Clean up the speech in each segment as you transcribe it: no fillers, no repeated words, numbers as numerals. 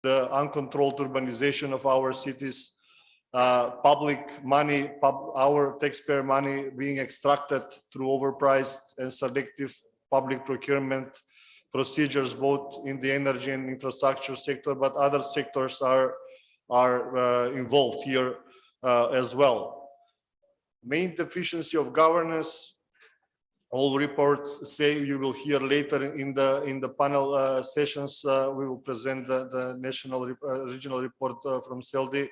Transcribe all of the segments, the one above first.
the uncontrolled urbanization of our cities, public money, our taxpayer money being extracted through overpriced and selective public procurement procedures, both in the energy and infrastructure sector, but other sectors are involved here as well. Main deficiency of governance, all reports say, you will hear later in the panel sessions, we will present the national regional report from CELDI.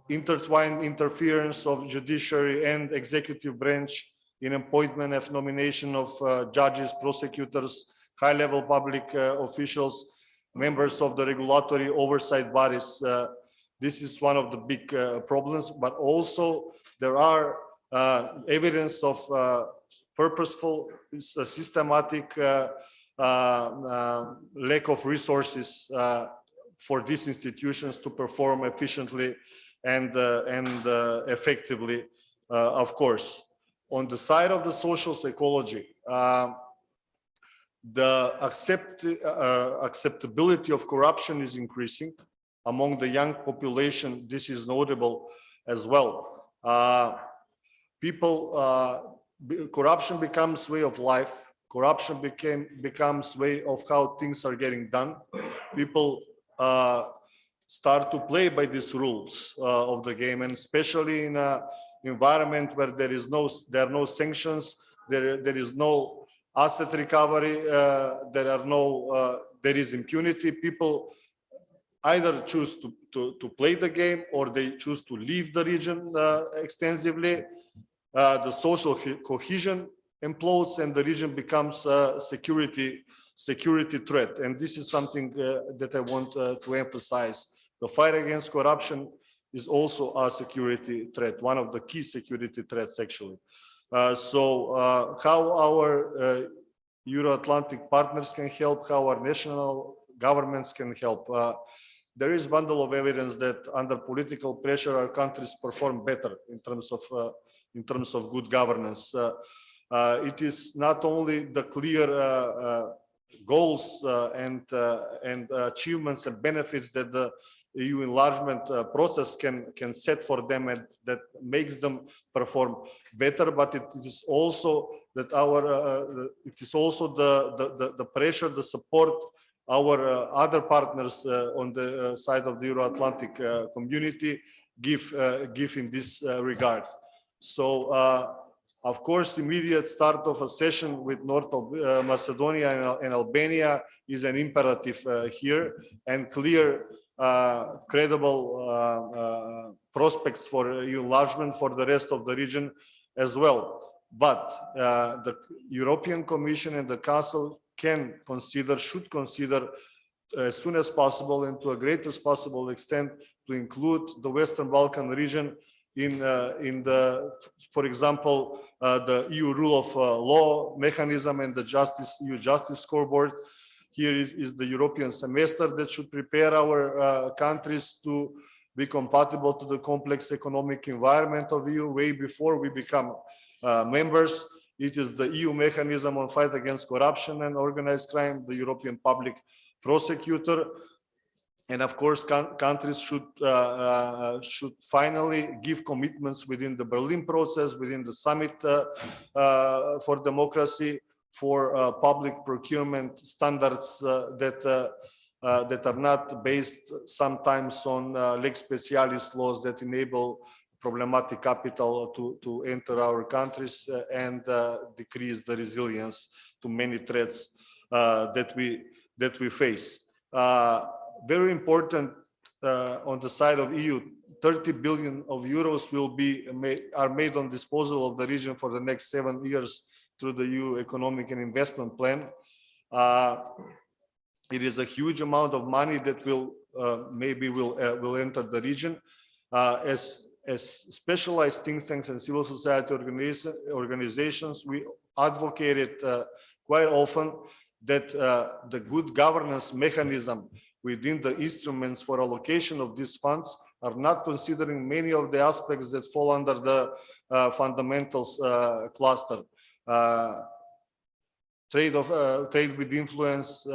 Intertwined interference of judiciary and executive branch in appointment and nomination of judges, prosecutors, high-level public officials, members of the regulatory oversight bodies. This is one of the big problems, but also there are evidence of purposeful, systematic lack of resources for these institutions to perform efficiently and effectively, of course. On the side of the social psychology, the acceptability of corruption is increasing among the young population. This is notable as well. Corruption becomes way of life. Corruption becomes way of how things are getting done. People start to play by these rules of the game, and especially in an environment where there are no sanctions, there is no asset recovery, there is impunity. People either choose to play the game or they choose to leave the region extensively. The social cohesion implodes and the region becomes a security threat. And this is something that I want to emphasize. The fight against corruption is also a security threat, one of the key security threats, actually. How our Euro-Atlantic partners can help, how our national governments can help. There is a bundle of evidence that under political pressure, our countries perform better in terms of good governance. It is not only the clear goals and achievements and benefits that the EU enlargement process can set for them and that makes them perform better, but it is also that the pressure, the support our other partners on the side of the Euro-Atlantic community give in this regard. So, of course, immediate start of a session with North Macedonia and Albania is an imperative here, and clear, credible prospects for EU enlargement for the rest of the region as well. But the European Commission and the Council should consider as soon as possible and to a greatest possible extent to include the Western Balkan region in for example, the EU rule of law mechanism and the EU Justice Scoreboard. Here is the European semester that should prepare our countries to be compatible to the complex economic environment of EU way before we become members. It is the EU mechanism on fight against corruption and organized crime, the European Public Prosecutor. And of course, countries should finally give commitments within the Berlin process, within the Summit for Democracy, for public procurement standards that are not based sometimes on lex specialis laws that enable problematic capital to enter our countries and decrease the resilience to many threats that we face. Very important on the side of EU, 30 billion of euros are made on disposal of the region for the next 7 years through the EU Economic and Investment Plan. It is a huge amount of money that will enter the region. As specialized think tanks and civil society organizations, we advocated quite often that the good governance mechanism within the instruments for allocation of these funds are not considering many of the aspects that fall under the fundamentals cluster. Trade with influence,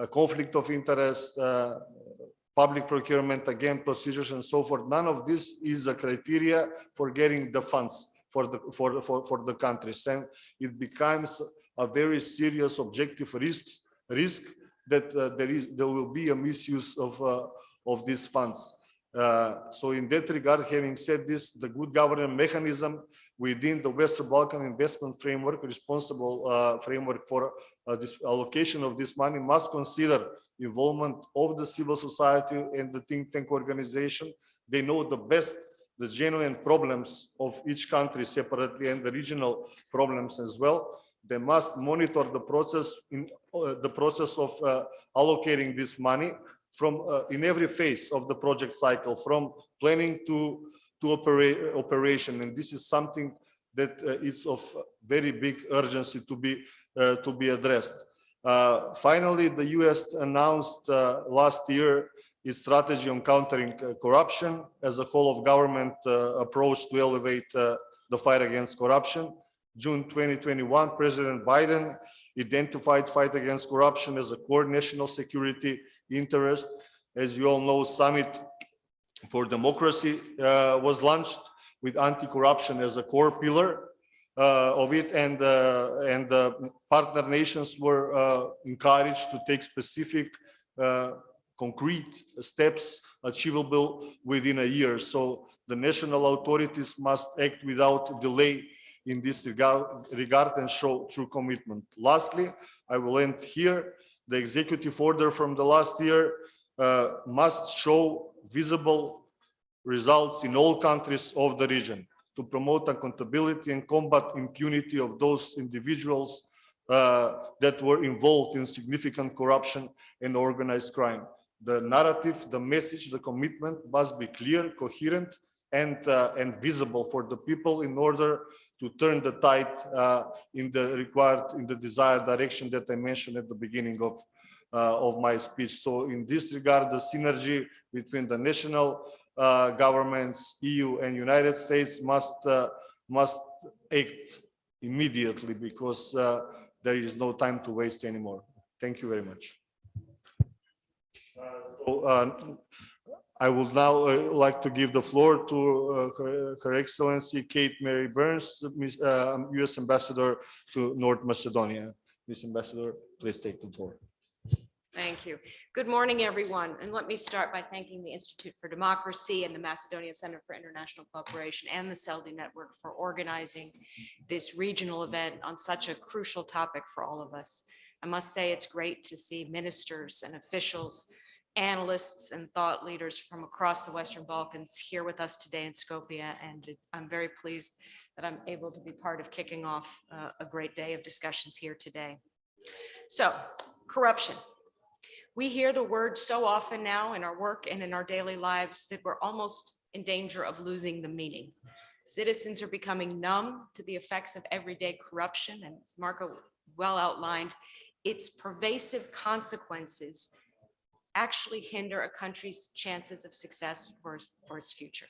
conflict of interest, public procurement, again, procedures and so forth. None of this is a criteria for getting the funds for the countries, and it becomes a very serious objective risk that there will be a misuse of these funds. So in that regard, having said this, the good governance mechanism within the Western Balkan investment framework, responsible framework for this allocation of this money, must consider involvement of the civil society and the think tank organization. They know the best, the genuine problems of each country separately and the regional problems as well. They must monitor the process of allocating this money from in every phase of the project cycle, from planning to operation, and this is something that is of very big urgency to be addressed. Finally, the U.S. announced last year its strategy on countering corruption as a whole of government approach to elevate the fight against corruption. June 2021, President Biden identified fight against corruption as a core national security interest. As you all know, Summit for Democracy was launched with anti-corruption as a core pillar of it, and partner nations were encouraged to take specific concrete steps achievable within a year. So the national authorities must act without delay in this regard and show true commitment. Lastly, I will end here. The executive order from the last year must show visible results in all countries of the region to promote accountability and combat impunity of those individuals that were involved in significant corruption and organized crime. The narrative, the message, the commitment must be clear, coherent, and visible for the people in order to turn the tide in the desired direction that I mentioned at the beginning of my speech. So in this regard, the synergy between the national governments, EU and United States must act immediately, because there is no time to waste anymore. Thank you very much. I would now like to give the floor to Her Excellency Kate Mary Burns, U.S. Ambassador to North Macedonia. Ms. Ambassador, please take the floor. Thank you. Good morning, everyone. And let me start by thanking the Institute for Democracy and the Macedonia Center for International Cooperation and the CELDI Network for organizing this regional event on such a crucial topic for all of us. I must say it's great to see ministers and officials, analysts and thought leaders from across the Western Balkans here with us today in Skopje, and I'm very pleased that I'm able to be part of kicking off a great day of discussions here today. So, corruption. We hear the word so often now in our work and in our daily lives that we're almost in danger of losing the meaning. Citizens are becoming numb to the effects of everyday corruption, and as Marco well outlined, its pervasive consequences actually hinder a country's chances of success for its future.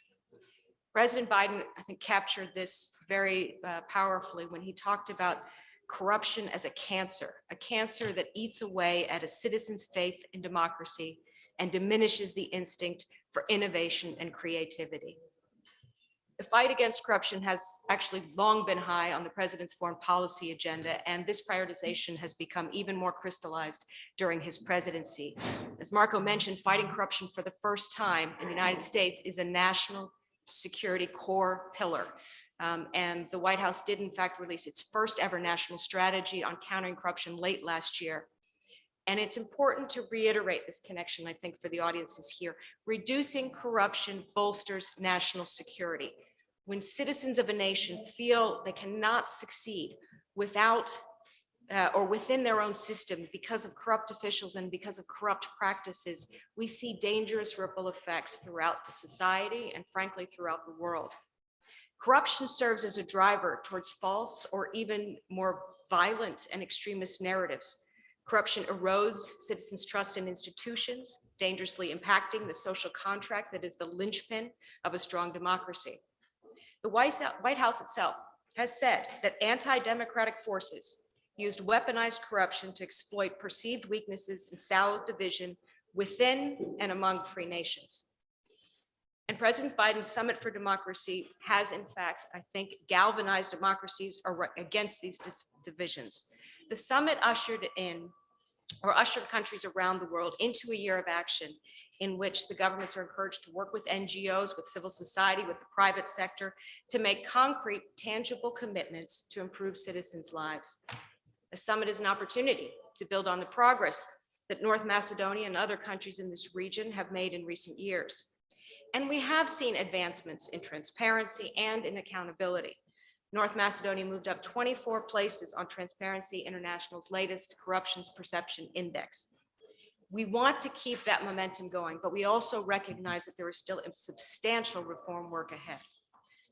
President Biden, I think, captured this very powerfully when he talked about corruption as a cancer that eats away at a citizen's faith in democracy and diminishes the instinct for innovation and creativity. The fight against corruption has actually long been high on the president's foreign policy agenda, and this prioritization has become even more crystallized during his presidency. As Marco mentioned, fighting corruption for the first time in the United States is a national security core pillar. And the White House did in fact release its first ever national strategy on countering corruption late last year. And it's important to reiterate this connection, I think, for the audiences here. Reducing corruption bolsters national security. When citizens of a nation feel they cannot succeed without or within their own system because of corrupt officials and because of corrupt practices, we see dangerous ripple effects throughout the society and frankly throughout the world. Corruption serves as a driver towards false or even more violent and extremist narratives. Corruption erodes citizens' trust in institutions, dangerously impacting the social contract that is the linchpin of a strong democracy. The White House itself has said that anti-democratic forces, used weaponized corruption to exploit perceived weaknesses and sow division within and among free nations. And President Biden's Summit for Democracy has, in fact, I think, galvanized democracies against these divisions. The summit ushered countries around the world into a year of action in which the governments are encouraged to work with NGOs, with civil society, with the private sector, to make concrete, tangible commitments to improve citizens' lives. The summit is an opportunity to build on the progress that North Macedonia and other countries in this region have made in recent years. And we have seen advancements in transparency and in accountability. North Macedonia moved up 24 places on Transparency International's latest Corruptions Perception Index. We want to keep that momentum going, but we also recognize that there is still substantial reform work ahead.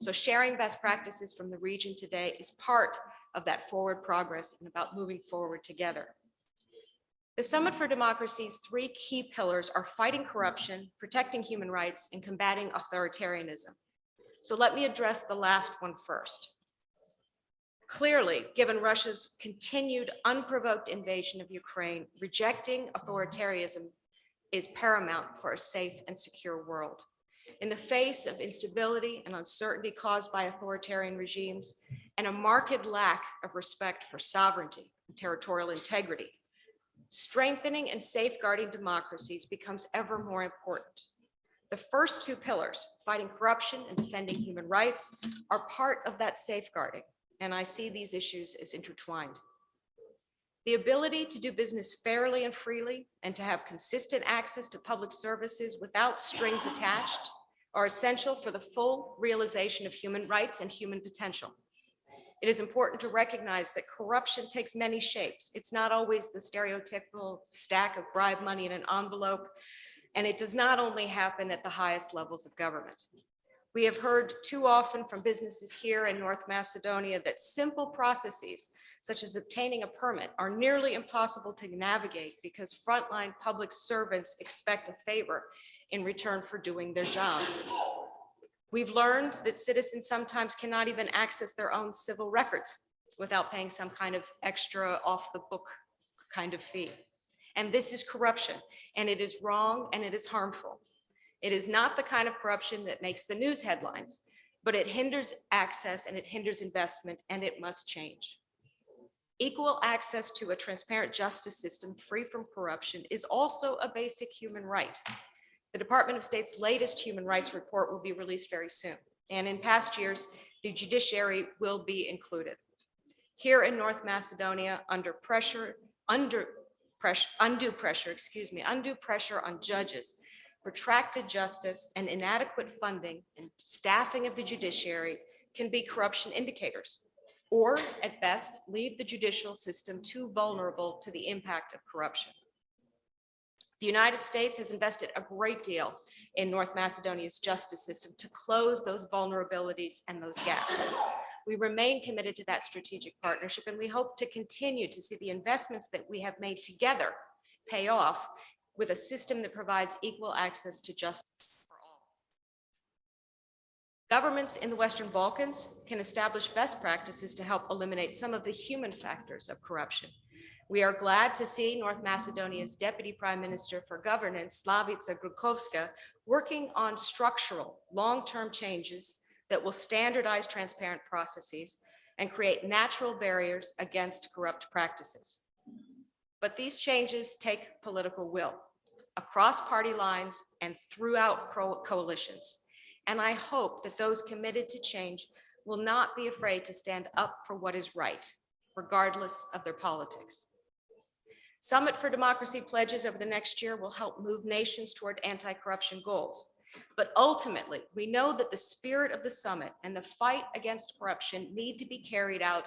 So sharing best practices from the region today is part of that forward progress and about moving forward together. The Summit for Democracy's three key pillars are fighting corruption, protecting human rights, and combating authoritarianism. So let me address the last one first. Clearly, given Russia's continued unprovoked invasion of Ukraine, rejecting authoritarianism is paramount for a safe and secure world. In the face of instability and uncertainty caused by authoritarian regimes and a marked lack of respect for sovereignty and territorial integrity, strengthening and safeguarding democracies becomes ever more important. The first two pillars, fighting corruption and defending human rights, are part of that safeguarding, and I see these issues as intertwined. The ability to do business fairly and freely and to have consistent access to public services without strings attached are essential for the full realization of human rights and human potential. It is important to recognize that corruption takes many shapes. It's not always the stereotypical stack of bribe money in an envelope, and it does not only happen at the highest levels of government. We have heard too often from businesses here in North Macedonia that simple processes, such as obtaining a permit, are nearly impossible to navigate because frontline public servants expect a favor in return for doing their jobs. We've learned that citizens sometimes cannot even access their own civil records without paying some kind of extra off-the-book kind of fee. And this is corruption, and it is wrong and it is harmful. It is not the kind of corruption that makes the news headlines, but it hinders access and it hinders investment, and it must change. Equal access to a transparent justice system free from corruption is also a basic human right. The Department of State's latest human rights report will be released very soon. And in past years, the judiciary will be included. Here in North Macedonia, undue pressure on judges, protracted justice, and inadequate funding and staffing of the judiciary can be corruption indicators, or at best, leave the judicial system too vulnerable to the impact of corruption. The United States has invested a great deal in North Macedonia's justice system to close those vulnerabilities and those gaps. We remain committed to that strategic partnership, and we hope to continue to see the investments that we have made together pay off with a system that provides equal access to justice for all. Governments in the Western Balkans can establish best practices to help eliminate some of the human factors of corruption. We are glad to see North Macedonia's Deputy Prime Minister for Governance, Slavica Grukovska, working on structural, long-term changes that will standardize transparent processes and create natural barriers against corrupt practices. But these changes take political will across party lines and throughout coalitions. And I hope that those committed to change will not be afraid to stand up for what is right, regardless of their politics. Summit for Democracy pledges over the next year will help move nations toward anti-corruption goals. But ultimately, we know that the spirit of the summit and the fight against corruption need to be carried out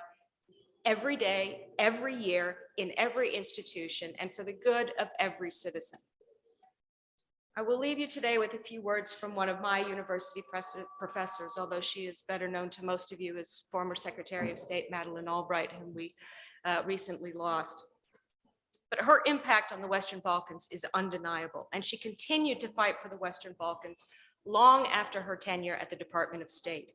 every day, every year, in every institution, and for the good of every citizen. I will leave you today with a few words from one of my university professors, although she is better known to most of you as former Secretary of State Madeleine Albright, whom we recently lost. But her impact on the Western Balkans is undeniable, and she continued to fight for the Western Balkans long after her tenure at the Department of State.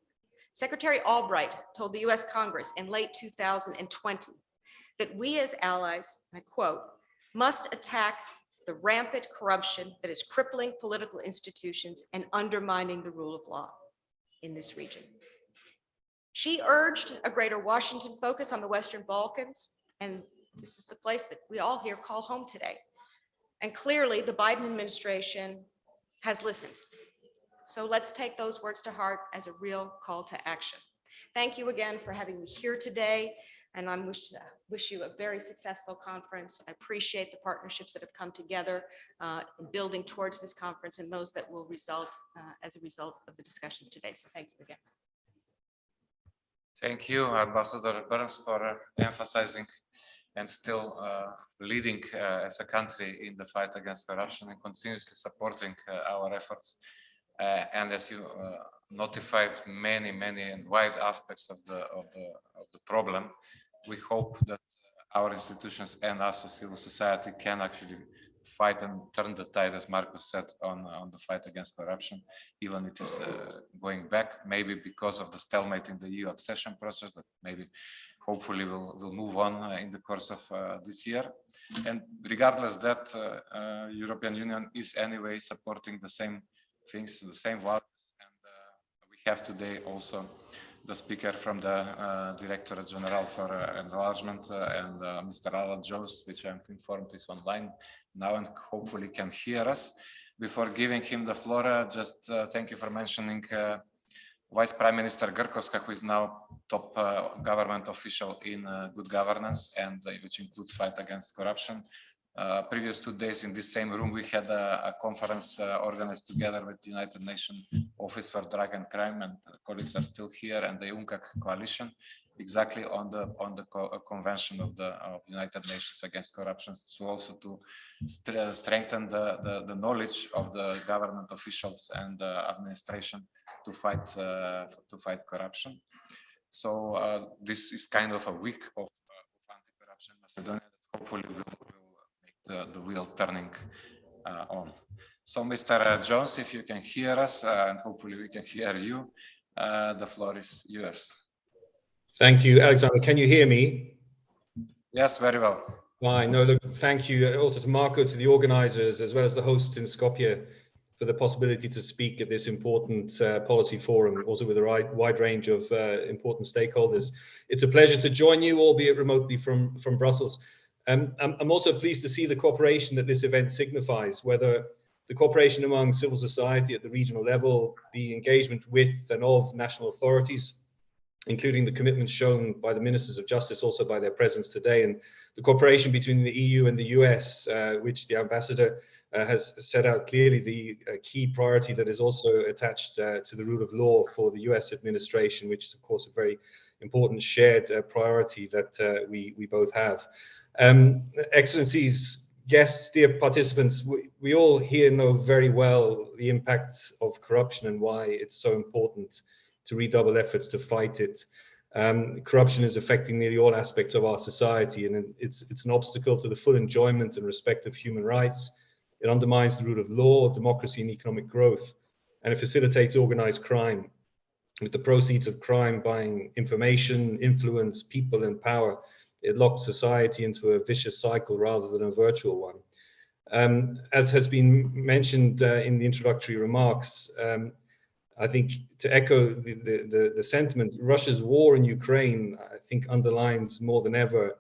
Secretary Albright told the US Congress in late 2020 that we as allies, and I quote, must attack the rampant corruption that is crippling political institutions and undermining the rule of law in this region. She urged a greater Washington focus on the Western Balkans, and this is the place that we all here call home today. And clearly, the Biden administration has listened. So let's take those words to heart as a real call to action. Thank you again for having me here today, and I wish you a very successful conference. I appreciate the partnerships that have come together in building towards this conference and those that will result as a result of the discussions today. So thank you again. Thank you, Ambassador Burns, for emphasizing and still leading as a country in the fight against corruption and continuously supporting our efforts. And as you notified many and wide aspects of the problem, we hope that our institutions and also civil society can actually fight and turn the tide, as Marcus said, on the fight against corruption, even it is going back, maybe because of the stalemate in the EU accession process that maybe hopefully will move on in the course of this year. And regardless that, European Union is anyway supporting the same things, the same values, and we have today also the speaker from the Directorate General for Enlargement and Mr. Alan Jones, which I'm informed is online now and hopefully can hear us. Before giving him the floor, just thank you for mentioning Vice Prime Minister Grkovska, who is now top government official in good governance, and which includes fight against corruption. Previous 2 days in this same room, we had a conference organized together with the United Nations Office for Drug and Crime, and colleagues are still here, and the UNCAC coalition, exactly on the convention of the United Nations against corruption, so also to strengthen the knowledge of the government officials and administration to fight corruption. So this is kind of a week of anti-corruption in Macedonia that hopefully will the wheel turning on. So Mr. Jones, if you can hear us, and hopefully we can hear you, the floor is yours. Thank you, Alexander. Can you hear me? Yes, very well. Fine. No, look, thank you also to Marco, to the organizers, as well as the hosts in Skopje, for the possibility to speak at this important policy forum, also with a wide range of important stakeholders. It's a pleasure to join you, albeit remotely from Brussels. I'm also pleased to see the cooperation that this event signifies, whether the cooperation among civil society at the regional level, the engagement with and of national authorities, including the commitment shown by the Ministers of Justice, also by their presence today, and the cooperation between the EU and the US, which the Ambassador has set out clearly the key priority that is also attached to the rule of law for the US administration, which is of course a very important shared priority that we both have. Excellencies, guests, dear participants, we all here know very well the impact of corruption and why it's so important to redouble efforts to fight it. Corruption is affecting nearly all aspects of our society, and it's an obstacle to the full enjoyment and respect of human rights. It undermines the rule of law, democracy, and economic growth, and it facilitates organized crime, with the proceeds of crime buying information, influence, people, and power. It locks society into a vicious cycle rather than a virtual one. As has been mentioned in the introductory remarks, I think to echo the sentiment, Russia's war in Ukraine, I think, underlines more than ever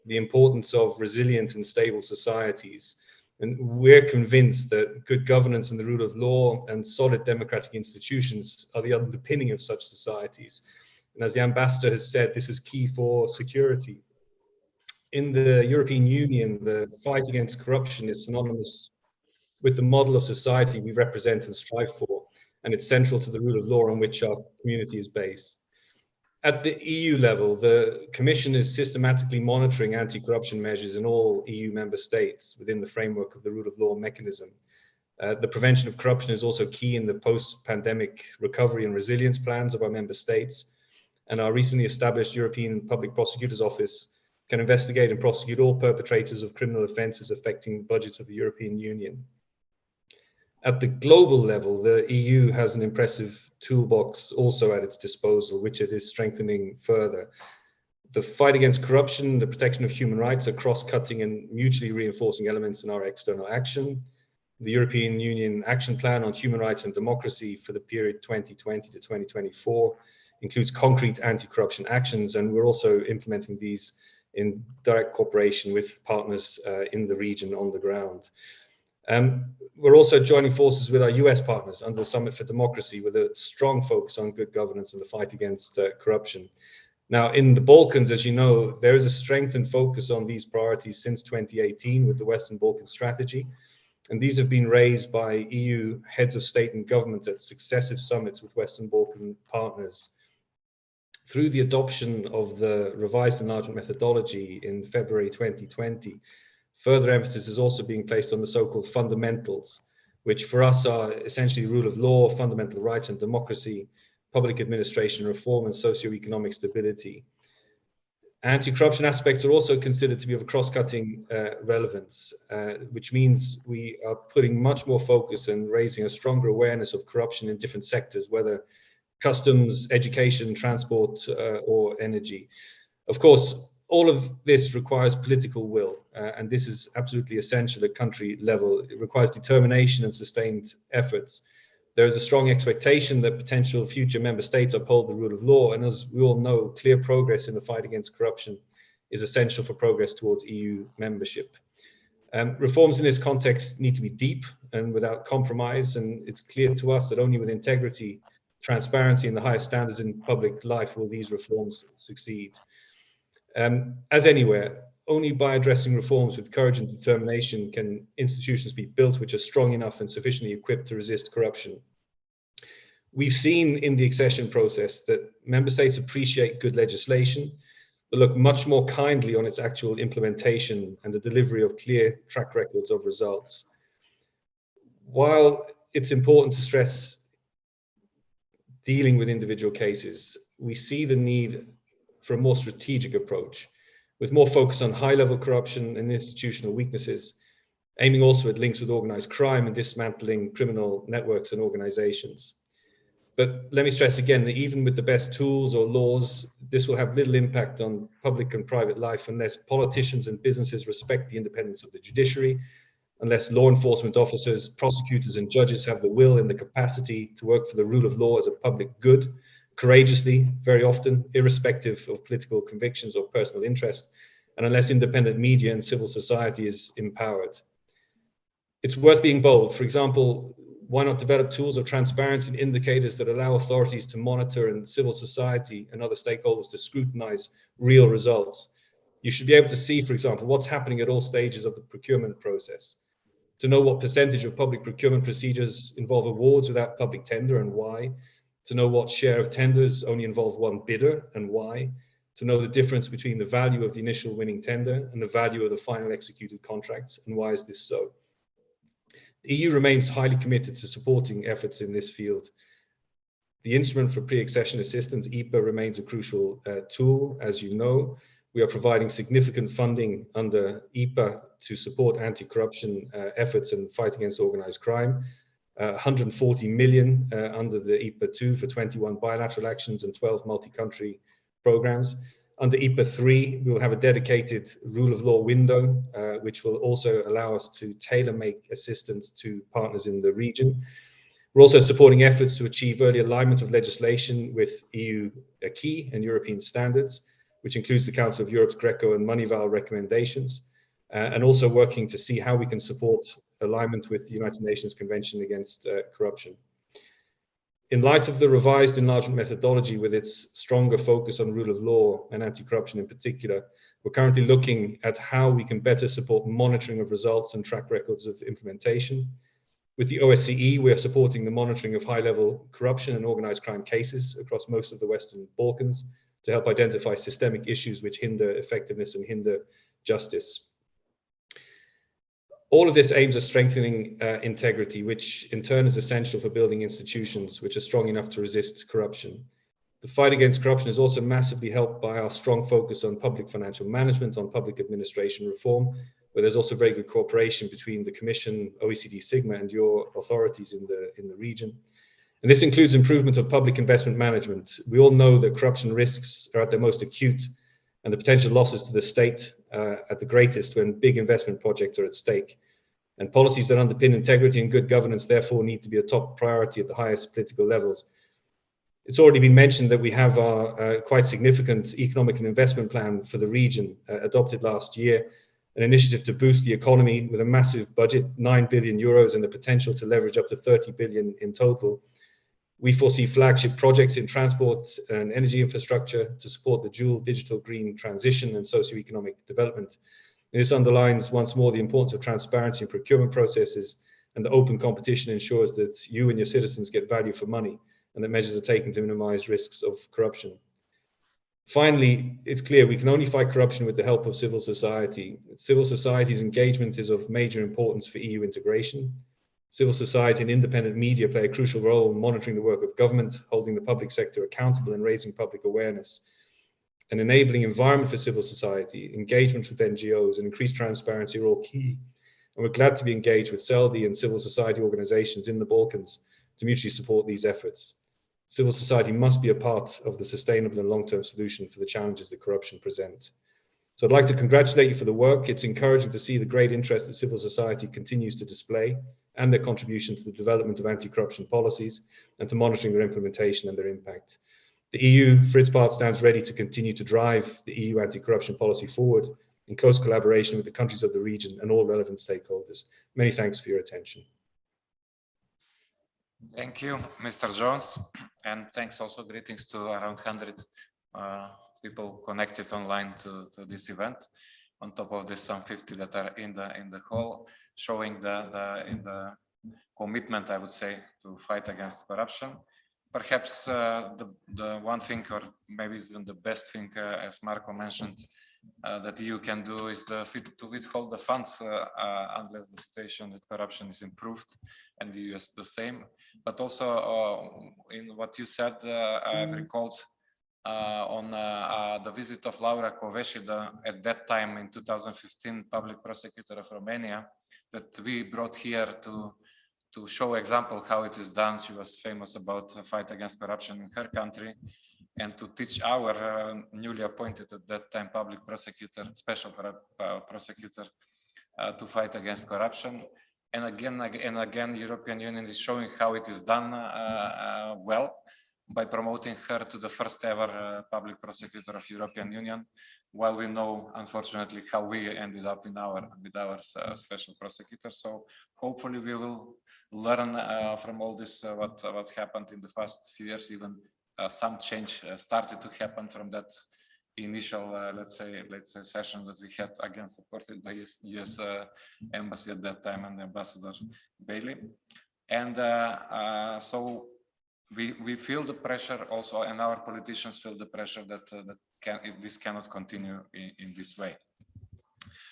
the importance of resilient and stable societies. And we're convinced that good governance and the rule of law and solid democratic institutions are the underpinning of such societies. And as the Ambassador has said, this is key for security. In the European Union, the fight against corruption is synonymous with the model of society we represent and strive for, and it's central to the rule of law on which our community is based. At the EU level, the Commission is systematically monitoring anti-corruption measures in all EU member states within the framework of the rule of law mechanism. The prevention of corruption is also key in the post-pandemic recovery and resilience plans of our member states, and our recently established European Public Prosecutor's Office can investigate and prosecute all perpetrators of criminal offences affecting the budget of the European Union. At the global level, the EU has an impressive toolbox also at its disposal, which it is strengthening further. The fight against corruption, the protection of human rights are cross-cutting and mutually reinforcing elements in our external action. The European Union Action Plan on Human Rights and Democracy for the period 2020 to 2024 includes concrete anti-corruption actions, and we're also implementing these in direct cooperation with partners in the region on the ground. We're also joining forces with our US partners under the Summit for Democracy with a strong focus on good governance and the fight against corruption. Now, in the Balkans, as you know, there is a strengthened focus on these priorities since 2018 with the Western Balkan Strategy. And these have been raised by EU heads of state and government at successive summits with Western Balkan partners. Through the adoption of the revised enlargement methodology in February 2020, further emphasis is also being placed on the so-called fundamentals, which for us are essentially rule of law, fundamental rights and democracy, public administration reform, and socioeconomic stability. Anti-corruption aspects are also considered to be of a cross-cutting relevance, which means we are putting much more focus and raising a stronger awareness of corruption in different sectors, whether customs, education, transport, or energy. Of course, all of this requires political will, and this is absolutely essential at country level. It requires determination and sustained efforts. There is a strong expectation that potential future member states uphold the rule of law, and as we all know, clear progress in the fight against corruption is essential for progress towards EU membership. Reforms in this context need to be deep and without compromise, and it's clear to us that only with integrity, transparency, and the highest standards in public life will these reforms succeed. As anywhere, only by addressing reforms with courage and determination can institutions be built which are strong enough and sufficiently equipped to resist corruption. We've seen in the accession process that member states appreciate good legislation, but look much more kindly on its actual implementation and the delivery of clear track records of results. While it's important to stress dealing with individual cases, we see the need for a more strategic approach, with more focus on high-level corruption and institutional weaknesses, aiming also at links with organized crime and dismantling criminal networks and organizations. But let me stress again that even with the best tools or laws, this will have little impact on public and private life unless politicians and businesses respect the independence of the judiciary, unless law enforcement officers, prosecutors, and judges have the will and the capacity to work for the rule of law as a public good, courageously, very often, irrespective of political convictions or personal interest, and unless independent media and civil society is empowered. It's worth being bold. For example, why not develop tools of transparency and indicators that allow authorities to monitor and civil society and other stakeholders to scrutinize real results? You should be able to see, for example, what's happening at all stages of the procurement process, to know what percentage of public procurement procedures involve awards without public tender and why, to know what share of tenders only involve one bidder and why, to know the difference between the value of the initial winning tender and the value of the final executed contracts, and why is this so? The EU remains highly committed to supporting efforts in this field. The instrument for pre-accession assistance, IPA, remains a crucial tool. As you know, we are providing significant funding under IPA to support anti-corruption efforts and fight against organized crime. 140 million under the IPA 2 for 21 bilateral actions and 12 multi-country programs. Under IPA 3, we will have a dedicated rule of law window, which will also allow us to tailor-make assistance to partners in the region. We're also supporting efforts to achieve early alignment of legislation with EU acquis and European standards, which includes the Council of Europe's Greco and Moneyval recommendations, and also working to see how we can support alignment with the United Nations Convention Against Corruption. In light of the revised enlargement methodology with its stronger focus on rule of law and anti-corruption in particular, we're currently looking at how we can better support monitoring of results and track records of implementation. With the OSCE, we are supporting the monitoring of high-level corruption and organized crime cases across most of the Western Balkans to help identify systemic issues which hinder effectiveness and hinder justice. All of this aims at strengthening integrity, which in turn is essential for building institutions which are strong enough to resist corruption. The fight against corruption is also massively helped by our strong focus on public financial management, on public administration reform, where there's also very good cooperation between the Commission, OECD Sigma, and your authorities in the region. And this includes improvement of public investment management. We all know that corruption risks are at their most acute and the potential losses to the state at the greatest when big investment projects are at stake. And policies that underpin integrity and good governance therefore need to be a top priority at the highest political levels. It's already been mentioned that we have our quite significant economic and investment plan for the region adopted last year, an initiative to boost the economy with a massive budget, 9 billion euros, and the potential to leverage up to 30 billion in total. We foresee flagship projects in transport and energy infrastructure to support the dual digital green transition and socioeconomic development. And this underlines once more the importance of transparency in procurement processes, and the open competition ensures that you and your citizens get value for money, and that measures are taken to minimize risks of corruption. Finally, it's clear we can only fight corruption with the help of civil society. Civil society's engagement is of major importance for EU integration. Civil society and independent media play a crucial role in monitoring the work of government, holding the public sector accountable and raising public awareness. An enabling environment for civil society, engagement with NGOs, and increased transparency are all key. And we're glad to be engaged with CELDI and civil society organizations in the Balkans to mutually support these efforts. Civil society must be a part of the sustainable and long-term solution for the challenges that corruption present. So I'd like to congratulate you for the work. It's encouraging to see the great interest that civil society continues to display and their contribution to the development of anti-corruption policies and to monitoring their implementation and their impact. The EU, for its part, stands ready to continue to drive the EU anti-corruption policy forward in close collaboration with the countries of the region and all relevant stakeholders. Many thanks for your attention. Thank you, Mr. Jones, and thanks also, greetings to around 100 people connected online to this event. On top of this, some 50 that are in the hall, showing the commitment, I would say, to fight against corruption. Perhaps the one thing, or maybe even the best thing, as Marco mentioned, that the EU can do is to withhold the funds unless the situation with corruption is improved, and the US the same. But also in what you said, I've recalled on the visit of Laura Kövesi, at that time in 2015 public prosecutor of Romania, that we brought here to show example how it is done. She was famous about the fight against corruption in her country, and to teach our newly appointed at that time public prosecutor, special prosecutor, to fight against corruption. And again, European Union is showing how it is done well by promoting her to the first ever public prosecutor of European Union, while we know, unfortunately, how we ended up with our special prosecutor. So hopefully we will learn from all this what happened in the past few years. Even some change started to happen from that initial, let's say session that we had, again supported by US embassy at that time and Ambassador Bailey. And so we feel the pressure also, and our politicians feel the pressure that this cannot continue in this way.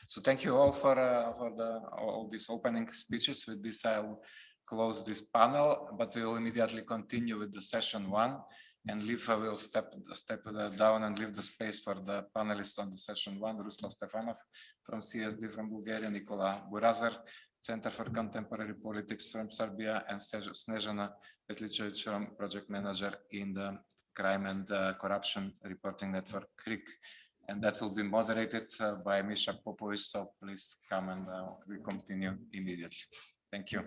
So thank you all for all these opening speeches. With this, I'll close this panel, but we will immediately continue with the session 1. And will step down and leave the space for the panelists on the session 1, Ruslav Stefanov from CSD from Bulgaria, Nikola Burazer, Center for Contemporary Politics from Serbia, and Snežana Petličević from Project Manager in the Crime and Corruption Reporting Network, CRIC. And that will be moderated by Misha Popovic, so please come, and we continue immediately. Thank you.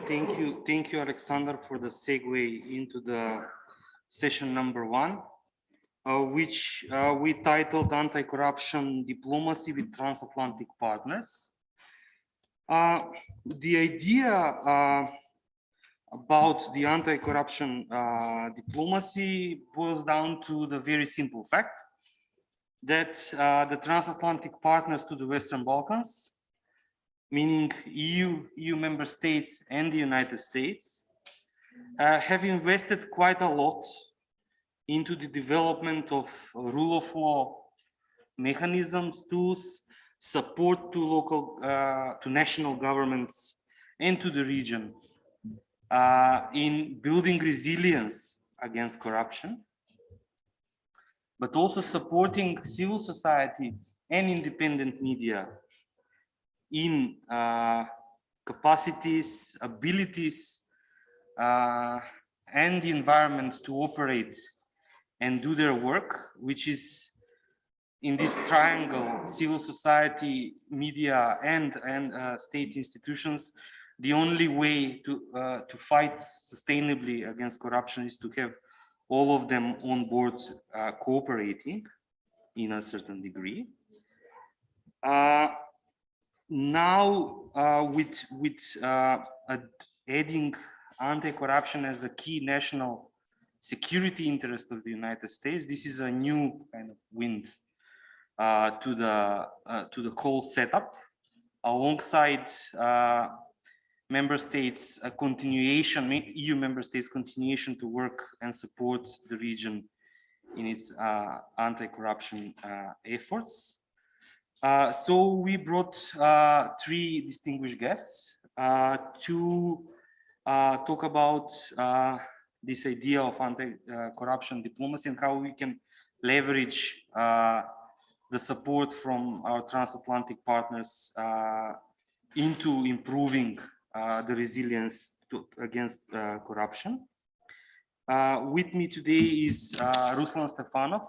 Thank you, Alexander, for the segue into the session number 1, which we titled Anti-Corruption Diplomacy with Transatlantic Partners. The idea about the anti-corruption diplomacy boils down to the very simple fact that the transatlantic partners to the Western Balkans, meaning EU member states and the United States, have invested quite a lot into the development of rule of law mechanisms, tools, support to local, to national governments and to the region in building resilience against corruption, but also supporting civil society and independent media in capacities, abilities, and the environment to operate and do their work, which is in this triangle, civil society, media, and state institutions. The only way to fight sustainably against corruption is to have all of them on board cooperating in a certain degree. Now, with adding anti-corruption as a key national security interest of the United States, this is a new kind of wind to the whole setup, alongside member states a continuation, EU member states continuation to work and support the region in its anti-corruption efforts. So we brought three distinguished guests to talk about this idea of anti-corruption diplomacy and how we can leverage the support from our transatlantic partners into improving the resilience against corruption. With me today is Ruslan Stefanov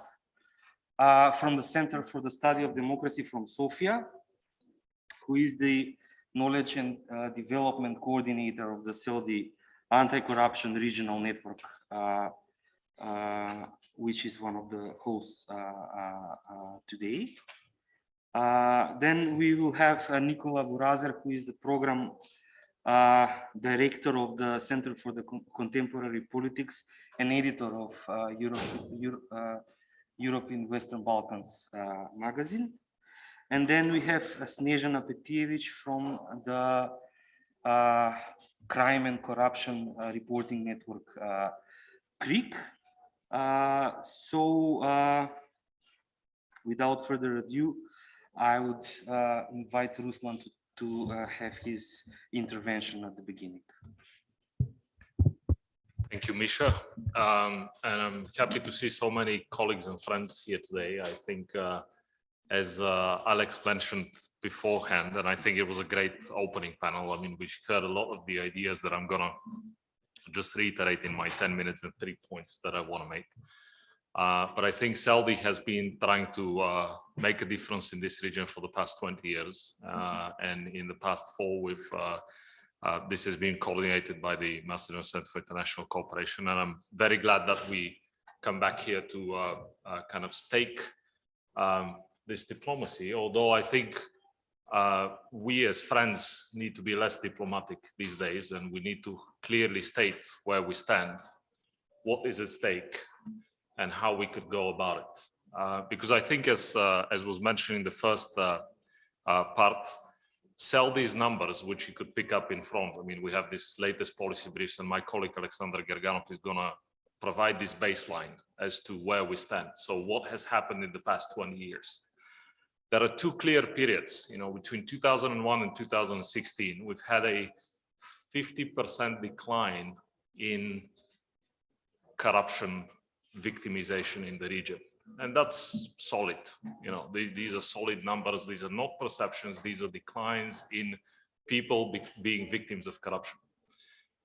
from the Center for the Study of Democracy from Sofia, who is the Knowledge and Development Coordinator of the CELDI Anti-Corruption Regional Network, which is one of the hosts today. Then we will have Nicola Burazer, who is the Program Director of the Center for the Contemporary Politics and editor of Europe in Western Balkans magazine. And then we have Snezhana Petievich from the Crime and Corruption Reporting Network, CRIC. Without further ado, I would invite Ruslan to have his intervention at the beginning. Thank you, Misha. And I'm happy to see so many colleagues and friends here today. I think, as Alex mentioned beforehand, and I think it was a great opening panel. I mean, we heard a lot of the ideas that I'm gonna just reiterate in my 10 minutes and 3 points that I want to make. But I think CELDI has been trying to make a difference in this region for the past 20 years. And in the past 4, this has been coordinated by the Macedonian Center for International Cooperation. And I'm very glad that we come back here to kind of stake this diplomacy, although I think we as friends need to be less diplomatic these days, and we need to clearly state where we stand, what is at stake, and how we could go about it. Because I think, as was mentioned in the first part, CELDI's numbers, which you could pick up in front. I mean, we have this latest policy briefs, and my colleague Alexander Gerganov is going to provide this baseline as to where we stand. So what has happened in the past 20 years? There are 2 clear periods, you know, between 2001 and 2016, we've had a 50% decline in corruption victimization in the region. And that's solid. You know, these are solid numbers. These are not perceptions. These are declines in people being victims of corruption.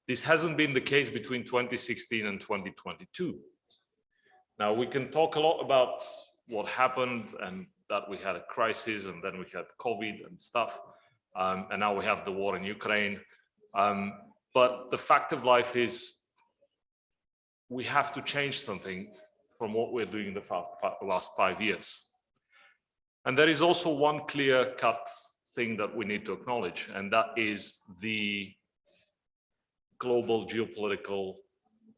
This hasn't been the case between 2016 and 2022. Now, we can talk a lot about what happened and that we had a crisis, and then we had COVID and stuff. And now we have the war in Ukraine. But the fact of life is we have to change something from what we're doing in the last 5 years. And there is also one clear-cut thing that we need to acknowledge, and that is the global geopolitical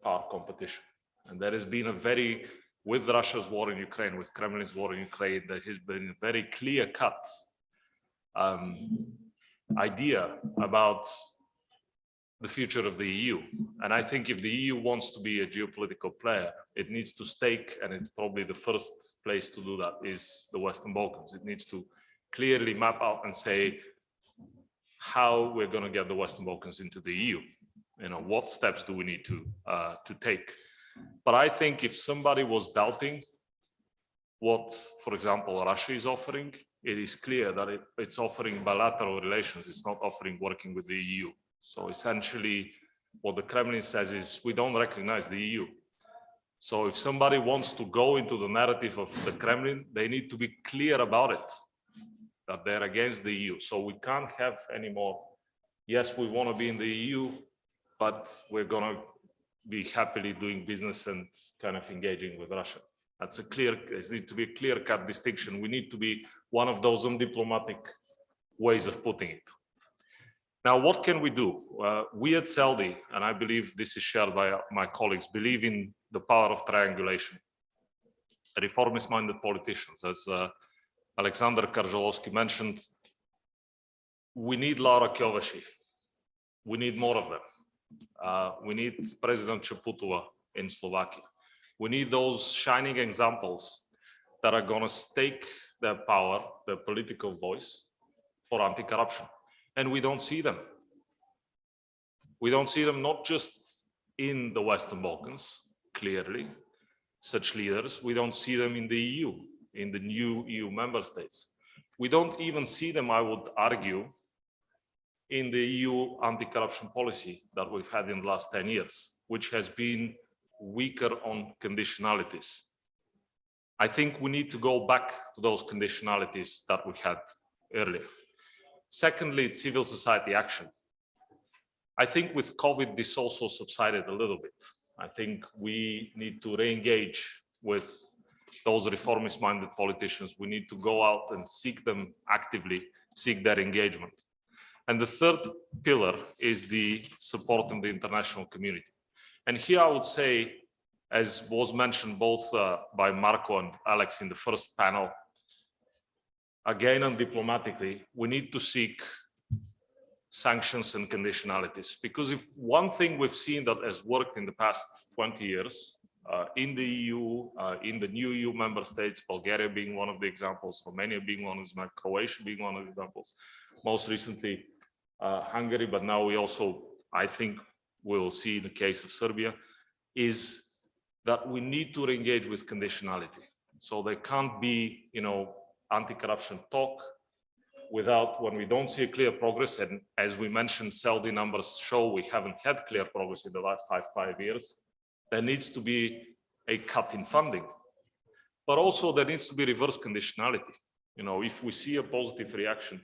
power competition. And there has been a very, with Russia's war in Ukraine, with Kremlin's war in Ukraine, there has been a very clear-cut idea about the future of the EU. And I think if the EU wants to be a geopolitical player, it needs to stake, and it's probably the first place to do that is the Western Balkans. It needs to clearly map out and say how we're going to get the Western Balkans into the EU. You know, what steps do we need to take? But I think if somebody was doubting what, for example, Russia is offering, it is clear that it's offering bilateral relations. It's not offering working with the EU. So essentially, what the Kremlin says is, we don't recognize the EU. So if somebody wants to go into the narrative of the Kremlin, they need to be clear about it, that they're against the EU. So we can't have any more, yes, we want to be in the EU, but we're going to be happily doing business and kind of engaging with Russia. That's a clear, there needs to be a clear-cut distinction. We need to be one of those undiplomatic ways of putting it. Now, what can we do? We at CELDI, and I believe this is shared by my colleagues, believe in the power of triangulation. Reformist-minded politicians, as Alexander Karżalowski mentioned, we need Laura Kövesi. We need more of them. We need President Čaputová in Slovakia. We need those shining examples that are going to stake their power, their political voice for anti-corruption. And we don't see them. We don't see them not just in the Western Balkans, clearly, such leaders. We don't see them in the EU, in the new EU member states. We don't even see them, I would argue, in the EU anti-corruption policy that we've had in the last 10 years, which has been weaker on conditionalities. I think we need to go back to those conditionalities that we had earlier. Secondly, it's civil society action. I think with COVID, this also subsided a little bit. I think we need to re-engage with those reformist-minded politicians. We need to go out and seek them actively, seek their engagement. And the third pillar is the support in the international community. And here I would say, as was mentioned both by Marco and Alex in the first panel, again and diplomatically, we need to seek sanctions and conditionalities. Because if one thing we've seen that has worked in the past 20 years, in the EU, in the new EU member states, Bulgaria being one of the examples, Romania being one of them, Croatia being one of the examples, most recently Hungary, but now we also, I think, we'll see in the case of Serbia, is that we need to engage with conditionality. So there can't be, you know, anti-corruption talk without, when we don't see a clear progress, and as we mentioned, CELDI numbers show we haven't had clear progress in the last five years, there needs to be a cut in funding. But also there needs to be reverse conditionality. You know, if we see a positive reaction,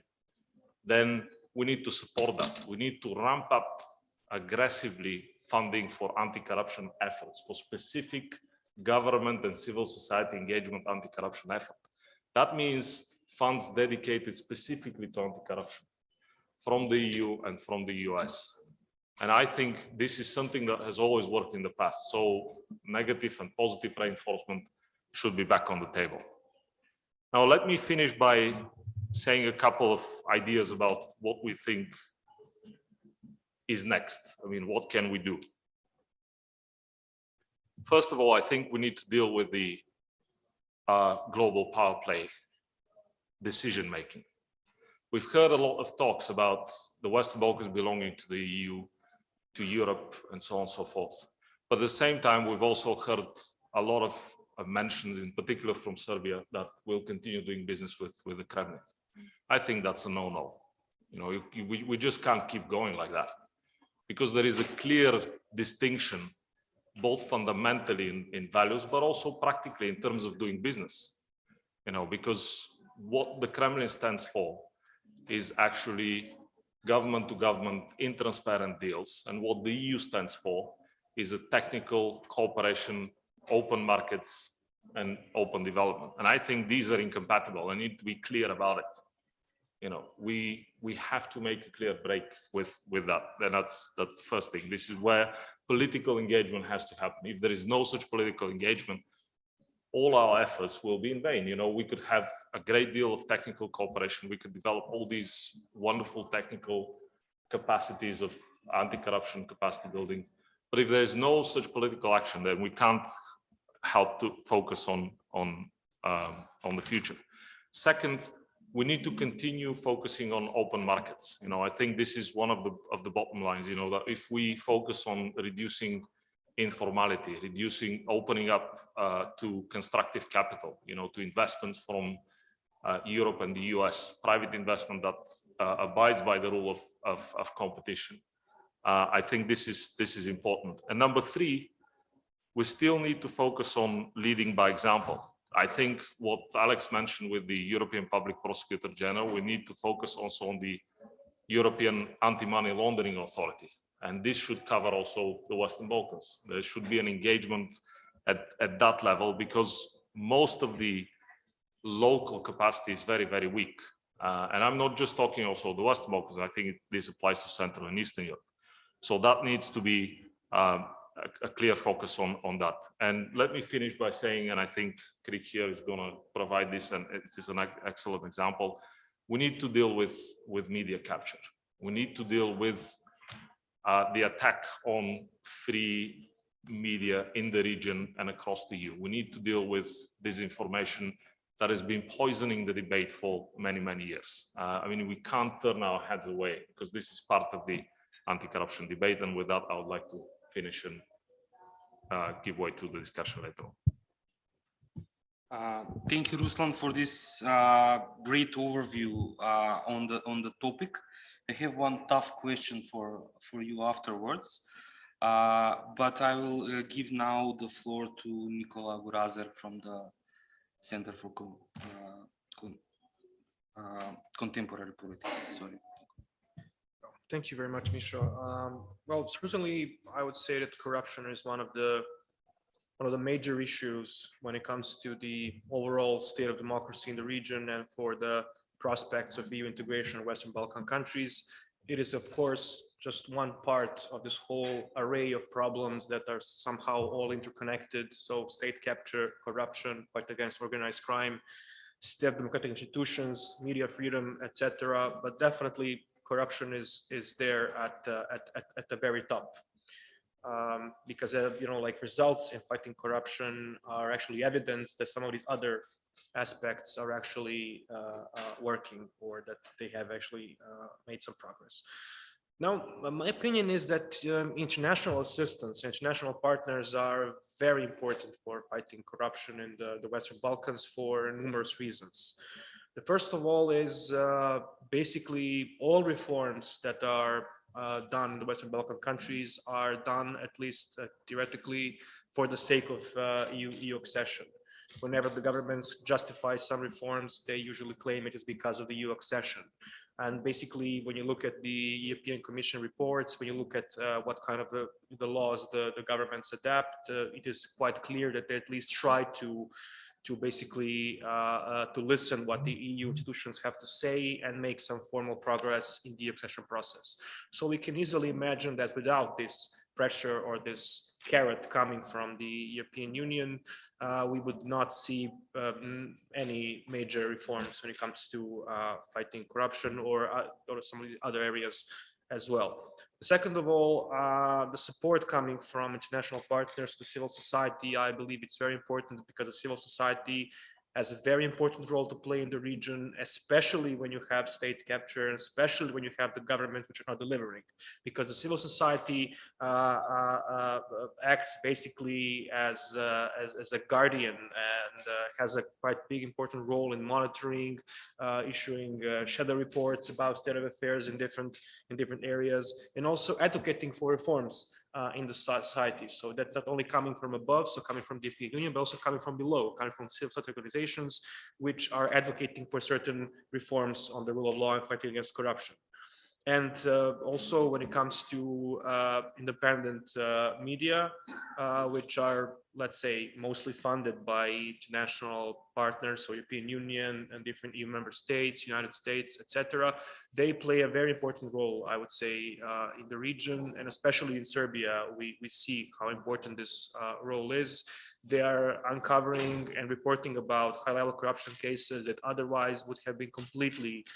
then we need to support that. We need to ramp up aggressively funding for anti-corruption efforts, for specific government and civil society engagement anti-corruption effort. That means funds dedicated specifically to anti-corruption from the EU and from the US. And I think this is something that has always worked in the past. So negative and positive reinforcement should be back on the table. Now, let me finish by saying a couple of ideas about what we think is next. I mean, what can we do? First of all, I think we need to deal with the global power play decision-making. We've heard a lot of talks about the Western Balkans belonging to the EU, to Europe, and so on and so forth. But at the same time, we've also heard a lot of mentions, in particular from Serbia, that we'll continue doing business with the Kremlin. I think that's a no-no. You know, we just can't keep going like that, because there is a clear distinction, both fundamentally in values, but also practically in terms of doing business. You know, because what the Kremlin stands for is actually government-to-government intransparent deals, and what the EU stands for is a technical cooperation, open markets, and open development. And I think these are incompatible. I need to be clear about it. we have to make a clear break with that. And that's the first thing. This is where political engagement has to happen. If there is no such political engagement, all our efforts will be in vain. We could have a great deal of technical cooperation. We could develop all these wonderful technical capacities of anti-corruption capacity building. But if there's no such political action, then we can't help to focus on the future. Second, we need to continue focusing on open markets. I think this is one of the bottom lines. That if we focus on reducing informality, opening up to constructive capital, to investments from Europe and the US, private investment that abides by the rule of competition. I think this is important. And number three, we still need to focus on leading by example. I think what Alex mentioned with the European Public Prosecutor General, we need to focus also on the European Anti-Money Laundering Authority. And this should cover also the Western Balkans. There should be an engagement at that level, because most of the local capacity is very, very weak. And I'm not just talking also the Western Balkans. I think this applies to Central and Eastern Europe. So that needs to be a clear focus on that. And let me finish by saying, and I think Krik here is going to provide this, and it is an excellent example. We need to deal with media capture. We need to deal with the attack on free media in the region and across the EU. We need to deal with disinformation that has been poisoning the debate for many, many years. We can't turn our heads away, because this is part of the anti-corruption debate. And with that, I would like to finish and give way to the discussion later on. Thank you, Ruslan, for this great overview on the topic. I have one tough question for you afterwards, but I will give now the floor to Nicola Gurazer from the Center for Contemporary Politics. Sorry. Thank you very much, Misha. Well, certainly, I would say that corruption is one of the major issues when it comes to the overall state of democracy in the region and for the prospects of EU integration in Western Balkan countries. It is, of course, just one part of this whole array of problems that are somehow all interconnected. So state capture, corruption, fight against organized crime, state of democratic institutions, media freedom, etc. But definitely corruption is there at the very top. Because like results in fighting corruption are actually evidence that some of these other aspects are actually working, or that they have actually made some progress. Now, my opinion is that international assistance, international partners are very important for fighting corruption in the Western Balkans for numerous reasons. The first of all is basically all reforms that are done in the Western Balkan countries are done, at least theoretically, for the sake of EU accession. Whenever the governments justify some reforms, they usually claim it is because of the EU accession. And basically, when you look at the European Commission reports, when you look at what kind of the laws the governments adapt, it is quite clear that they at least try to basically to listen what the EU institutions have to say and make some formal progress in the accession process. So we can easily imagine that without this pressure or this carrot coming from the European Union, we would not see any major reforms when it comes to fighting corruption or some of the other areas as well. Second of all, the support coming from international partners to civil society, I believe it's very important, because the civil society has a very important role to play in the region, especially when you have state capture, and especially when you have the government which are not delivering, because the civil society acts basically as a guardian and has a quite big important role in monitoring, issuing shadow reports about state of affairs in different areas, and also advocating for reforms in the society. So that's not only coming from above, so coming from the European Union, but also coming from below, coming from civil society organizations which are advocating for certain reforms on the rule of law and fighting against corruption. And also when it comes to independent media, which are, let's say, mostly funded by international partners, so European Union and different EU member states, United States, etc. They play a very important role, I would say, in the region, and especially in Serbia, we see how important this role is. They are uncovering and reporting about high-level corruption cases that otherwise would have been completely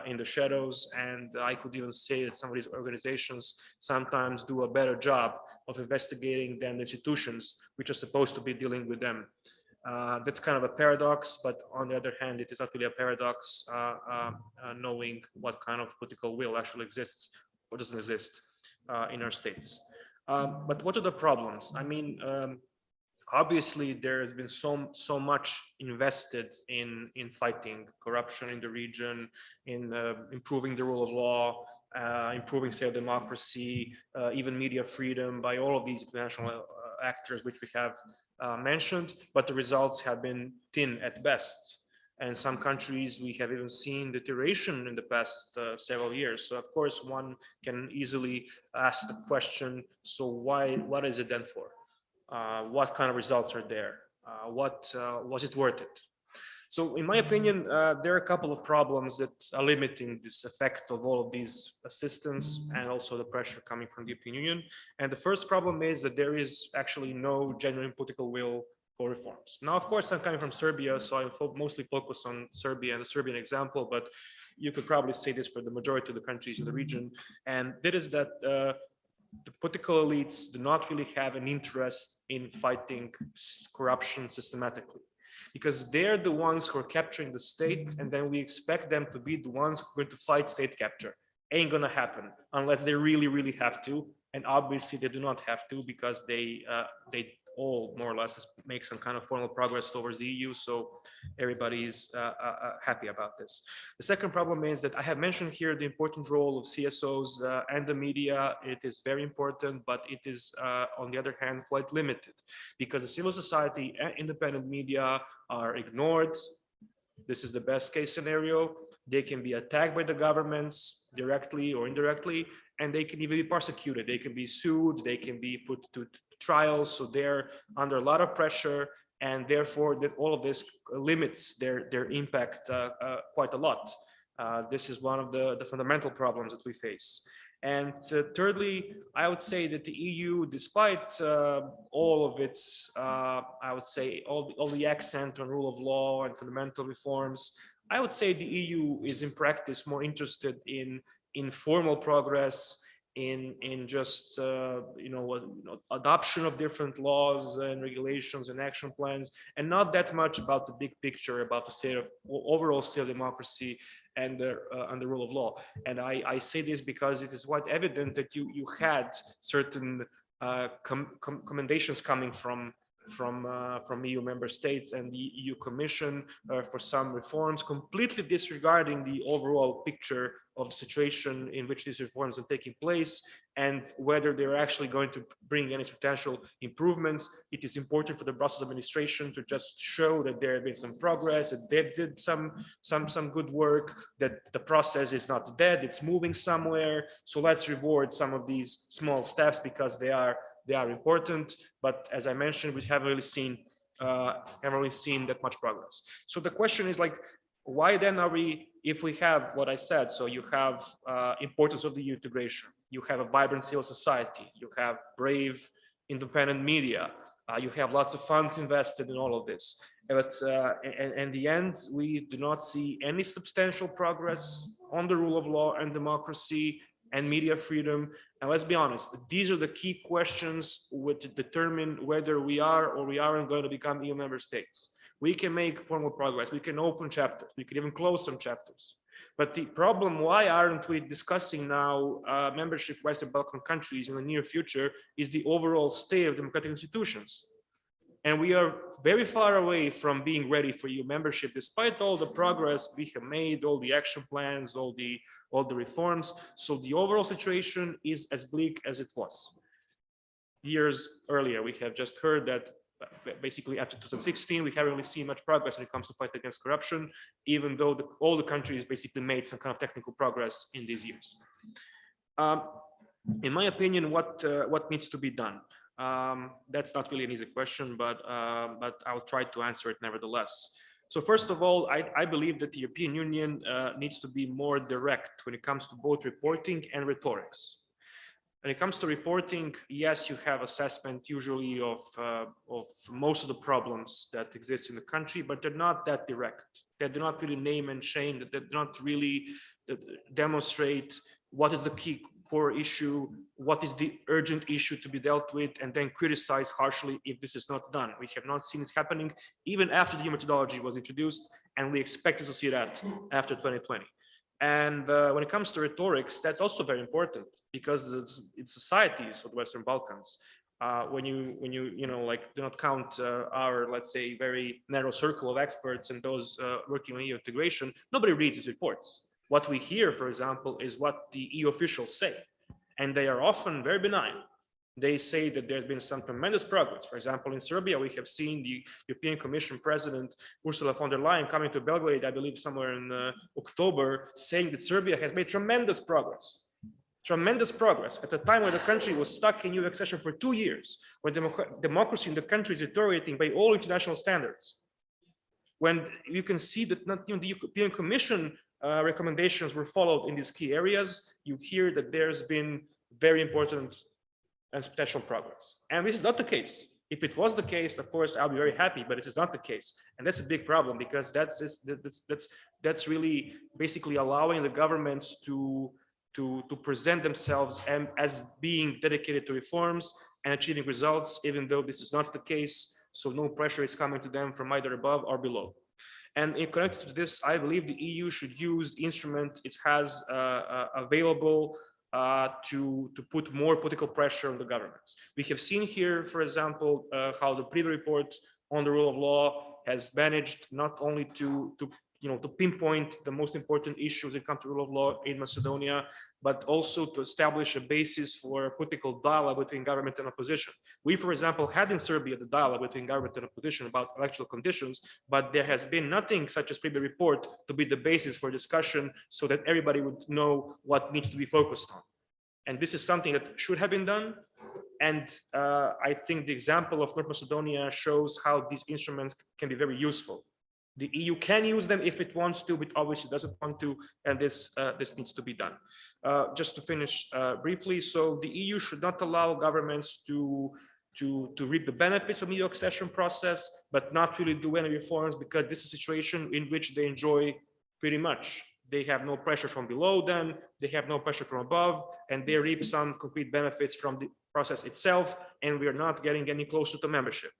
in the shadows. And I could even say that some of these organizations sometimes do a better job of investigating than the institutions which are supposed to be dealing with them. That's kind of a paradox, but on the other hand, it is not really a paradox knowing what kind of political will actually exists or doesn't exist in our states. But what are the problems? I mean, obviously, there has been so much invested in fighting corruption in the region, in improving the rule of law, improving state of democracy, even media freedom by all of these international actors, which we have mentioned, but the results have been thin at best. And some countries we have even seen deterioration in the past several years. So of course, one can easily ask the question, so what is it then for? What kind of results are there? Was it worth it? So in my opinion, there are a couple of problems that are limiting this effect of all of these assistance and also the pressure coming from the European Union. And the first problem is that there is actually no genuine political will for reforms. Now, of course, I'm coming from Serbia, so I mostly focus on Serbia and the Serbian example, but you could probably say this for the majority of the countries in the region. And that is that the political elites do not really have an interest in fighting corruption systematically, because they're the ones who are capturing the state, and then we expect them to be the ones who are going to fight state capture. Ain't gonna happen unless they really, really have to, and obviously they do not have to, because they all more or less make some kind of formal progress towards the EU, so everybody is happy about this. The second problem is that I have mentioned here the important role of CSOs and the media. It is very important, but it is on the other hand quite limited, because the civil society and independent media are ignored. This is the best case scenario. They can be attacked by the governments directly or indirectly, and they can even be prosecuted. They can be sued, they can be put to trials, so they're under a lot of pressure, and therefore that all of this limits their impact quite a lot. This is one of the fundamental problems that we face. And thirdly, I would say that the EU, despite all of its, I would say, all the accent on rule of law and fundamental reforms, I would say the EU is in practice more interested in formal progress, in just adoption of different laws and regulations and action plans, and not that much about the big picture, about the overall state of democracy and the rule of law. And I say this because it is quite evident that you had certain commendations coming from EU member states and the EU Commission for some reforms, completely disregarding the overall picture of the situation in which these reforms are taking place and whether they're actually going to bring any substantial improvements. It is important for the Brussels administration to just show that there have been some progress, that they did some good work, that the process is not dead, it's moving somewhere. So let's reward some of these small steps because they are important. But as I mentioned, we haven't really seen that much progress. So the question is, like, why then are we, if we have what I said, so you have importance of the integration, you have a vibrant civil society, you have brave independent media, you have lots of funds invested in all of this, but in the end we do not see any substantial progress on the rule of law and democracy and media freedom. And let's be honest, these are the key questions which determine whether we are or we aren't going to become EU member states. We can make formal progress, we can open chapters, we can even close some chapters. But the problem, why aren't we discussing now membership of Western Balkan countries in the near future, is the overall state of democratic institutions. And we are very far away from being ready for EU membership, despite all the progress we have made, all the action plans, all the reforms. So the overall situation is as bleak as it was. Years earlier, we have just heard that basically after 2016, we haven't really seen much progress when it comes to fight against corruption, even though all the countries basically made some kind of technical progress in these years. In my opinion, what needs to be done? That's not really an easy question, but I'll try to answer it nevertheless. So first of all, I believe that the European Union needs to be more direct when it comes to both reporting and rhetorics. When it comes to reporting, yes, you have assessment usually of most of the problems that exist in the country, but they're not that direct. They do not really name and shame. They do not really demonstrate what is the key core issue, what is the urgent issue to be dealt with, and then criticize harshly if this is not done. We have not seen it happening even after the new methodology was introduced, and we expected to see that after 2020. And when it comes to rhetorics, that's also very important because it's societies of the Western Balkans. When you know, like, do not count our, let's say, very narrow circle of experts and those working on EU integration, nobody reads these reports. What we hear, for example, is what the EU officials say, and they are often very benign. They say that there's been some tremendous progress. For example, in Serbia, we have seen the European Commission President Ursula von der Leyen coming to Belgrade, I believe somewhere in October, saying that Serbia has made tremendous progress. Tremendous progress at a time when the country was stuck in EU accession for 2 years, when democracy in the country is deteriorating by all international standards. When you can see that not even the European Commission recommendations were followed in these key areas, you hear that there's been very important and substantial progress. And this is not the case. If it was the case, of course, I'll be very happy, but it is not the case. And that's a big problem because that's really basically allowing the governments to present themselves as being dedicated to reforms and achieving results, even though this is not the case. So no pressure is coming to them from either above or below. And in connected to this, I believe the EU should use the instrument it has available to put more political pressure on the governments. We have seen here, for example, how the previous report on the rule of law has managed not only to pinpoint the most important issues that come to rule of law in Macedonia, but also to establish a basis for political dialogue between government and opposition. We, for example, had in Serbia the dialogue between government and opposition about electoral conditions, but there has been nothing such as the report to be the basis for discussion so that everybody would know what needs to be focused on. And this is something that should have been done. And I think the example of North Macedonia shows how these instruments can be very useful. The EU can use them if it wants to, but obviously doesn't want to, and this needs to be done. Just to finish briefly, so the EU should not allow governments to reap the benefits of the EU accession process, but not really do any reforms, because this is a situation in which they enjoy pretty much. They have no pressure from below them, they have no pressure from above, and they reap some concrete benefits from the process itself, and we are not getting any closer to membership.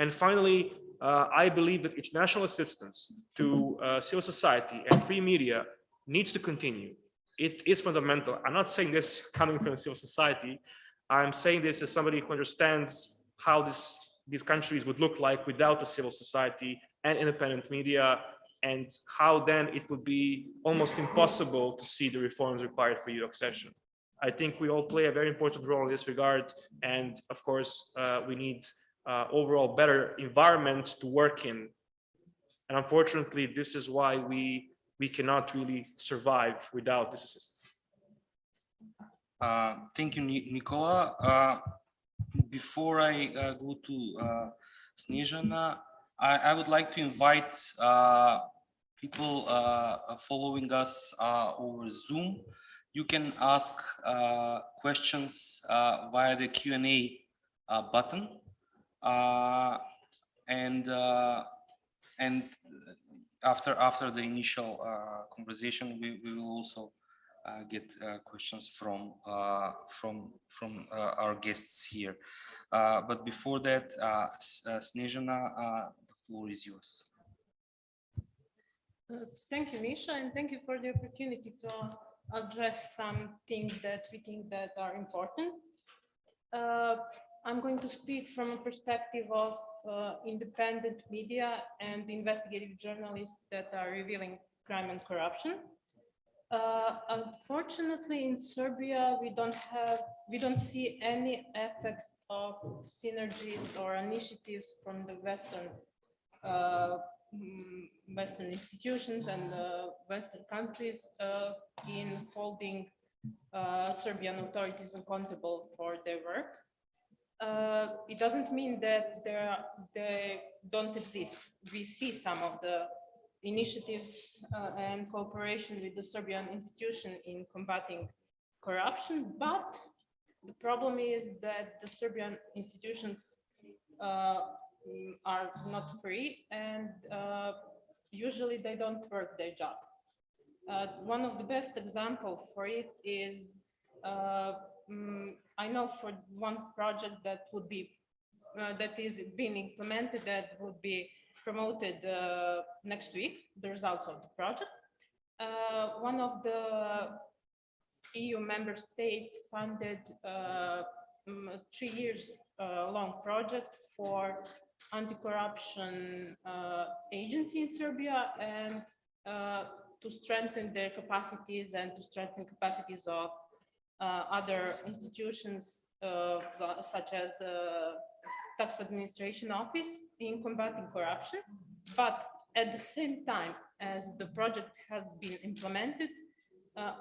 And finally, I believe that international assistance to civil society and free media needs to continue. It is fundamental. I'm not saying this coming from civil society. I'm saying this as somebody who understands how these countries would look like without a civil society and independent media, and how then it would be almost impossible to see the reforms required for EU accession. I think we all play a very important role in this regard, and of course, we need overall better environment to work in. And unfortunately, this is why we cannot really survive without this assistance. Thank you, Nicola. Before I go to Snezhana, I would like to invite people following us over Zoom. You can ask questions via the Q&A button. And after the initial conversation, we will also get questions from our guests here. But before that, Snezhana, the floor is yours. Thank you, Misha, and thank you for the opportunity to address some things that we think that are important. I'm going to speak from a perspective of independent media and investigative journalists that are revealing crime and corruption. Unfortunately, in Serbia, we don't see any effects of synergies or initiatives from the Western institutions and Western countries in holding Serbian authorities accountable for their work. It doesn't mean that they don't exist. We see some of the initiatives and cooperation with the Serbian institution in combating corruption, but the problem is that the Serbian institutions are not free, and usually they don't work their job. One of the best examples for it is, I know for one project that would be, that is being implemented, that would be promoted next week, the results of the project. One of the EU member states funded 3 years long project for anti-corruption agency in Serbia, and to strengthen their capacities and to strengthen capacities of other institutions such as tax administration office in combating corruption. But at the same time as the project has been implemented,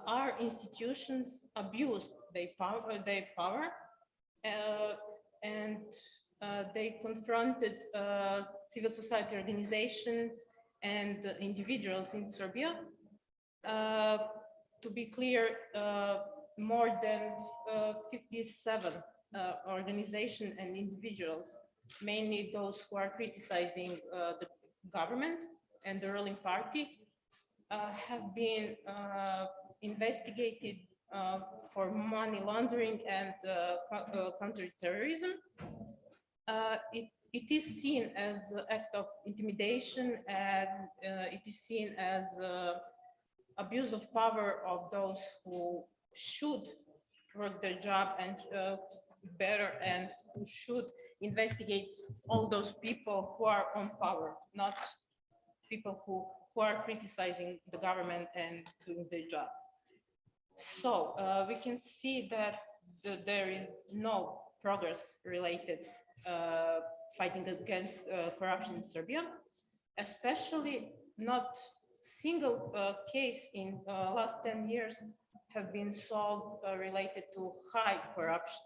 our institutions abused their power, and they confronted civil society organizations and individuals in Serbia. To be clear, more than 57 organizations and individuals, mainly those who are criticizing the government and the ruling party, have been investigated for money laundering and counterterrorism. It is seen as an act of intimidation, and it is seen as abuse of power of those who should work their job and better, and who should investigate all those people who are on power, not people who are criticizing the government and doing their job. So we can see that there is no progress related fighting against corruption in Serbia, especially not single case in last 10 years have been solved related to high corruption.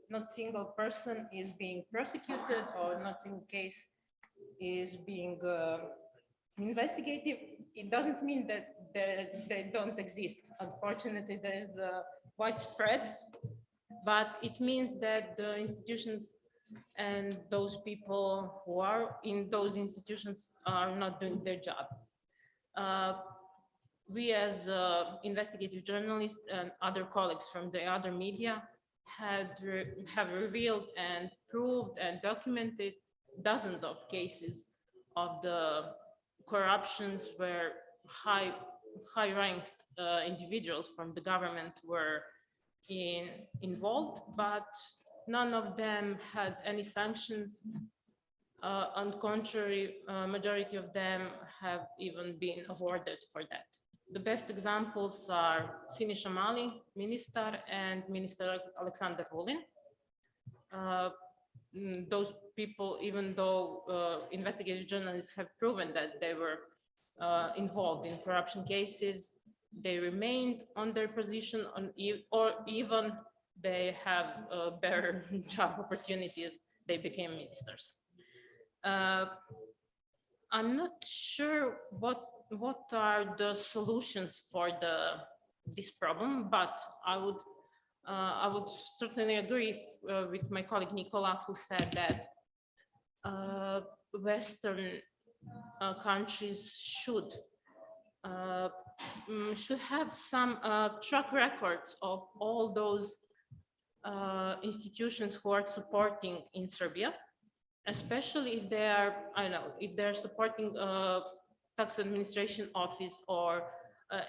Not single person is being prosecuted, or not single case is being investigated. It doesn't mean that they don't exist. Unfortunately, there is widespread, but it means that the institutions and those people who are in those institutions are not doing their job. We as investigative journalists and other colleagues from the other media have revealed and proved and documented dozens of cases of the corruptions where high-ranked individuals from the government were involved, but none of them had any sanctions. On the contrary, majority of them have even been awarded for that. The best examples are Siniša Mali, Minister, and Minister Aleksandar Vulin. Those people, even though investigative journalists have proven that they were involved in corruption cases, they remained on their position, or even they have better job opportunities, they became ministers. I'm not sure what are the solutions for this problem, but I would certainly agree with my colleague Nicola, who said that Western countries should have some track records of all those institutions who are supporting in Serbia, especially if they are, I don't know, if they're supporting tax administration office or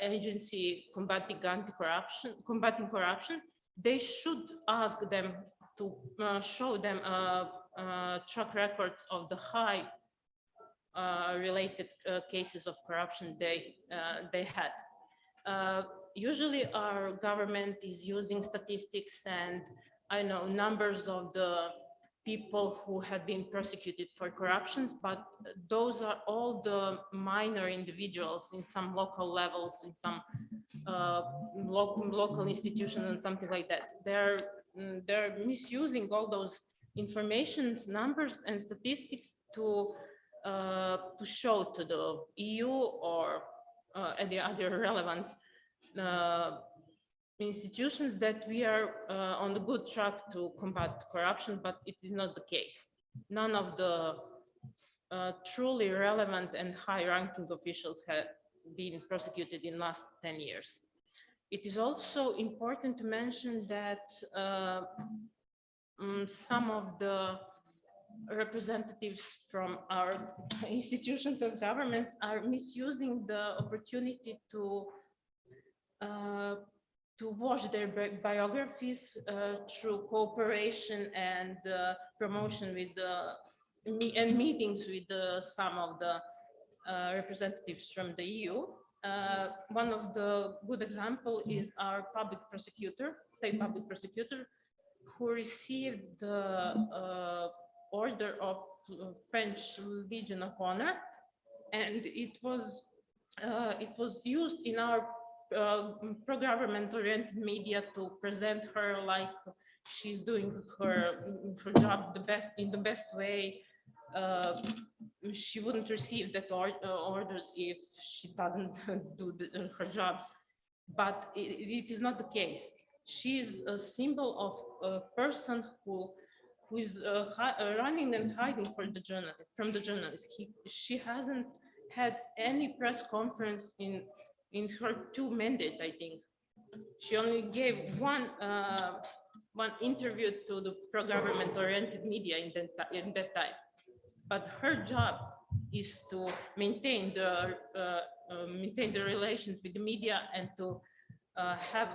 agency combating corruption, they should ask them to show them track records of the high related cases of corruption they had. Usually our government is using statistics and, I know, numbers of the people who had been persecuted for corruptions, but those are all the minor individuals in some local levels, in some local institutions and something like that. They're misusing all those informations, numbers and statistics to show to the EU or any other relevant institutions that we are on the good track to combat corruption, but it is not the case. None of the truly relevant and high-ranking officials have been prosecuted in the last 10 years. It is also important to mention that some of the representatives from our institutions and governments are misusing the opportunity to wash their biographies through cooperation and promotion with and meetings with some of the representatives from the EU. One of the good example is our public prosecutor, state public prosecutor, who received the Order of French Legion of Honor, and it was used in our pro-government-oriented media to present her like she's doing her job in the best way. She wouldn't receive that order if she doesn't do her job, but it is not the case. She is a symbol of a person who is running and hiding from the journalists. She hasn't had any press conference in her 2 mandates, I think. She only gave one interview to the pro-government oriented media in that time. But her job is to maintain the relations with the media and to have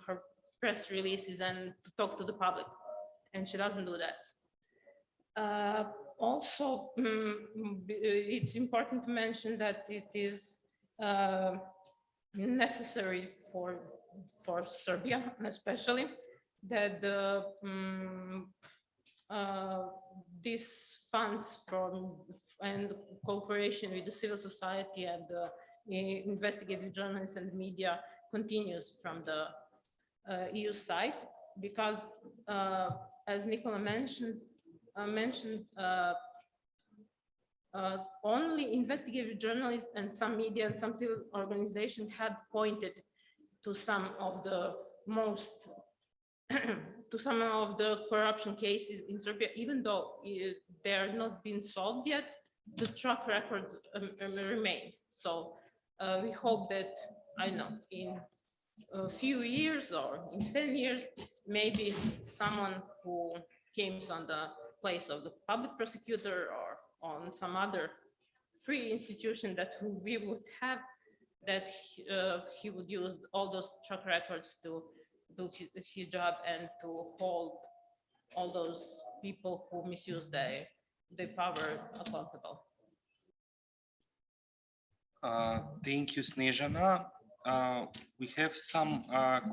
her press releases and to talk to the public. And she doesn't do that. Also, it's important to mention that it is necessary for Serbia, especially, that these funds from and cooperation with the civil society and the investigative journalists and media continues from the EU side, because as Nicola mentioned, only investigative journalists and some media and some civil organizations had pointed to some of the most to some of the corruption cases in Serbia, even though they are not been solved yet. The track record remains. So we hope that, I don't know, in a few years or in 10 years, maybe someone who comes on the place of the public prosecutor or on some other free institution that we would have, that he would use all those track records to do his job and to hold all those people who misuse their power accountable. Thank you, Snezhana. We have some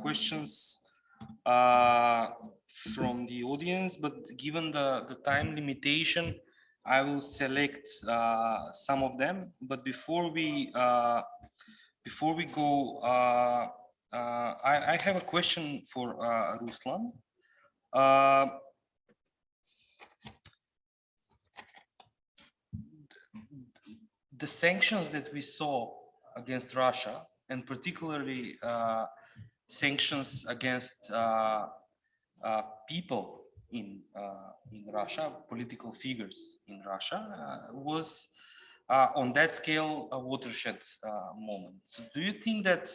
questions from the audience, but given the time limitation, I will select some of them. But before we go, I have a question for Ruslan. The sanctions that we saw against Russia, and particularly sanctions against people in Russia, political figures in Russia, was on that scale a watershed moment. So do you think that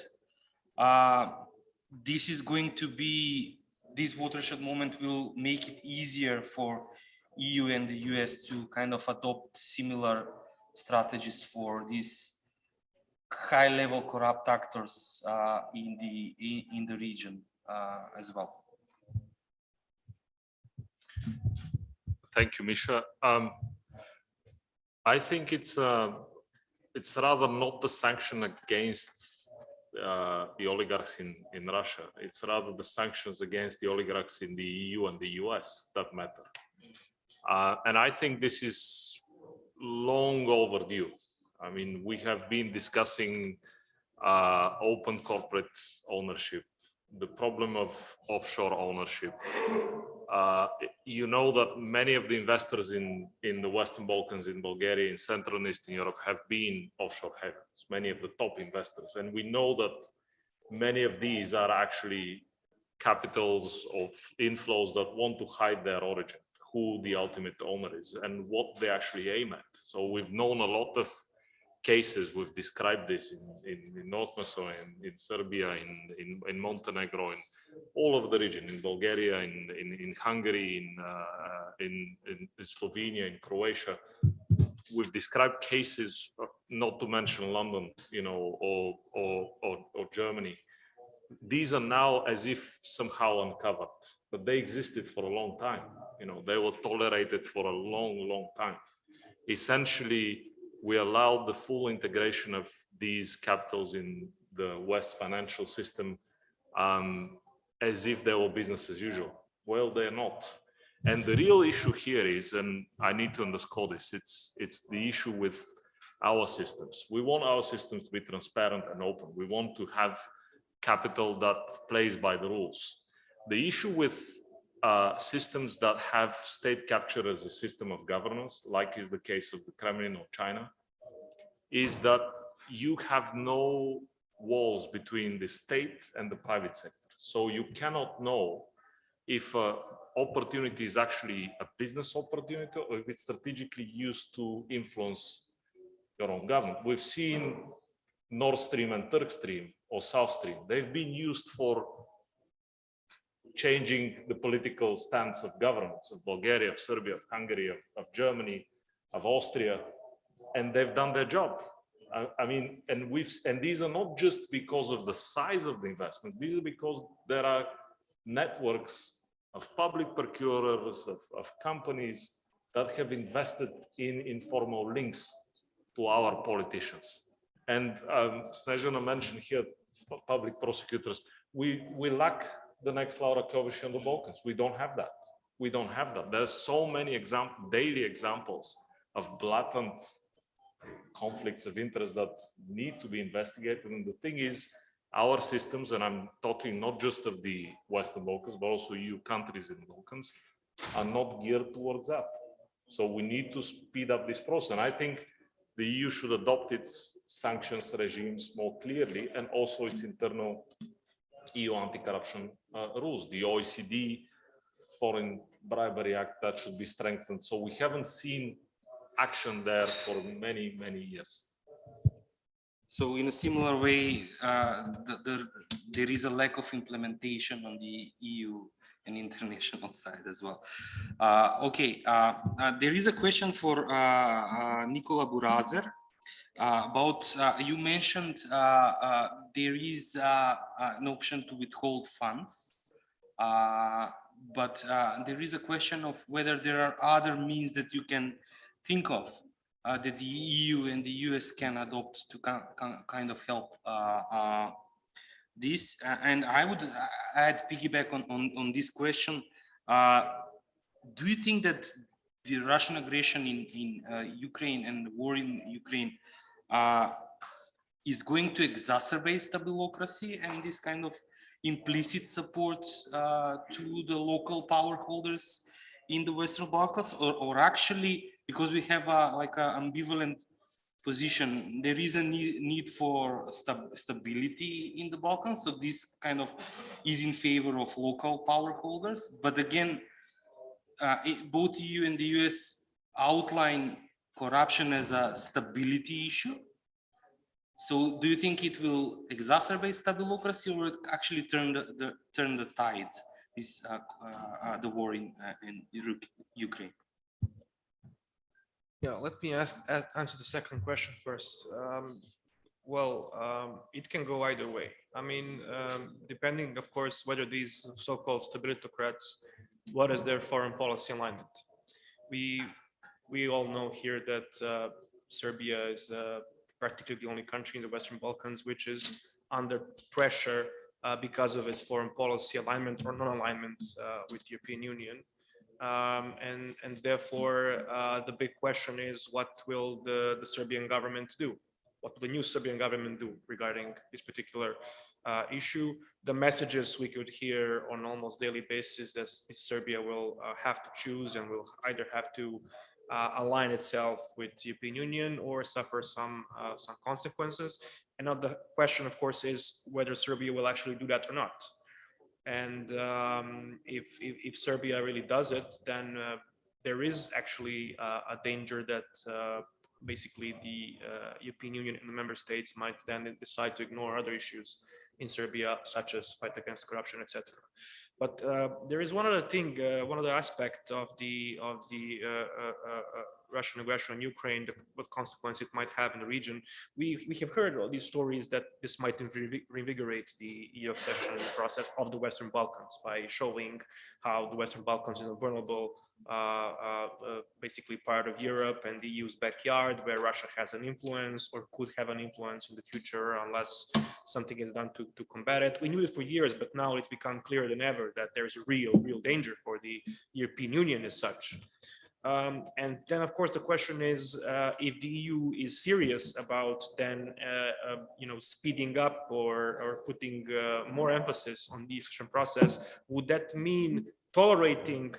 this is going to be, this watershed moment will make it easier for EU and the US to kind of adopt similar strategies for these high-level corrupt actors in the region as well? Thank you, Misha. I think it's rather not the sanction against the oligarchs in Russia. It's rather the sanctions against the oligarchs in the EU and the US that matter. And I think this is long overdue. I mean, we have been discussing open corporate ownership, the problem of offshore ownership. You know that many of the investors in the Western Balkans, in Bulgaria, in Central and Eastern Europe have been offshore havens, many of the top investors. And we know that many of these are actually capitals of inflows that want to hide their origin, who the ultimate owner is and what they actually aim at. So we've known a lot of cases, we've described this in North Macedonia, in Serbia, in Montenegro, in all over the region, in Bulgaria, in Hungary, in Slovenia, in Croatia. We've described cases, not to mention London, you know, or Germany. These are now as if somehow uncovered, but they existed for a long time. You know, they were tolerated for a long time. Essentially, we allowed the full integration of these capitals in the West financial system as if they were business as usual. Well, they're not. And the real issue here is, and I need to underscore this, it's the issue with our systems. We want our systems to be transparent and open. We want to have capital that plays by the rules. The issue with systems that have state capture as a system of governance, like is the case of the Kremlin or China, is that you have no walls between the state and the private sector. So you cannot know if an opportunity is actually a business opportunity or if it's strategically used to influence your own government. We've seen Nord Stream and Turk Stream or South Stream. They've been used for changing the political stance of governments of Bulgaria, of Serbia, of Hungary, of Germany, of Austria, and they've done their job. I mean, and these are not just because of the size of the investments. These are because there are networks of public procurers, of companies that have invested in informal links to our politicians. And Snežana mentioned here public prosecutors. We lack the next Laura Kövesi on the Balkans. We don't have that. We don't have that. There's so many daily examples of blatant conflicts of interest that need to be investigated. And the thing is, our systems, and I'm talking not just of the Western Balkans, but also EU countries in the Balkans, are not geared towards that. So we need to speed up this process. And I think the EU should adopt its sanctions regimes more clearly, and also its internal EU anti-corruption rules. The OECD Foreign Bribery Act, that should be strengthened. So we haven't seen action there for many years. So in a similar way, there is a lack of implementation on the EU and international side as well. Okay, there is a question for Nicola Burazer about, you mentioned there is an option to withhold funds, but there is a question of whether there are other means that you can think of that the EU and the US can adopt to kind of help this. And I would add, piggyback on this question, do you think that the Russian aggression in Ukraine and the war in Ukraine is going to exacerbate stableocracy and this kind of implicit support to the local power holders in the Western Balkans, or actually, because we have like an ambivalent position, there is a need for stability in the Balkans, so this kind of is in favor of local power holders, but again, both EU and the US outline corruption as a stability issue. So do you think it will exacerbate stableocracy, or actually turn the tide, this the war in Ukraine? Yeah, let me answer the second question first. It can go either way. I mean, depending, of course, whether these so-called stabilitocrats, what is their foreign policy alignment? We all know here that Serbia is practically the only country in the Western Balkans which is under pressure because of its foreign policy alignment or non-alignment with the European Union. And therefore, the big question is, what will the Serbian government do? What will the new Serbian government do regarding this particular issue? The messages we could hear on almost daily basis that Serbia will have to choose and will either have to align itself with the European Union or suffer some consequences. And now the question, of course, is whether Serbia will actually do that or not. And if Serbia really does it, then there is actually a danger that basically the European Union and the member states might then decide to ignore other issues in Serbia, such as fight against corruption, etc. But there is one other thing, one other aspect of the Russian aggression on Ukraine, what consequence it might have in the region. We have heard all these stories that this might reinvigorate the EU accession process of the Western Balkans by showing how the Western Balkans is a vulnerable, basically part of Europe and the EU's backyard, where Russia has an influence or could have an influence in the future unless something is done to combat it. We knew it for years, but now it's become clearer than ever that there's a real danger for the European Union as such. And then, of course, the question is if the EU is serious about then, speeding up or putting more emphasis on the accession process, would that mean tolerating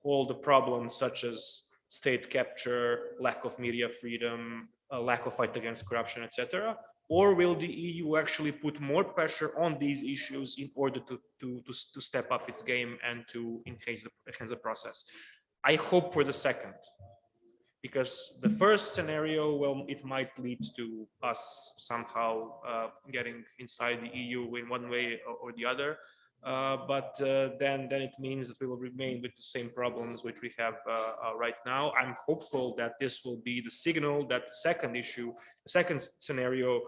all the problems such as state capture, lack of media freedom, lack of fight against corruption, etc.? Or will the EU actually put more pressure on these issues in order to step up its game and to enhance the process? I hope for the second, because the first scenario, well, it might lead to us somehow getting inside the EU in one way or the other. But then it means that we will remain with the same problems which we have right now. I'm hopeful that this will be the signal that the second issue, the second scenario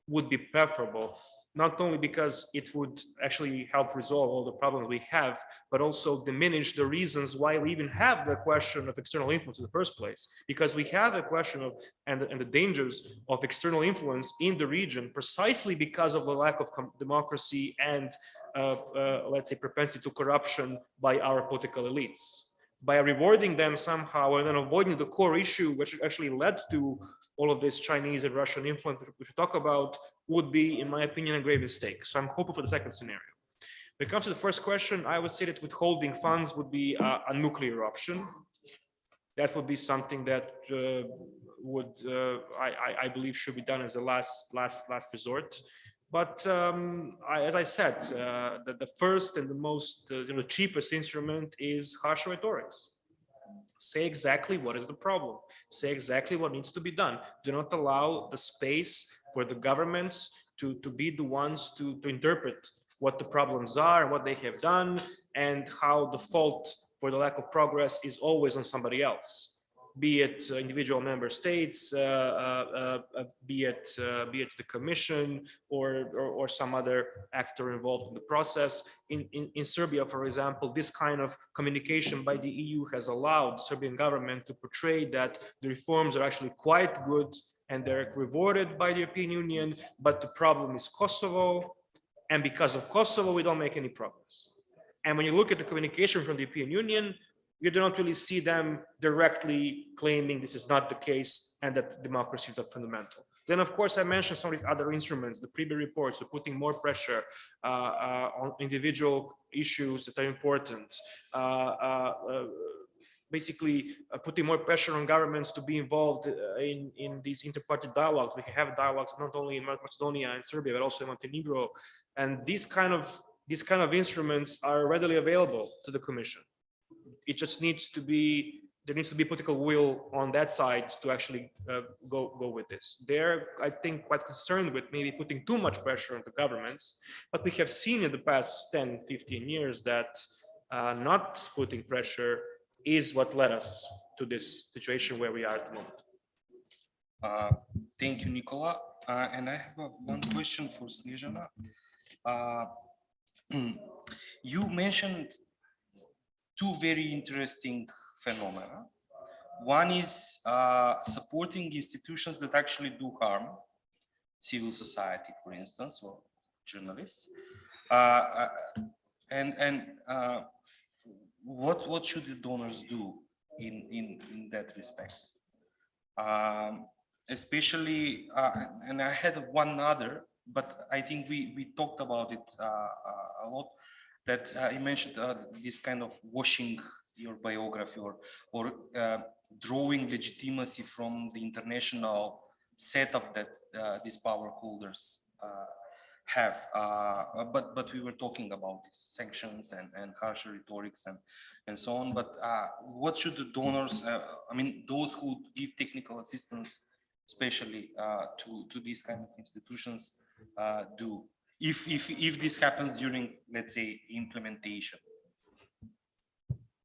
would be preferable, not only because it would actually help resolve all the problems we have, but also diminish the reasons why we even have the question of external influence in the first place. Because we have a question of and the dangers of external influence in the region precisely because of the lack of democracy and let's say propensity to corruption by our political elites. By rewarding them somehow and then avoiding the core issue, which actually led to all of this Chinese and Russian influence, which we talk about, would be, in my opinion, a grave mistake. So I'm hoping for the second scenario. When it comes to the first question, I would say that withholding funds would be a nuclear option. That would be something that I believe should be done as a last resort. But as I said, the first and the most the cheapest instrument is harsh rhetorics. Say exactly what is the problem. Say exactly what needs to be done. Do not allow the space for the governments to be the ones to interpret what the problems are and what they have done and how the fault for the lack of progress is always on somebody else. Be it individual member states, be it the Commission or some other actor involved in the process. In Serbia, for example, this kind of communication by the EU has allowed the Serbian government to portray that the reforms are actually quite good and they're rewarded by the European Union, but the problem is Kosovo, and because of Kosovo, we don't make any progress. And when you look at the communication from the European Union, you do not really see them directly claiming this is not the case and that democracies are fundamental. Then, of course, I mentioned some of these other instruments, the Priby reports, so putting more pressure on individual issues that are important, basically putting more pressure on governments to be involved in these inter-party dialogues. We can have dialogues not only in Macedonia and Serbia, but also in Montenegro. And these kind of instruments are readily available to the Commission. It just needs to be, there needs to be political will on that side to actually go with this. They're, I think, quite concerned with maybe putting too much pressure on the governments, but we have seen in the past 10, 15 years that not putting pressure is what led us to this situation where we are at the moment. Thank you, Nicola. And I have one question for Snezhana. You mentioned two very interesting phenomena. One is supporting institutions that actually do harm, civil society, for instance, or journalists. And what should the donors do in that respect? Especially, and I had one other, but I think we talked about it a lot, that you mentioned this kind of washing your biography or drawing legitimacy from the international setup that these power holders have. But we were talking about sanctions and harsher rhetorics and so on. But what should the donors, I mean, those who give technical assistance, especially to these kind of institutions, do if this happens during, let's say, implementation?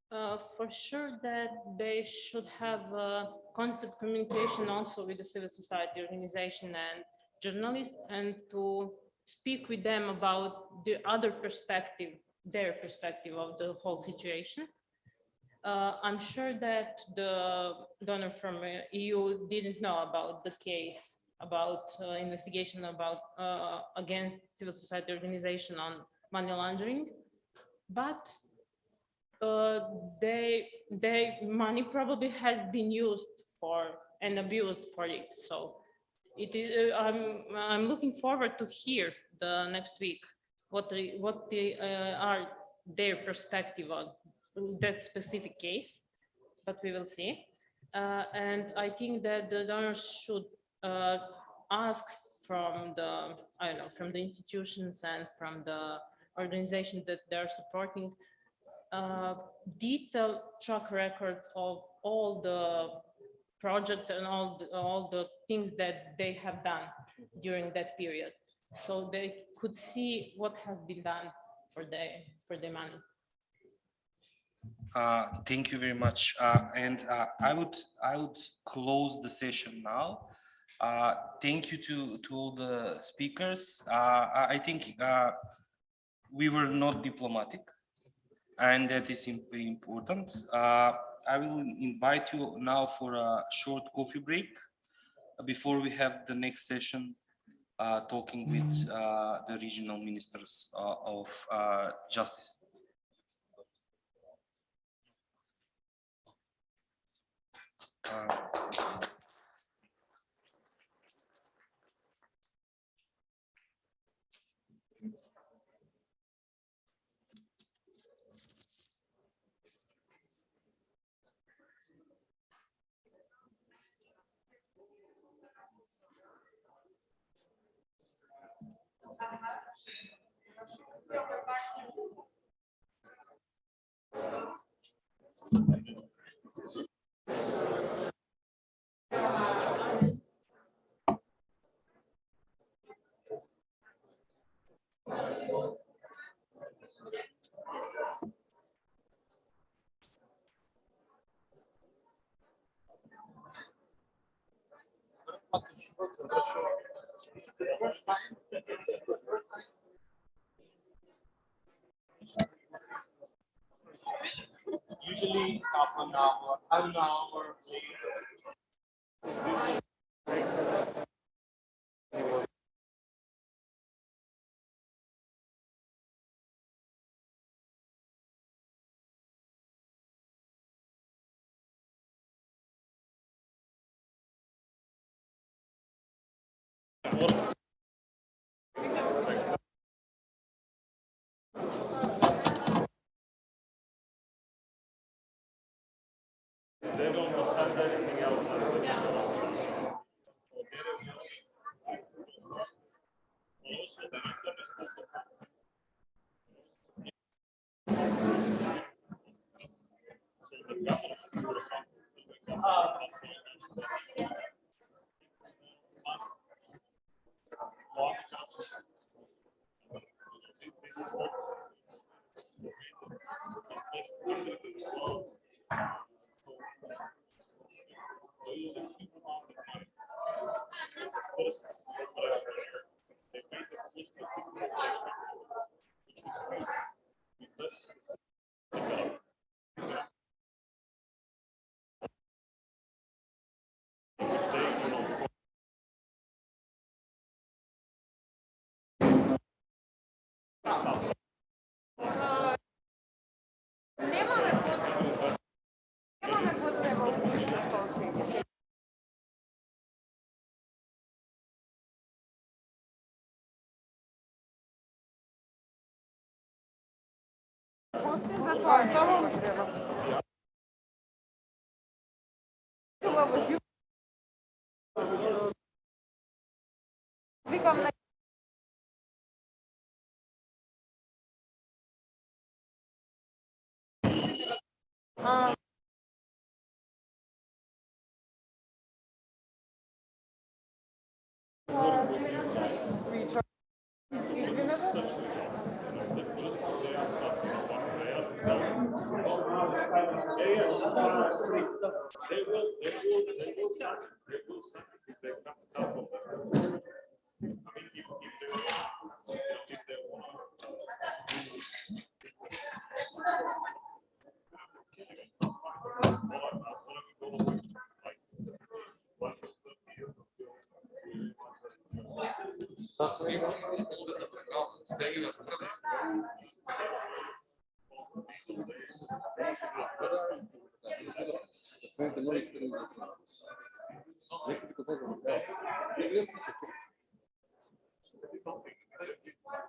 For sure that they should have constant communication also with the civil society organization and journalists, and to speak with them about the other perspective, their perspective of the whole situation. I'm sure that the donor from EU didn't know about the case, about investigation about against civil society organization on money laundering, but their money probably has been used for and abused for it. So it is. I'm looking forward to hear the next week what are their perspective on that specific case, but we will see. And I think that the donors should ask from the, I don't know, from the institutions and from the organizations that they are supporting, detailed track record of all the project and all the things that they have done during that period, so they could see what has been done for the money. Thank you very much. And I would close the session now. Thank you to all the speakers. I think we were not diplomatic, and that is important. I will invite you now for a short coffee break before we have the next session, talking with the regional ministers of justice. Usually half an hour, an hour They don't understand anything else. Nemamo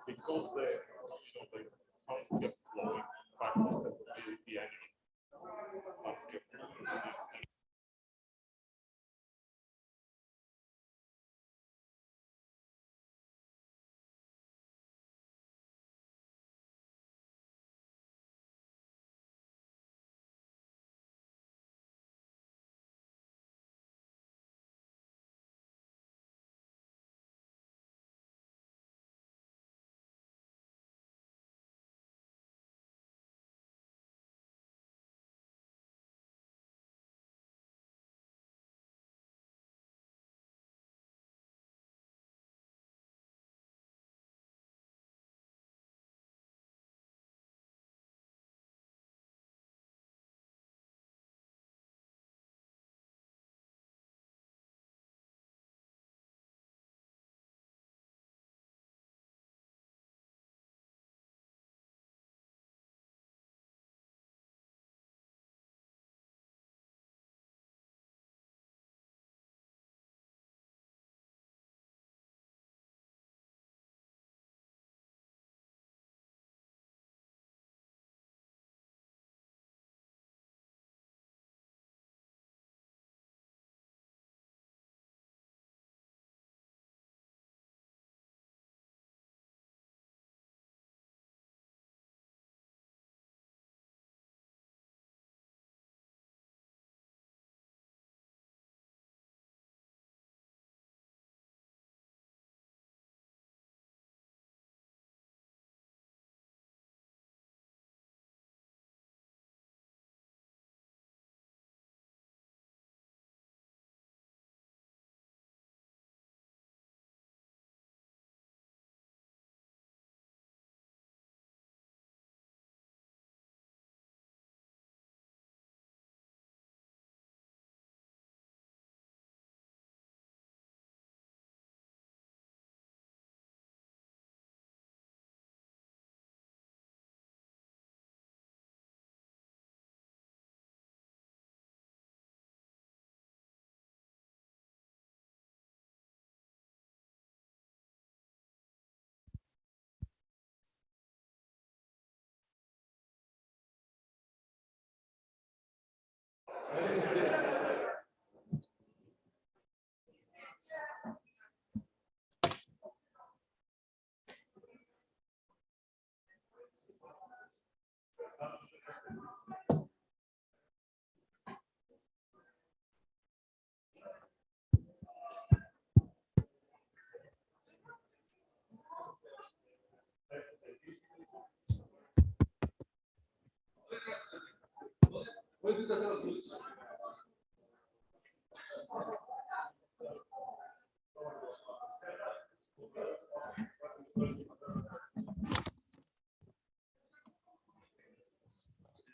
Because the funds kept flowing, 5% of GDP annually. Funds kept flowing.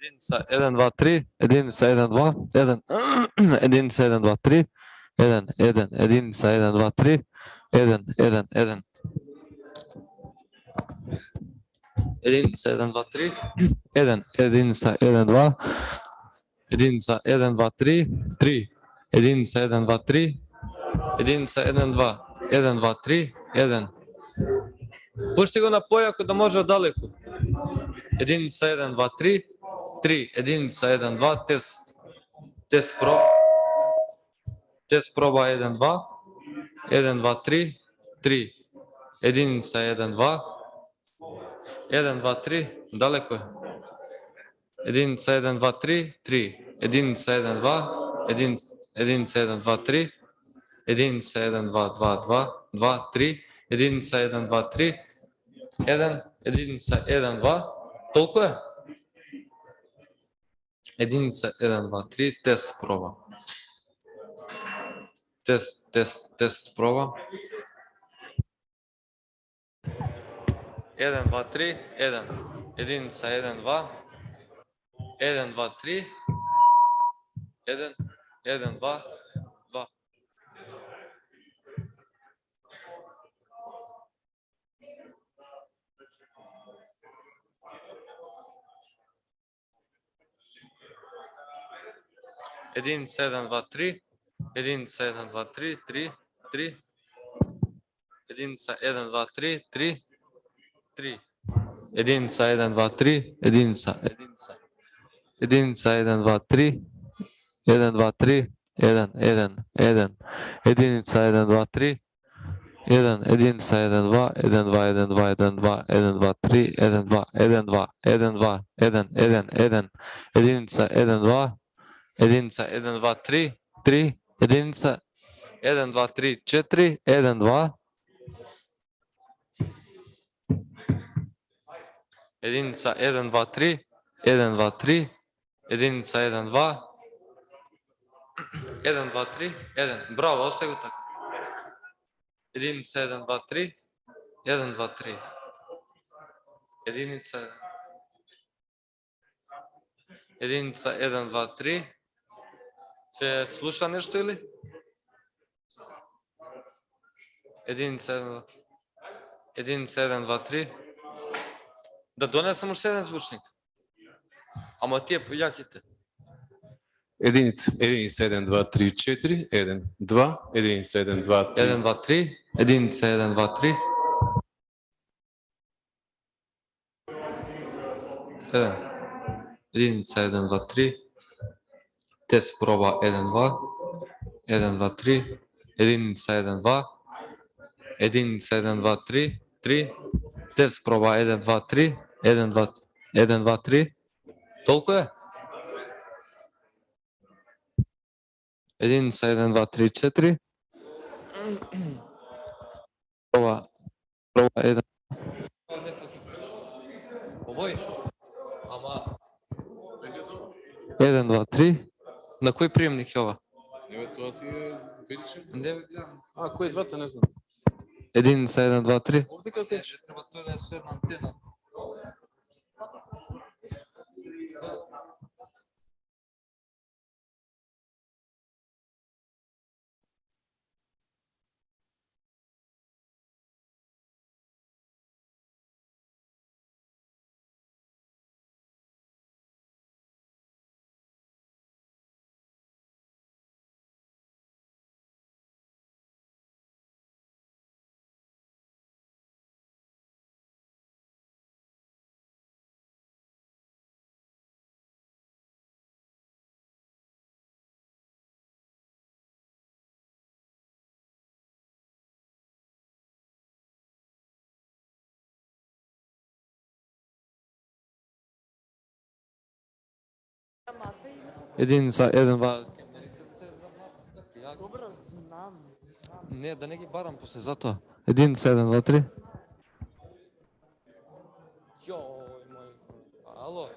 Единица 1, 2, 3, единица 1, 2, 1, единица 1, 2, 3, 1, 1, единица 1, 2, 3, 1, 1, 1. Единица 1, 2, 3, 1, единица 1, 2, единица 1, 2, 3, 3, единица 1, 2, 3, единица 1, 2, 1, 2, 3, 1. Пушти го на појако да може далеко. Единица 1, 2, 3, 3, единица, 1, 2, тест. Тест проба 1, 2, 1, 2, 3, 3, единица, 1, 2, 1, 2, 3, далеко е. Единица, 1, 2, 3, 3, единица, 1, 2, единица, 1, 2, 3, единица, 1, 2, 2, 2, 2, 3, единица, 1, 2, 3, 1, единица, 1, 2, толкова е. Единица, 1, 2, 3, тест проба. Тест проба. 1, 2, 3, 1, единица, 1, 2, 1, 2, 3, 1, 1, 2, 2. Единица, 1, 2, 3, единица, 1, 2, 3, 3, 3, единица, 1, 2, 3, 3, 3, единица, 1, 2, 3, единица, единица, 1, 2, 3, 1, 2, 3, 1, 1, 1, единица, 1, 2, 3, 1, единица, 1, 2, 1, 2, 1, 2, 1, 2, 1, 2, 3, 1, 2, 1, 2, 1, 2, 1, 1, 1, единица, 1, 2, единица, 1, 2, 3, 3, единица, 1, 2, 3, 4, 1, 2, единица, 1, 2, 3, 1, 2, 3, единица, 1, 2, 1, 2, 3, 1. Браво, остави го така. Единица, 1, 2, 3, 1, 2, 3. Единица, 1, 2, 3. Се слуша нещо или? Единица, 1, 2, 3. Да донесам още един звучник. Ама тия яките. Единица, 1, 2, 3, 4, 1, 2, единица, 1, 2, 3. 1, 2, 3, единица, 1, 2, 3. 1. Единица, 1, 2, 3. Тест проба 1, 2. 1, 2, 3. Единица, 1, 2. Единица, 1, 2, 3. 3. Тест проба 1, 2, 3. 1, 2, 1, 2, 3. Толкова е. Единица, 1, 2, 3, 4. Проба 1. Обой. Ама 1, 2, 3. На кой приемник е ова? Това ти е физичен? Не ви гледам. А, кой е двата, не знам. Единица, 1, 2, 3. Овде къде е? Трябва той да е с една антена. Единица, 1, 2. Добре, знам. Не, да не ги барам после зато. 1, 7, 2, 3. Йой, мой. Ало.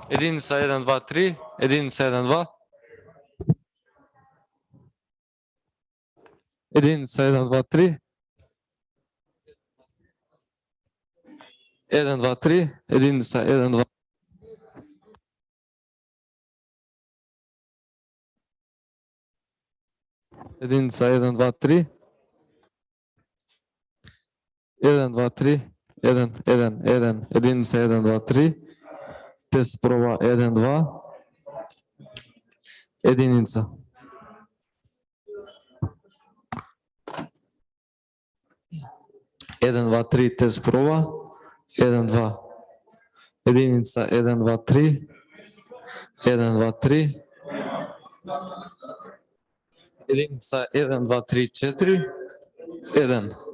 Единица, 1, 2, 3. Единица, 1, 2. Единица, 1, 2, 3. 1, 2, 3. Единица, 1, 2. Единица, 1, 2, 3. 1, 2, 3. 1, 1, 1. Единица, 1, 2, 3. Тест проба 1, 2. Единица. 1, 2, 3, test proba. 1, 2. Jedinica 1, 2, 3. 1, 2, 3. Jedinica 1, 2, 3, 4. 1.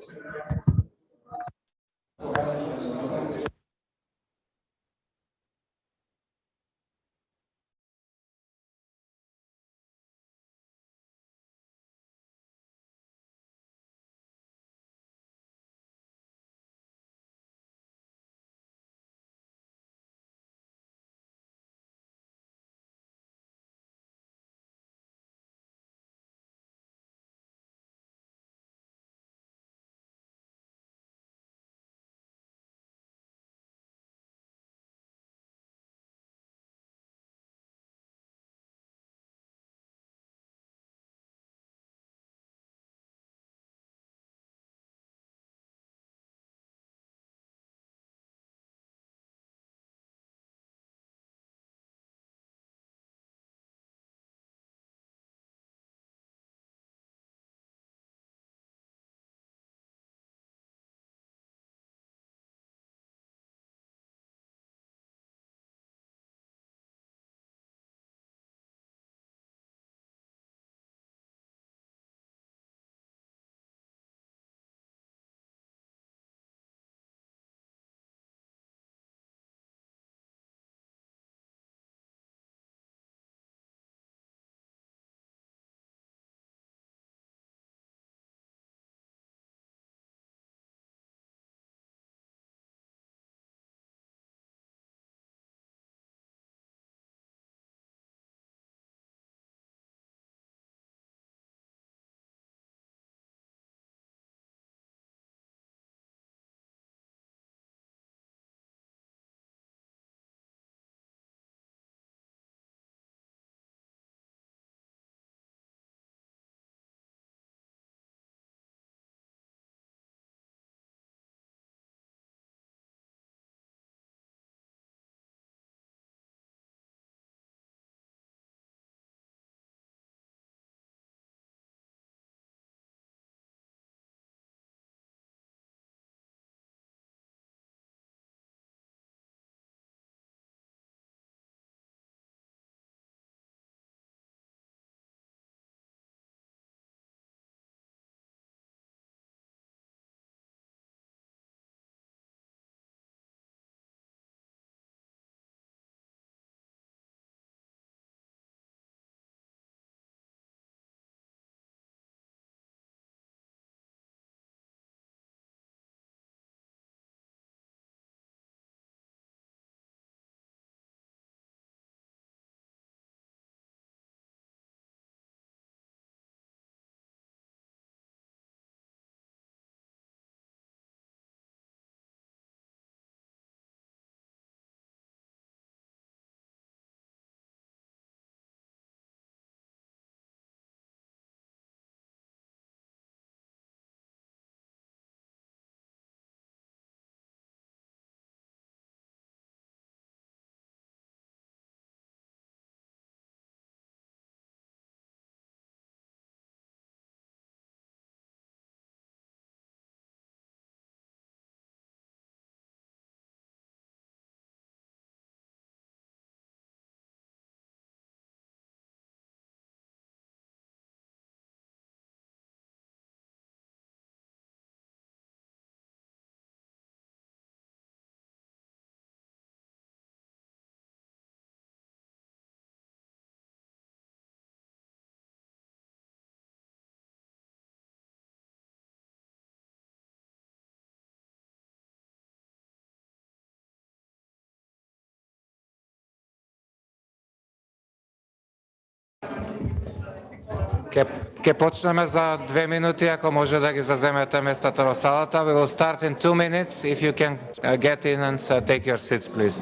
Keď počneme za 2 minúty, ako môže, tak zazemete местата v салата. We will start in 2 minutes. If you can get in and take your seats, please.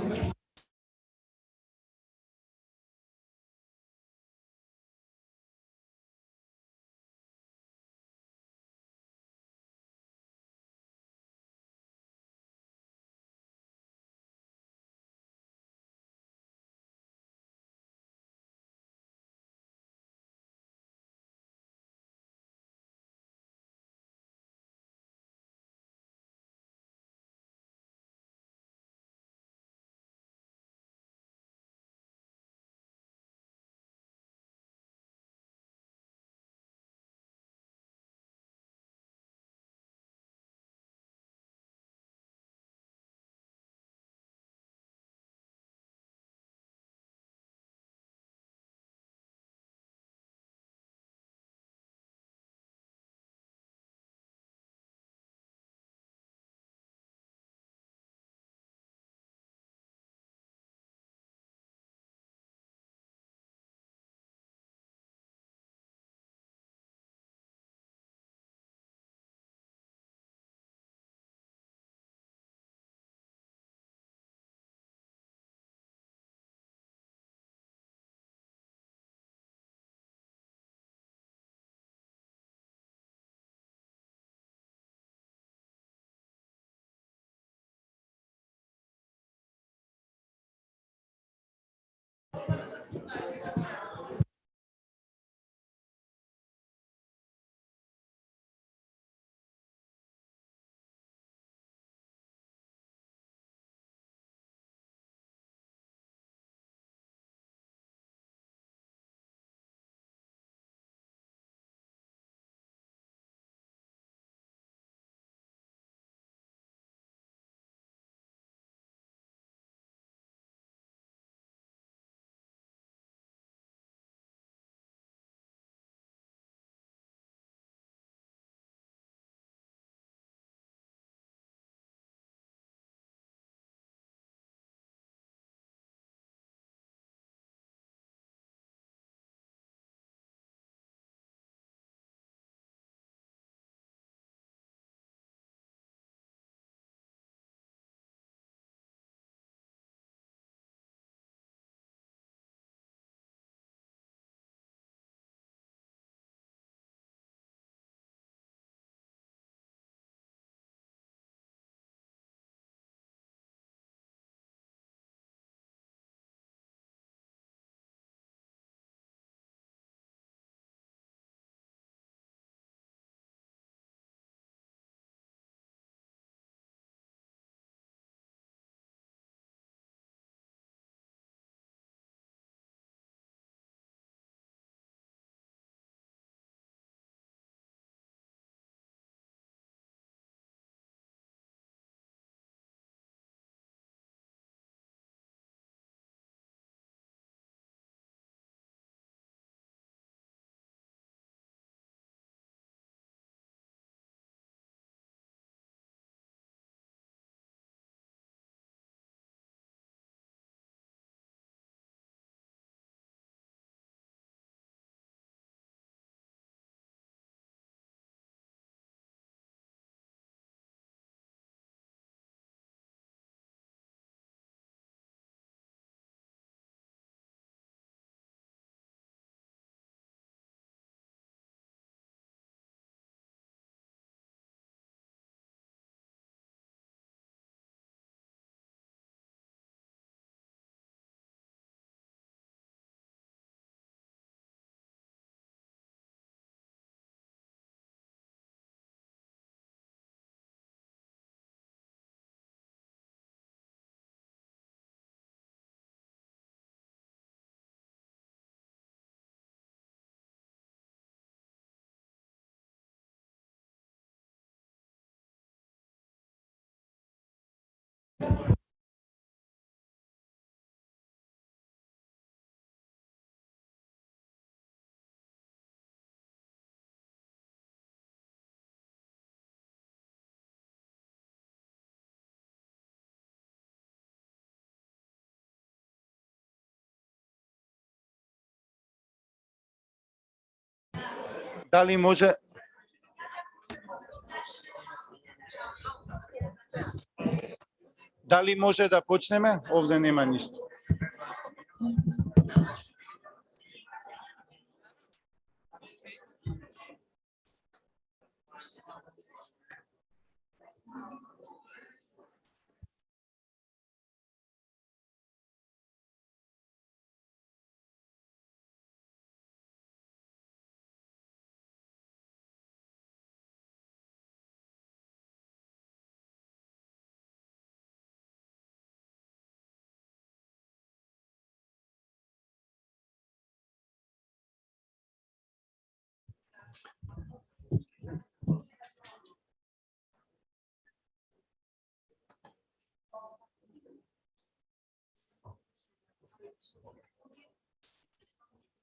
Дали може да почнеме? Овде нема ништо.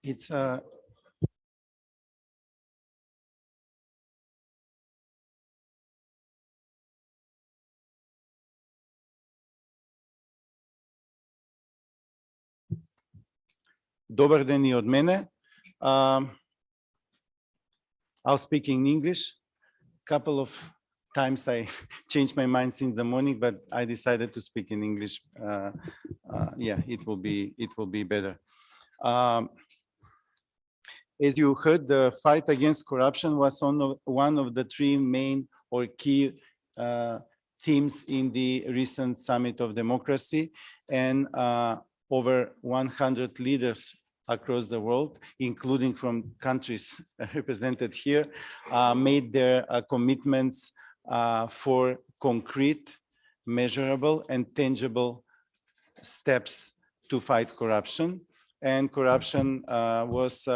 It's Добър ден и от мене. I'll speak in English. Couple of times I changed my mind since the morning, but I decided to speak in English. Yeah, it will be better. As you heard, the fight against corruption was one of the three main or key themes in the recent Summit of Democracy, and over 100 leaders across the world, including from countries represented here, made their commitments for concrete, measurable, and tangible steps to fight corruption. And corruption was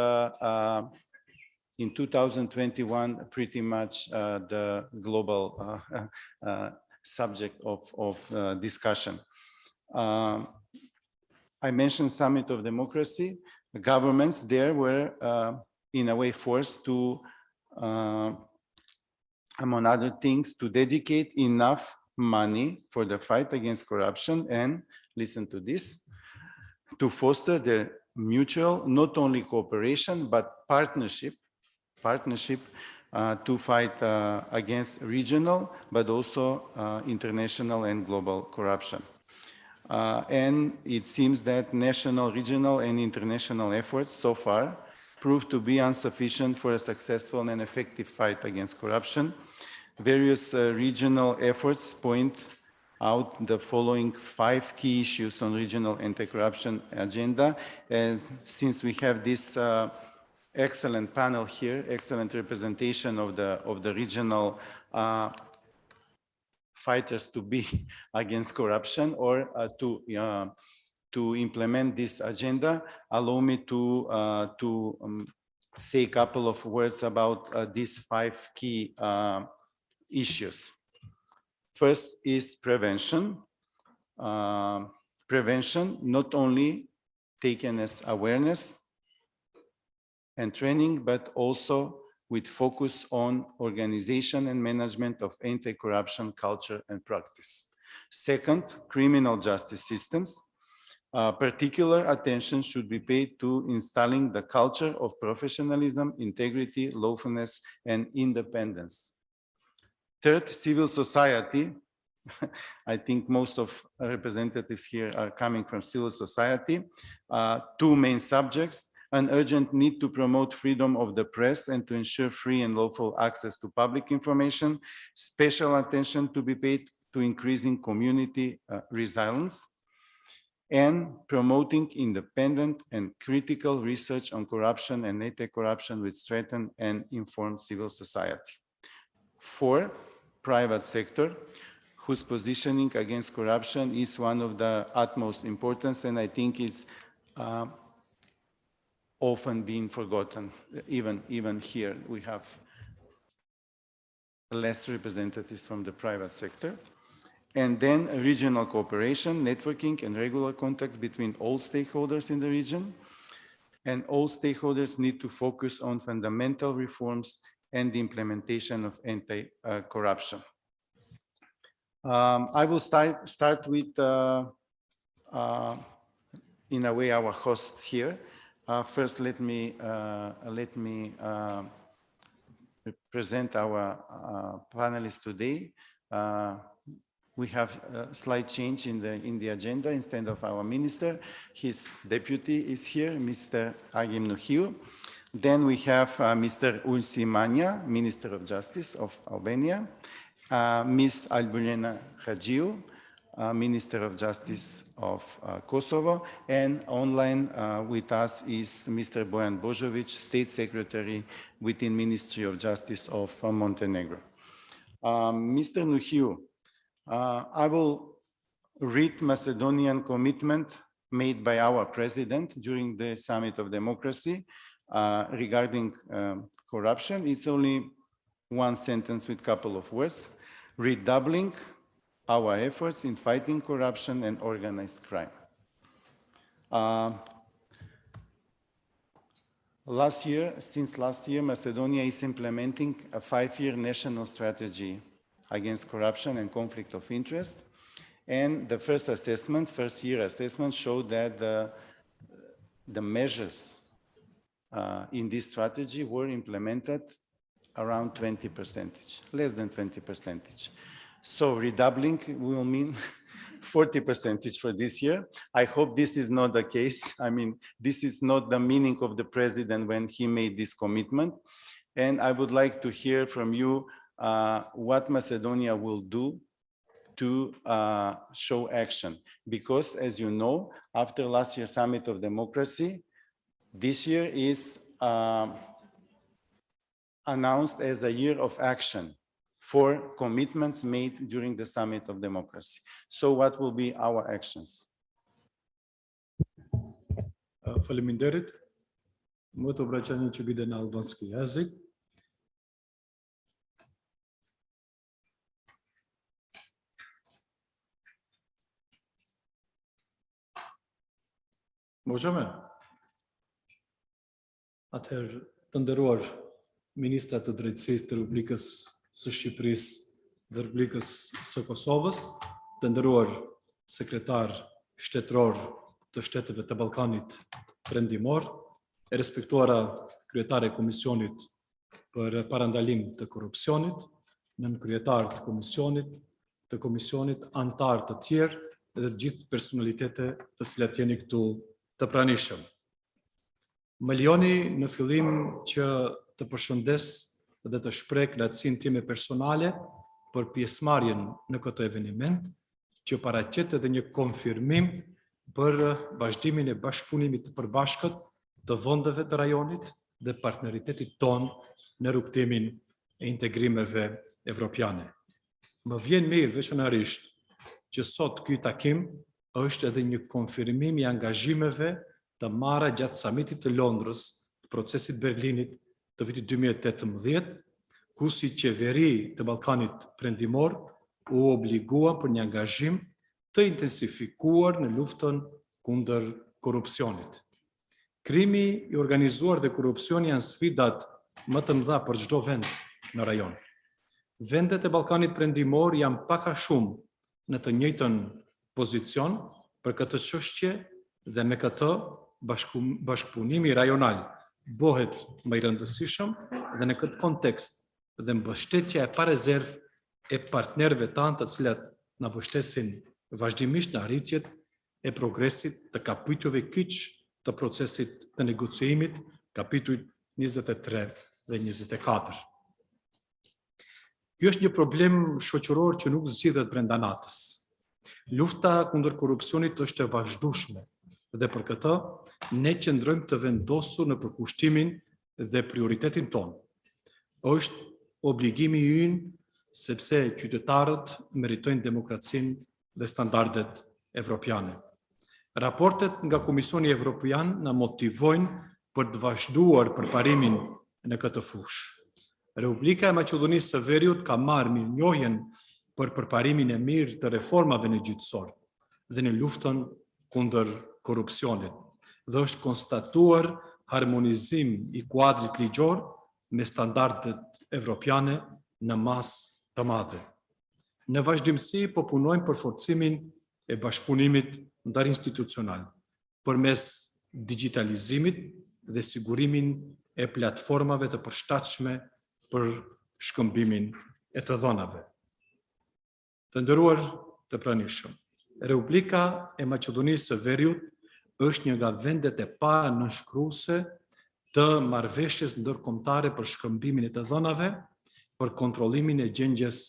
in 2021 pretty much the global subject of discussion. I mentioned Summit of Democracy. The governments there were in a way forced to, among other things, to dedicate enough money for the fight against corruption and, listen to this, to foster the mutual, not only cooperation, but partnership to fight against regional, but also international and global corruption. And it seems that national, regional, and international efforts so far proved to be insufficient for a successful and effective fight against corruption. Various regional efforts point out the following 5 key issues on regional anti-corruption agenda. And since we have this excellent panel here, excellent representation of the regional fighters to be against corruption or to implement this agenda, allow me to say a couple of words about these 5 key issues. First is prevention. Prevention not only taken as awareness and training, but also with focus on organization and management of anti-corruption culture and practice. Second, criminal justice systems. Particular attention should be paid to installing the culture of professionalism, integrity, lawfulness, and independence. Third, civil society. I think most of representatives here are coming from civil society. 2 main subjects: an urgent need to promote freedom of the press and to ensure free and lawful access to public information. Special attention to be paid to increasing community resilience and promoting independent and critical research on corruption and anti-corruption with strengthened and informed civil society. 4, private sector, whose positioning against corruption is one of the utmost importance, and I think it's often been forgotten. Even here, we have less representatives from the private sector. And then regional cooperation, networking, and regular contacts between all stakeholders in the region. And all stakeholders need to focus on fundamental reforms and the implementation of anti-corruption. I will start with, in a way, our host here. First, let me present our panelists today. We have a slight change in the agenda. Instead of our minister, his deputy is here, Mr. Agim Nuhiu. Then we have Mr. Ulsi Mania, Minister of Justice of Albania, Ms. Albulena Hagiu, Minister of Justice of Kosovo, and online with us is Mr. Bojan Božović, State Secretary within Ministry of Justice of Montenegro. Mr. Nuhiu, I will read Macedonian commitment made by our president during the Summit of Democracy regarding corruption. It's only 1 sentence with a couple of words: redoubling our efforts in fighting corruption and organized crime. Since last year, Macedonia is implementing a 5-year national strategy against corruption and conflict of interest. And the first year assessment showed that the measures in this strategy were implemented around 20%, less than 20%. So redoubling will mean 40% for this year. I hope this is not the case. I mean, this is not the meaning of the president when he made this commitment. And I would like to hear from you what Macedonia will do to show action. Because as you know, after last year's Summit of Democracy, This year is announced as a year of action for commitments made during the Summit of Democracy. So what will be our actions? Faleminderit. Më të obraćani që bide në albanski jezik. Możemy. Atëherë të nderuar ministrat të drejtësisë të Republikës së Shqipërisë dhe Republikës së Kosovës, të nderuar sekretar shtetëror të shteteve të Ballkanit Perëndimor, e respektuara kryetare e Komisionit për parandalim të korrupsionit, nën kryetar të komisionit, antar të tjerë dhe të gjithë personalitete të cilat jeni këtu të pranishëm. Më lejoni në fillim që të përshëndes dhe të shpreh kënaqësinë time personale për pjesëmarrjen në këtë eveniment, që paraqet edhe një konfirmim për vazhdimin e bashkëpunimit të përbashkët të vendeve të rajonit dhe partneritetit ton në rrugtimin e integrimeve evropiane. Më vjen mirë veçanërisht që sot ky takim është edhe një konfirmim i angazhimeve të marra gjatë samitit të Londrës, të procesit Berlinit të vitit 2018, ku si qeveri të Ballkanit Perëndimor u obligua për një angazhim të intensifikuar në luftën kundër korrupsionit. Krimi i organizuar dhe korrupsioni janë sfidat më të mëdha për çdo vend në rajon. Vendet e Ballkanit Perëndimor janë pak a shumë në të njëjtën pozicion për këtë çështje dhe me këtë bashkëpunimi rajonal bëhet më i rëndësishëm dhe në këtë kontekst dhe mbështetja e parezervë e partnerëve tanë të cilat na mbështesin vazhdimisht në arritjet e progresit të kapitujve kyç të procesit të negociimit, kapitujt 23 dhe 24. Ky është një problem shoqëror që nuk zgjidhet brenda natës. Lufta kundër korrupsionit është e vazhdueshme dhe për këtë ne qëndrojmë të vendosur në përkushtimin dhe prioritetin ton. Është obligimi ynë sepse qytetarët meritojnë demokracinë dhe standardet evropiane. Raportet nga Komisioni Evropian na motivojnë për të vazhduar përparimin në këtë fushë. Republika e Maqedonisë së Veriut ka marrë mirënjohjen për përparimin e mirë të reformave në gjyqësor dhe në luftën kundër korrupsionit dhe është konstatuar harmonizim i kuadrit ligjor me standardet evropiane në masë të madhe. Në vazhdimsi po punojmë për forcimin e bashkëpunimit nderinstitucional përmes digitalizimit dhe sigurimin e platformave të përshtatshme për shkëmbimin e të dhënave. Të nderuar të pranishëm, Republika e Maqedonisë së Veriut është një nga vendet e para nënshkruese të marrëveshjes ndërkombëtare për shkëmbimin e të dhënave për kontrollimin e gjengjes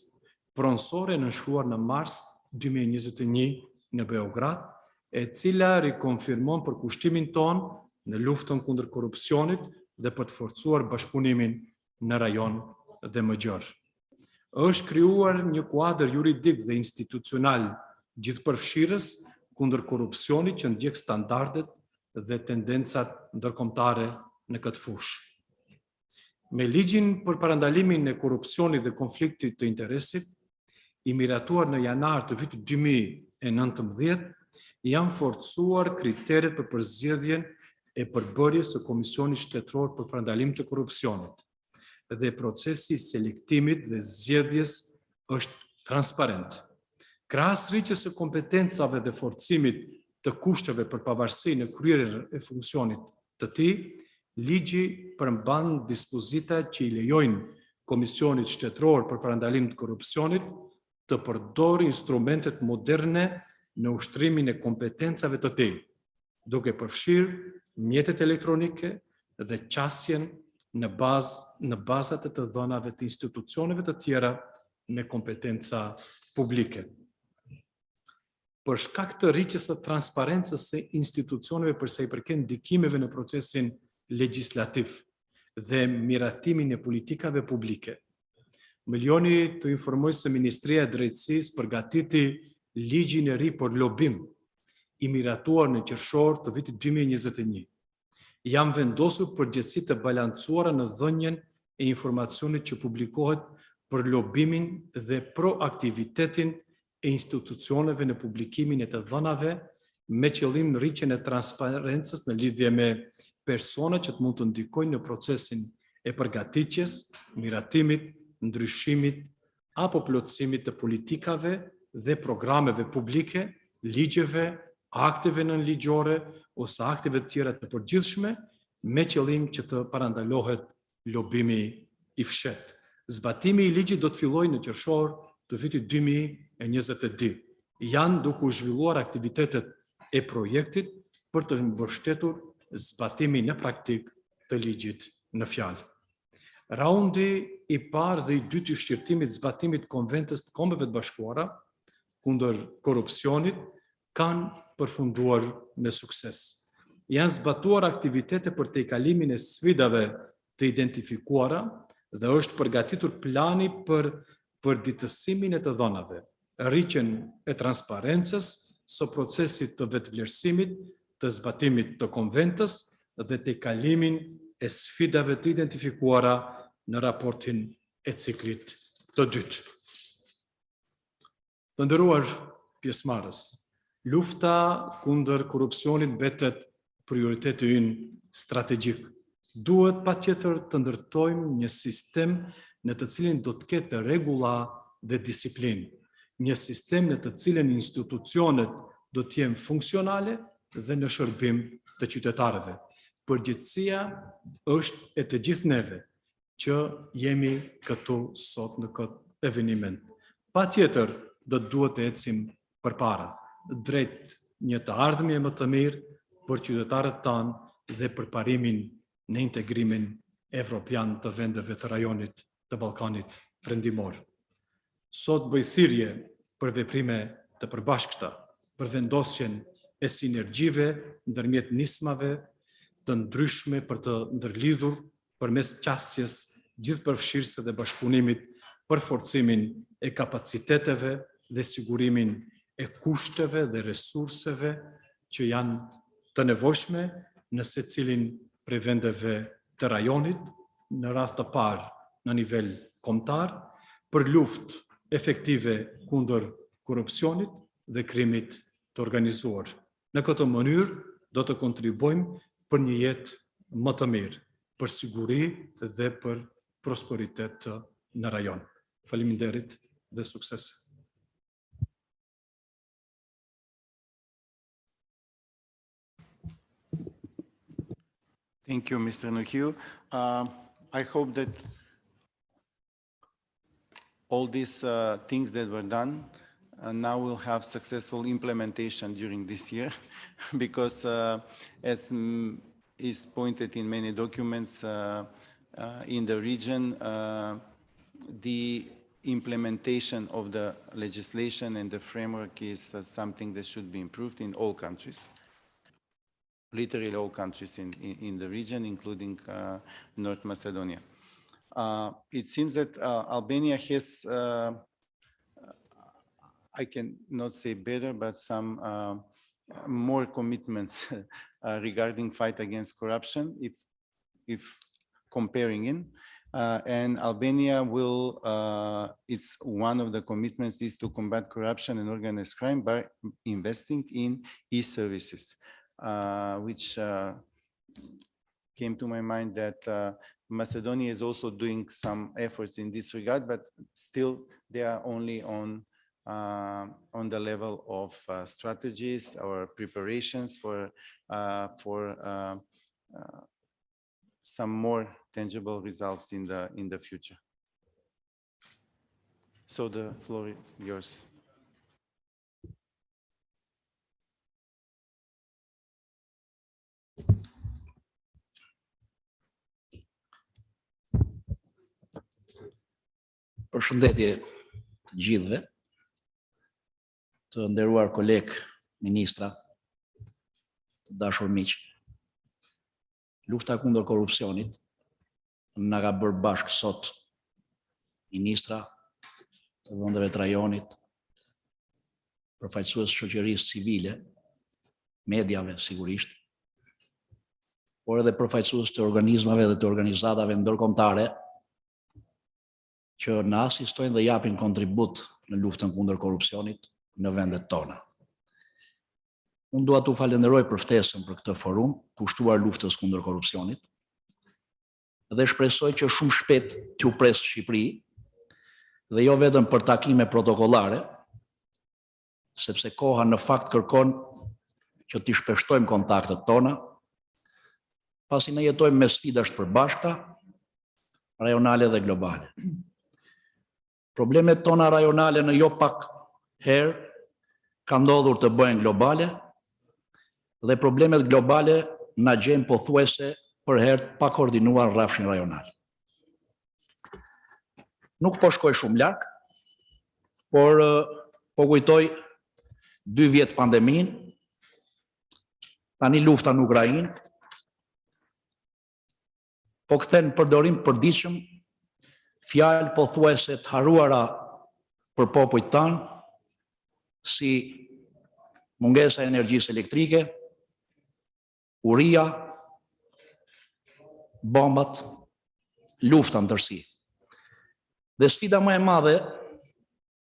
pronësore nënshkruar në mars 2021 në Beograd, e cila rikonfirmon përkushtimin ton në luftën kundër korrupsionit dhe për të forcuar bashkëpunimin në rajon dhe më gjerë. Është krijuar një kuadër juridik dhe institucional gjithëpërfshirës kundër korrupsionit që ndjek standardet dhe tendencat ndërkombëtare në këtë fushë. Me ligjin për parandalimin e korrupsionit dhe konfliktit të interesit, i miratuar në janar të vitit 2019, janë forcuar kriteret për përzgjedhjen e përbërjes së Komisionit Shtetëror për Parandalim të Korrupsionit dhe procesi i selektimit dhe zgjedhjes është transparent. Krahas rritjes së kompetencave dhe forcimit të kushteve për pavarësi në kryerjen e funksionit të tij, ligji përmban dispozita që i lejojnë Komisionit Shtetëror për Parandalim të Korrupsionit të përdorë instrumentet moderne në ushtrimin e kompetencave të tij, duke përfshirë mjetet elektronike dhe qasjen në bazat e të dhënave të institucioneve të tjera me kompetenca publike. për shkak të rritjes së transparencës së institucioneve për sa i përket ndikimeve në procesin legjislativ dhe miratimin e politikave publike. Më lejoni të informoj se Ministria e Drejtësisë përgatiti ligjin e ri për lobim i miratuar në qershor të vitit 2021. Jam vendosur përgjegjësi të balancuara në dhënien e informacionit që publikohet për lobimin dhe proaktivitetin e institucioneve në publikimin e të dhënave me qëllim në rritjen e transparencës në lidhje me persona që të mund të ndikojnë në procesin e përgatitjes, miratimit, ndryshimit apo plotësimit të politikave dhe programeve publike, ligjeve, akteve nënligjore ose akteve të tjera të përgjithshme me qëllim që të parandalohet lobimi i fshet. Zbatimi i ligjit do të fillojë në qershor të vitit 2022. Janë duke u zhvilluar aktivitetet e projektit për të mbështetur zbatimin në praktik të ligjit në fjalë. Raundi i parë dhe i dytë i shqyrtimit zbatimit konventës të Kombeve të Bashkuara kundër korrupsionit kanë përfunduar me sukses. Janë zbatuar aktivitete për tejkalimin e sfidave të identifikuara dhe është përgatitur plani për përditësimin e të dhënave, rritjen e transparencës së procesit të vetvlerësimit, të zbatimit të konventës dhe tejkalimin e sfidave të identifikuara në raportin e ciklit të dytë. Të nderuar pjesëmarrës, lufta kundër korrupsionit mbetet prioriteti ynë strategjik. Duhet patjetër të ndërtojmë një sistem në të cilin do të ketë rregulla dhe disiplinë, një sistem në të cilin institucionet do të jenë funksionale dhe në shërbim të qytetarëve. Përgjegjësia është e të gjithë neve që jemi këtu sot në këtë eveniment. Patjetër do të duhet të ecim përpara, drejt një të ardhmje më të mirë për qytetarët tanë dhe për parimin në integrimin evropian të vendeve të rajonit të Balkanit perëndimor. Sot bëj thirrje për veprime të përbashkëta, për vendosjen e sinergjive ndërmjet nismave të ndryshme për të ndërlidhur përmes qasjes gjithëpërfshirëse dhe bashkëpunimit për forcimin e kapaciteteve dhe sigurimin e kushteve dhe resurseve që janë të nevojshme në secilin prej vendeve të rajonit, në radhë të parë në nivel kombëtar, për luftë efektive kundër korrupsionit dhe krimit të organizuar. Në këtë mënyrë do të kontribuojmë për një jetë më të mirë, për siguri dhe për prosperitet në rajon. Faleminderit dhe sukses. Thank you, Mr. Nuhiu. I hope that all these things that were done now will have successful implementation during this year, because as is pointed in many documents in the region, the implementation of the legislation and the framework is something that should be improved in all countries. Literally all countries in the region, including North Macedonia. It seems that Albania has, I can not say better, but some more commitments regarding fight against corruption, if comparing in. And Albania will, it's one of the commitments is to combat corruption and organized crime by investing in e-services. Which came to my mind that Macedonia is also doing some efforts in this regard, but still they are only on the level of strategies or preparations for some more tangible results in the future. So the floor is yours. Përshëndetje të gjithëve. të nderuar koleg ministra, të dashur miq. Lufta kundër korrupsionit na ka bërë bashkë sot ministra të vendeve të rajonit, përfaqësues shoqërisë civile, mediave sigurisht, por edhe përfaqësues të organizmave dhe të organizatave ndërkombëtare që na asistojnë dhe japin kontribut në luftën kundër korrupsionit në vendet tona. Unë dua t'u falenderoj për ftesën për këtë forum, kushtuar luftës kundër korrupsionit, dhe shpresoj që shumë shpejt t'ju pres Shqipëri, dhe jo vetëm për takime protokollare, sepse koha në fakt kërkon që t'i shpeshtojmë kontaktet tona, pasi ne jetojmë me sfida të përbashkëta, rajonale dhe globale. Problemet tona rajonale në jo pak herë ka ndodhur të bëhen globale, dhe problemet globale na gjejnë pothuajse për herë pa koordinuar rrafshin rajonal. Nuk po shkoj shumë larg, por po kujtoj 2 vjet pandemin, tani lufta në Ukrainë, po kthen përdorim përditshëm fjalë pothuajse të haruara për popujt tanë, si mungesa e energjisë elektrike, uria, bombat, lufta në tërësi. Dhe sfida më e madhe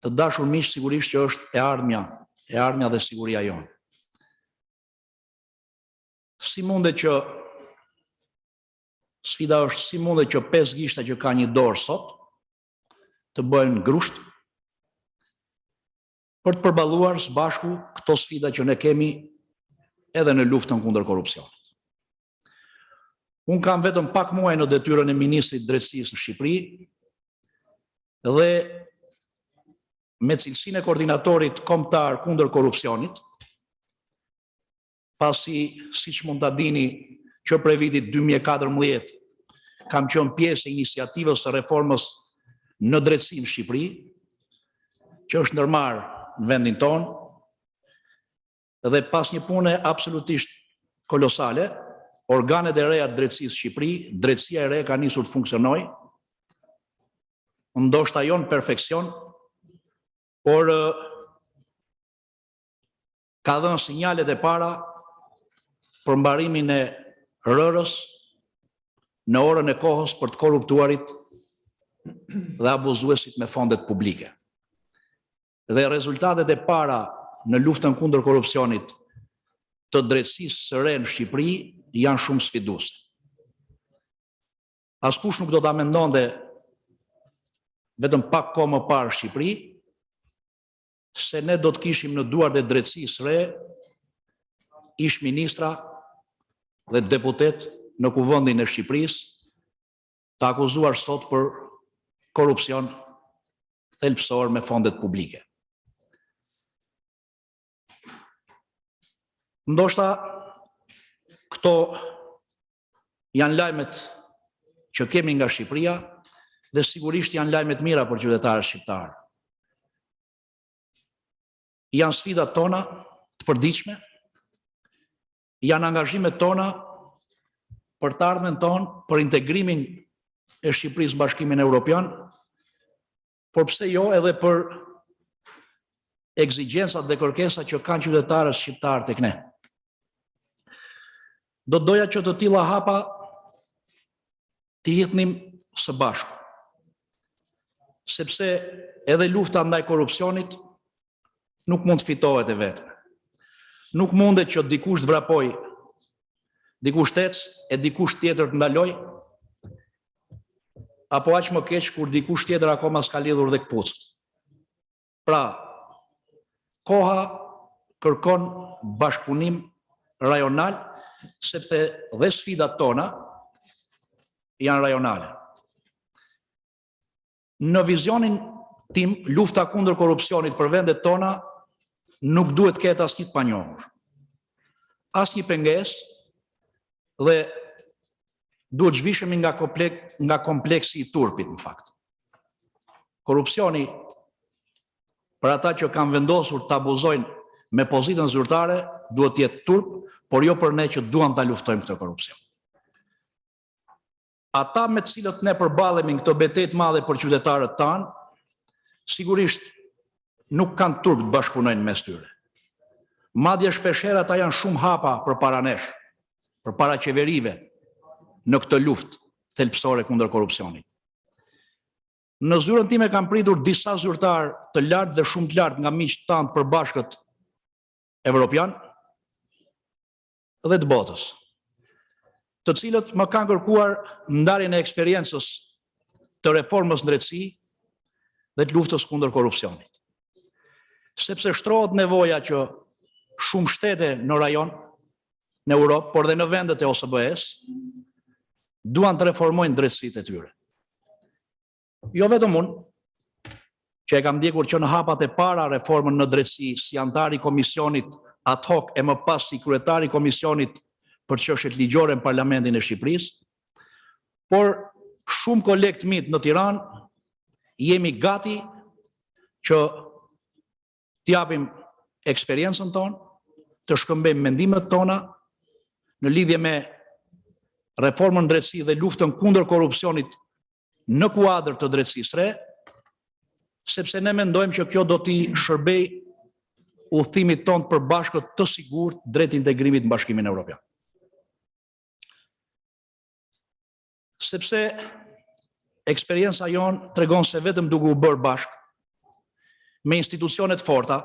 të dashur miq sigurisht që është e ardhmja dhe siguria jonë. Sfida është si mundet që 5 gishta që ka një dorë sot të bëhen grusht për të përballuar së bashku këto sfida që ne kemi edhe në luftën kundër korrupsionit. Unë kam vetëm pak muaj në detyrën e ministrit drejtësisë në Shqipëri dhe me cilësinë e koordinatorit kombëtar kundër korrupsionit, pasi siç mund ta dini që prej vitit 2014 kam qenë pjesë e iniciativës së reformës në drejtësi në Shqipëri, që është ndërmarrë në vendin tonë, dhe pas një pune absolutisht kolosale, organet e reja të drejtësisë Shqipëri, drejtësia e re ka nisur të funksionojë, ndoshta jo në perfeksion, por ka dhënë sinjalet e para për mbarimin e rërës në orën e kohës për të korruptuarit dhe abuzuesit me fondet publike. Dhe rezultatet e para në luftën kundër korrupsionit të drejtësisë së re në Shqipëri janë shumë sfiduese. Askush nuk do ta mendonte vetëm pak kohë më parë Shqipëri se ne do të kishim në duart e drejtësisë së re ish ministra dhe deputet në kuvendin e Shqipërisë të akuzuar sot për korrupsion thelbësor me fondet publike. Ndoshta këto janë lajmet që kemi nga Shqipëria dhe sigurisht janë lajmet mira për qytetarët shqiptar. Janë sfidat tona të përditshme, janë angazhimet tona për të ardhmen tonë, për integrimin e Shqipërisë në Bashkimin Evropian, por pse jo edhe për ekzigjencat dhe kërkesat që kanë qytetarët shqiptar tek ne. Do doja që të tilla hapa t'i hidhnim së bashku, sepse edhe lufta ndaj korrupsionit nuk mund të fitohet e vetme. Nuk mundet që dikush të vrapoj, dikush të ecë e dikush tjetër të ndaloj, apo aq më keq kur dikush tjetër akoma s'ka lidhur dhe këpucët. Pra, koha kërkon bashkëpunim rajonal, sepse dhe sfidat tona janë rajonale. Në vizionin tim, lufta kundër korrupsionit për vendet tona nuk duhet ketë asnjë të panjohur, asnjë pengesë dhe duhet zhvishemi nga kompleksi i turpit në fakt. Korrupsioni për ata që kanë vendosur të abuzojnë me pozitën zyrtare, duhet të jetë turp, por jo për ne që duam ta luftojmë këtë korrupsion. Ata me të cilët ne përballemi në këto betejë të madhe për qytetarët tanë, sigurisht nuk kanë turp të bashkëpunojnë mes tyre. Madje shpeshherë ata janë shumë hapa përpara nesh, përpara qeverive në këtë luftë thelbësore kundër korrupsionit. Në zyrën time kam pritur disa zyrtar të lartë dhe shumë të lartë nga miqtë tanë përbashkët evropian dhe të botës, të cilët më kanë kërkuar ndarjen e eksperiencës të reformës në drejtësi dhe të luftës kundër korrupsionit. Sepse shtrohet nevoja që shumë shtete në rajon, në Europë, por dhe në vendet e OSBE-s, duan të reformojnë drejtësitë e tyre. Jo vetëm unë, që e kam ndjekur që në hapat e para reformën në drejtësi si antari komisionit ad hoc e më pas si kryetari komisionit për çështjet ligjore në Parlamentin e Shqipërisë, por shumë kolegë mitë në Tiranë jemi gati që t'japim eksperiencën tonë, të shkëmbejmë mendimet tona në lidhje me reformën në drejtësi dhe luftën kundër korrupsionit në kuadër të drejtësisë re, sepse ne mendojmë që kjo do t'i shërbej udhëtimit tonë të përbashkët të sigurt drejt integrimit në Bashkimin Evropian. Sepse eksperienca jonë tregon se vetëm duke u bërë bashkë, me institucionet forta,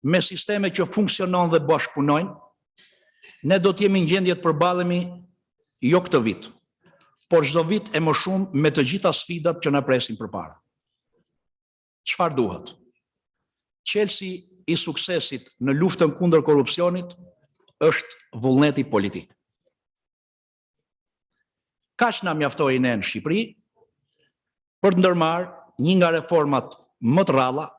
me sisteme që funksionon dhe bashkëpunojnë, ne do t'jemi në gjendje të përballemi jo këtë vit, por çdo vit e më shumë me të gjitha sfidat që na presin përpara. Çfarë duhet? Qelsi i suksesit në luftën kundër korrupsionit është vullneti politik. Kaq na mjaftoi ne në Shqipëri për të ndërmarrë një nga reformat më të rralla,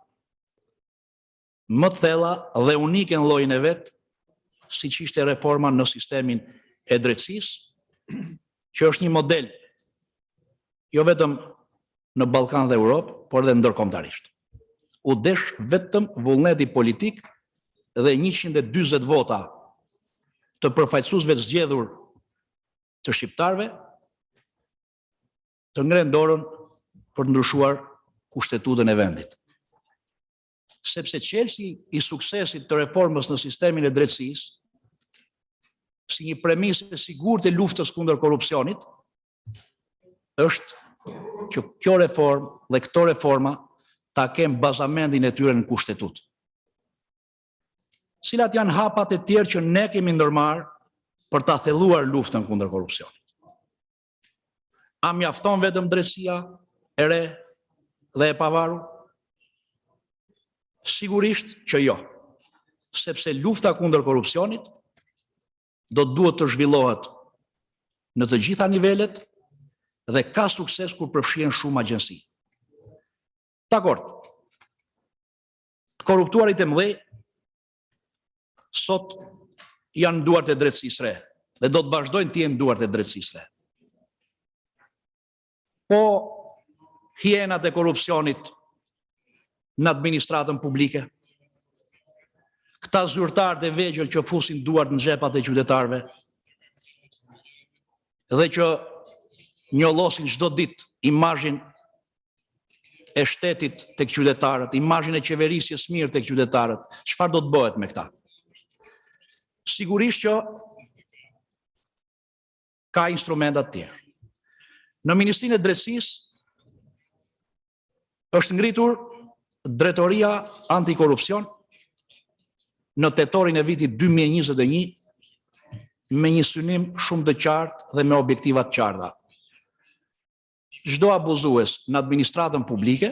më të thella dhe unike në llojin e vet, siç ishte reforma në sistemin e drejtësisë, që është një model jo vetëm në Ballkan dhe Europë, por edhe ndërkombëtarisht. U desh vetëm vullneti politik dhe 140 vota të përfaqësuesve të zgjedhur të shqiptarëve të ngrenë dorën për të ndryshuar kushtetutën e vendit. Sepse qelsi i suksesit të reformës në sistemin e drejtësisë, si një premisë e sigurt e luftës kundër korrupsionit, është që kjo reformë dhe këto reforma ta kemë bazamentin e tyre në kushtetut. Cilat janë hapat e tjerë që ne kemi ndërmarrë për ta thelluar luftën kundër korrupsionit? A mjafton vetëm drejtësia e re dhe e pavarur? Sigurisht që jo, sepse lufta kundër korrupsionit do të duhet të zhvillohet në të gjitha nivelet dhe ka sukses kur përfshihen shumë agjensi. Dakord. Korruptuarit e mëdhej sot janë duart e drejtësisë re dhe do të vazhdojnë të jenë duart e drejtësisë re. Po hienat e korrupsionit në administratën publike, këta zyrtarët e vegjël që fusin duart në xhepat e qytetarëve dhe që njollosin çdo ditë imazhin e shtetit tek qytetarët, imazhin e qeverisjes mirë tek qytetarët, çfarë do të bëhet me këta? Sigurisht që ka instrumenta të tjerë. Në Ministrinë e Drejtësisë është ngritur Drejtoria Antikorrupsion në tetorin e vitit 2021 me një synim shumë të qartë dhe me objektiva të qarta. Çdo abuzues në administratën publike,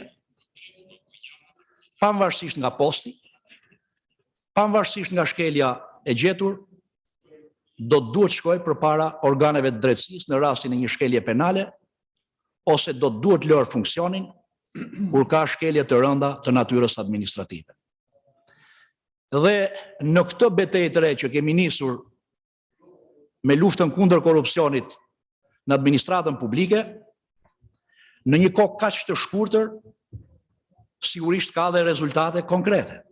pavarësisht nga posti, pavarësisht nga shkelja e gjetur, do të duhet shkojë përpara organeve të drejtësisë në rastin e një shkelje penale, ose do të duhet lërë funksionin kur ka shkelje të rënda të natyrës administrative. Dhe në këtë betejë të re që kemi nisur me luftën kundër korrupsionit në administratën publike, në një kohë kaq të shkurtër, sigurisht ka dhe rezultate konkrete.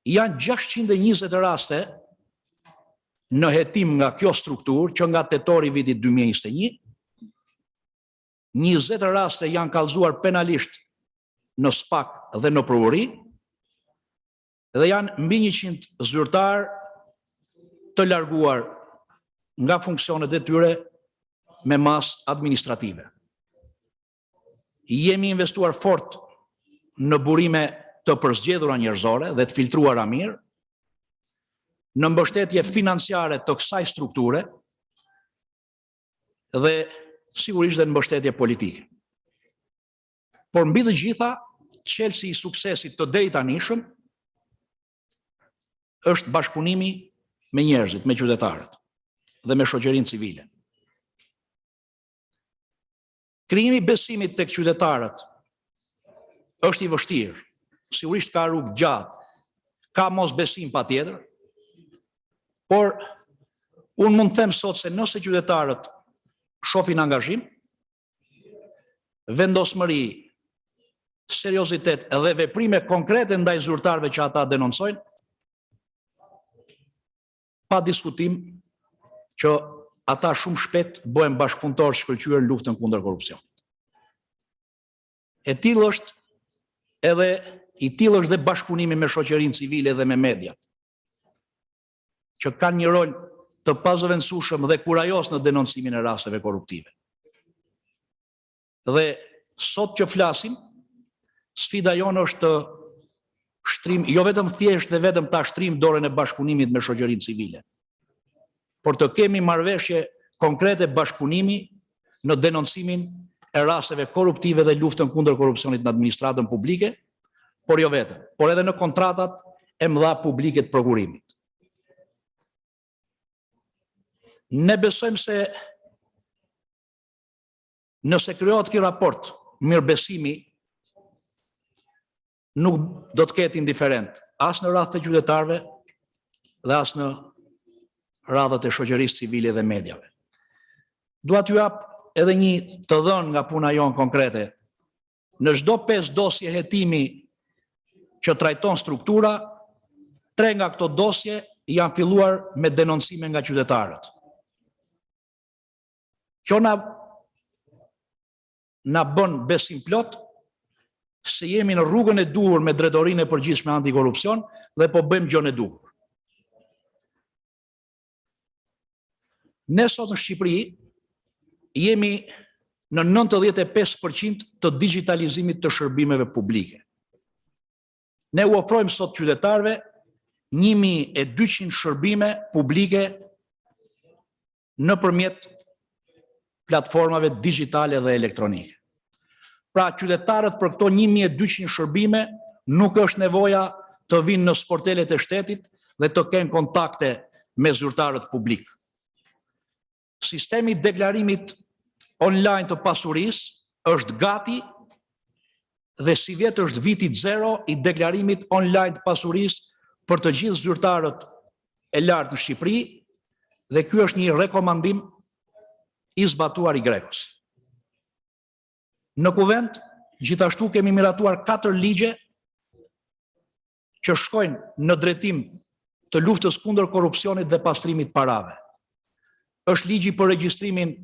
Janë 620 raste në hetim nga kjo strukturë që nga tetori vitit 2021, 20 raste janë kallëzuar penalisht në SPAK dhe në provuri, dhe janë mbi 100 zyrtar të larguar nga funksionet e tyre me mas administrative. Jemi investuar fort në burime të përzgjedhura njerëzore dhe të filtruara mirë, në mbështetje financiare të kësaj strukture dhe sigurisht dhe në mbështetje politike. Por mbi të gjitha, çelësi i suksesit të deritanishëm është bashkëpunimi me njerëzit, me qytetarët dhe me shoqërinë civile. Krijimi i besimit tek qytetarët është i vështirë, sigurisht ka rrugë gjatë, ka mos besim patjetër, por unë mund të them sot se nëse qytetarët shohin angazhim, vendosmëri, seriozitet dhe veprime konkrete ndaj zyrtarëve që ata denoncojnë, pa diskutim që ata shumë shpejt bëhen bashkëpunëtorë shkëlqyer në luftën kundër korrupsionit. I tillë është dhe bashkëpunimi me shoqërinë civile dhe me mediat, që kanë një rol të pazëvendësueshëm dhe kurajos në denoncimin e rasteve korruptive. Dhe sot që flasim, sfida jonë është të shtrim, jo vetëm thjesht dhe vetëm ta shtrim dorën e bashkëpunimit me shoqërinë civile, por të kemi marrëveshje konkrete bashkëpunimi në denoncimin e rasteve korruptive dhe luftën kundër korrupsionit në administratën publike, por jo vetëm, por edhe në kontratat e mëdha publike të prokurimit. Ne besojmë se nëse krijohet ky raport, mirëbesimi nuk do të ketë indiferent, as në radhët e qytetarëve dhe as në radhët e shoqërisë civile dhe mediave. Dua t'ju jap edhe një të dhënë nga puna jonë konkrete. Në çdo 5 dosje hetimi që trajton struktura, 3 nga këto dosje janë filluar me denoncime nga qytetarët. Kjo na bën besim plot se jemi në rrugën e duhur me drejtorinë e përgjithshme antikorrupsion dhe po bëjmë gjën e duhur. Ne sot në Shqipëri jemi në 95% të digitalizimit të shërbimeve publike. Ne u ofrojmë sot qytetarëve 1200 shërbime publike nëpërmjet platformave digjitale dhe elektronike. Pra qytetarët për këto 1200 shërbime nuk është nevoja të vinë në sportelet e shtetit dhe të kenë kontakte me zyrtarët publik. Sistemi i deklarimit online të pasurisë është gati dhe si vjet është viti 0 i deklarimit online të pasurisë për të gjithë zyrtarët e lartë në Shqipëri dhe ky është një rekomandim i zbatuar i Grekos. Në kuvent, gjithashtu kemi miratuar 4 ligje që shkojnë në drejtim të luftës kundër korrupsionit dhe pastrimit parave. Është ligji për regjistrimin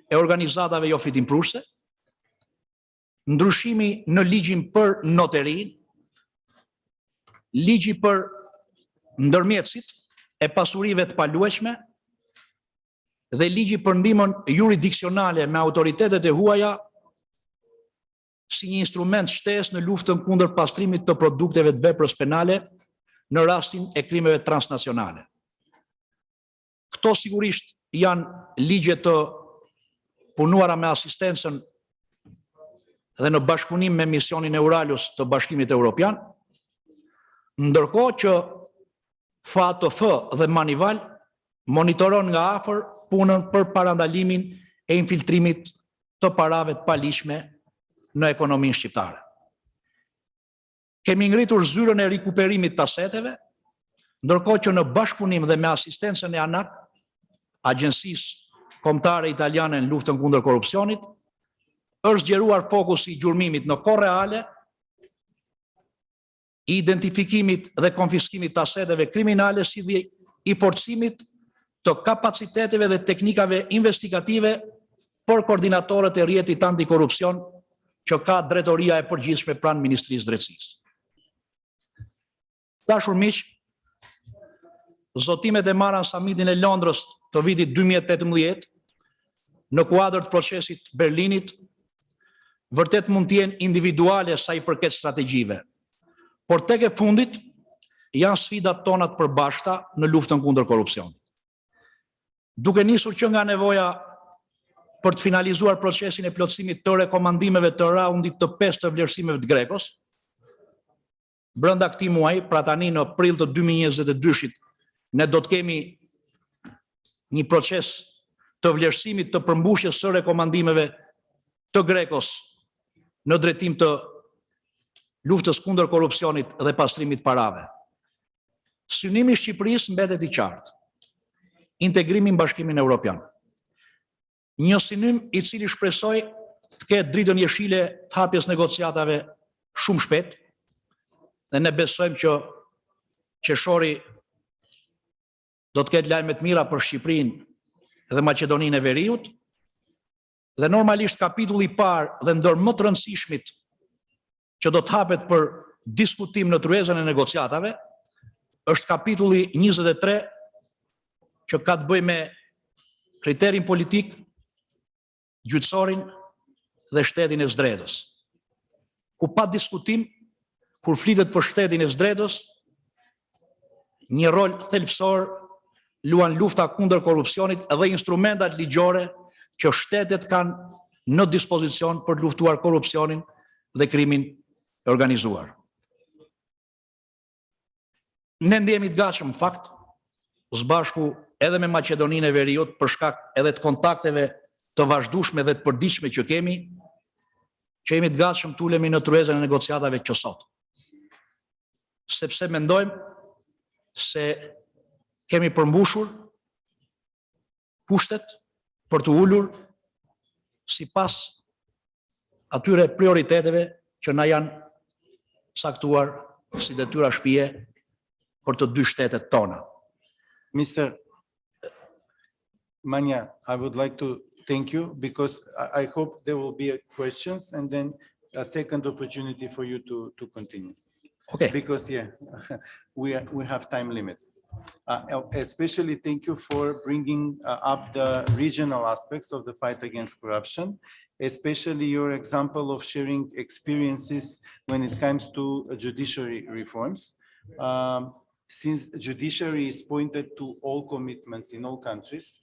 e organizatave jo fitimprurse, ndryshimi në ligjin për noterin, ligji për ndërmjetësit e pasurive të paluajshme dhe ligji për ndihmën juridiksionale me autoritetet e huaja si një instrument shtesë në luftën kundër pastrimit të produkteve të veprës penale në rastin e krimeve transnacionale. Këto sigurisht janë ligje të punuara me asistencën dhe në bashkëpunim me misionin Euralus të Bashkimit Evropian, ndërkohë që FATF dhe Manival monitoron nga afër punën për parandalimin e infiltrimit të parave të palishme në ekonominë shqiptare. Kemi ngritur zyrën e rikuperimit të aseteve, ndërkohë që në bashkëpunim dhe me asistencën e ANAK, Agjensisë Kombëtare Italiane në luftën kundër korrupsionit, është zgjeruar fokusi i gjurmimit në kohë reale, i identifikimit dhe konfiskimit të aseteve kriminale, si dhe i forcimit të kapaciteteve dhe teknikave investigative për koordinatorët e rrjetit antikorrupsion që ka drejtoria e përgjithshme pranë Ministrisë Drejtësisë. Dashur miq, zotimet e marra në samitin e Londrës të vitit 2018 në kuadër të procesit Berlinit vërtet mund të jenë individuale sa i përket strategjive, por tek e fundit janë sfidat tona të përbashkëta në luftën kundër korrupsionit. Duke nisur që nga nevoja për të finalizuar procesin e plotësimit të rekomandimeve të raundit të 5 të vlerësimeve të Grekos, brenda këtij muaji, pra tani në prill të 2022-shit, ne do të kemi një proces të vlerësimit të përmbushjes së rekomandimeve të Grekos në drejtim të luftës kundër korrupsionit dhe pastrimit parave. Synimi i Shqipërisë mbetet i qartë. Integrimi në Bashkimin Evropian. Një synim i cili shpresoj të ketë dritën jeshile të hapjes negociatave shumë shpejt, dhe ne besojmë që qershori do të ketë lajme të mira për Shqipërinë dhe Maqedoninë e Veriut, dhe normalisht kapitulli i parë dhe ndër më të rëndësishmit që do të hapet për diskutim në tryezën e negociatave është kapitulli 23 që ka të bëjë me kriterin politik, gjyqësorin dhe shtetin e së-drejtës. Ku pa diskutim, kur flitet për shtetin e së-drejtës, një rol thelbësor luan lufta kundër korrupsionit dhe instrumentat ligjore që shtetet kanë në dispozicion për të luftuar korrupsionin dhe krimin e organizuar. Ne ndjemi të gatshëm në fakt, së bashku edhe me Maqedoninë e Veriut, për shkak edhe të kontakteve të vazhdueshme dhe të përditshme që kemi, që jemi të gatshëm të ulemi në tryezën e negociatave që sot. Sepse mendojmë se kemi përmbushur kushtet për të ulur sipas atyre prioriteteve që na janë caktuar si detyra shtëpie për të dy shtetet tona. Mr. Mania, I would like to thank you because I hope there will be questions and then a second opportunity for you to continue. Okay. Because yeah, we have time limits. Especially thank you for bringing up the regional aspects of the fight against corruption, especially your example of sharing experiences when it comes to judiciary reforms. Since judiciary is pointed to all commitments in all countries,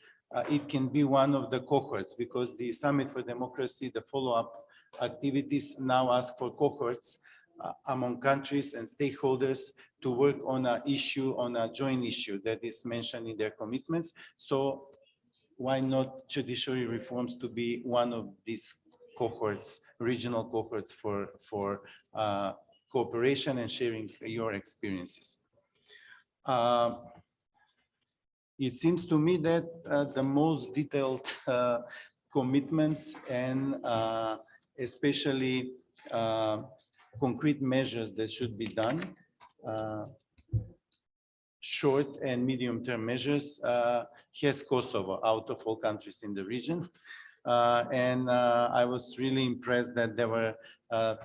it can be one of the cohorts because the Summit for Democracy, the follow-up activities now ask for cohorts among countries and stakeholders to work on an issue, on a joint issue that is mentioned in their commitments. So why not judiciary reforms to be one of these cohorts, regional cohorts for cooperation and sharing your experiences? It seems to me that the most detailed commitments and especially concrete measures that should be done, short and medium-term measures, has Kosovo out of all countries in the region. And I was really impressed that they were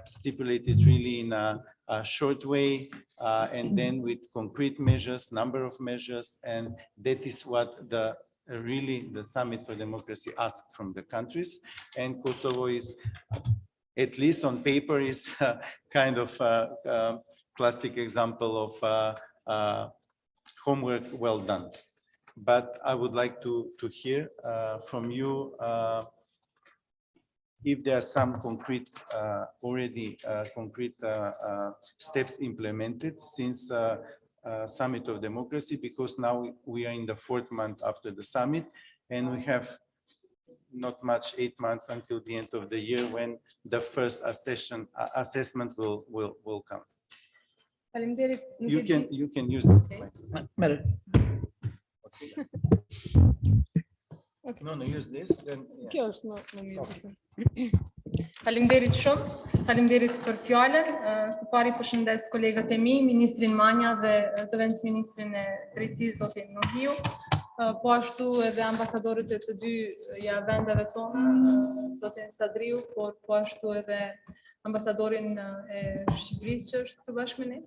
stipulated really in a short way and then with concrete measures, number of measures, and that is what the Summit for Democracy asked from the countries. And Kosovo is, at least on paper, is kind of a classic example of homework well done. But I would like to hear from you if there are some concrete, already concrete steps implemented since Summit of Democracy, because now we are in the 4th month after the summit, and we have not much 8 months until the end of the year when the first assessment will come. You can use this. Okay. No, use this. Then, yeah. Faleminderit shumë, faleminderit për fjalën. Së pari përshëndes kolegët e mi, ministrin Manja dhe zëvendës ministrin e drejtësisë zotin Nuhiu, po ashtu edhe ambasadorët e të dy vendeve tonë, zotin Sadriu, por po ashtu edhe ambasadorin e Shqipërisë që është këtu bashkë me ne,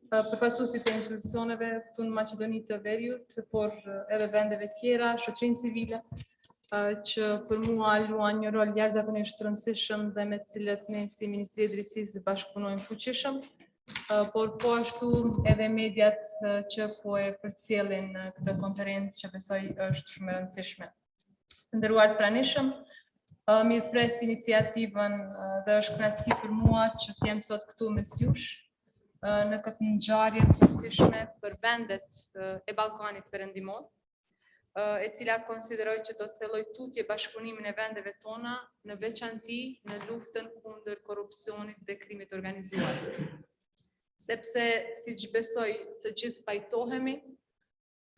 përfaqësuesit e institucioneve këtu në Maqedoni të Veriut, por edhe vendeve tjera, shoqërinë civile, që për mua luan një rol jashtëzakonisht të rëndësishëm dhe me të cilët ne si Ministri e Drejtësisë bashkëpunojmë fuqishëm, por po ashtu edhe mediat që po e përcjellin këtë konferencë që besoj është shumë e rëndësishme. Të nderuar pranishëm, mirëpres iniciativën dhe është kënaqësi për mua që të jem sot këtu mes jush në këtë ngjarje të rëndësishme për vendet e Ballkanit Perëndimor, e cila konsideroj që do të thelloj tutje bashkëpunimin e vendeve tona në veçanti në luftën kundër korrupsionit dhe krimit organizuar. Sepse, siç besoj të gjithë pajtohemi,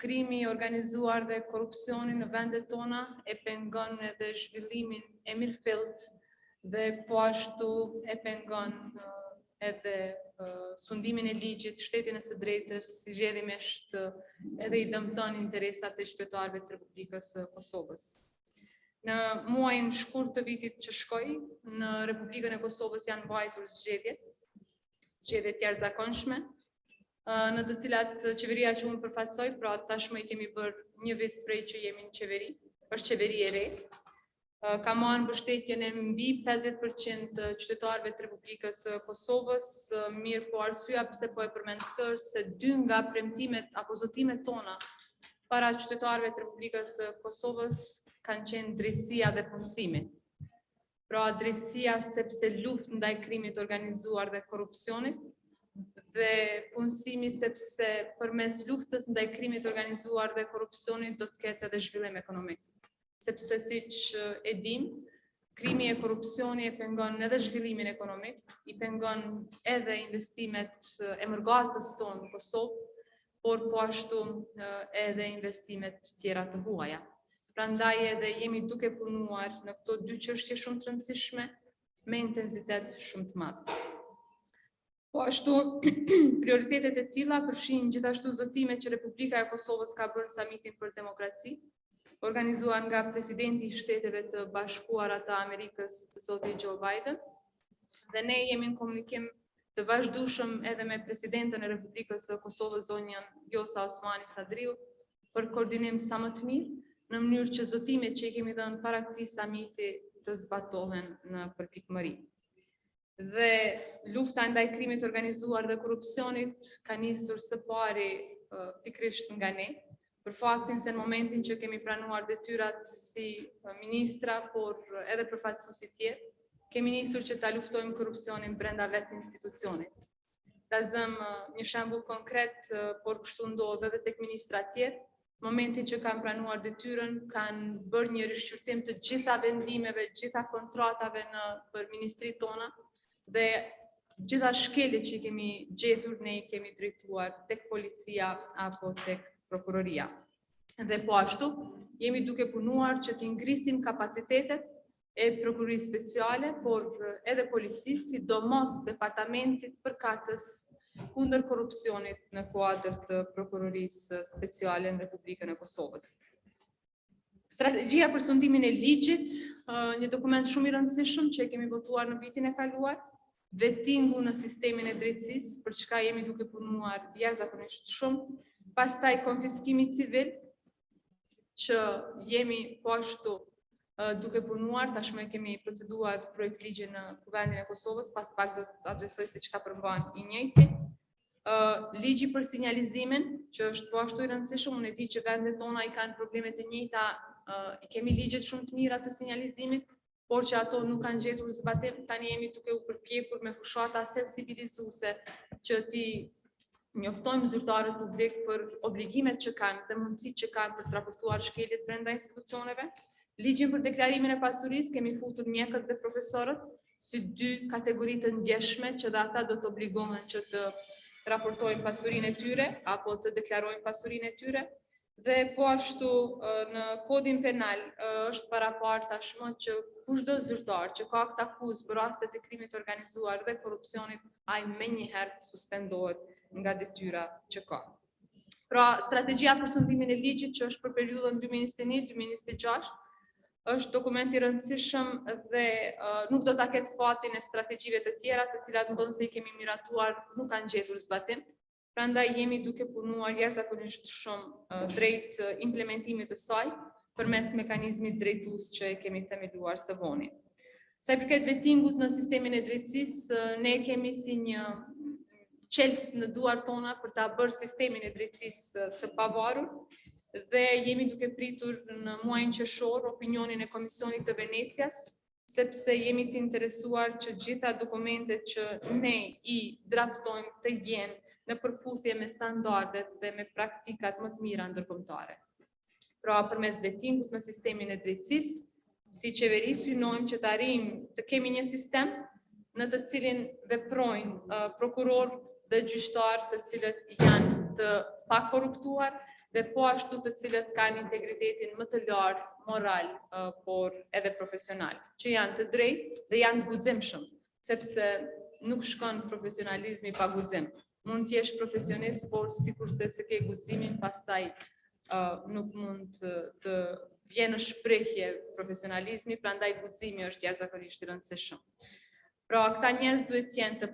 krimi i organizuar dhe korrupsioni në vendet tona e pengon edhe zhvillimin e mirëfillt dhe po ashtu e pengon edhe sundimin e ligjit, shtetin e së drejtës, si rrjedhimisht edhe i dëmton interesat e qytetarëve të Republikës së Kosovës. Në muajin shkurt të vitit që shkoi, në Republikën e Kosovës janë mbajtur zgjedhje të jashtëzakonshme, në të cilat qeveria që unë përfaqësoj, pra tashmë i kemi bërë një vit prej që jemi në qeveri, është qeveri e re, ka marrë mbështetjen e mbi 50% të qytetarëve të Republikës së Kosovës, mirë po arsyeja pse po e përmend këtë se 2 nga premtimet apo zotimet tona para qytetarëve të Republikës së Kosovës kanë qenë drejtësia dhe punësimi. Pra drejtësia sepse luftë ndaj krimit organizuar dhe korrupsionit, dhe punësimi sepse përmes luftës ndaj krimit organizuar dhe korrupsionit do të ketë edhe zhvillim ekonomik. Sepse siç e dim, krimi e korrupsioni e pengon edhe zhvillimin ekonomik, i pengon edhe investimet e mërgatës tonë në Kosovë, por po ashtu edhe investimet tjera të huaja. Prandaj edhe jemi duke punuar në këto 2 çështje shumë të rëndësishme me intensitet shumë të madh. Po ashtu, prioritetet e tilla përfshin gjithashtu zotimet që Republika e Kosovës ka bërë samitin për demokraci, organizuar nga presidenti i Shteteve të Bashkuara të Amerikës, zoti Joe Biden, dhe ne jemi në komunikim të vazhdueshëm edhe me presidentën e Republikës së Kosovës, zonjën Vjosa Osmani Sadriu, për koordinim sa më të mirë, në mënyrë që zotimet që i kemi dhënë para këtij samiti të zbatohen në përpikmëri. Dhe lufta ndaj krimit organizuar dhe korrupsionit ka nisur së pari pikërisht nga ne, për faktin se në momentin që kemi pranuar detyrat si ministra, por edhe përfaqësuesi tjerë, kemi nisur që ta luftojmë korrupsionin brenda vetë institucionit. Ta zëm një shembull konkret, por kështu ndodh edhe tek ministra tjerë, në momentin që kanë pranuar detyrën, kanë bërë një rishqyrtim të gjitha vendimeve, gjitha kontratave për ministritë tona, dhe gjitha shkeljet që i kemi gjetur, ne i kemi drejtuar tek policia apo tek prokuroria. Dhe po ashtu, jemi duke punuar që të ngrisim kapacitetet e prokurorisë speciale, por edhe policisë, sidomos departamentit përkatës kundër korrupsionit në kuadër të prokurorisë speciale në Republikën e Kosovës. Strategjia për sundimin e ligjit, një dokument shumë i rëndësishëm që e kemi votuar në vitin e kaluar, vettingu në sistemin e drejtësisë, për çka jemi duke punuar jashtëzakonisht shumë, pastaj konfiskimi civil, që jemi po ashtu duke punuar, tashmë kemi proceduar projekt ligji në Kuvendin e Kosovës, pas pak do të adresoj se çka përmban i njëjti. Ligji për sinjalizimin, që është po ashtu i rëndësishëm, unë e di që vendet tona i kanë problemet e njëjta, i kemi ligjet shumë të mira të sinjalizimit, por që ato nuk kanë gjetur zbatim, tani jemi duke u përpjekur me fushata sensibilizuese që ti njoftojmë zyrtarët publik për obligimet që kanë dhe mundësitë që kanë për të raportuar shkeljet brenda institucioneve. Ligjin për deklarimin e pasurisë kemi futur mjekët dhe profesorët si 2 kategori të ndjeshme që dhe ata do të obligohen që të raportojnë pasurinë e tyre apo të deklarojnë pasurinë e tyre. Dhe po ashtu në kodin penal është parapar tashmë që kushdo zyrtar që ka këtë akuzë për rastet e krimit organizuar dhe korrupsionit, ai menjëherë suspendohet nga detyra që ka. Pra, strategjia për sundimin e ligjit që është për periudhën 2021-2026 është dokument i rëndësishëm dhe nuk do ta ketë fatin e strategjive të tjera, të cilat ndonë se i kemi miratuar, nuk kanë gjetur zbatim. Prandaj jemi duke punuar jashtëzakonisht shumë drejt implementimit të saj përmes mekanizmit drejtues që e kemi themeluar së voni. Sa i përket vettingut në sistemin e drejtësisë, ne kemi si një qels në duar tona për ta bërë sistemin e drejtësisë të pavarur dhe jemi duke pritur në muajin qershor opinionin e Komisionit të Venecias, sepse jemi të interesuar që gjitha dokumentet që ne i draftojmë të jenë në përputhje me standardet dhe me praktikat më të mira ndërkombëtare. Pra, përmes vettingut në sistemin e drejtësisë, si qeveri synojmë që të arrijmë të kemi një sistem në të cilin veprojnë prokuror dhe gjyqtar të cilët janë të pakorruptuar dhe po ashtu të cilët kanë integritetin më të lartë moral, por edhe profesional, që janë të drejtë dhe janë të guximshëm, sepse nuk shkon profesionalizmi pa guxim. Mund të jesh profesionist, por sikurse se ke guximin, pastaj nuk mund të vjen në shprehje profesionalizmi, prandaj guximi është jashtëzakonisht i rëndësishëm. Pra, këta njerëz duhet të jenë të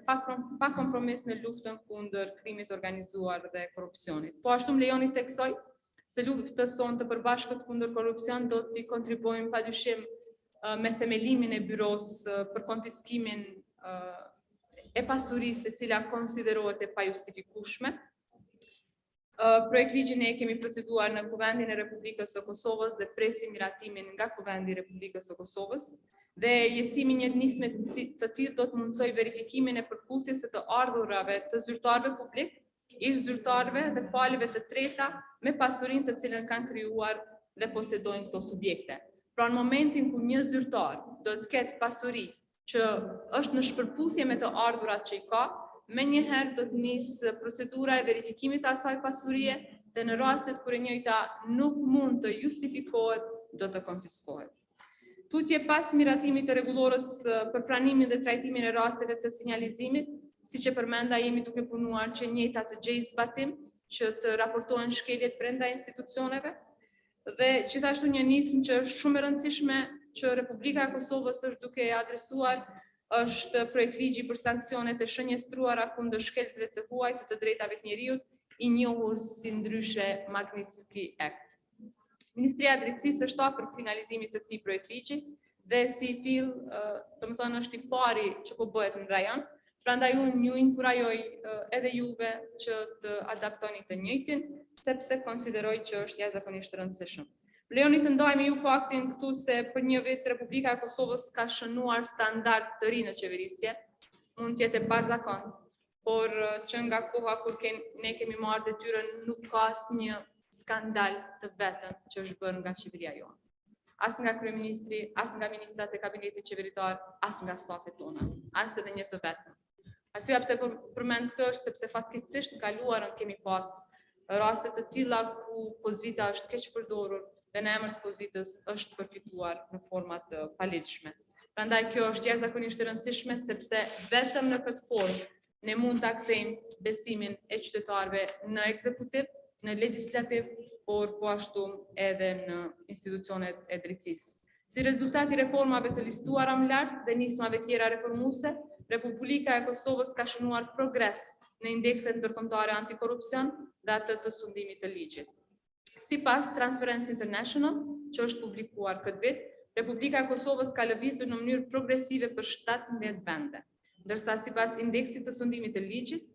pa kompromis në luftën kundër krimit organizuar dhe korrupsionit. Po ashtu më lejoni të theksoj se luftës sonë të përbashkët kundër korrupsion do t'i kontribuojmë padyshim me themelimin e byros për konfiskimin e pasurisë e cila konsiderohet e pajustifikueshme. Projekt ligjin e kemi proceduar në Kuvendin e Republikës së Kosovës dhe presim miratimin nga Kuvendi i Republikës së Kosovës dhe jetësimi një nisme të tillë do të mundsoj verifikimin e përputhjes së të ardhurave të zyrtarëve publik, ish zyrtarëve dhe palëve të treta me pasurinë të cilën kanë krijuar dhe posedojnë këto subjekte. Pra, në momentin ku një zyrtar do të ketë pasuri që është në shpërputhje me të ardhurat që i ka, menjëherë do të nisë procedura e verifikimit të asaj pasurie dhe në rastet kur e njëjta nuk mund të justifikohet, do të konfiskohet. Tutje pas miratimit të rregullorës për pranimin dhe trajtimin e rasteve të sinjalizimit, siç e përmenda, jemi duke punuar që njëjta të gjejë zbatim, që të raportohen shkeljet brenda institucioneve dhe gjithashtu një nismë që është shumë e rëndësishme që Republika e Kosovës është duke adresuar është projekt ligji për sanksionet e shënjestruara kundër shkelësve të huajt të drejtave të njeriut, i njohur si ndryshe Magnitsky Act. Ministria e Drejtësisë është afër finalizimit të këtij projekt ligji dhe si i tillë, domethënë është i pari që po bëhet në rajon, prandaj unë ju inkurajoj edhe juve që të adaptoni të njëjtin, sepse konsideroj që është jashtëzakonisht rëndësishëm. Lejoni të ndaj me ju faktin këtu se për një vit Republika e Kosovës ka shënuar standard të ri në qeverisje, mund të jetë e pazakont, por që nga koha kur ne kemi marrë detyrën nuk ka asnjë skandal të vetëm që është bërë nga qeveria jonë. As nga kryeministri, as nga ministrat e kabinetit qeveritar, as nga stafet tona, as edhe një të vetëm. Arsyeja pse përmend këtë është sepse fatkeqësisht në kaluarën kemi pas raste të tilla ku pozita është keq përdorur dhe në emër të pozitës është përfituar në forma të paligjshme. Prandaj kjo është jashtëzakonisht e rëndësishme sepse vetëm në këtë formë ne mund ta kthejmë besimin e qytetarëve në ekzekutiv, në legislativ, por po ashtu edhe në institucionet e drejtësisë. Si rezultat i reformave të listuara më lart dhe nismave tjera reformuese, Republika e Kosovës ka shënuar progres në indekset ndërkombëtare antikorrupsion dhe atë të sundimit të ligjit. Sipas Transparency International, që është publikuar këtë vit, Republika e Kosovës ka lëvizur në mënyrë progresive për 17 vende, ndërsa sipas indeksit të sundimit të ligjit,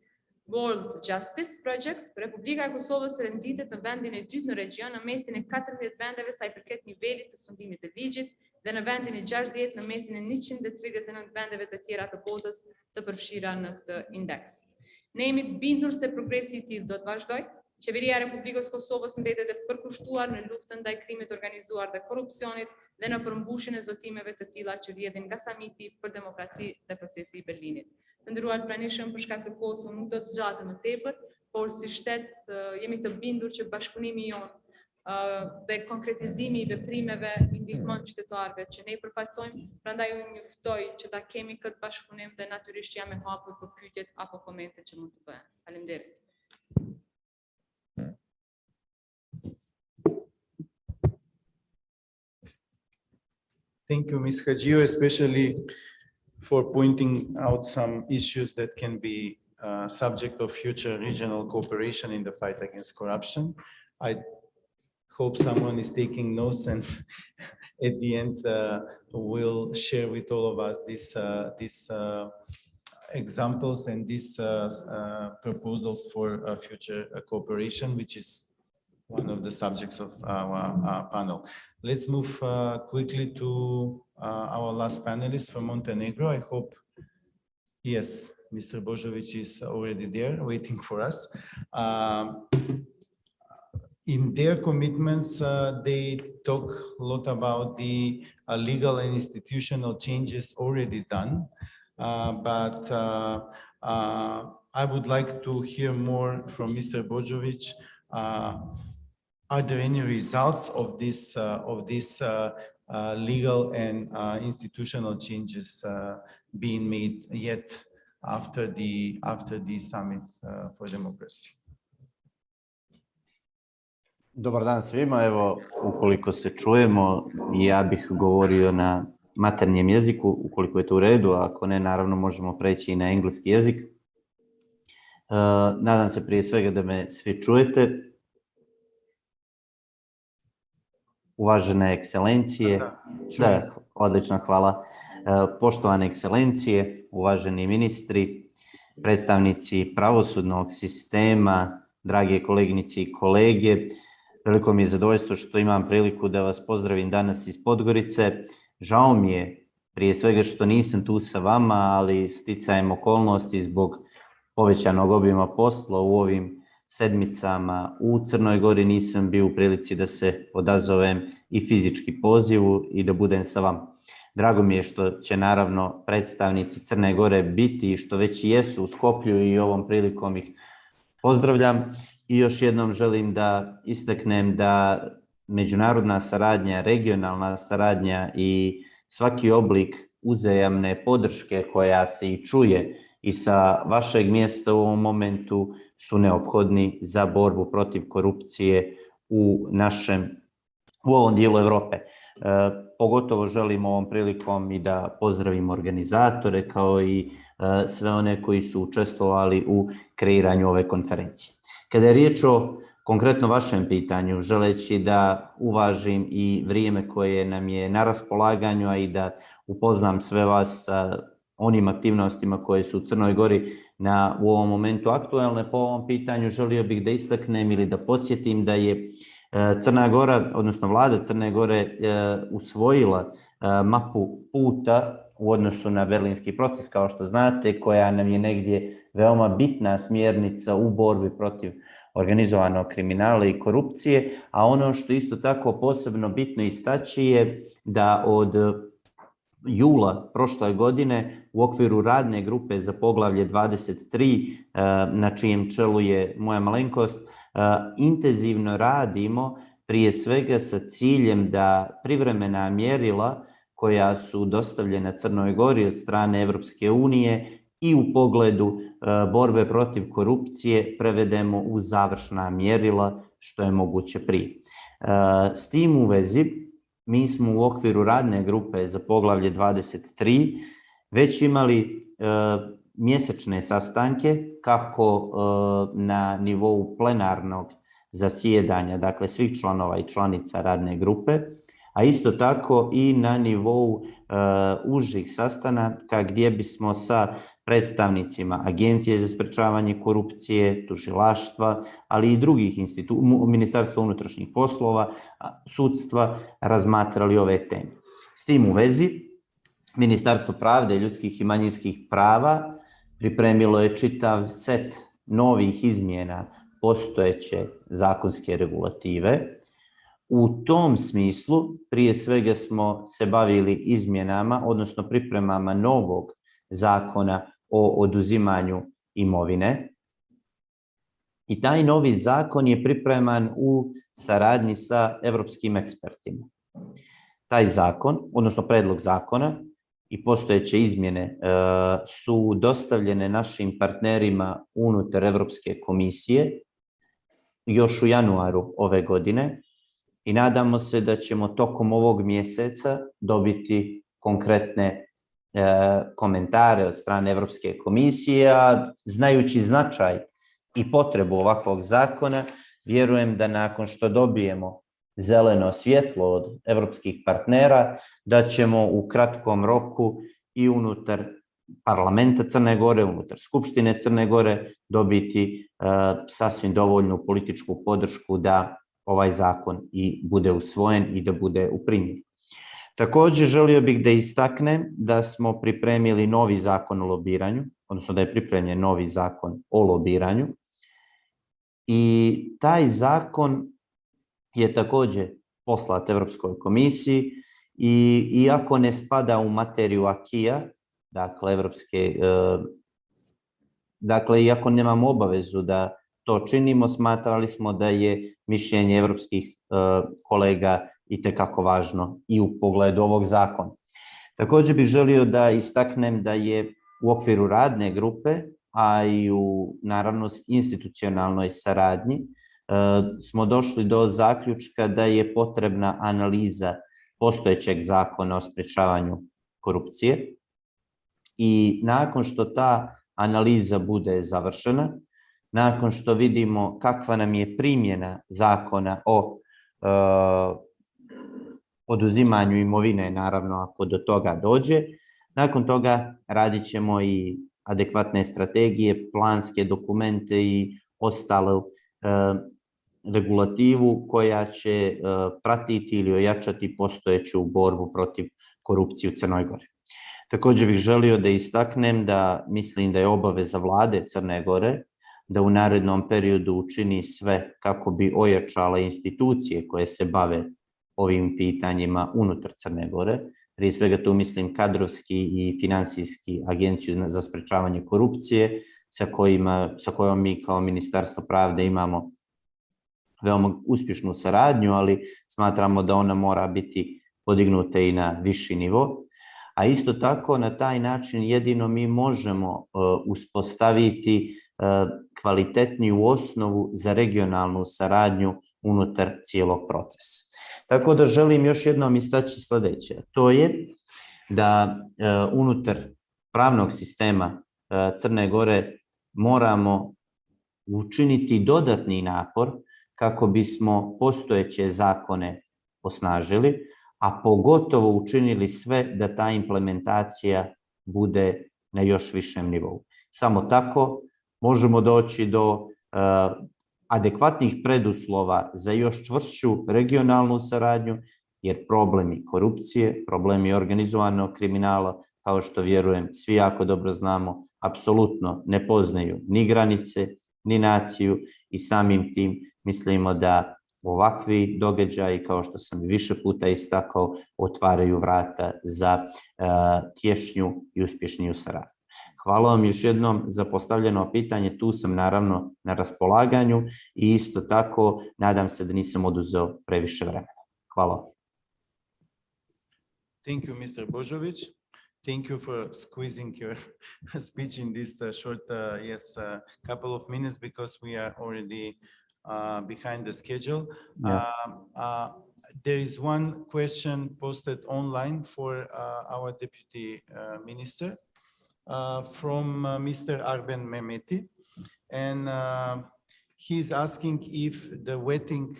World Justice Project, Republika e Kosovës renditet në vendin e dytë në region në mesin e 14 vendeve sa i përket nivelit të sundimit të ligjit dhe në vendin e 60 në mesin e 139 vendeve të tjera të botës të përfshira në këtë indeks. Ne jemi të bindur se progresi i tillë do të vazhdojë. Qeveria e Republikës Kosovës mbetet e përkushtuar në luftën ndaj krimit organizuar dhe korrupsionit dhe në përmbushjen e zotimeve të tilla që rrjedhin nga samiti për demokraci dhe procesi i Berlinit. Të nderuar pranishëm, për shkak të kohës nuk do të zgjatem më tepër, por si shtet jemi të bindur që bashkëpunimi jon dhe konkretizimi i veprimeve i ndihmon qytetarëve që ne i përfaqësojmë, prandaj unë ju ftoj që ta kemi këtë bashkëpunim dhe natyrisht jam e hapur për pyetjet apo komente që mund të bëhen. Faleminderit. Thank you, Ms. Hagio, especially for pointing out some issues that can be subject of future regional cooperation in the fight against corruption. I hope someone is taking notes and at the end will share with all of us these examples and these proposals for future cooperation, which is one of the subjects of our panel. Let's move quickly to our last panelist from Montenegro. I hope, yes, Mr. Božović is already there waiting for us. In their commitments, they talk a lot about the legal and institutional changes already done. But I would like to hear more from Mr. Božović. Are there any results of this legal and institutional changes being made yet after the summit for democracy? Dobar dan svima, evo ukoliko se čujemo, ja bih govorio na maternjem jeziku, ukoliko je to u redu, a ako ne, naravno možemo preći i na engleski jezik. Nadam se prije svega da me svi čujete. Uvažene ekscelencije, odlično, hvala. Poštovane ekscelencije, uvaženi ministri, predstavnici pravosudnog sistema, drage koleginice i kolege, veliko mi je zadovoljstvo što imam priliku da vas pozdravim danas iz Podgorice. Žao mi je prije svega što nisam tu sa vama, ali sticajem okolnosti zbog povećanog obima posla u ovim sedmicama u Crnoj Gori nisam bio u prilici da se odazovem i fizički pozivu i da budem sa vama. Drago mi je što će naravno predstavnici Crne Gore biti i što već i jesu u Skoplju i ovom prilikom ih pozdravljam. I još jednom želim da istaknem da međunarodna saradnja, regionalna saradnja i svaki oblik uzajamne podrške koja se i čuje i sa vašeg mjesta u ovom momentu su neophodni za borbu protiv korupcije u ovom dijelu Europe. Pogotovo želim ovom prilikom i da pozdravim organizatore kao i sve one koji su učestvovali u kreiranju ove konferencije. Kada je riječ o konkretno vašem pitanju, želeći da uvažim i vrijeme koje nam je na raspolaganju, a i da upoznam sve vas sa onim aktivnostima koje su u Crnoj Gori u ovom momentu aktualne po ovom pitanju, želio bih da istaknem ili da podsjetim da je Crna Gora, odnosno vlada Crne Gore usvojila mapu puta u odnosu na berlinski proces, kao što znate, koja nam je negdje veoma bitna smjernica u borbi protiv organizovanog kriminala i korupcije, a ono što isto tako posebno bitno istaći je da od jula prošle godine u okviru radne grupe za poglavlje 23, na čijem čelu je moja malenkost, intenzivno radimo prije svega sa ciljem da privremena mjerila koja su dostavljena Crnoj Gori od strane Evropske unije i u pogledu borbe protiv korupcije prevedemo u završna mjerila što je moguće prije. S tim u vezi, mi smo u okviru radne grupe za poglavlje 23 već imali mjesečne sastanke kako na nivou plenarnog zasjedanja, dakle svih članova i članica radne grupe, a isto tako i na nivou užih sastanaka gdje bismo sa predstavnicima Agencije za sprečavanje korupcije, tužilaštva, ali i drugih Ministarstva unutrašnjih poslova, sudstva, razmatrali ove teme. S tim u vezi, Ministarstvo pravde, ljudskih i manjinskih prava pripremilo je čitav set novih izmjena postojeće zakonske regulative. U tom smislu, prije svega smo se bavili izmjenama, odnosno pripremama novog zakona o oduzimanju imovine I taj novi zakon je pripreman u saradnji sa evropskim ekspertima. Taj zakon, odnosno predlog zakona i postojeće izmjene su dostavljene našim partnerima unutar Evropske komisije još u januaru ove godine i nadamo se da ćemo tokom ovog mjeseca dobiti konkretne komentare od strane Evropske komisije, a znajući značaj i potrebu ovakvog zakona, vjerujem da nakon što dobijemo zeleno svjetlo od evropskih partnera, da ćemo u kratkom roku i unutar parlamenta Crne Gore, unutar Skupštine Crne Gore dobiti sasvim dovoljnu političku podršku da ovaj zakon i bude usvojen i da bude u primjeni. Također želio bih da istaknem da smo pripremili novi zakon o lobiranju, odnosno da je pripremljen novi zakon o lobiranju i taj zakon je također poslat Evropskoj komisiji i iako ne spada u materiju akija, dakle iako nemamo obavezu da to činimo, smatrali smo da je mišljenje evropskih kolega itekako važno i u pogledu ovog zakona. Također bih želio da istaknem da je u okviru radne grupe, a i u naravno institucionalnoj saradnji smo došli do zaključka da je potrebna analiza postojećeg zakona o sprječavanju korupcije i nakon što ta analiza bude završena, nakon što vidimo kakva nam je primjena zakona o oduzimanju imovine, naravno ako do toga dođe, nakon toga radit ćemo i adekvatne strategije, planske dokumente i ostalu regulativu koja će pratiti ili ojačati postojeću borbu protiv korupcije u Crnoj Gori. Također bih želio da istaknem da mislim da je obaveza vlade Crne Gore da u narednom periodu učini sve kako bi ojačala institucije koje se bave ovim pitanjima unutar Crne Gore. Prije svega tu mislim kadrovski i finansijski agenciju za sprječavanje korupcije sa kojom mi kao Ministarstvo pravde imamo veoma uspješnu saradnju, ali smatramo da ona mora biti podignuta i na viši nivo. A isto tako na taj način jedino mi možemo uspostaviti kvalitetniju osnovu za regionalnu saradnju unutar cijelog procesa. Tako da želim još jednom istaći sljedeće. To je da unutar pravnog sistema Crne Gore moramo učiniti dodatni napor kako bismo postojeće zakone osnažili, a pogotovo učinili sve da ta implementacija bude na još višem nivou. Samo tako možemo doći do adekvatnih preduslova za još čvršću regionalnu saradnju, jer problemi korupcije, problemi organizovanog kriminala, kao što vjerujem svi jako dobro znamo, apsolutno ne poznaju ni granice, ni naciju i samim tim mislimo da ovakvi događaji, kao što sam više puta istakao, otvaraju vrata za tješnju i uspješniju saradnju. Hvala vam još jednom za postavljeno pitanje, tu sam naravno na raspolaganju i isto tako nadam se da nisam oduzeo previše vremena. Hvala. Thank you, Mr. Božović. Thank you for squeezing your speech in this short, couple of minutes because we are already behind the schedule. Yeah. There is one question posted online for our Deputy Minister from Mr. Arben Mehmeti, and he's asking if the vetting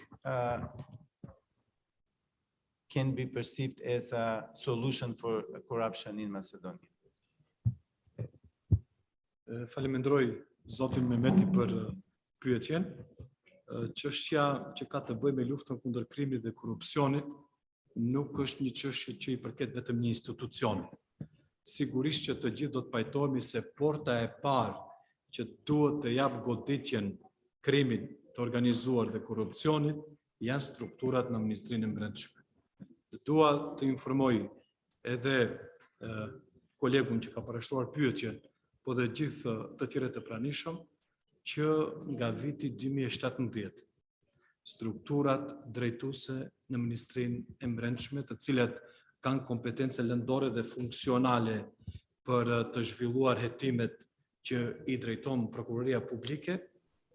can be perceived as a solution for corruption in Macedonia. Falemendroj zotin Mehmeti për pyetjen. Çështja që ka të bëjë me luftën kundër krimit dhe korrupsionit nuk është një çështje që i përket vetëm një institucioni. Sigurisht që të gjithë do të pajtohemi se porta e parë që duhet të jap goditjen krimit të organizuar dhe korrupsionit janë strukturat në Ministrinë e Brendshme. Dua të informoj edhe kolegun që ka parashtruar pyetjen, po dhe gjithë të tjerët të pranishëm, që nga viti 2017 strukturat drejtuese në Ministrinë e Brendshme, të cilat kanë kompetence lëndore dhe funksionale për të zhvilluar hetimet që i drejton Prokuroria Publike,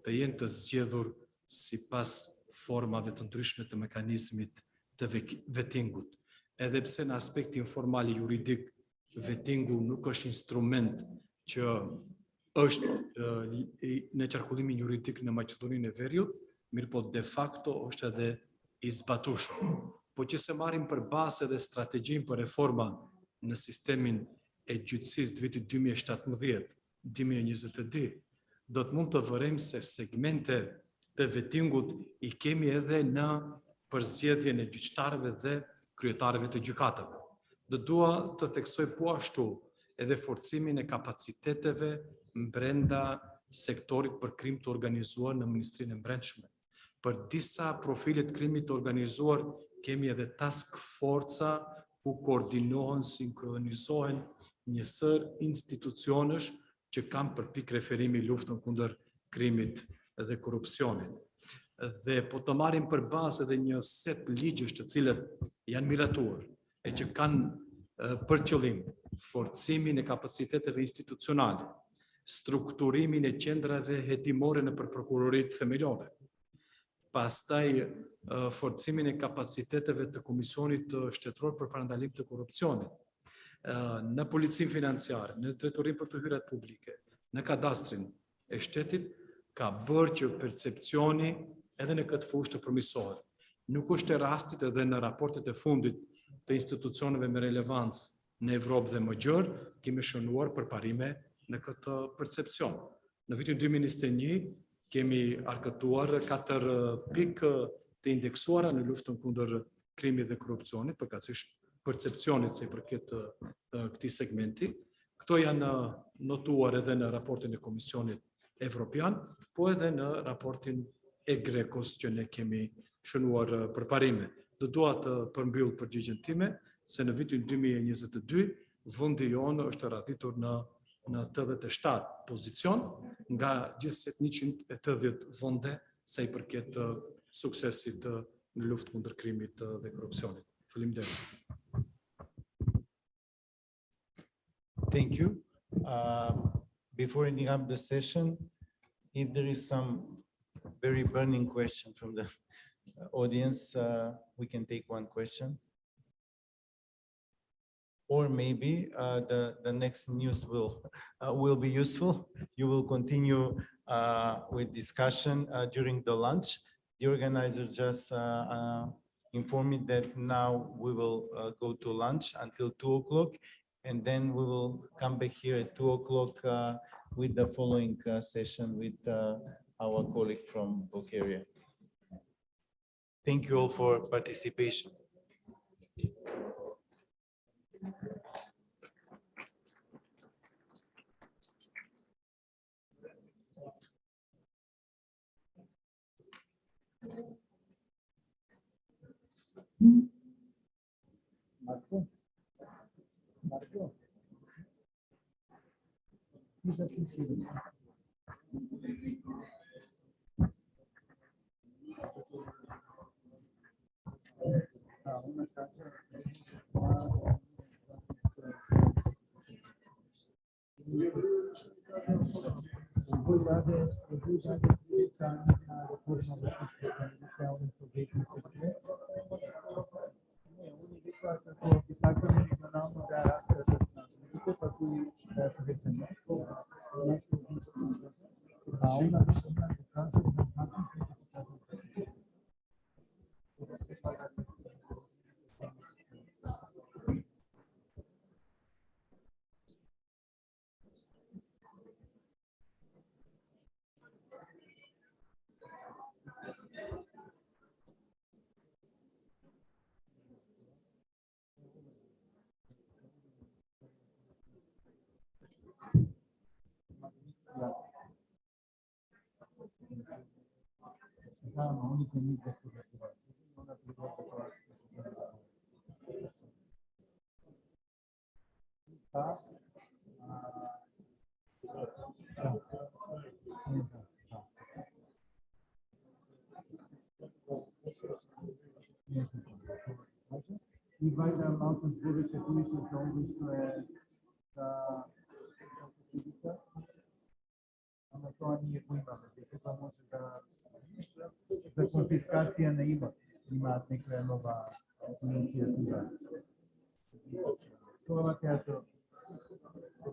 të jenë të zgjedhur sipas formave të ndryshme të mekanizmit të vettingut. Edhe pse në aspektin formal juridik vettingu nuk është instrument që është në qarkullimin juridik në Maqedoninë e Veriut, mirë po de facto është edhe i zbatueshëm. Po që se marrim për bazë edhe strategjinë për reforma në sistemin e gjyqësisë të vitit 2017-2022, do të mund të vërejmë se segmente të vettingut i kemi edhe në përzgjedhjen e gjyqtarëve dhe kryetarëve të gjykatave. Do dua të theksoj po ashtu edhe forcimin e kapaciteteve brenda sektorit për krim të organizuar në Ministrinë e Brendshme. Për disa profile të krimit të organizuar kemi edhe task forca ku koordinohen, sinkronizohen njësër institucionesh që kanë për pikë referimi luftën kundër krimit dhe korrupsionit. Dhe po të marrim për bazë edhe një set ligjesh të cilët janë miratuar e që kanë për qëllim forcimin e kapaciteteve institucionale, strukturimin e qendrave hetimore në për prokuroritë themelore, pastaj forcimin e kapaciteteve të Komisionit Shtetëror për Parandalim të Korrupsionit, në Policinë Financiare, në Drejtorinë për të Hyrat Publike, në Kadastrin e Shtetit, ka bërë që percepcioni edhe në këtë fushë të përmirësohet. Nuk është e rastit edhe në raportet e fundit të institucioneve me relevancë në Evropë dhe më gjërë, kemi shënuar përparime në këtë percepcion. Në vitin 2021 kemi arkëtuar 4 pikë të indeksuara në luftën kundër krimit dhe korrupsionit, përkatësisht percepcionit se i përket këtij segmenti. Këto janë notuar edhe në raportin e Komisionit Evropian, po edhe në raportin e Grekos që ne kemi shënuar përparime. Do dua të përmbyll përgjigjen time se në vitin 2022 vendi jonë është radhitur në 87 pozicion nga gjithsesi 180 vende sa i përket suksesit në luftë kundër krimit dhe korrupsionit. Faleminderit. Thank you. Before ending up the session, if there is some very burning question from the audience, we can take one question. Or maybe the next news will be useful. You will continue with discussion during the lunch. The organizers just informed me that now we will go to lunch until 2 o'clock, and then we will come back here at 2 o'clock with the following session with our colleague from Bulgaria. Thank you all for participation. Marco? Marco? Please appreciate it. и вајда малку збореше повеќе за ово што е за ама тоа ние го имаме, дека тоа може да за конфискација на имот имаат некоја нова иницијатива. Тоа ќе што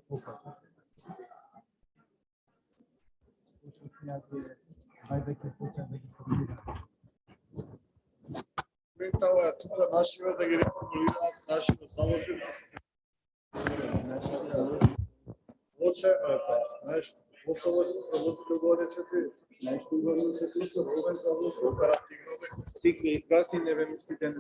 покажа. Вајда ќе почнат да ги формираат. Тоа е тука нашиве да ги регулираат нашите заложи. Случајно е тоа, знаеш, особено се слободно го речете, знаеш, тука се просто овој заложи оперативно дека цикли изгаси, не ве мислите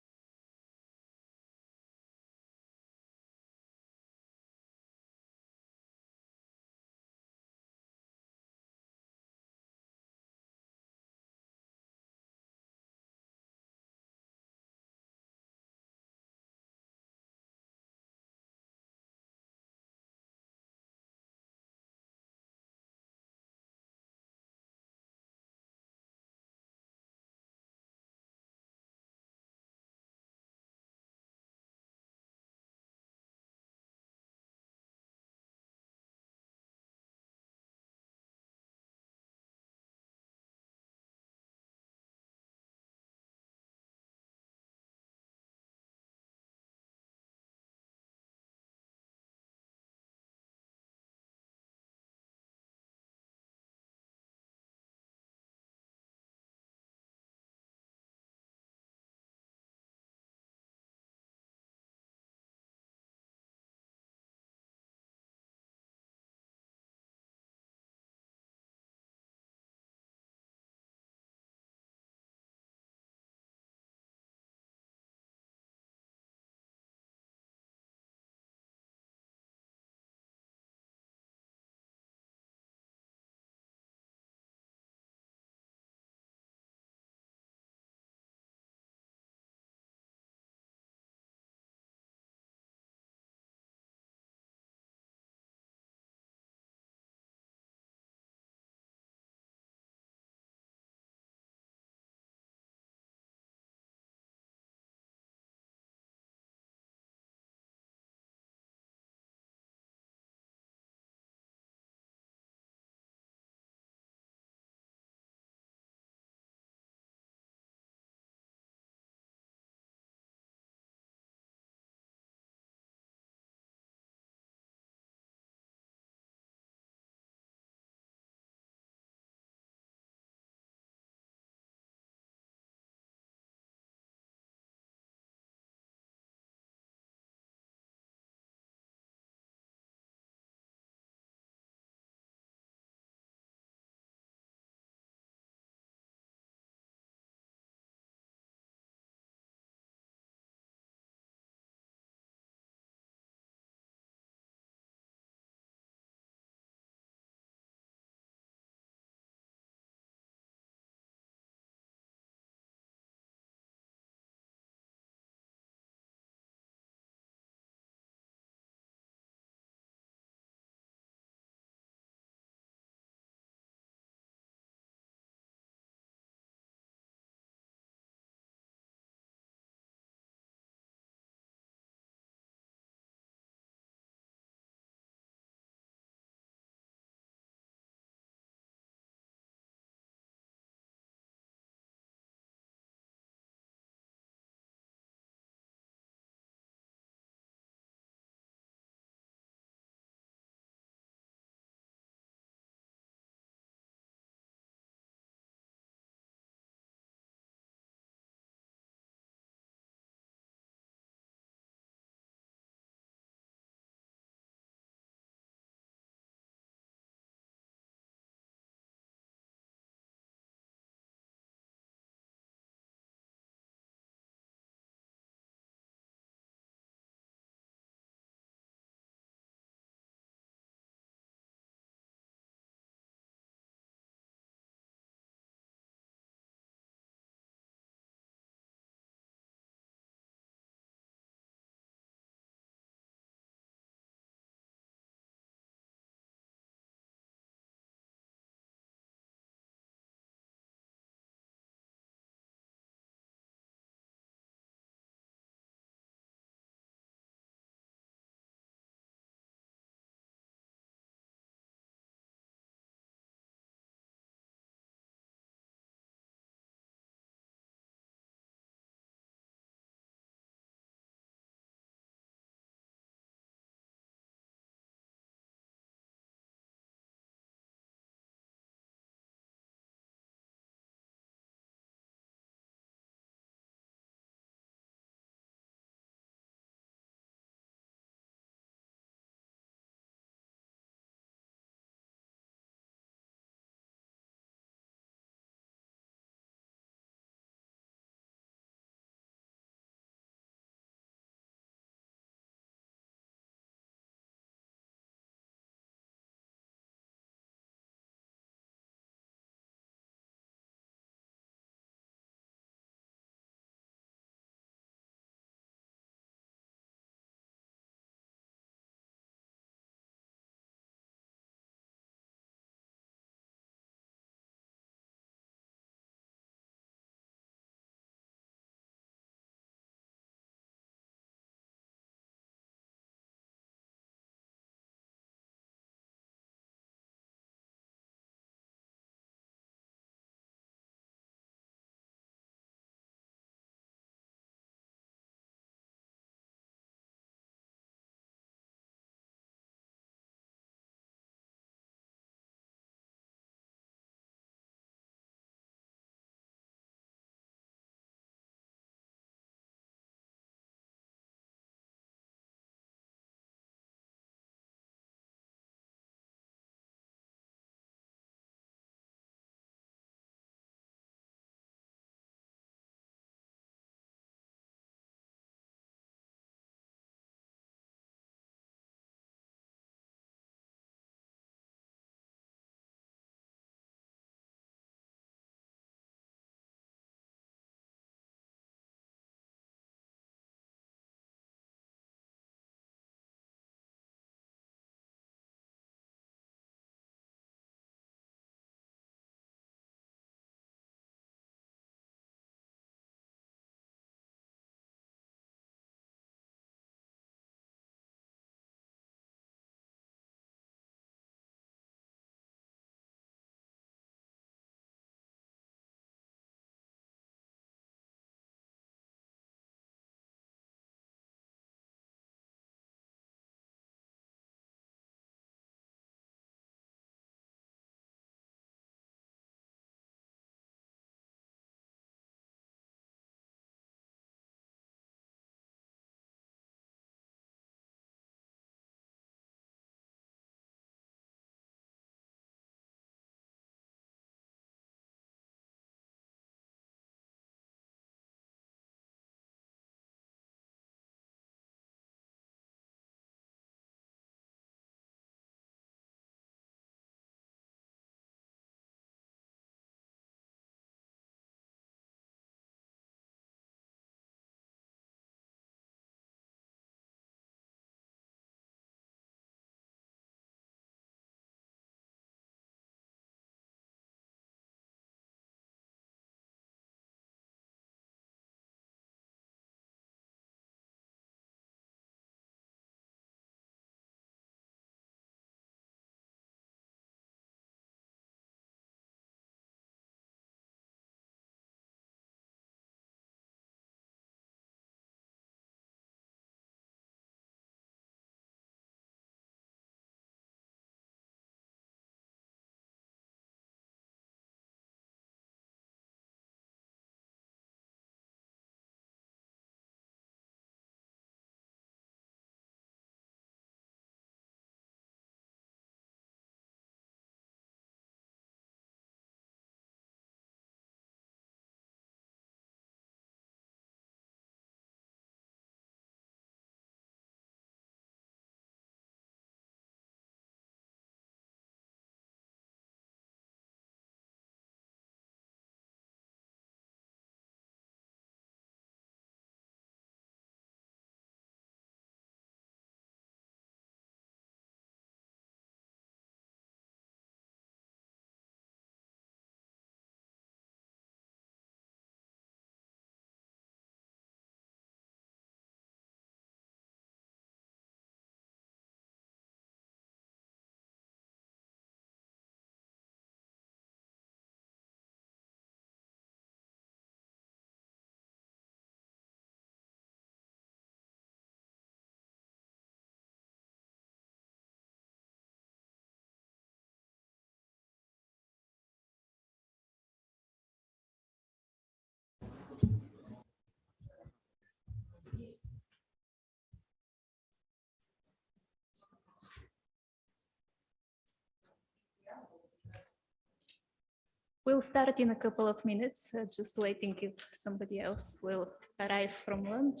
We'll start in a couple of minutes, just waiting if somebody else will arrive from lunch.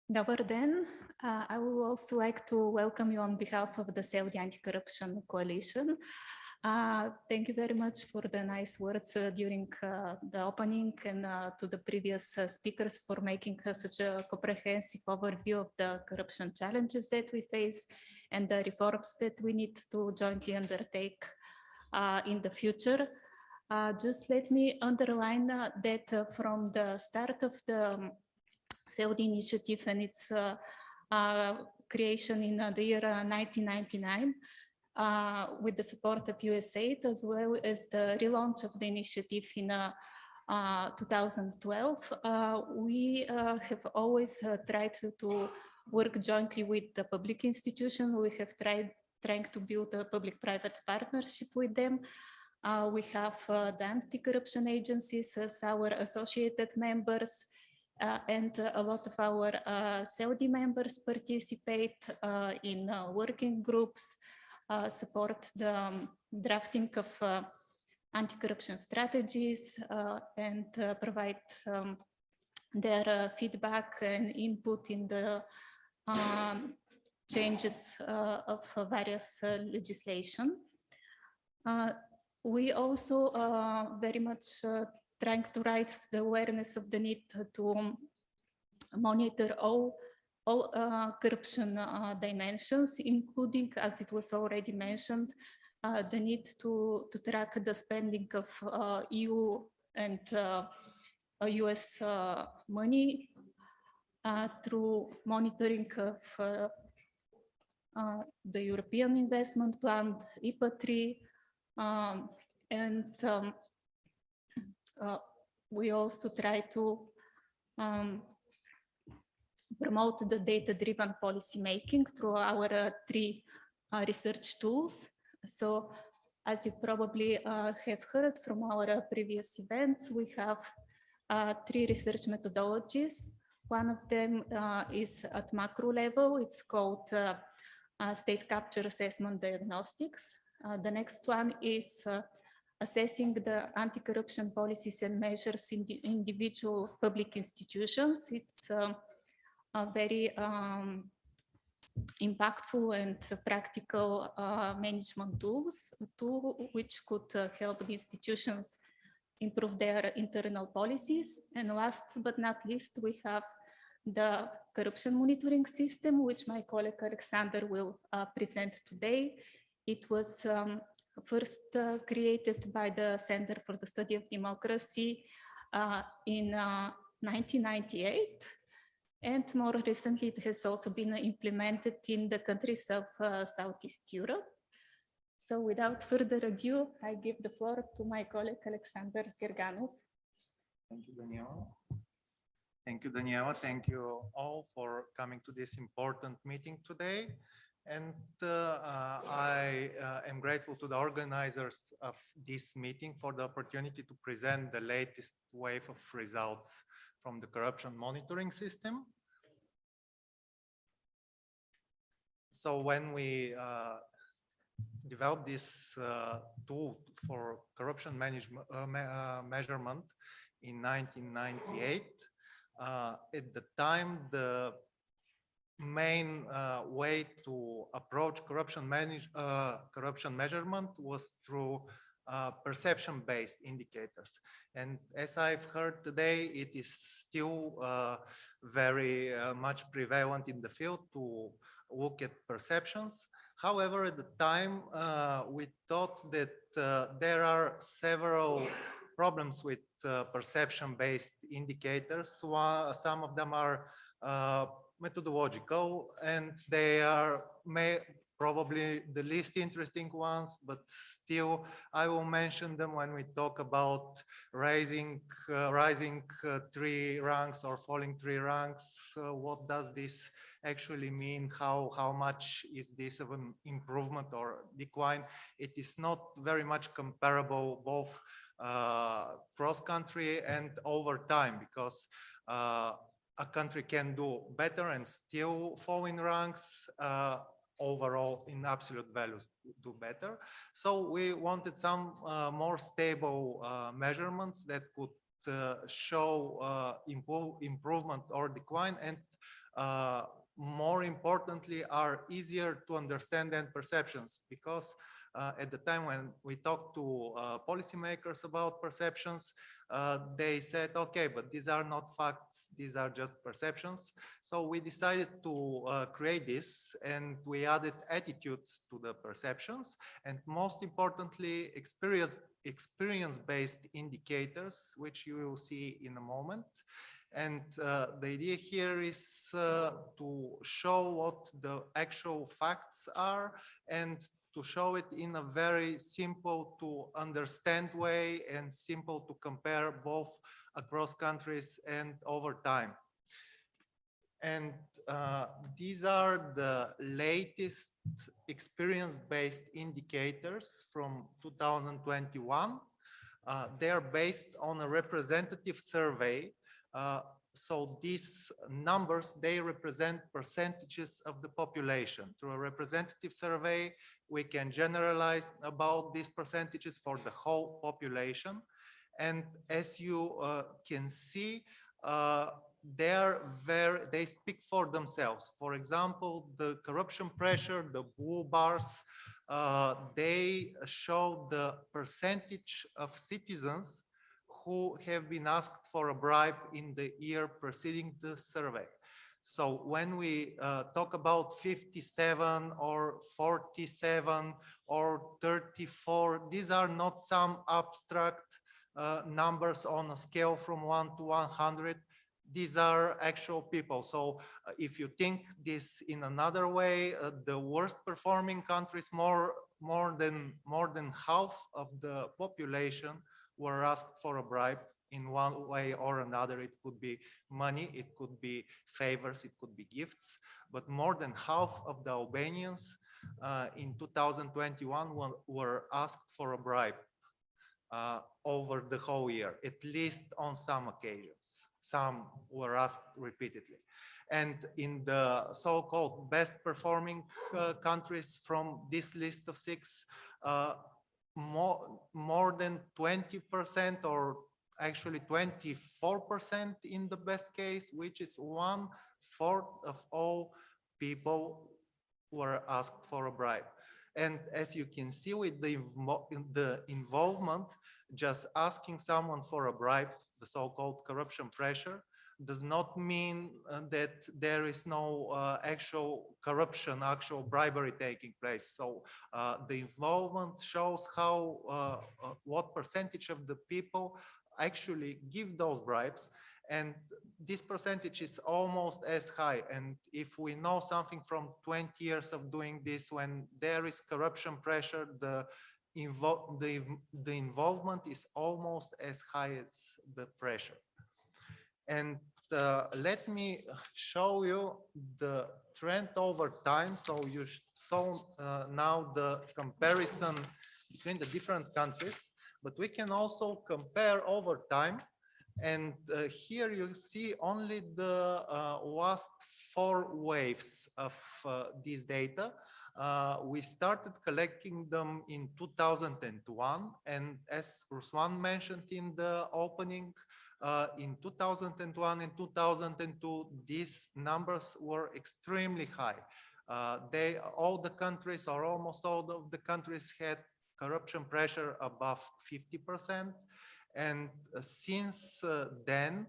Dobar den. I would also like to welcome you on behalf of the CELDI Anti-Corruption Coalition. Thank you very much for the nice words during the opening, and to the previous speakers for making such a comprehensive overview of the corruption challenges that we face and the reforms that we need to jointly undertake in the future. Just let me underline that from the start of the CELDI initiative and its creation in the year 1999, with the support of USAID, as well as the relaunch of the initiative in 2012, we have always tried to work jointly with the public institutions. We have trying to build a public-private partnership with them. We have the anti-corruption agencies as our associated members, and a lot of our CELDI members participate in working groups, support the drafting of anti-corruption strategies, and provide their feedback and input in the changes of various legislation. We also very much trying to raise the awareness of the need to monitor all corruption dimensions, including, as it was already mentioned, the need to track the spending of EU and US money through monitoring of the European Investment Plan, IPA 3, and we also try to promote the data-driven policy making through our 3 research tools. So, as you probably have heard from our previous events, we have 3 research methodologies. One of them is at macro level. It's called State Capture Assessment Diagnostics. The next one is assessing the anti-corruption policies and measures in the individual public institutions. It's a very impactful and practical management tool which could help the institutions improve their internal policies. And last but not least, we have the corruption monitoring system, which my colleague Alexander will present today. It was first created by the Center for the Study of Democracy in 1998. And more recently, it has also been implemented in the countries of Southeast Europe. So without further ado, I give the floor to my colleague, Alexander Gerganov. Thank you, Daniela. Thank you, Daniela. Thank you all for coming to this important meeting today. And I am grateful to the organizers of this meeting for the opportunity to present the latest wave of results from the corruption monitoring system. So when we developed this tool for corruption management, measurement in 1998, at the time, the main way to approach corruption measurement was through perception-based indicators. And as I've heard today, it is still very much prevalent in the field to look at perceptions. However, at the time, we thought that there are several problems with perception-based indicators. Some of them are methodological, and they are probably the least interesting ones, but still I will mention them when we talk about rising 3 ranks or falling 3 ranks. What does this actually mean? How much is this of an improvement or decline? It is not very much comparable both cross-country and over time, because a country can do better and still fall in ranks, overall in absolute values do better. So we wanted some more stable measurements that could show improvement or decline, and more importantly are easier to understand than perceptions, because at the time when we talked to policymakers about perceptions, they said, okay, but these are not facts, these are just perceptions. So we decided to create this, and we added attitudes to the perceptions, and most importantly, experience-based indicators, which you will see in a moment. And the idea here is to show what the actual facts are, and to show it in a very simple to understand way, and simple to compare both across countries and over time. And these are the latest experience-based indicators from 2021. They are based on a representative survey. So these numbers, they represent percentages of the population. Through a representative survey, we can generalize about these percentages for the whole population. And as you can see, they speak for themselves. For example, the corruption pressure, the blue bars, they show the percentage of citizens who have been asked for a bribe in the year preceding the survey. So when we talk about 57 or 47 or 34, these are not some abstract numbers on a scale from 1 to 100. These are actual people. So if you think this in another way, the worst performing countries, more than half of the population were asked for a bribe in one way or another. It could be money, it could be favors, it could be gifts, but more than half of the Albanians in 2021 were asked for a bribe over the whole year, at least on some occasions. Some were asked repeatedly. And in the so-called best performing countries from this list of 6, more than 20%, or actually 24% in the best case, which is 1/4 of all people were asked for a bribe. And as you can see with the involvement, just asking someone for a bribe, the so-called corruption pressure, does not mean that there is no actual corruption, actual bribery taking place. So the involvement shows how what percentage of the people actually give those bribes. And this percentage is almost as high. And if we know something from 20 years of doing this, when there is corruption pressure, the involvement is almost as high as the pressure. And let me show you the trend over time. So you saw now the comparison between the different countries, but we can also compare over time. And here you see only the last 4 waves of this data. We started collecting them in 2001. And as Ruslan mentioned in the opening, in 2001 and 2002, these numbers were extremely high. All the countries, or almost all of the countries, had corruption pressure above 50%. And since then,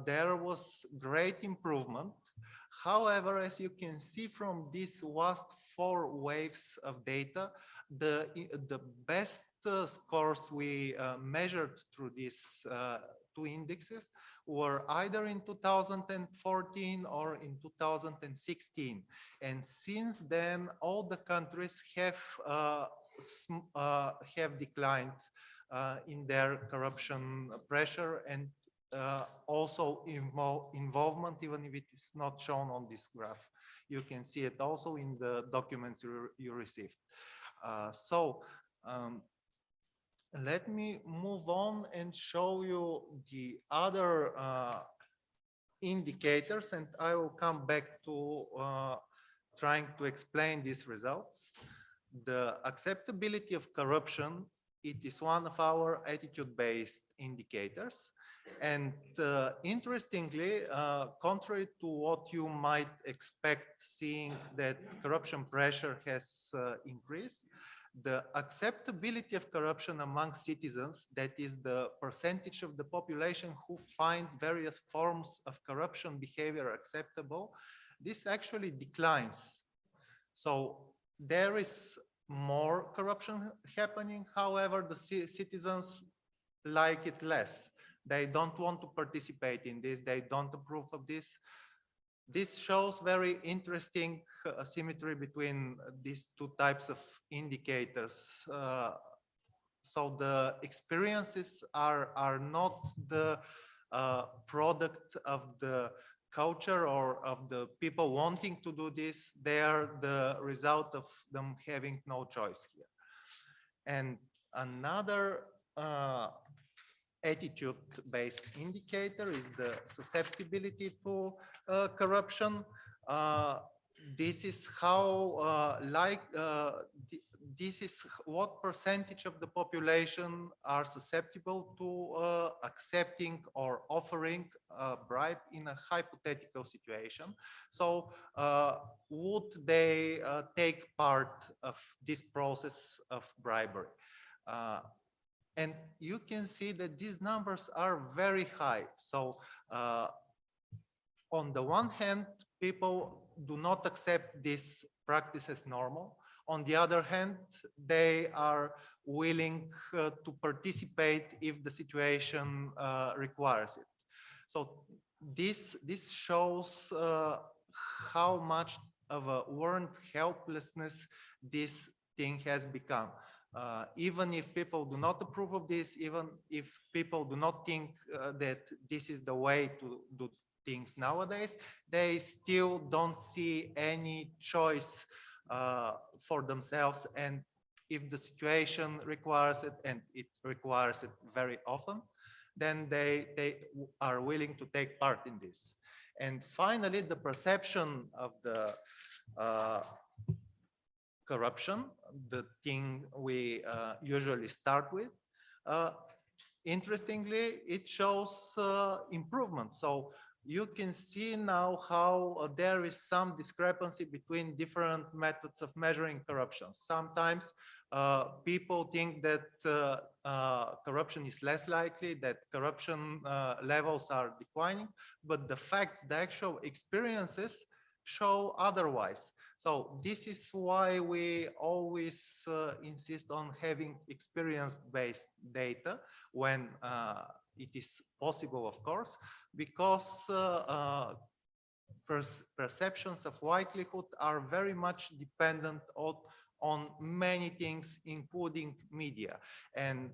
there was great improvement. However, as you can see from these last 4 waves of data, the best scores we measured through these 2 indexes were either in 2014 or in 2016. And since then, all the countries have declined in their corruption pressure and also involvement, even if it is not shown on this graph. You can see it also in the documents you received. Let me move on and show you the other indicators, and I will come back to trying to explain these results. The acceptability of corruption, it is one of our attitude-based indicators. And interestingly, contrary to what you might expect, seeing that corruption pressure has increased, the acceptability of corruption among citizens, that is the percentage of the population who find various forms of corruption behavior acceptable, this actually declines. So there is more corruption happening. However, the citizens like it less. They don't want to participate in this. They don't approve of this. This shows very interesting asymmetry between these 2 types of indicators. So the experiences are not the product of the culture or of the people wanting to do this. They are the result of them having no choice here. And another attitude-based indicator is the susceptibility to corruption. This is how, this is what percentage of the population are susceptible to accepting or offering a bribe in a hypothetical situation. So would they take part of this process of bribery? And you can see that these numbers are very high. So on the one hand, people do not accept this practice as normal. On the other hand, they are willing to participate if the situation requires it. So this shows how much of a learned helplessness this thing has become. Even if people do not approve of this, even if people do not think that this is the way to do things nowadays, they still don't see any choice for themselves. And if the situation requires it, and it requires it very often, then they are willing to take part in this. And finally, the perception of the corruption, the thing we usually start with, interestingly, it shows improvement. So you can see now how there is some discrepancy between different methods of measuring corruption. Sometimes people think that corruption is less likely, that corruption levels are declining, but the facts, the actual experiences show otherwise. So this is why we always insist on having experience-based data when it is possible, of course, because perceptions of likelihood are very much dependent on many things, including media. And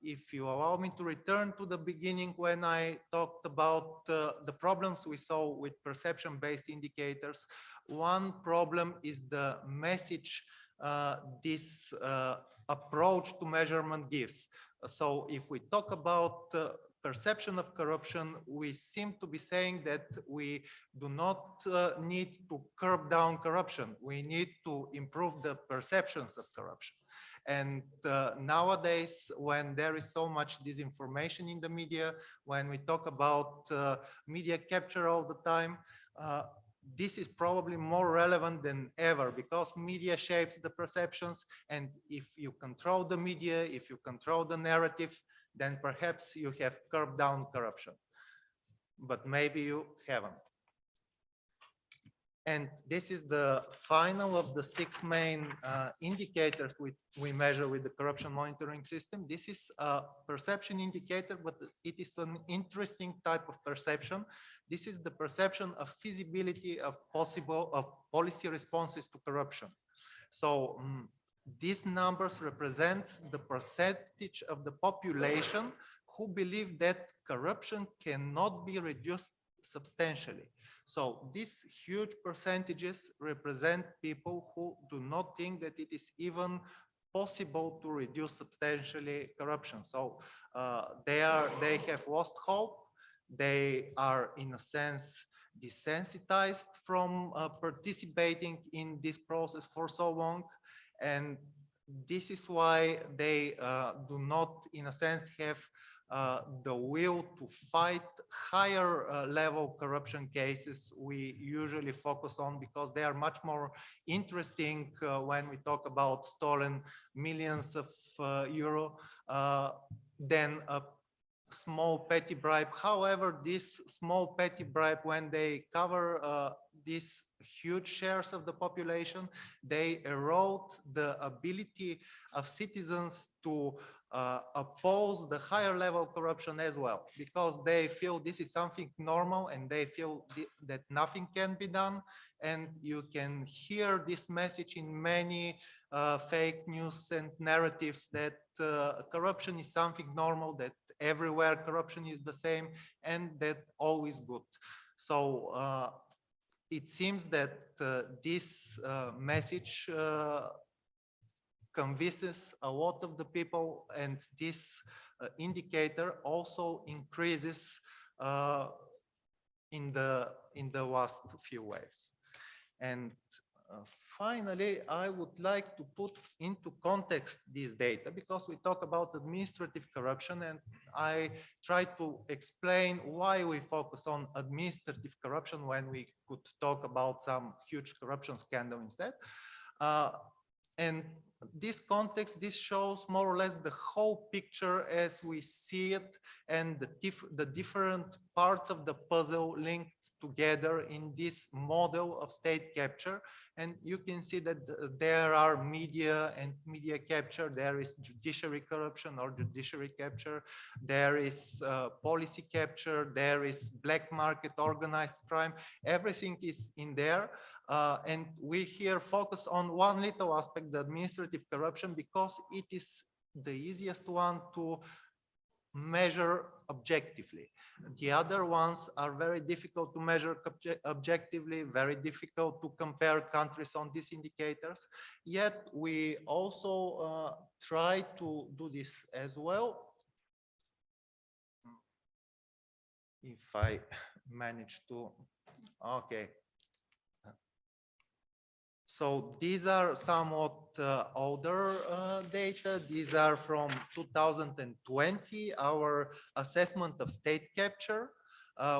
if you allow me to return to the beginning when I talked about the problems we saw with perception-based indicators, one problem is the message this approach to measurement gives. So if we talk about perception of corruption, we seem to be saying that we do not need to curb down corruption. We need to improve the perceptions of corruption. And nowadays, when there is so much disinformation in the media, when we talk about media capture all the time, this is probably more relevant than ever because media shapes the perceptions. And if you control the media, if you control the narrative, then perhaps you have curbed down corruption, but maybe you haven't. And this is the final of the 6 main indicators we measure with the corruption monitoring system. This is a perception indicator, but it is an interesting type of perception. This is the perception of feasibility of policy responses to corruption. So these numbers represent the percentage of the population who believe that corruption cannot be reduced substantially. So these huge percentages represent people who do not think that it is even possible to reduce substantially corruption. So they have lost hope. They are, in a sense, desensitized from participating in this process for so long. And this is why they do not, in a sense, have the will to fight higher level corruption cases we usually focus on, because they are much more interesting when we talk about stolen millions of euro than a small petty bribe. However, this small petty bribe, when they cover these huge shares of the population, they erode the ability of citizens to oppose the higher level corruption as well, because they feel this is something normal and they feel that nothing can be done. And you can hear this message in many fake news and narratives that corruption is something normal, that everywhere corruption is the same, and that all is good. So it seems that this message convinces a lot of the people, and this indicator also increases in the last few waves. And finally, I would like to put into context this data, because we talk about administrative corruption, and I try to explain why we focus on administrative corruption when we could talk about some huge corruption scandal instead. And this context, this shows more or less the whole picture as we see it, and the different parts of the puzzle linked together in this model of state capture. And you can see that there are media and media capture, there is judiciary corruption or judiciary capture, there is policy capture, there is black market organized crime, everything is in there. And we here focus on one little aspect, the administrative corruption, because it is the easiest one to measure objectively. The other ones are very difficult to measure objectively, very difficult to compare countries on these indicators. Yet we also try to do this as well. If I manage to, okay. So these are somewhat older data. These are from 2020, our assessment of state capture,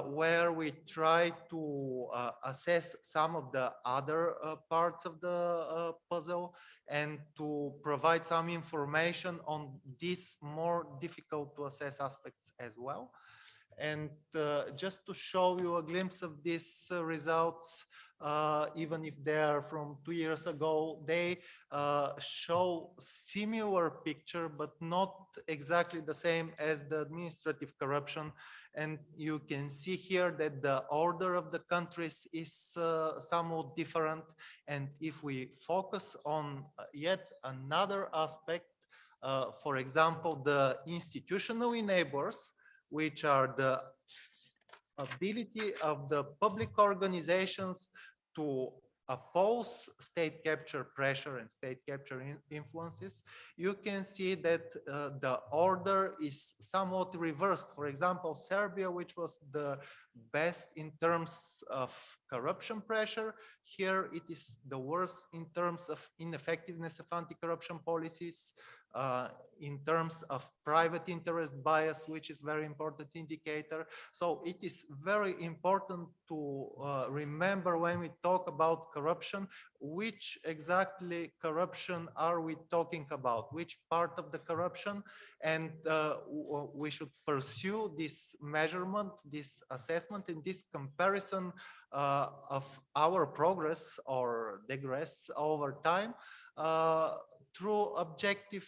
where we try to assess some of the other parts of the puzzle and to provide some information on these more difficult to assess aspects as well. And just to show you a glimpse of these results, even if they are from 2 years ago, they show similar picture, but not exactly the same as the administrative corruption. And you can see here that the order of the countries is somewhat different. And if we focus on yet another aspect, for example, the institutional enablers, which are the ability of the public organizations to oppose state capture pressure and state capture influences, you can see that the order is somewhat reversed. For example, Serbia, which was the best in terms of corruption pressure, here it is the worst in terms of ineffectiveness of anti-corruption policies, in terms of private interest bias, which is very important indicator. So it is very important to remember when we talk about corruption, which exactly corruption are we talking about, which part of the corruption, and we should pursue this measurement, this assessment, and this comparison of our progress or digress over time through objective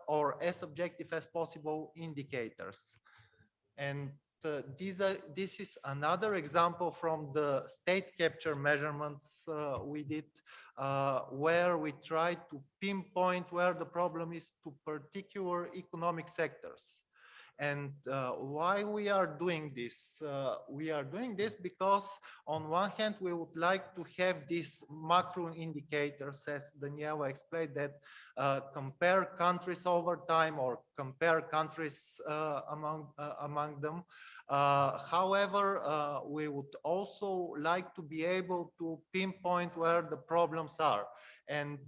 or as objective as possible indicators. And this is another example from the state capture measurements we did, where we tried to pinpoint where the problem is to particular economic sectors. And why we are doing this? We are doing this because on one hand, we would like to have these macro indicators, as Daniela explained, that compare countries over time or compare countries among them. However, we would also like to be able to pinpoint where the problems are. And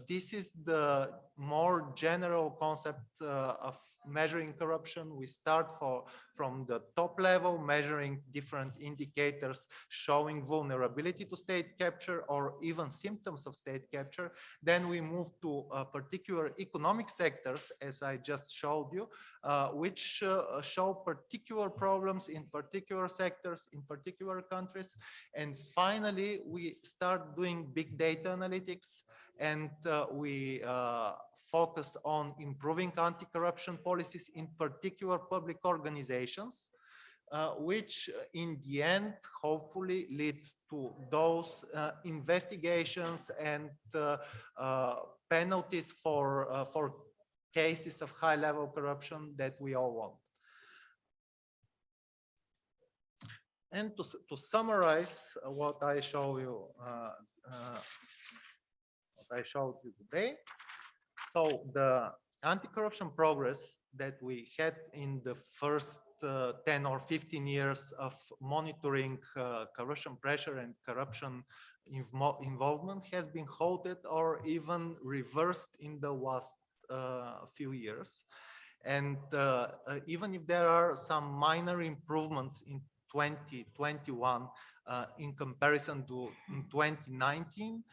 this is the more general concept of measuring corruption. We start from the top level, measuring different indicators showing vulnerability to state capture or even symptoms of state capture. Then we move to particular economic sectors, as I just showed you, which show particular problems in particular sectors, in particular countries. And finally, we start doing big data analytics, and we focus on improving anti-corruption policies in particular public organizations, which in the end hopefully leads to those investigations and penalties for cases of high-level corruption that we all want. And to summarize what I show you, I showed you today. So the anti-corruption progress that we had in the first 10 or 15 years of monitoring corruption pressure and corruption involvement has been halted or even reversed in the last few years. And even if there are some minor improvements in 2021 in comparison to 2019,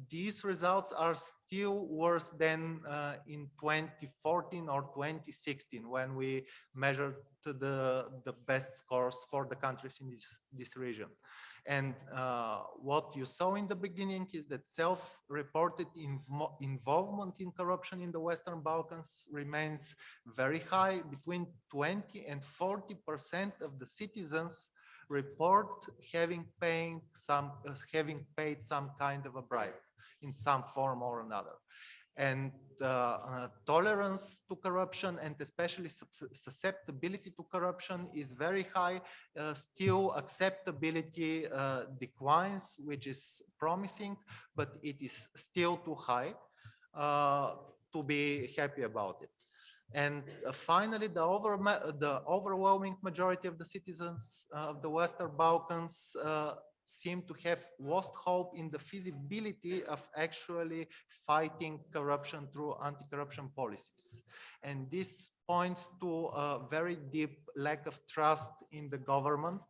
these results are still worse than in 2014 or 2016, when we measured the best scores for the countries in this region. And what you saw in the beginning is that self-reported involvement in corruption in the Western Balkans remains very high. Between 20 and 40% of the citizens report having paid some kind of a bribe in some form or another. And tolerance to corruption and especially susceptibility to corruption is very high. Still acceptability declines, which is promising, but it is still too high to be happy about it. And finally, the overwhelming majority of the citizens of the Western Balkans seem to have lost hope in the feasibility of actually fighting corruption through anti-corruption policies. And this points to a very deep lack of trust in the government,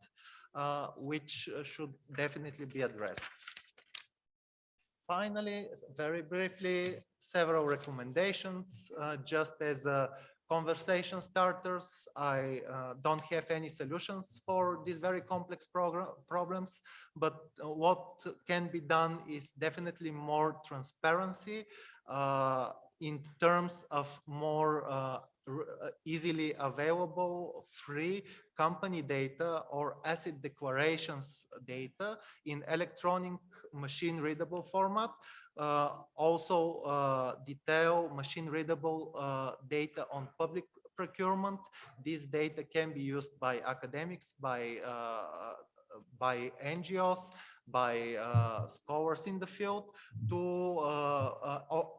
which should definitely be addressed. Finally, very briefly, several recommendations, just as a conversation starters. I don't have any solutions for these very complex problems, but what can be done is definitely more transparency in terms of more easily available free company data or asset declarations data in electronic machine readable format. Also detail machine readable data on public procurement. This data can be used by academics, by NGOs, by scholars in the field,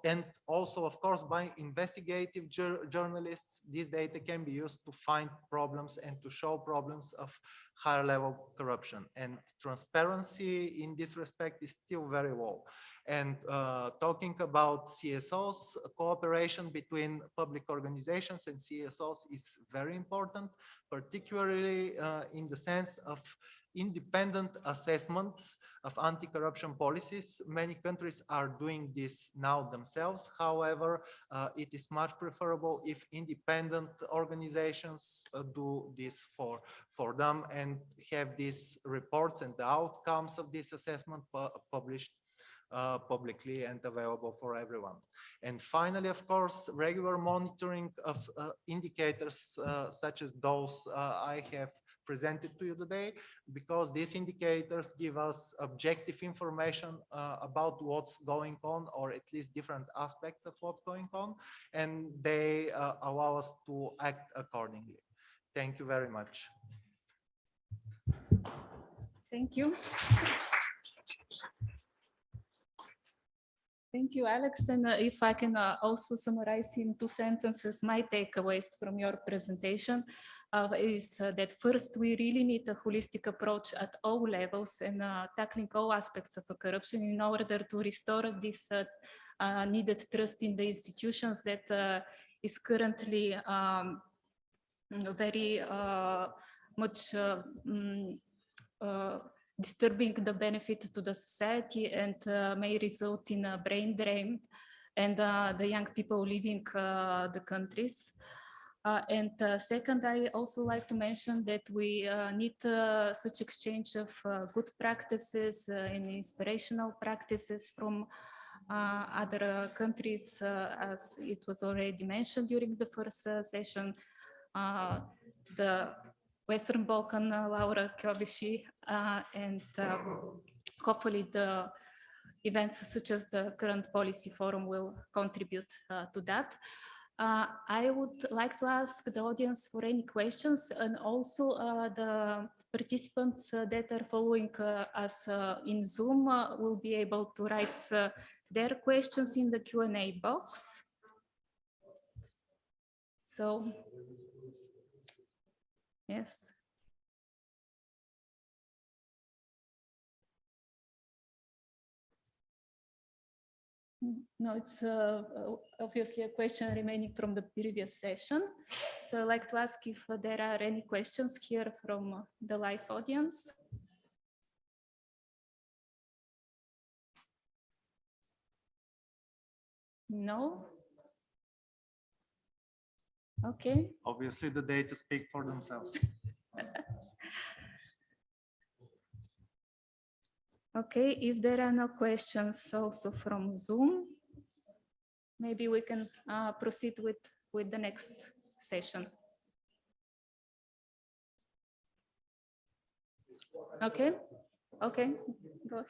and also, of course, by investigative journalists. This data can be used to find problems and to show problems of higher level corruption. And transparency in this respect is still very low. And talking about CSOs, cooperation between public organizations and CSOs is very important, particularly in the sense of independent assessments of anti-corruption policies. Many countries are doing this now themselves. However, it is much preferable if independent organizations do this for them and have these reports and the outcomes of this assessment published publicly and available for everyone. And finally, of course, regular monitoring of indicators such as those I have presented to you today, because these indicators give us objective information about what's going on, or at least different aspects of what's going on, and they allow us to act accordingly. Thank you very much. Thank you. Thank you, Alex. And if I can also summarize in 2 sentences my takeaways from your presentation, is that first, we really need a holistic approach at all levels and tackling all aspects of corruption in order to restore this needed trust in the institutions that is currently very much disturbing the benefit to the society and may result in a brain drain and the young people leaving the countries. And second, I also like to mention that we need such exchange of good practices and inspirational practices from other countries, as it was already mentioned during the first session, the Western Balkan, Laura Kövesi, and hopefully the events such as the current policy forum will contribute to that. I would like to ask the audience for any questions, and also the participants that are following us in Zoom will be able to write their questions in the Q&A box. So, yes. No, it's obviously a question remaining from the previous session. So I'd like to ask if there are any questions here from the live audience. No? Okay. Obviously, the data speak for themselves. Okay, if there are no questions also from Zoom, maybe we can proceed with the next session. Okay, okay, go ahead.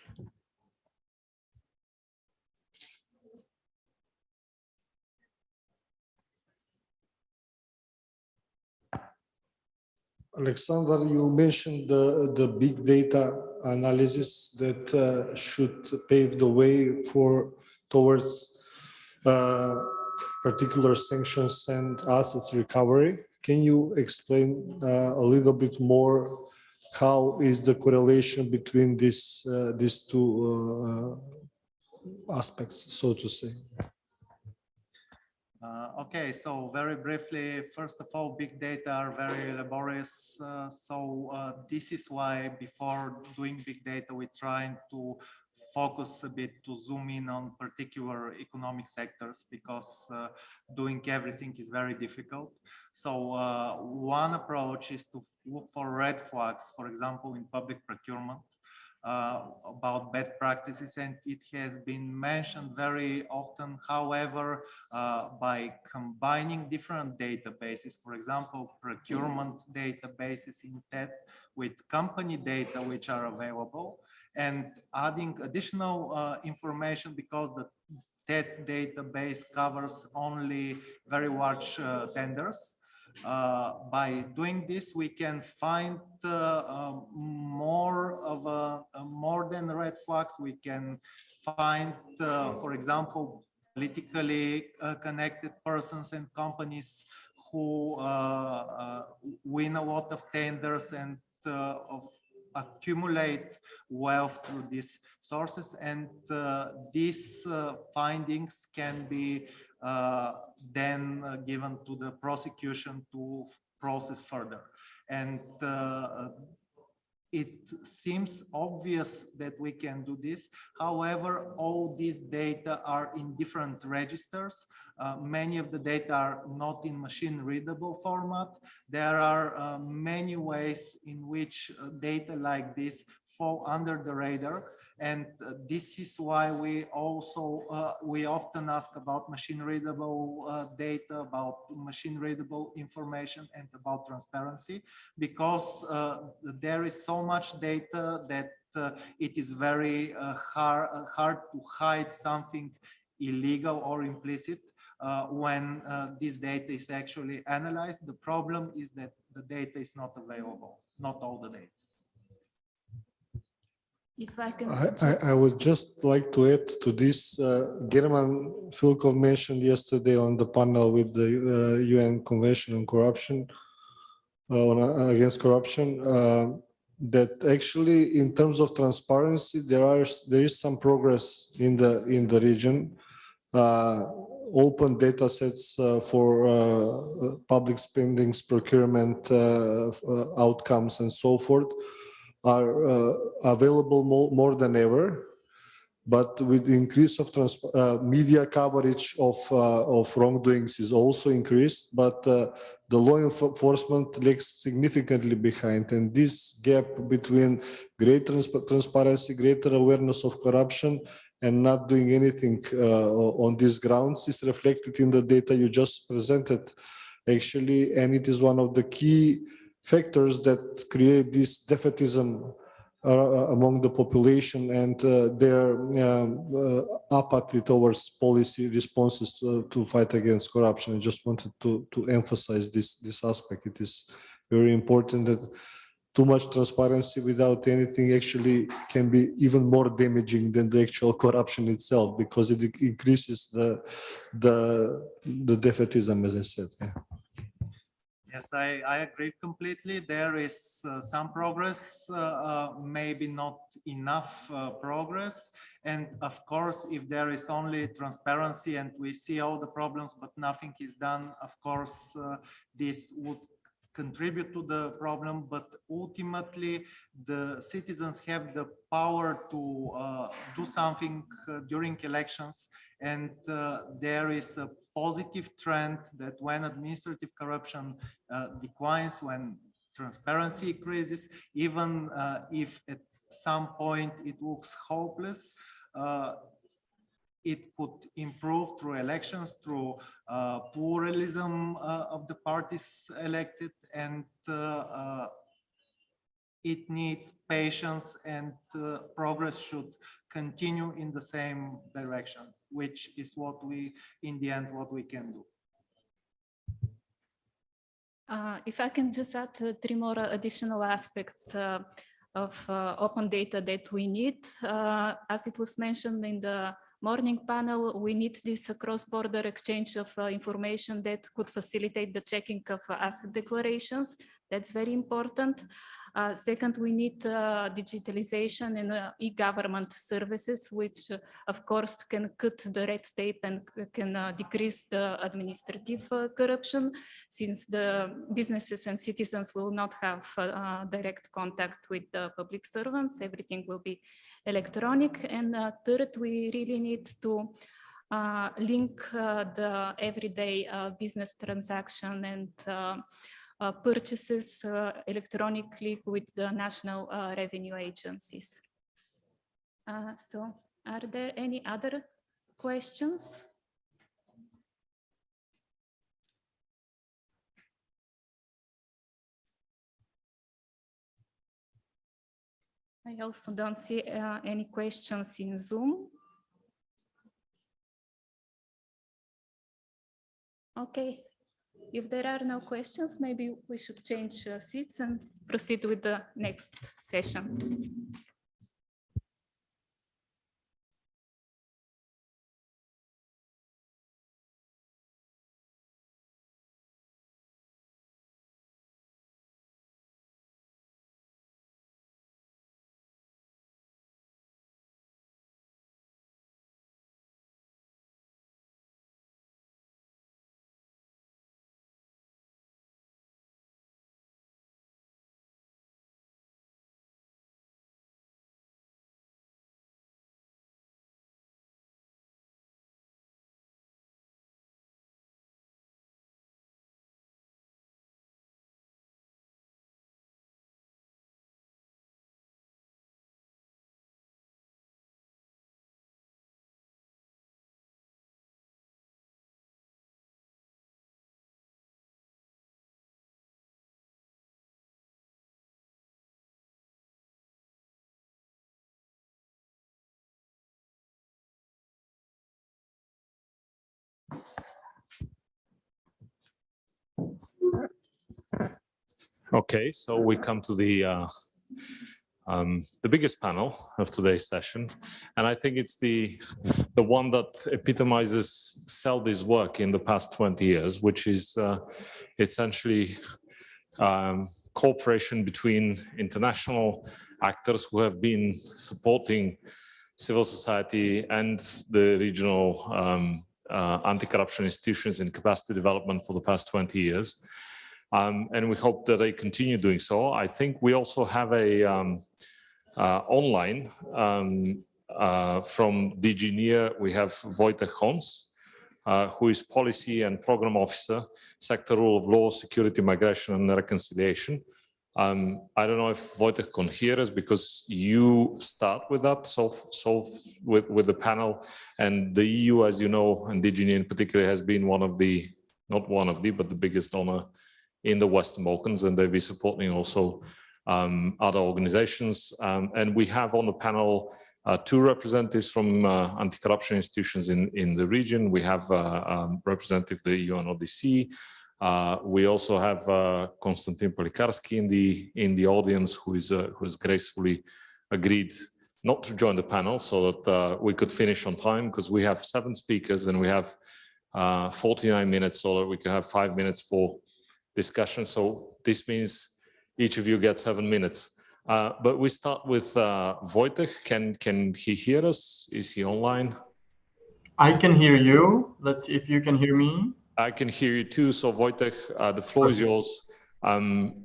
Alexander, you mentioned the big data analysis that should pave the way towards particular sanctions and assets recovery. Can you explain a little bit more how is the correlation between these two aspects, so to say? Okay, so very briefly, first of all, big data are very laborious. This is why before doing big data, we're trying to focus a bit to zoom in on particular economic sectors because doing everything is very difficult. So one approach is to look for red flags, for example, in public procurement. About bad practices, and it has been mentioned very often. However, by combining different databases, for example, procurement databases in TED with company data which are available, and adding additional information, because the TED database covers only very large tenders. By doing this, we can find more than red flags. We can find, for example, politically connected persons and companies who win a lot of tenders and accumulate wealth through these sources, and these findings can be then given to the prosecution to process further. And it seems obvious that we can do this. However, all these data are in different registers. Many of the data are not in machine readable format. There are many ways in which data like this fall under the radar. And this is why we also, we often ask about machine readable data, about machine readable information, and about transparency, because there is so much data that it is very hard to hide something illegal or implicit when this data is actually analyzed. The problem is that the data is not available, not all the data. If I can, I would just like to add to this. German Filkov mentioned yesterday on the panel with the UN Convention on Corruption, against corruption, that actually, in terms of transparency, there is some progress in the region. Open data sets for public spendings, procurement outcomes, and so forth are available more than ever, but with the increase of media coverage of wrongdoings is also increased, but the law enforcement lags significantly behind, and this gap between greater transparency, greater awareness of corruption, and not doing anything on these grounds is reflected in the data you just presented, actually, and it is one of the key factors that create this defeatism among the population and their apathy towards policy responses to fight against corruption. I just wanted to emphasize this aspect. It is very important that too much transparency without anything actually can be even more damaging than the actual corruption itself, because it increases the defeatism, as I said. Yeah. Yes, I agree completely. There is some progress, maybe not enough progress. And of course, if there is only transparency and we see all the problems, but nothing is done, of course, this would contribute to the problem. But ultimately, the citizens have the power to do something during elections. And there is a positive trend that when administrative corruption declines, when transparency increases, even if at some point it looks hopeless, it could improve through elections, through pluralism of the parties elected, and it needs patience, and progress should continue in the same direction, which is what we, in the end, what we can do. If I can just add 3 more additional aspects of open data that we need. As it was mentioned in the morning panel, we need this cross-border exchange of information that could facilitate the checking of asset declarations. That's very important. Second, we need digitalization in e-government services, which of course can cut the red tape and can decrease the administrative corruption, since the businesses and citizens will not have direct contact with the public servants. Everything will be electronic. And third, we really need to link the everyday business transaction and purchases electronically with the national revenue agencies. So are there any other questions? I also don't see any questions in Zoom. Okay, if there are no questions, maybe we should change seats and proceed with the next session. Okay, so we come to the biggest panel of today's session, and I think it's the one that epitomizes CELDI's work in the past 20 years, which is essentially cooperation between international actors who have been supporting civil society and the regional anti-corruption institutions in capacity development for the past 20 years. And we hope that they continue doing so. I think we also have a online from DG NIR, we have Wojtek Hons, who is Policy and Program Officer, Sector Rule of Law, Security, Migration and Reconciliation. I don't know if Wojtek can hear us because you start with that, so with the panel, and the EU, as you know, and DG NIR in particular, has been one of the, not one of the, but the biggest donor in the Western Balkans, and they'll be supporting also other organizations. And we have on the panel two representatives from anti-corruption institutions in the region. We have representative of the UNODC. We also have Konstantin Polikarski in the audience, who has gracefully agreed not to join the panel so that we could finish on time, because we have 7 speakers and we have 49 minutes, so that we can have 5 minutes for discussion. So this means each of you gets 7 minutes. But we start with Wojtek. Can he hear us? Is he online? I can hear you. Let's see if you can hear me. I can hear you too. So Wojtek, the floor is yours.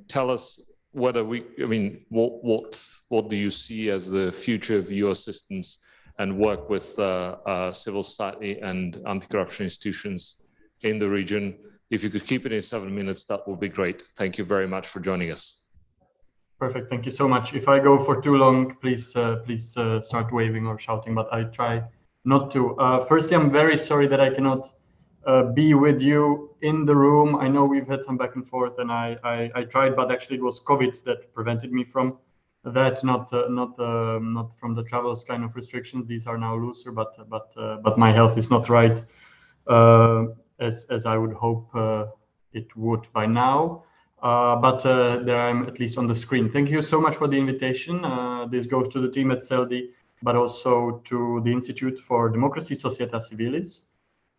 Tell us whether what do you see as the future of your assistance and work with civil society and anti-corruption institutions in the region? If you could keep it in 7 minutes, that would be great. Thank you very much for joining us. Perfect. Thank you so much. If I go for too long, please start waving or shouting, but I try not to. Firstly, I'm very sorry that I cannot be with you in the room. I know we've had some back and forth, and I tried, but actually it was COVID that prevented me from that, not from the travels kind of restrictions. These are now looser, but my health is not right as I would hope it would by now. But there I'm at least on the screen. Thank you so much for the invitation. This goes to the team at CELDI, but also to the Institute for Democracy, Societas Civilis.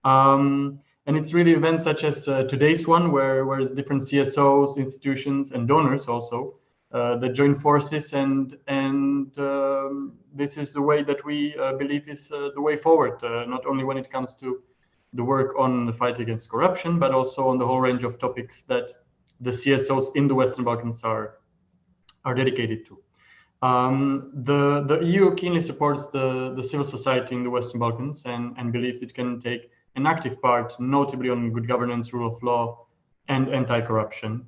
And it's really events such as today's one, where different CSOs, institutions, and donors also that join forces, and this is the way that we believe is the way forward, not only when it comes to the work on the fight against corruption, but also on the whole range of topics that the CSOs in the Western Balkans are dedicated to. The EU keenly supports the civil society in the Western Balkans and believes it can take an active part, notably on good governance, rule of law, and anti-corruption.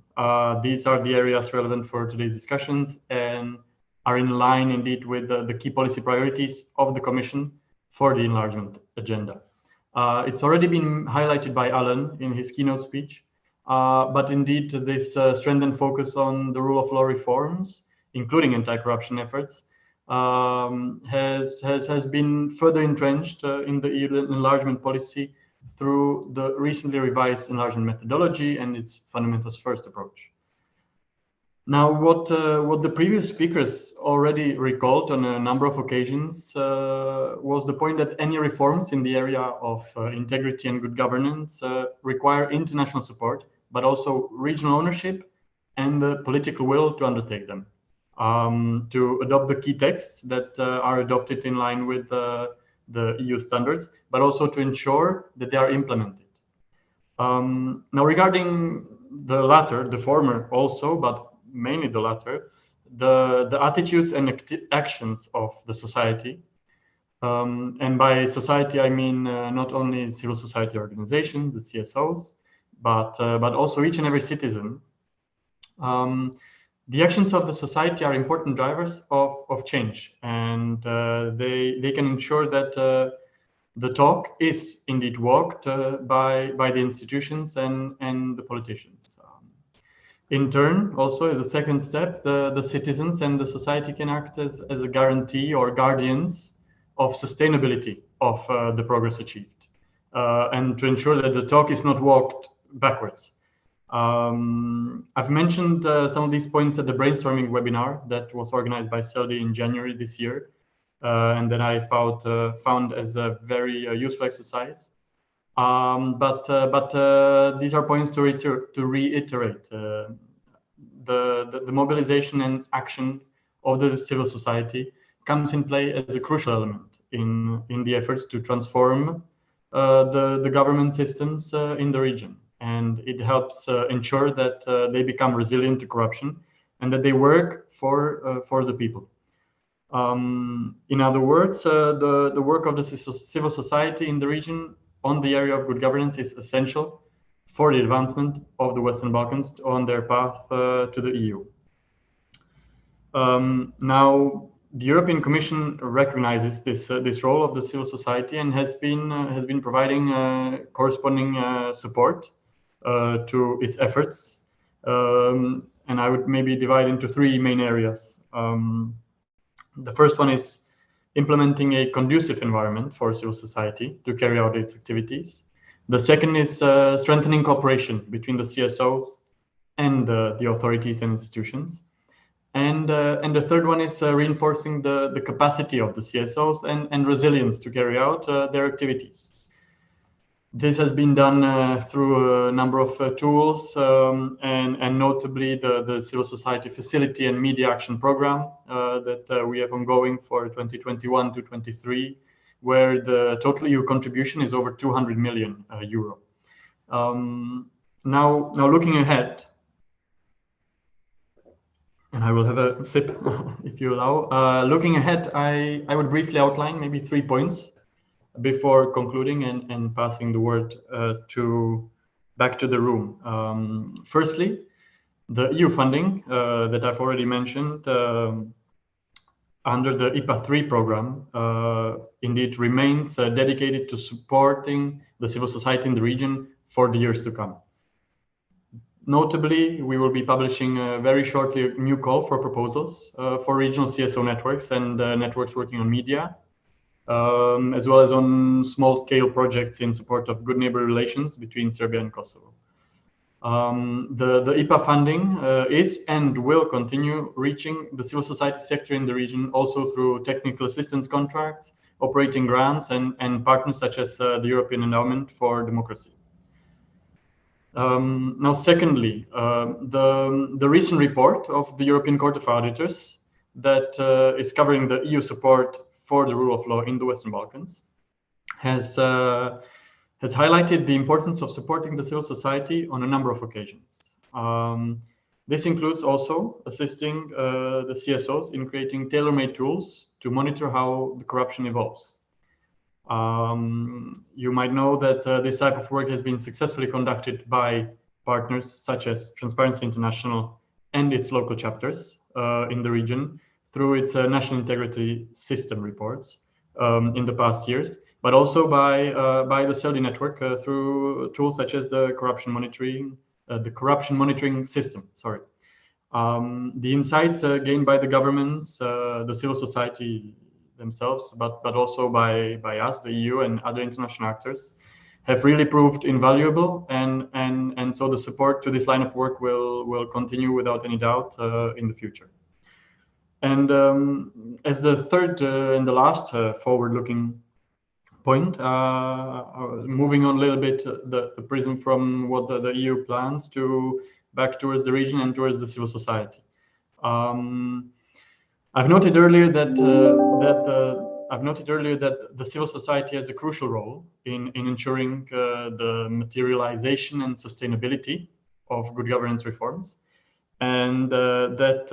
These are the areas relevant for today's discussions and are in line indeed with the key policy priorities of the Commission for the enlargement agenda. It's already been highlighted by Alan in his keynote speech, but indeed this strengthened focus on the rule of law reforms, including anti-corruption efforts, has been further entrenched in the EU enlargement policy through the recently revised enlargement methodology and its fundamentals first approach. Now, what the previous speakers already recalled on a number of occasions was the point that any reforms in the area of integrity and good governance require international support, but also regional ownership and the political will to undertake them, to adopt the key texts that are adopted in line with the EU standards, but also to ensure that they are implemented. Now, regarding the latter, the former also, but mainly the latter, the attitudes and actions of the society, and by society I mean not only civil society organizations, the CSOs, but also each and every citizen. The actions of the society are important drivers of change, and they can ensure that the talk is indeed walked by the institutions and the politicians. In turn, also as a second step, the citizens and the society can act as a guarantee or guardians of sustainability of the progress achieved, and to ensure that the talk is not walked backwards. I've mentioned some of these points at the brainstorming webinar that was organized by CELDI in January this year, and that I found as a very useful exercise. But these are points to reiterate. The mobilization and action of the civil society comes in play as a crucial element in the efforts to transform the government systems in the region. And it helps ensure that they become resilient to corruption and that they work for the people. In other words, the work of the civil society in the region on the area of good governance is essential for the advancement of the Western Balkans on their path to the EU. Now, the European Commission recognizes this role of the civil society and has been providing corresponding support to its efforts. And I would maybe divide into three main areas. The first one is implementing a conducive environment for civil society to carry out its activities. The second is strengthening cooperation between the CSOs and the authorities and institutions. And the third one is reinforcing the capacity of the CSOs and resilience to carry out their activities. This has been done through a number of tools, and notably the Civil Society Facility and Media Action Program that we have ongoing for 2021 to 23, where the total EU contribution is over 200 million euro. Now looking ahead, and I will have a sip if you allow. Looking ahead, I would briefly outline maybe 3 points before concluding and passing the word back to the room. Firstly, the EU funding that I've already mentioned under the IPA 3 program indeed remains dedicated to supporting the civil society in the region for the years to come. Notably, we will be publishing very shortly a new call for proposals for regional CSO networks and networks working on media, as well as on small-scale projects in support of good neighbor relations between Serbia and Kosovo. The IPA funding is and will continue reaching the civil society sector in the region, also through technical assistance contracts, operating grants, and partners such as the European Endowment for Democracy. Now, secondly, the recent report of the European Court of Auditors that is covering the EU support for the rule of law in the Western Balkans has highlighted the importance of supporting the civil society on a number of occasions. This includes also assisting the CSOs in creating tailor-made tools to monitor how the corruption evolves. You might know that this type of work has been successfully conducted by partners such as Transparency International and its local chapters in the region through its national integrity system reports in the past years, but also by the CELDI network through tools such as the corruption monitoring system. Sorry. The insights gained by the governments, the civil society themselves, but also by us, the EU and other international actors, have really proved invaluable, and so the support to this line of work will continue without any doubt in the future. And as the third and the last forward-looking point, moving on a little bit the prism from what the EU plans to back towards the region and towards the civil society. I've noted earlier that the civil society has a crucial role in ensuring the materialization and sustainability of good governance reforms, and that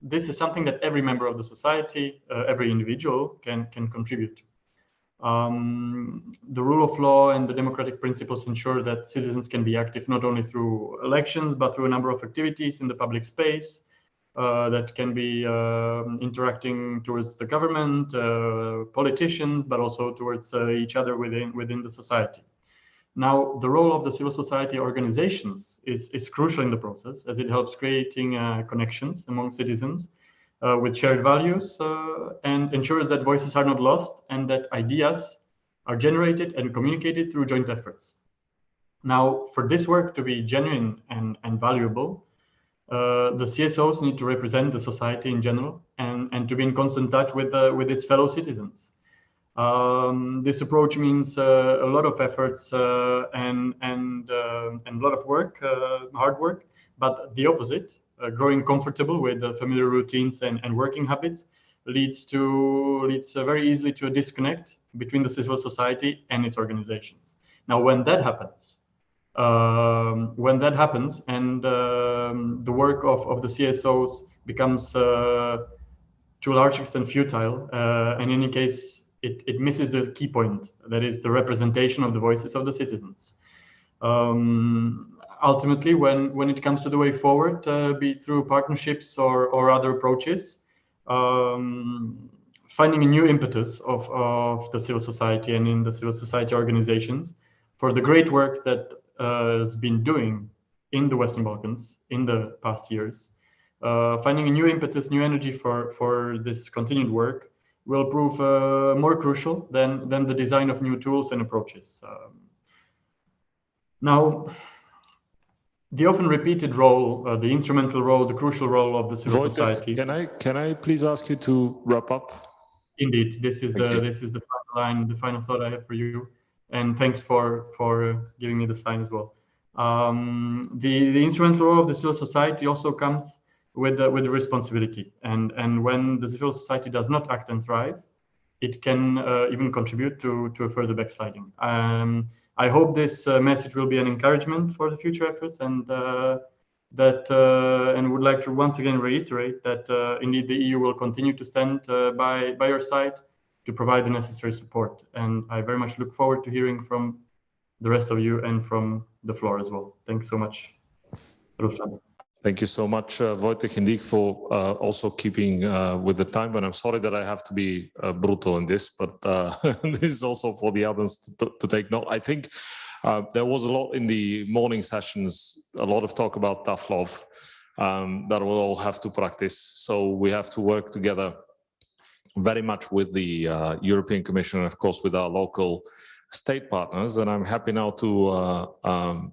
this is something that every member of the society, every individual can contribute to. The rule of law and the democratic principles ensure that citizens can be active not only through elections, but through a number of activities in the public space that can be interacting towards the government, politicians, but also towards each other within the society. Now, the role of the civil society organizations is crucial in the process, as it helps creating connections among citizens with shared values and ensures that voices are not lost and that ideas are generated and communicated through joint efforts. Now, for this work to be genuine and valuable, the CSOs need to represent the society in general and to be in constant touch with its fellow citizens. This approach means a lot of efforts and a lot of work, hard work, but the opposite, growing comfortable with familiar routines and working habits leads very easily to a disconnect between the civil society and its organizations. Now, when that happens and the work of the CSOs becomes to a large extent futile, in any case, it misses the key point, that is the representation of the voices of the citizens. Ultimately, when it comes to the way forward, be it through partnerships or other approaches, finding a new impetus of the civil society and in the civil society organizations for the great work that has been doing in the Western Balkans in the past years, finding a new impetus, new energy for this continued work will prove more crucial than the design of new tools and approaches. Now, the often repeated role, the instrumental role, the crucial role of the civil society. Can I please ask you to wrap up? Indeed, this is the final line, the final thought I have for you, and thanks for giving me this time as well. The instrumental role of the civil society also comes with the responsibility, and when the civil society does not act and thrive, it can even contribute to a further backsliding. I hope this message will be an encouragement for the future efforts, and and would like to once again reiterate that indeed the EU will continue to stand by your side to provide the necessary support. And I very much look forward to hearing from the rest of you and from the floor as well. Thanks so much, Ruslan. Thank you so much, Wojtek and Dick, for also keeping with the time. And I'm sorry that I have to be brutal in this, but this is also for the others to take note. I think there was a lot in the morning sessions, a lot of talk about tough love that we'll all have to practice. So we have to work together very much with the European Commission and, of course, with our local state partners. And I'm happy now to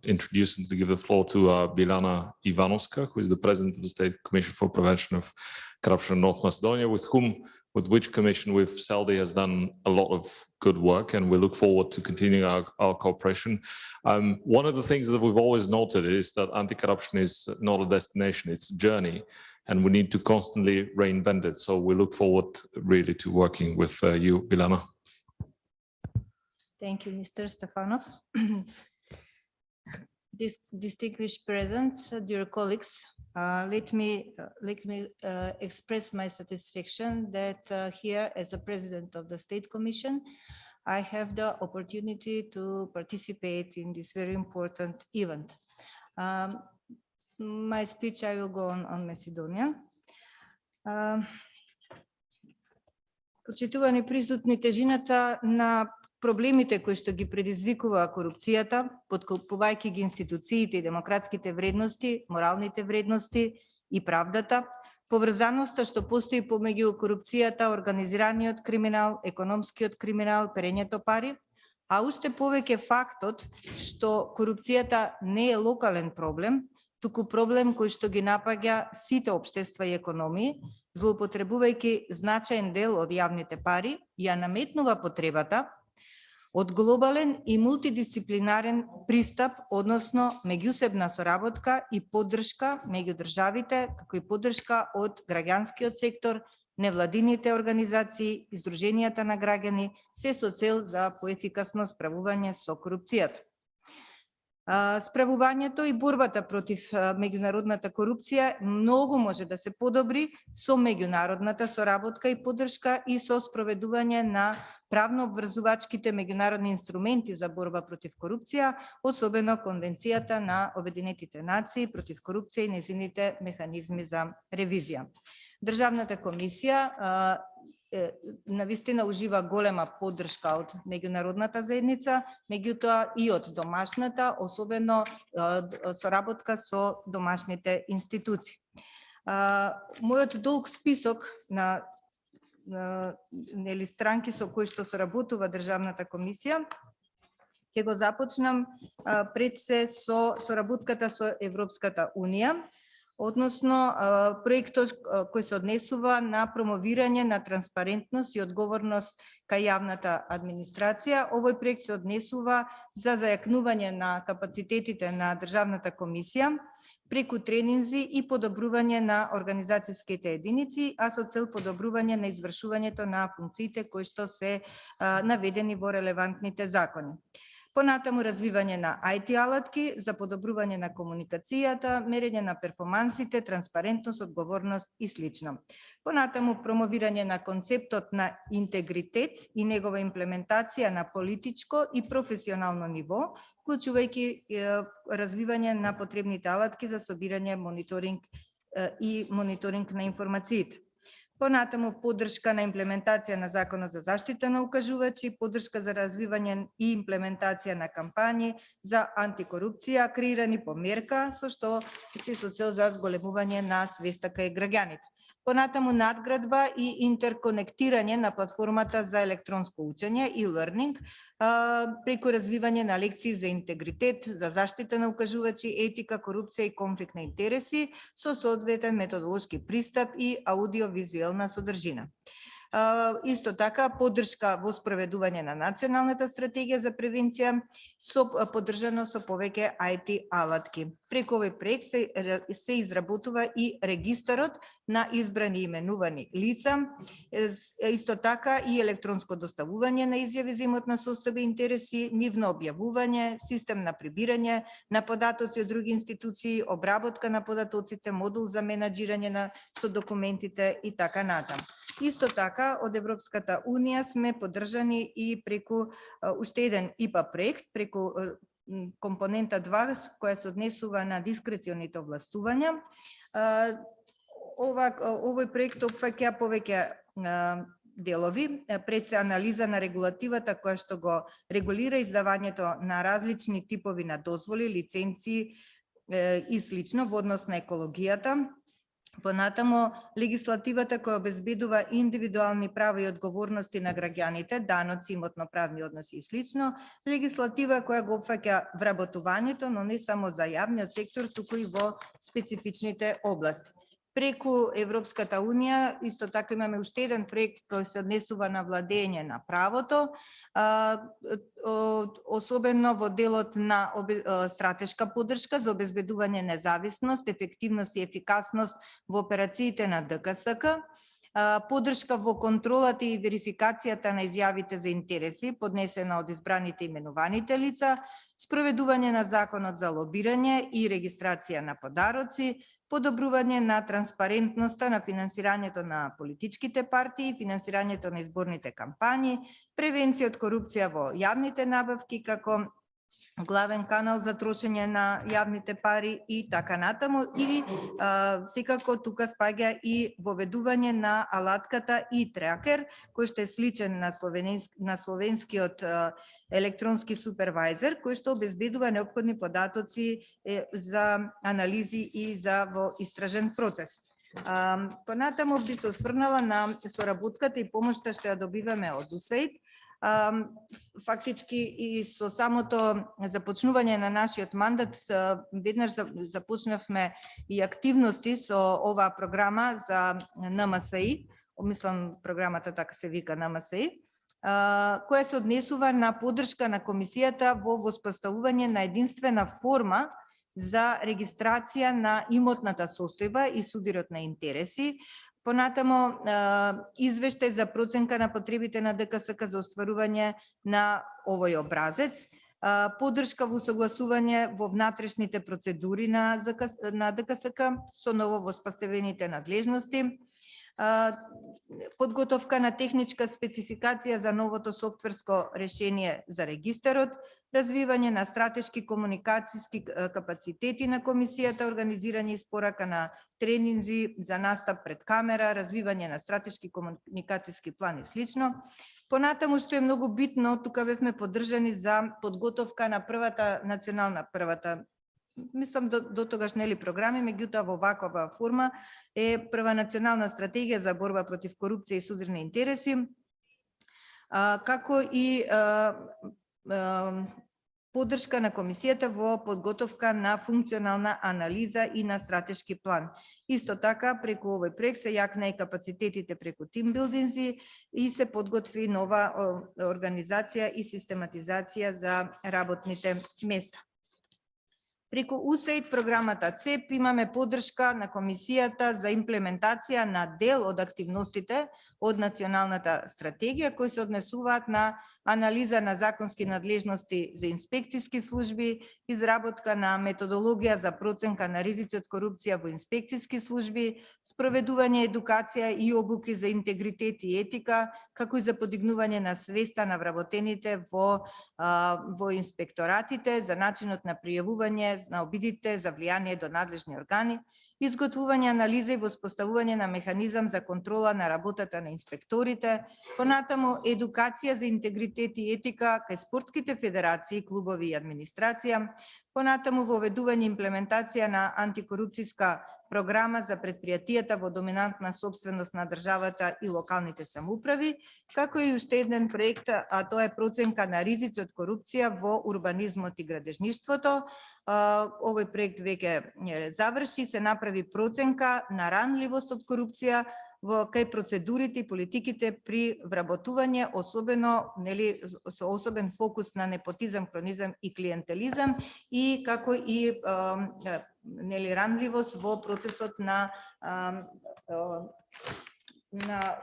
introduce and to give the floor to Biljana Ivanovska, who is the President of the State Commission for Prevention of Corruption in North Macedonia, with whom with which Commission with Saudi has done a lot of good work, and we look forward to continuing our cooperation. One of the things that we've always noted is that anti-corruption is not a destination, it's a journey, and we need to constantly reinvent it. So we look forward really to working with you, Bilana. Thank you, Mr. Stefanov. Distinguished presents, dear colleagues, let me express my satisfaction that here, as a president of the State Commission, I have the opportunity to participate in this very important event. My speech, I will go on Macedonia. Почитувани присутни, тежината на проблемите кои што ги предизвикува корупцијата, подкопувајќи ги институциите и демократските вредности, моралните вредности и правдата, поврзаноста што постои помеѓу корупцијата, организираниот криминал, економскиот криминал, перењето пари, а уште повеќе фактот што корупцијата не е локален проблем, туку проблем кој што ги напаѓа сите општества и економии, злоупотребувајќи значаен дел од јавните пари, ја наметнува потребата од глобален и мултидисциплинарен пристап, односно меѓусебна соработка и поддршка меѓу државите, како и поддршка од граѓанскиот сектор, невладините организации, издруженијата на граѓани, се со цел за поефикасно справување со корупцијата. Справувањето и борбата против меѓународната корупција многу може да се подобри со меѓународната соработка и поддршка и со спроведување на правно обврзувачките меѓународни инструменти за борба против корупција, особено Конвенцијата на Обединетите нации против корупција и нејзините механизми за ревизија. Државната комисија навистина ужива голема поддршка од меѓународната заедница, меѓутоа и од домашната, особено соработка со домашните институции. Мојот долг список на странки со кои што соработува Државната комисија, ќе го започнам пред се со соработката со Европската унија, односно проектот кој се однесува на промовирање на транспарентност и одговорност кај јавната администрација. Овој проект се однесува за зајакнување на капацитетите на Државната комисија преку тренинзи и подобрување на организацијските единици, а со цел подобрување на извршувањето на функциите кои што се наведени во релевантните закони. Понатаму развивање на IT алатки за подобрување на комуникацијата, мерење на перформансите, транспарентност, одговорност и слично. Понатаму промовирање на концептот на интегритет и негова имплементација на политичко и професионално ниво, вклучувајќи развивање на потребните алатки за собирање мониторинг на информациите. Понатаму поддршка на имплементација на Законот за заштита на укажувачи, поддршка за развивање и имплементација на кампањи за антикорупција, креирани по мерка, со што се со цел за зголемување на свеста кај граѓаните. Понатаму надградба и интерконектирање на платформата за електронско учење и learning, преку развивање на лекции за интегритет, за заштита на укажувачи, етика, корупција и конфликт на интереси, со соодветен методолошки пристап и аудиовизуелна содржина. Исто така, поддршка во спроведување на националната стратегија за превенција, поддржано со повеќе IT алатки. Преку овој проект се изработува и регистарот на избрани и именувани лица, исто така и електронско доставување на изјави за имотна состојба и интереси, нивно објавување, систем на прибирање на податоци од други институции, обработка на податоците, модул за менаџирање со документите и така натаму. Исто така, од Европската унија сме поддржани и преку уште еден ИПА проект, преку компонента 2, која се однесува на дискреционите овластувања. Овој проект опфаќа повеќе делови, пред се анализа на регулативата која што го регулира издавањето на различни типови на дозволи, лиценци и слично во однос на екологијата. Понатамо, легислативата која обезбедува индивидуални права и одговорности на граѓаните, даноци, имотно-правни односи и слично, легислатива која го опфаќа вработувањето, но не само за јавниот сектор, туку и во специфичните области. Преку Европската Унија, исто така имаме уште еден проект кој се однесува на владење на правото, особено во делот на стратешка поддршка за обезбедување независност, ефективност и ефикасност во операциите на ДКСК, поддршка во контролата и верификацијата на изјавите за интереси, поднесена од избраните именуваните лица, спроведување на законот за лобирање и регистрација на подароци, подобрување на транспарентноста на финансирањето на политичките партии, финансирањето на изборните кампањи, превенција од корупција во јавните набавки како главен канал за трошење на јавните пари и така натаму. И секако тука спаѓа и воведување на алатката и тракер, кој што е сличен на словенскиот електронски супервајзер, кој што обезбедува неопходни податоци за анализи и за во истражен процес. Понатаму би се осврнала на соработката и помошта што ја добиваме од USAID. Фактички и со самото започнување на нашиот мандат, веднаш започнавме и активности со оваа програма за НМСИ, мислам програмата така се вика НМСИ, која се однесува на поддршка на комисијата во воспоставување на единствена форма за регистрација на имотната состојба и судирот на интереси. Понатамо, извештај за проценка на потребите на ДКСК за остварување на овој образец, поддршка во согласување во внатрешните процедури на ДКСК со ново воспоставените надлежности, подготовка на техничка спецификација за новото софтверско решение за регистарот, развивање на стратешки комуникацијски капацитети на комисијата, организирање и спорака на тренинзи за настап пред камера, развивање на стратешки комуникацијски план и слично. Понатаму, што е многу битно, тука бевме поддржани за подготовка на мислам до тогаш нели програми, меѓутоа во ваква форма е прва национална стратегија за борба против корупција и судир на интереси, како и поддршка на комисијата во подготовка на функционална анализа и на стратешки план. Исто така, преку овој проект се јакна и капацитетите преку тимбилдинзи и се подготви нова организација и систематизација за работните места. Преку USAID програмата ЦЕП имаме поддршка на комисијата за имплементација на дел од активностите од националната стратегија, кои се однесуваат на анализа на законски надлежности за инспекцијски служби, изработка на методологија за проценка на ризици од корупција во инспекцијски служби, спроведување едукација и обуки за интегритет и етика, како и за подигнување на свеста на вработените во инспекторатите за начинот на пријавување на обидите за влијание до надлежни органи, изготвување анализа и воспоставување на механизам за контрола на работата на инспекторите, понатаму едукација за интегритет и етика кај спортските федерации, клубови и администрација, понатаму воведување имплементација на антикорупцијска програма за предпријатијата во доминантна собственост на државата и локалните самоуправи, како и уште еден проект, а тоа е проценка на ризици од корупција во урбанизмот и градежништвото. Овој проект веќе заврши, се направи проценка на ранливост од корупција кај процедурите и политиките при вработување, особено со особен фокус на непотизам, кронизам и клиентелизам, и како и ранливост во процесот на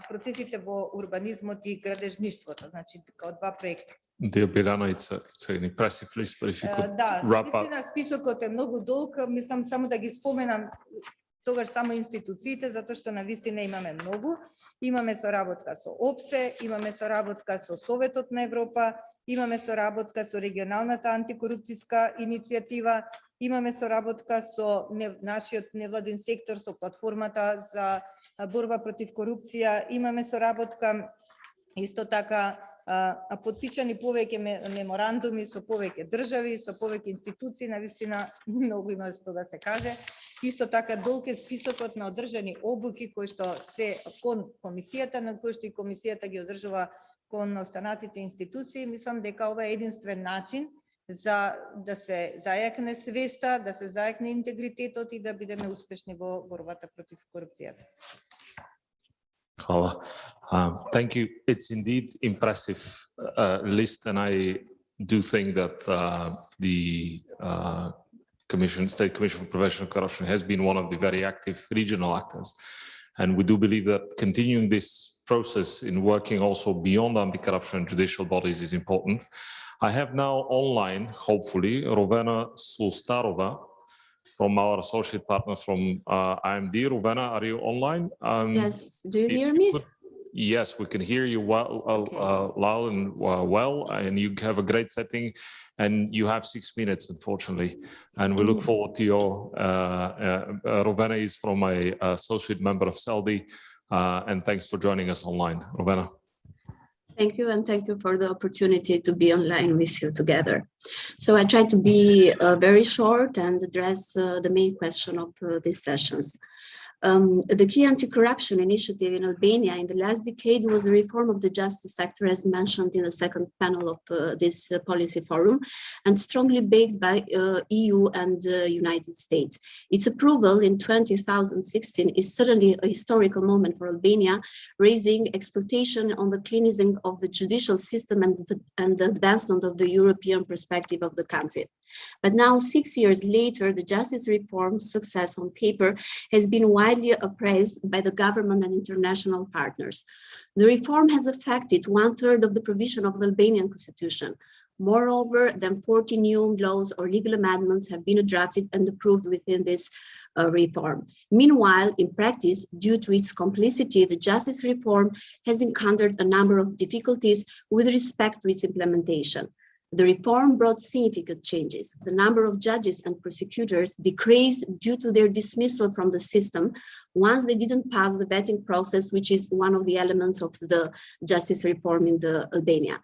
процесите во урбанизмот и градежништвото, значи као два проекта. Biljana, it's an impressive list, but if you could wrap up. Да, списокот е многу долг, мислам само да ги споменам тогаш само институциите, затоа што навистина имаме многу. Имаме соработка со ОПСЕ, имаме соработка со Советот на Европа, имаме соработка со регионалната антикорупцијска иницијатива, имаме соработка со нашиот невладин сектор, со платформата за борба против корупција, имаме соработка исто така подпишани повеќе меморандуми со повеќе држави, со повеќе институции, навистина многу има што да се каже. Исто така долг е списокот на одржани обуки кои што се кон комисијата, на кои што и комисијата ги одржува кон останатите институции. Мислам дека ова е единствен начин да се зајакне свеста, да се зајакне интегритетот и да бидеме успешни во борбата против корупцијата. Hvala. Thank you. It's indeed impressive list, and I do think that the State Commission for Prevention of Corruption has been one of the very active regional actors. And we do believe that continuing this process in working also beyond anti-corruption and judicial bodies is important. I have now online, hopefully, Rovena Sulstarova from our associate partner from IMD. Rovena, are you online? Yes, do you hear me? Yes, we can hear you well, loud and well, and you have a great setting, and you have 6 minutes, unfortunately. And we look forward to your, Rovena is from my associate member of CELDI, and thanks for joining us online, Rovena. Thank you, and thank you for the opportunity to be online with you together. So I try to be very short and address the main question of these sessions. The key anti-corruption initiative in Albania in the last decade was the reform of the justice sector, as mentioned in the second panel of this policy forum, and strongly backed by EU and United States. Its approval in 2016 is certainly a historical moment for Albania, raising expectation on the cleansing of the judicial system and the advancement of the European perspective of the country. But now, 6 years later, the justice reform success on paper has been widely appraised by the government and international partners. The reform has affected 1/3 of the provision of the Albanian constitution. Moreover, than 40 new laws or legal amendments have been drafted and approved within this reform. Meanwhile, in practice, due to its complexity, the justice reform has encountered a number of difficulties with respect to its implementation. The reform brought significant changes. The number of judges and prosecutors decreased due to their dismissal from the system once they didn't pass the vetting process, which is one of the elements of the justice reform in Albania.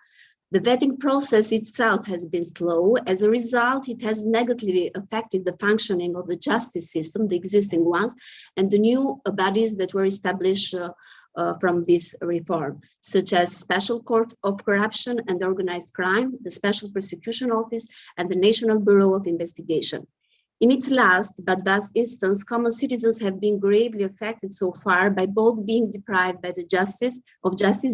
The vetting process itself has been slow. As a result, it has negatively affected the functioning of the justice system, the existing ones, and the new bodies that were established from this reform, such as Special Court of Corruption and Organized Crime, the Special Prosecution Office, and the National Bureau of Investigation. In its last but vast instance, common citizens have been gravely affected so far by both being deprived by the justice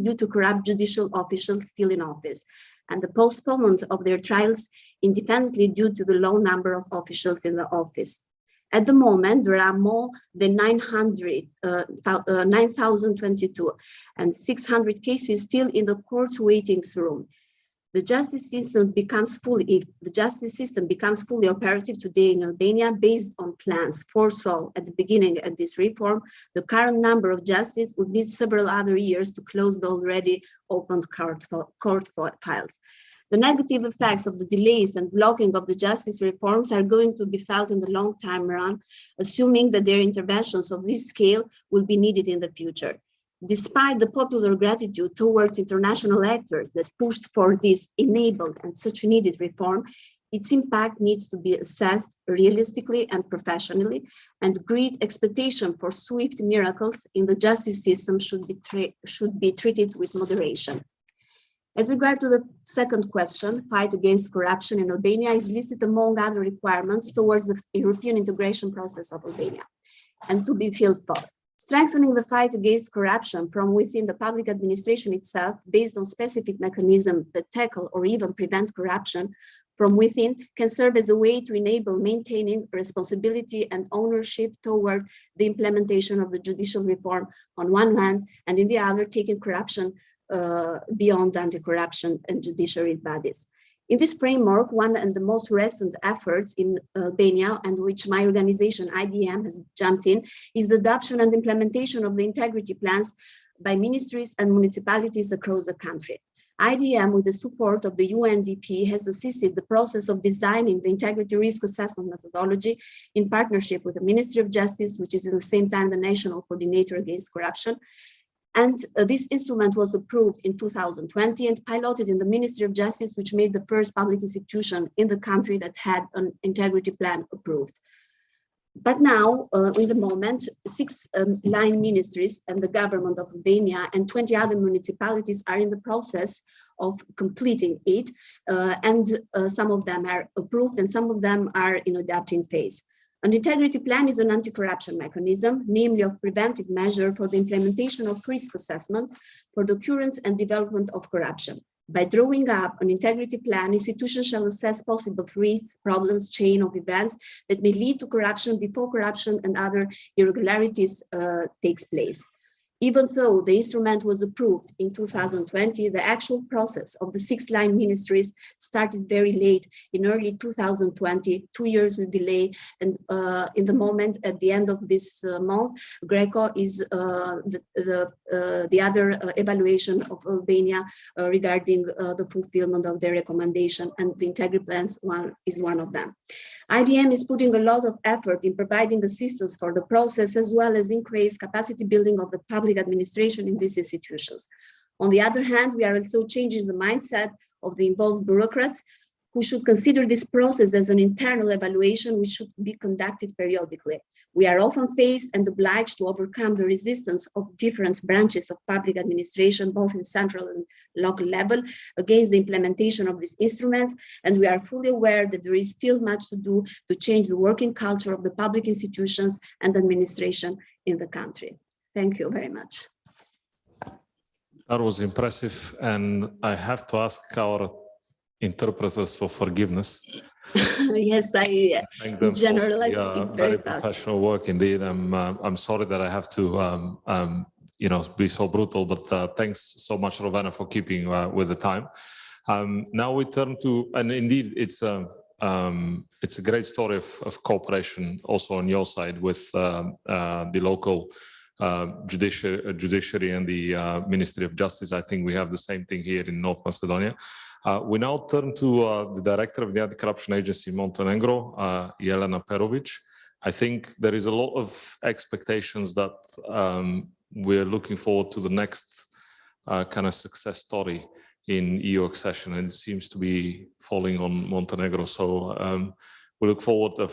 due to corrupt judicial officials still in office, and the postponement of their trials indefinitely due to the low number of officials in the office. At the moment, there are more than 9,022 and 600 cases still in the court's waiting room. The justice system becomes fully operative today in Albania based on plans foresaw at the beginning of this reform. The current number of justices would need several other years to close the already opened court files. The negative effects of the delays and blocking of the justice reforms are going to be felt in the long time run, assuming that their interventions of this scale will be needed in the future. Despite the popular gratitude towards international actors that pushed for this enabled and such needed reform, its impact needs to be assessed realistically and professionally, and great expectation for swift miracles in the justice system should be treated with moderation. As regard to the second question, fight against corruption in Albania is listed among other requirements towards the European integration process of Albania, and to be filled for. Strengthening the fight against corruption from within the public administration itself, based on specific mechanisms that tackle or even prevent corruption from within, can serve as a way to enable maintaining responsibility and ownership toward the implementation of the judicial reform on one hand, and in the other, taking corruption beyond anti-corruption and judiciary bodies. In this framework, one of the most recent efforts in Albania, and which my organization IDM has jumped in, is the adoption and implementation of the integrity plans by ministries and municipalities across the country. IDM, with the support of the UNDP, has assisted the process of designing the integrity risk assessment methodology in partnership with the Ministry of Justice, which is at the same time the National Coordinator Against Corruption. And this instrument was approved in 2020 and piloted in the Ministry of Justice, which made the first public institution in the country that had an integrity plan approved. But now, in the moment, 6 line ministries and the government of Albania and 20 other municipalities are in the process of completing it. And some of them are approved and some of them are in adapting phase. An integrity plan is an anti-corruption mechanism, namely of preventive measure for the implementation of risk assessment for the occurrence and development of corruption. By drawing up an integrity plan, institutions shall assess possible risks, problems, chain of events that may lead to corruption before corruption and other irregularities takes place. Even though the instrument was approved in 2020, the actual process of the 6 line ministries started very late in early 2020, 2 years with delay. And in the moment, at the end of this month, Greco is the other evaluation of Albania regarding the fulfillment of their recommendation, and the integrity plans is one of them. IDM is putting a lot of effort in providing assistance for the process, as well as increased capacity building of the public administration in these institutions. On the other hand, we are also changing the mindset of the involved bureaucrats, who should consider this process as an internal evaluation which should be conducted periodically. We are often faced and obliged to overcome the resistance of different branches of public administration, both in central and local level, against the implementation of this instrument. And we are fully aware that there is still much to do to change the working culture of the public institutions and administration in the country. Thank you very much. That was impressive. And I have to ask our interpreters for forgiveness. Yes, I thank them generalize for the, very very fast. professional work indeed. I'm sorry that I have to be so brutal, but thanks so much, Rovana, for keeping with the time. Now we turn to, and indeed it's a great story of cooperation also on your side with the local judiciary and the Ministry of Justice. I think we have the same thing here in North Macedonia. We now turn to the director of the Anti-Corruption Agency in Montenegro, Jelena Perovic. I think there is a lot of expectations that we're looking forward to the next kind of success story in EU accession, and it seems to be falling on Montenegro. So we look forward to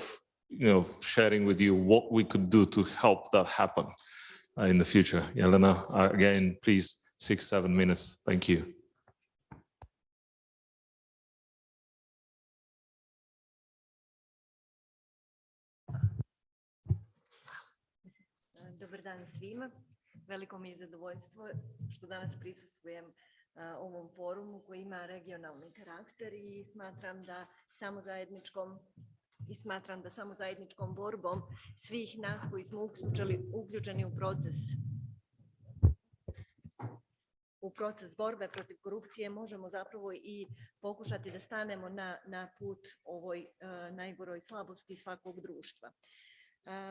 sharing with you what we could do to help that happen in the future. Jelena, again, please, 6-7 minutes. Thank you. Dobar dan svima. Veliko mi je zadovoljstvo što danas prisustvujem ovom forumu koji ima regionalni karakter i smatram da samo zajedničkom borbom svih nas koji smo uključeni u proces borbe protiv korupcije možemo zapravo i pokušati da stanemo na put ovoj najgoroj slabosti svakog društva.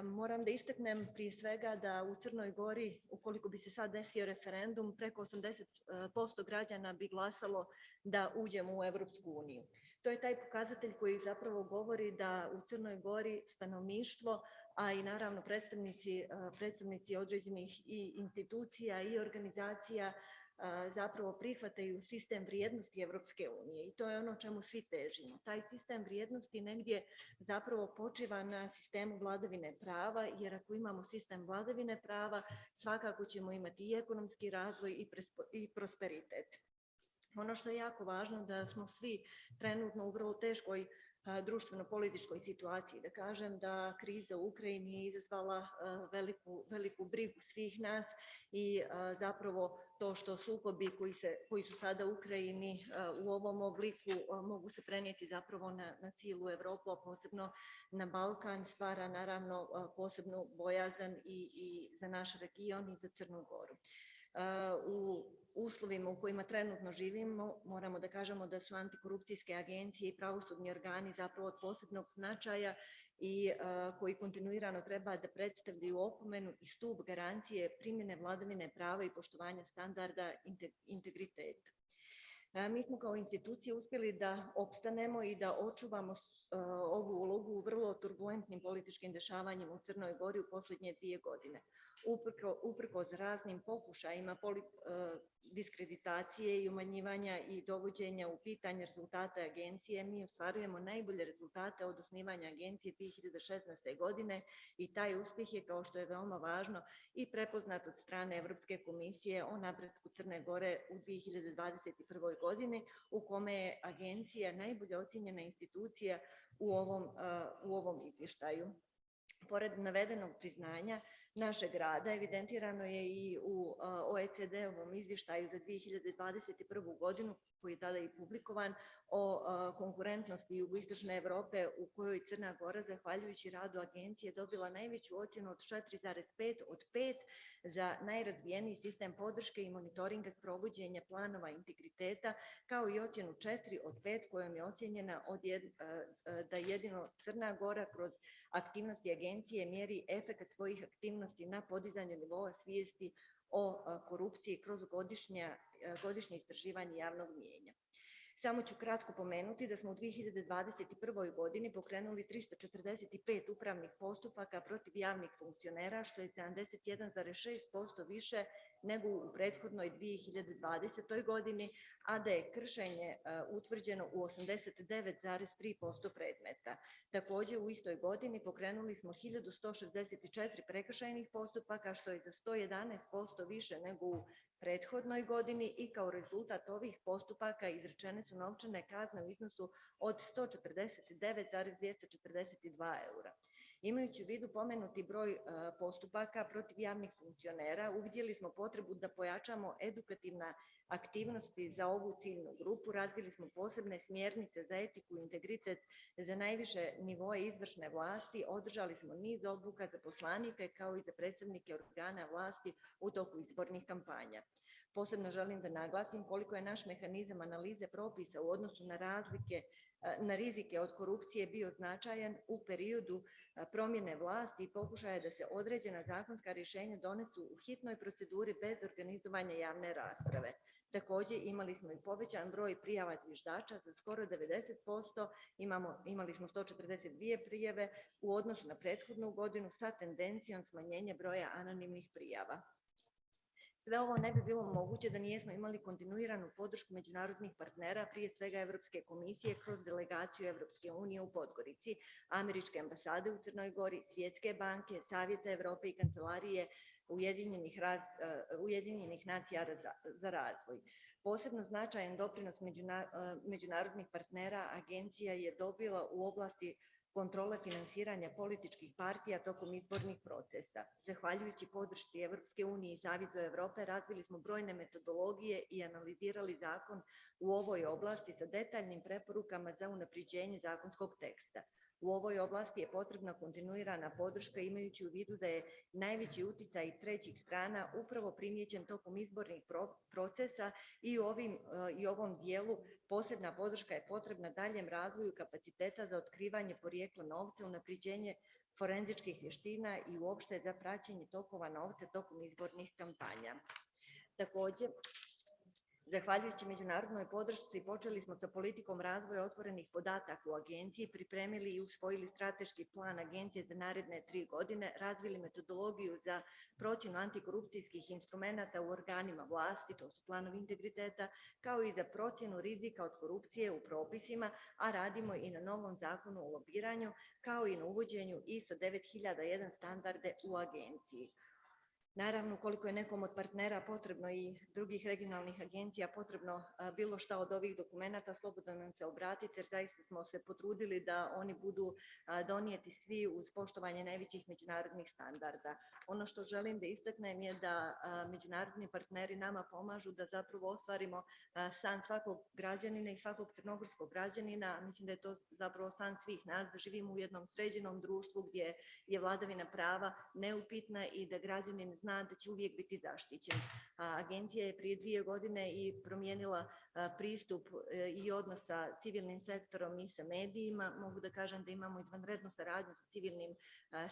Moram da istaknem prije svega da u Crnoj Gori, ukoliko bi se sad desio referendum, preko 80% građana bi glasalo da uđemo u Evropsku uniju. To je taj pokazatelj koji zapravo govori da u Crnoj Gori stanovništvo, a i naravno predstavnici određenih i institucija i organizacija zapravo prihvataju sistem vrijednosti Evropske unije i to je ono čemu svi težimo. Taj sistem vrijednosti negdje zapravo počiva na sistemu vladavine prava, jer ako imamo sistem vladavine prava, svakako ćemo imati i ekonomski razvoj i prosperitet. Ono što je jako važno da smo svi trenutno u vrlo teškoj društveno-političkoj situaciji, da kažem da kriza u Ukrajini je izazvala veliku brigu svih nas i zapravo to što sukobi koji su sada u Ukrajini u ovom obliku mogu se prenijeti zapravo na cijelu Evropu, a posebno na Balkan, stvara naravno posebnu bojazan i za naš region i za Crnu Goru. U uslovima u kojima trenutno živimo, moramo da kažemo da su antikorupcijske agencije i pravosudni organi zapravo od posebnog značaja i koji kontinuirano treba da predstavljaju opomenu i stup garancije primjene vladavine prava i poštovanja standarda integriteta. Mi smo kao institucije uspjeli da opstanemo i da očuvamo ovu ulogu u vrlo turbulentnim političkim dešavanjima u Crnoj Gori u posljednje 2 godine. Uprkos raznim pokušajima diskreditacije i umanjivanja i dovođenja u pitanje rezultata agencije, mi ostvarujemo najbolje rezultate od osnivanja agencije 2016. godine i taj uspjeh je, kao što je veoma važno, i prepoznat od strane Evropske komisije o napretku Crne Gore u 2021. godini, u kome je agencija najbolje ocjenjena institucija u ovom izvještaju. Pored navedenog priznanja našeg rada evidentirano je i u OECD-ovom izvještaju za 2021. godinu, koji je tada i publikovan, o konkurentnosti jugoistočne Evrope, u kojoj Crna Gora, zahvaljujući radu agencije, dobila najveću ocjenu od 4,5 od 5 za najrazvijeniji sistem podrške i monitoringa sprovođenja planova integriteta, kao i ocjenu 4 od 5 kojom je ocjenjena da jedino Crna Gora kroz aktivnosti agencije mjeri efekat svojih aktivnosti na podizanju nivoa svijesti o korupciji kroz godišnje istraživanje javnog mijenja. Samo ću kratko pomenuti da smo u 2021. godini pokrenuli 345 upravnih postupaka protiv javnih funkcionera, što je 71,6% više nego u prethodnoj 2020. godini, a da je kršenje utvrđeno u 89,3% predmeta. Također, u istoj godini pokrenuli smo 1164 prekršajnih postupaka, što je za 111% više nego u prethodnoj godini, i kao rezultat ovih postupaka izrečene su novčane kazne u iznosu od 149,242 eura. Imajući u vidu pomenuti broj postupaka protiv javnih funkcionera, uvidjeli smo potrebu da pojačamo edukativne aktivnosti za ovu ciljnu grupu, razvili smo posebne smjernice za etiku i integritet za najviše nivoe izvršne vlasti, održali smo niz obuka za poslanike kao i za predstavnike organa vlasti u toku izbornih kampanja. Posebno želim da naglasim koliko je naš mehanizam analize propisa u odnosu na rizike od korupcije bio značajan u periodu promjene vlasti i pokušaja da se određena zakonska rješenja donesu u hitnoj proceduri bez organizovanja javne rasprave. Također, imali smo i povećan broj prijava zviždača za skoro 90%, imali smo 142 prijave u odnosu na prethodnu godinu sa tendencijom smanjenja broja anonimnih prijava. Sve ovo ne bi bilo moguće da nijesmo imali kontinuiranu podršku međunarodnih partnera, prije svega Evropske komisije kroz delegaciju Evropske unije u Podgorici, Američke ambasade u Crnoj Gori, Svjetske banke, Savjeta Evrope i Kancelarije Ujedinjenih nacija za razvoj. Posebno značajan doprinos međunarodnih partnera agencija je dobila u oblasti kontrole finansiranja političkih partija tokom izbornih procesa. Zahvaljujući podršci Evropske unije i Savjetu Evrope razvili smo brojne metodologije i analizirali zakon u ovoj oblasti sa detaljnim preporukama za unapređenje zakonskog teksta. U ovoj oblasti je potrebna kontinuirana podrška, imajući u vidu da je najveći uticaj trećih strana upravo primijećen tokom izbornih procesa i u ovom dijelu posebna podrška je potrebna daljem razvoju kapaciteta za otkrivanje porijekla novca, unapređenje forenzičkih vještina i uopšte za praćenje tokova novca tokom izbornih kampanja. Također, zahvaljujući međunarodnoj podršci počeli smo sa politikom razvoja otvorenih podataka u agenciji, pripremili i usvojili strateški plan agencije za naredne 3 godine, razvili metodologiju za procjenu antikorupcijskih instrumenata u organima vlasti, to su planovi integriteta, kao i za procjenu rizika od korupcije u propisima, a radimo i na novom zakonu o lobiranju, kao i na uvođenju ISO 9001 standarde u agenciji. Naravno, koliko je nekom od partnera potrebno i drugih regionalnih agencija potrebno bilo šta od ovih dokumenata, slobodno nam se obratite, jer zaista smo se potrudili da oni budu donijeti svi uz poštovanje najvećih međunarodnih standarda. Ono što želim da istaknem je da međunarodni partneri nama pomažu da zapravo ostvarimo san svakog građanina i svakog crnogorskog građanina. Mislim da je to zapravo san svih nas, da živimo u jednom sređenom društvu gdje je vladavina prava neupitna i da građanin zna da će uvijek biti zaštićen. Agencija je prije 2 godine i promijenila pristup i odnos sa civilnim sektorom i sa medijima. Mogu da kažem da imamo izvanrednu saradnju sa civilnim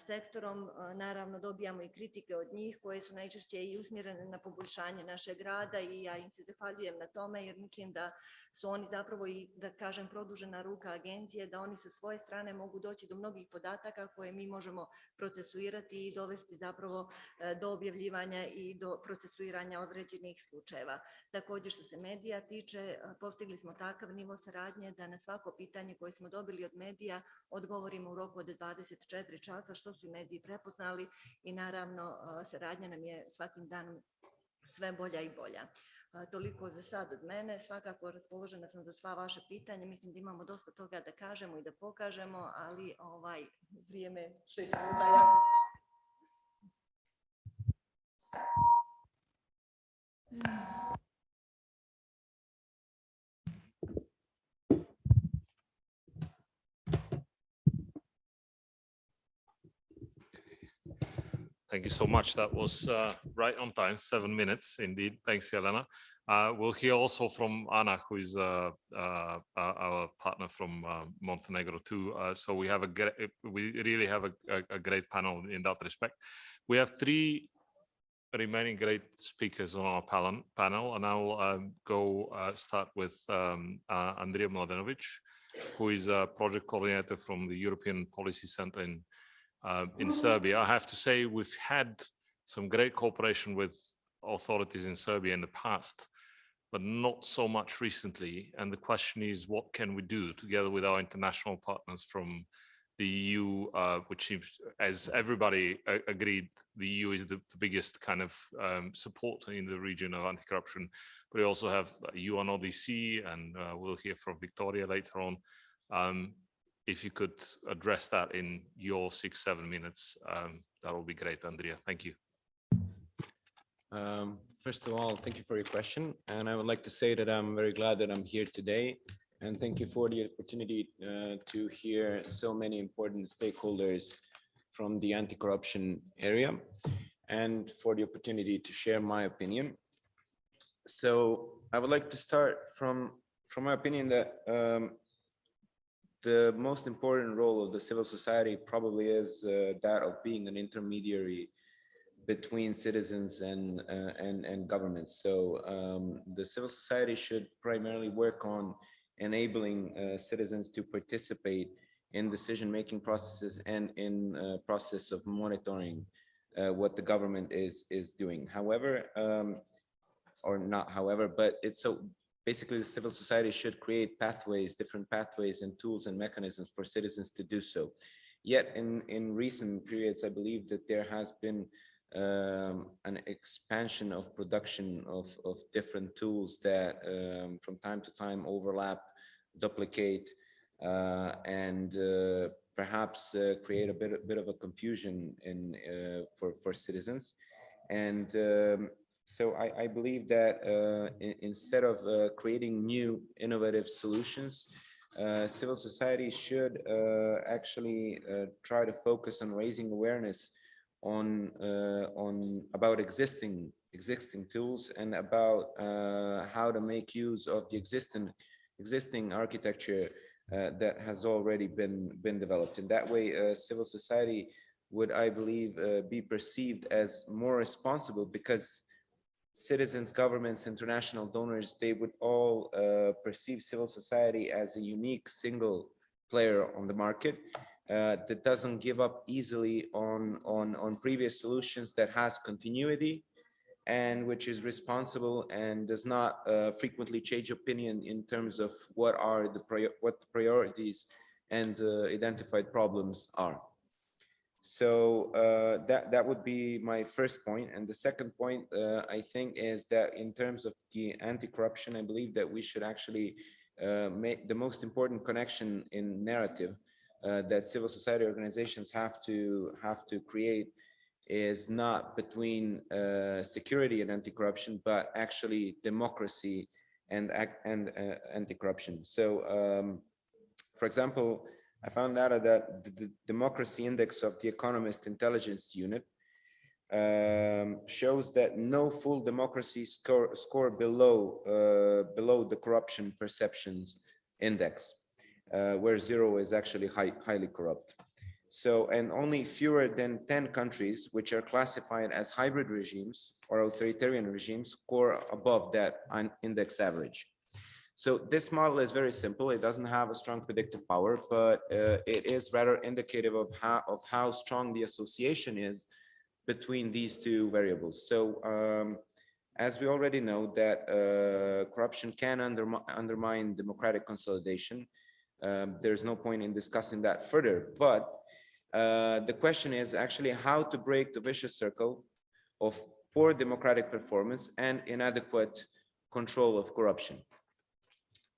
sektorom. Naravno, dobijamo i kritike od njih koje su najčešće i usmjerene na poboljšanje našeg rada i ja im se zahvaljujem na tome jer mislim da su oni zapravo i, da kažem, produžena ruka agencije, da oni sa svoje strane mogu doći do mnogih podataka koje mi možemo procesuirati i dovesti zapravo do objavljivanja i do procesuiranja određenih slučajeva. Također što se medija tiče, postigli smo takav nivo saradnje da na svako pitanje koje smo dobili od medija odgovorimo u roku od 24 časa, što su i mediji prepoznali i naravno saradnja nam je svakim danom sve bolja i bolja. Toliko za sad od mene, svakako raspoložena sam za sva vaša pitanja, mislim da imamo dosta toga da kažemo i da pokažemo, ali vrijeme 6 minuta. Thank you so much. That was right on time, 7 minutes indeed. Thanks, Jelena. We'll hear also from Ana, who is our partner from Montenegro too. So we really have a great panel in that respect. We have 3 remaining great speakers on our panel, and I'll start with Andrija Mladenovic, who is a project coordinator from the European Policy Center in Serbia. I have to say we've had some great cooperation with authorities in Serbia in the past, but not so much recently. And the question is, what can we do together with our international partners from the EU, which seems, as everybody agreed, the EU is the biggest kind of supporter in the region of anti-corruption. But we also have UNODC, and we'll hear from Victoria later on. If you could address that in your 6-7 minutes, that will be great, Andrija. Thank you. First of all, thank you for your question. And I would like to say that I'm very glad that I'm here today. And thank you for the opportunity to hear so many important stakeholders from the anti-corruption area and for the opportunity to share my opinion. So I would like to start from my opinion that the most important role of the civil society probably is that of being an intermediary between citizens and governments. So the civil society should primarily work on enabling citizens to participate in decision-making processes and in process of monitoring what the government is doing. However, or not however, but it's so basically the civil society should create pathways, different pathways and tools and mechanisms for citizens to do so. Yet in recent periods, I believe that there has been an expansion of production of different tools that from time to time overlap, duplicate, and perhaps create a bit of a confusion for citizens. And so I believe that instead of creating new innovative solutions, civil society should actually try to focus on raising awareness on about existing tools and about how to make use of the existing architecture that has already been developed. In that way, civil society would, I believe, be perceived as more responsible, because citizens, governments, international donors, they would all perceive civil society as a unique single player on the market that doesn't give up easily on previous solutions, that has continuity, and which is responsible and does not frequently change opinion in terms of what the priorities and identified problems are. So that would be my first point. And the second point, I think, is that in terms of the anti-corruption, I believe that we should actually make the most important connection in narrative that civil society organizations have to create is not between security and anti-corruption, but actually democracy and anti-corruption. So, for example, I found out that the democracy index of the Economist Intelligence Unit shows that no full democracies score below the corruption perceptions index, where 0 is actually highly corrupt. So, and only fewer than 10 countries, which are classified as hybrid regimes or authoritarian regimes, score above that index average. So this model is very simple. It doesn't have a strong predictive power, but it is rather indicative of how strong the association is between these two variables. So as we already know that corruption can undermine democratic consolidation. There's no point in discussing that further, but the question is actually how to break the vicious circle of poor democratic performance and inadequate control of corruption.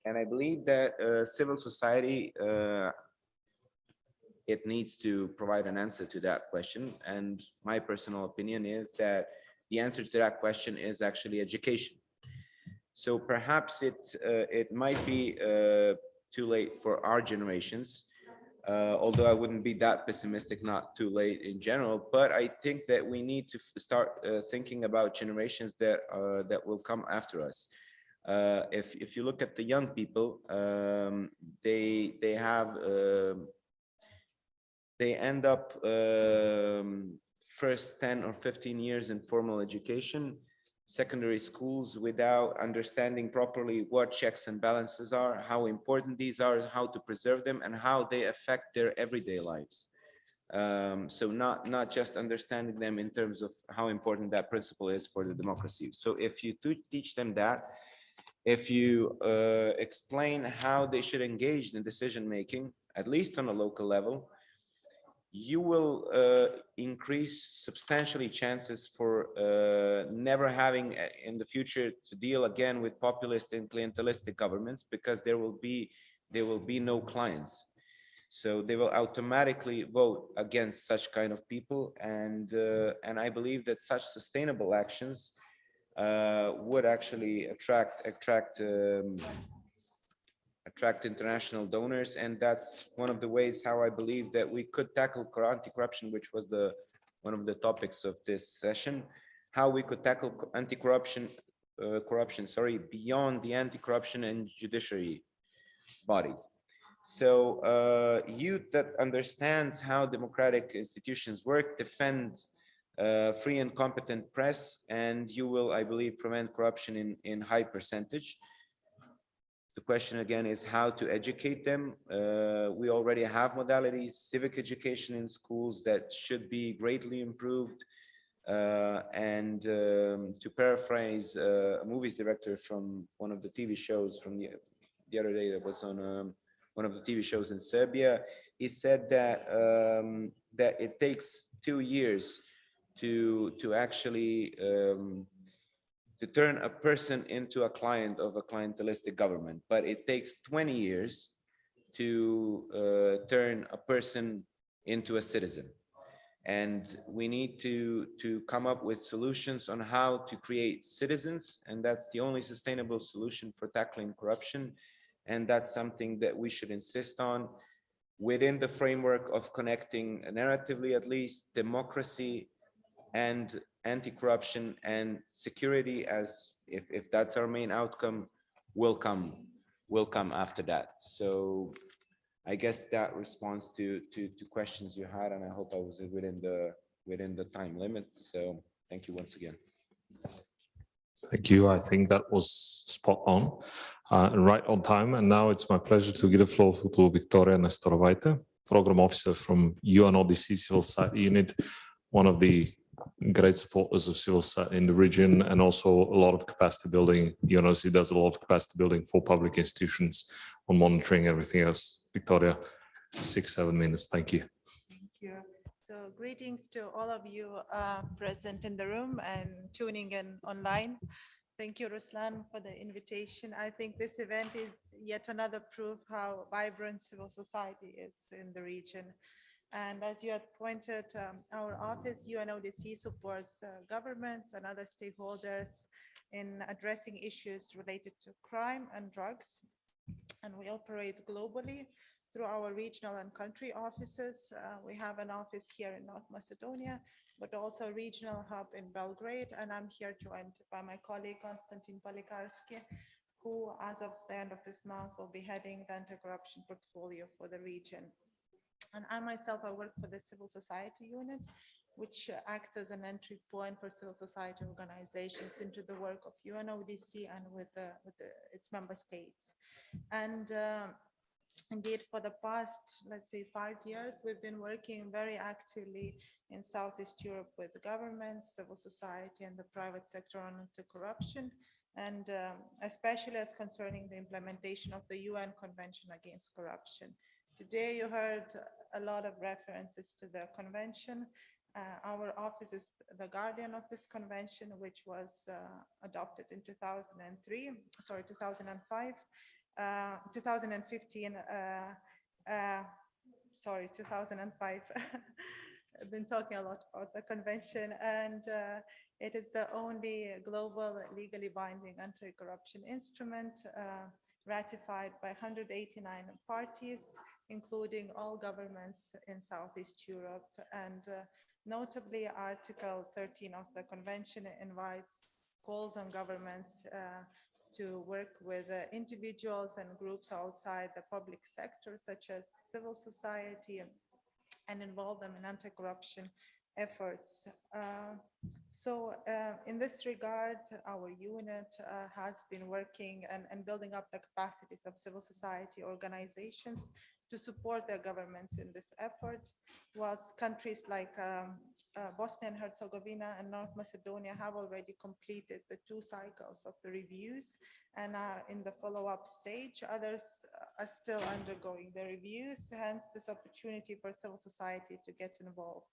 And I believe that civil society, it needs to provide an answer to that question. And my personal opinion is that the answer to that question is actually education. So perhaps it might be too late for our generations, although I wouldn't be that pessimistic, not too late in general, but I think that we need to start thinking about generations that will come after us. If you look at the young people, they end up first 10 or 15 years in formal education, secondary schools, without understanding properly what checks and balances are, how important these are, how to preserve them, and how they affect their everyday lives. So not just understanding them in terms of how important that principle is for the democracy. So if you teach them that, if you explain how they should engage in decision making, at least on a local level, you will increase substantially chances for never having in the future to deal again with populist and clientelistic governments, because there will be no clients. So they will automatically vote against such kind of people, and I believe that such sustainable actions would actually attract international donors, and that's one of the ways how I believe that we could tackle anti-corruption, which was one of the topics of this session. How we could tackle anti-corruption, beyond the anti-corruption and judiciary bodies. So youth that understands how democratic institutions work, defend free and competent press, and you will, I believe, prevent corruption in high percentage. The question again is how to educate them. We already have modalities, civic education in schools that should be greatly improved. And to paraphrase a movies director from one of the TV shows from the other day that was on one of the TV shows in Serbia, he said that that it takes 2 years to actually to turn a person into a client of a clientelistic government, but it takes 20 years to turn a person into a citizen. And we need to come up with solutions on how to create citizens, and that's the only sustainable solution for tackling corruption. And that's something that we should insist on within the framework of connecting, narratively at least, democracy and anti-corruption and security, as if that's our main outcome, will come after that. So I guess that responds to questions you had, and I hope I was within the time limit. So thank you once again. Thank you. I think that was spot on, right on time. And now it's my pleasure to give the floor to Victoria Nestorovaite, Program Officer from UNODC Civil Society Unit, one of the great supporters of civil society in the region, and also a lot of capacity building. UNODC does a lot of capacity building for public institutions on monitoring everything else. Victoria, 6-7 minutes. Thank you. Thank you. So greetings to all of you present in the room and tuning in online. Thank you, Ruslan, for the invitation. I think this event is yet another proof how vibrant civil society is in the region. And as you had pointed, our office, UNODC, supports governments and other stakeholders in addressing issues related to crime and drugs. And we operate globally through our regional and country offices. We have an office here in North Macedonia, but also a regional hub in Belgrade. And I'm here joined by my colleague Konstantin Polikarski, who as of the end of this month will be heading the anti-corruption portfolio for the region. And I myself, I work for the civil society unit, which acts as an entry point for civil society organizations into the work of UNODC and with its member states. And indeed, for the past, let's say, 5 years, we've been working very actively in Southeast Europe with governments, civil society, and the private sector on anti-corruption, and especially as concerning the implementation of the UN Convention Against Corruption. Today, you heard a lot of references to the convention. Our office is the guardian of this convention, which was adopted in 2005. 2015, 2005. I've been talking a lot about the convention, and it is the only global legally binding anti-corruption instrument ratified by 189 parties, including all governments in Southeast Europe. And notably, Article 13 of the convention calls on governments to work with individuals and groups outside the public sector, such as civil society, and involve them in anti-corruption efforts. In this regard, our unit has been working and building up the capacities of civil society organizations to support their governments in this effort, whilst countries like Bosnia and Herzegovina and North Macedonia have already completed the 2 cycles of the reviews and are in the follow-up stage. Others are still undergoing the reviews, hence this opportunity for civil society to get involved.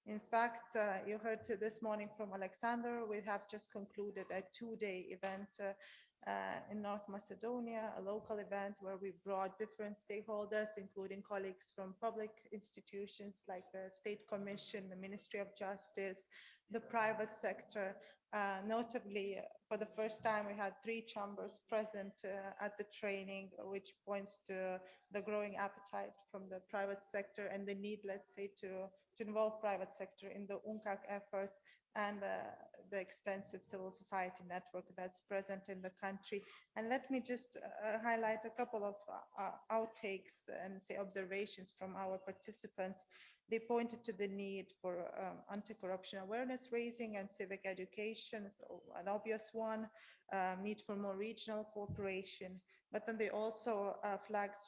In fact, you heard this morning from Alexander, we have just concluded a 2-day event in North Macedonia, a local event where we brought different stakeholders, including colleagues from public institutions like the State Commission, the Ministry of Justice, the private sector. Notably, for the first time, we had 3 chambers present at the training, which points to the growing appetite from the private sector and the need, let's say, to involve private sector in the UNCAC efforts and the extensive civil society network that's present in the country. And let me just highlight a couple of outtakes and say observations from our participants. They pointed to the need for anti-corruption awareness raising and civic education, so an obvious one, need for more regional cooperation, but then they also flagged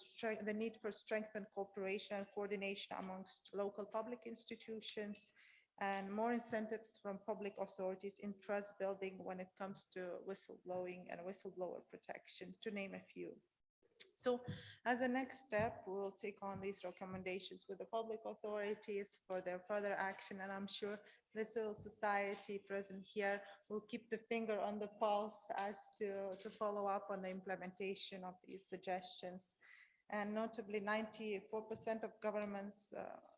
the need for strengthened cooperation and coordination amongst local public institutions, and more incentives from public authorities in trust building when it comes to whistleblowing and whistleblower protection, to name a few. So as a next step, we will take on these recommendations with the public authorities for their further action, and I'm sure the civil society present here will keep the finger on the pulse as to follow up on the implementation of these suggestions. And notably, 94% of governments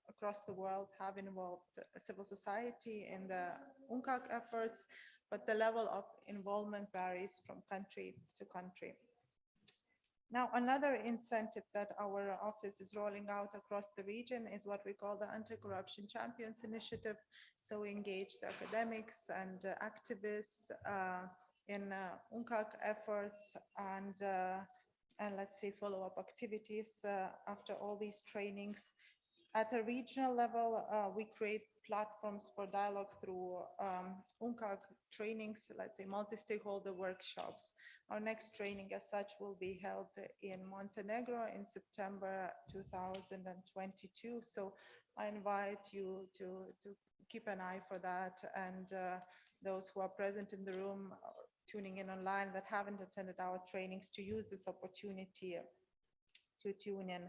across the world have involved civil society in the UNCAC efforts, but the level of involvement varies from country to country. Now, another incentive that our office is rolling out across the region is what we call the Anti-Corruption Champions Initiative. So we engage the academics and activists in UNCAC efforts and let's say follow-up activities after all these trainings. At a regional level, we create platforms for dialogue through UNCAC trainings, let's say multi-stakeholder workshops. Our next training as such will be held in Montenegro in September 2022. So I invite you to keep an eye for that, and those who are present in the room tuning in online that haven't attended our trainings to use this opportunity to tune in.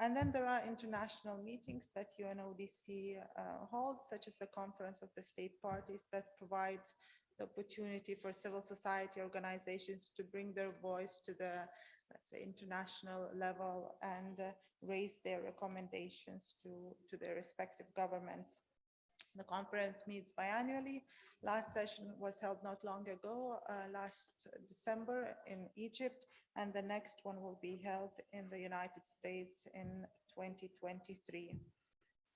And then there are international meetings that UNODC holds, such as the Conference of the State Parties, that provide the opportunity for civil society organizations to bring their voice to the, let's say, international level and raise their recommendations to their respective governments. The conference meets biannually. Last session was held not long ago, last December in Egypt, and the next one will be held in the United States in 2023.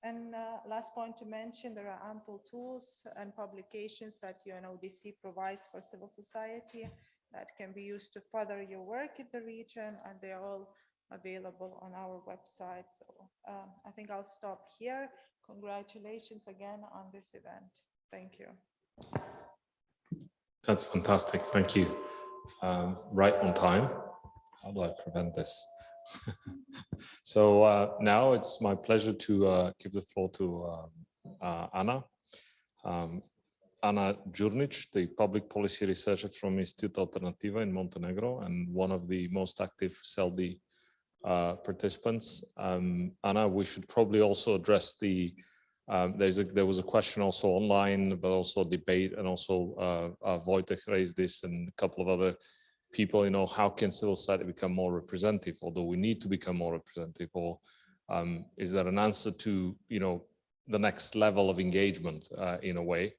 And last point to mention, there are ample tools and publications that UNODC provides for civil society that can be used to further your work in the region, and they're all available on our website. So I think I'll stop here. Congratulations again on this event. Thank you. That's fantastic. Thank you. Right on time. How do I prevent this? So now it's my pleasure to give the floor to Anna. Anna Jurnic, the public policy researcher from Institute Alternativa in Montenegro and one of the most active CELDI participants. Anna, we should probably also address the, there was a question also online, but also a debate, and also Wojtek raised this and a couple of other people, how can civil society become more representative, although we need to become more representative, or is there an answer to, the next level of engagement in a way?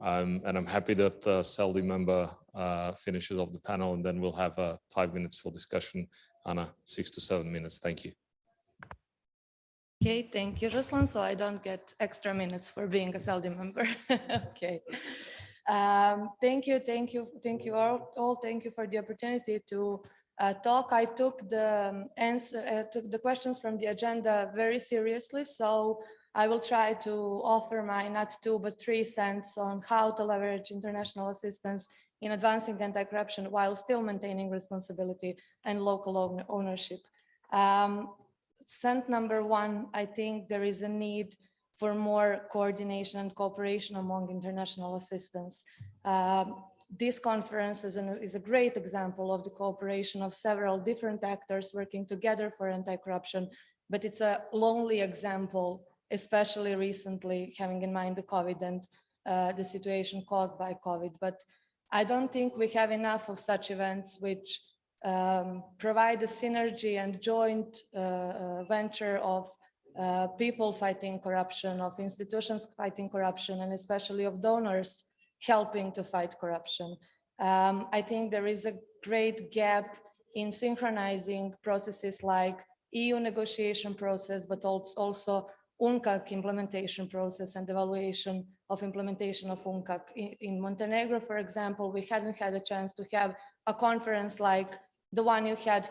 And I'm happy that CELDI member finishes off the panel, and then we'll have 5 minutes for discussion. Anna, 6 to 7 minutes. Thank you. Okay, thank you, Ruslan. So I don't get extra minutes for being a CELDI member. Okay. Thank you all. Thank you for the opportunity to talk. I took the questions from the agenda very seriously, so I will try to offer my not 2 but 3 cents on how to leverage international assistance in advancing anti-corruption while still maintaining responsibility and local ownership. Cent number 1, I think there is a need for more coordination and cooperation among international assistance. This conference is a great example of the cooperation of several different actors working together for anti-corruption, but it's a lonely example, especially recently, having in mind the COVID and the situation caused by COVID. But I don't think we have enough of such events which provide a synergy and joint venture of people fighting corruption, of institutions fighting corruption, and especially of donors helping to fight corruption. I think there is a great gap in synchronizing processes like EU negotiation process, but also UNCAC implementation process and evaluation of implementation of UNCAC. In Montenegro, for example, we hadn't had a chance to have a conference like the one you had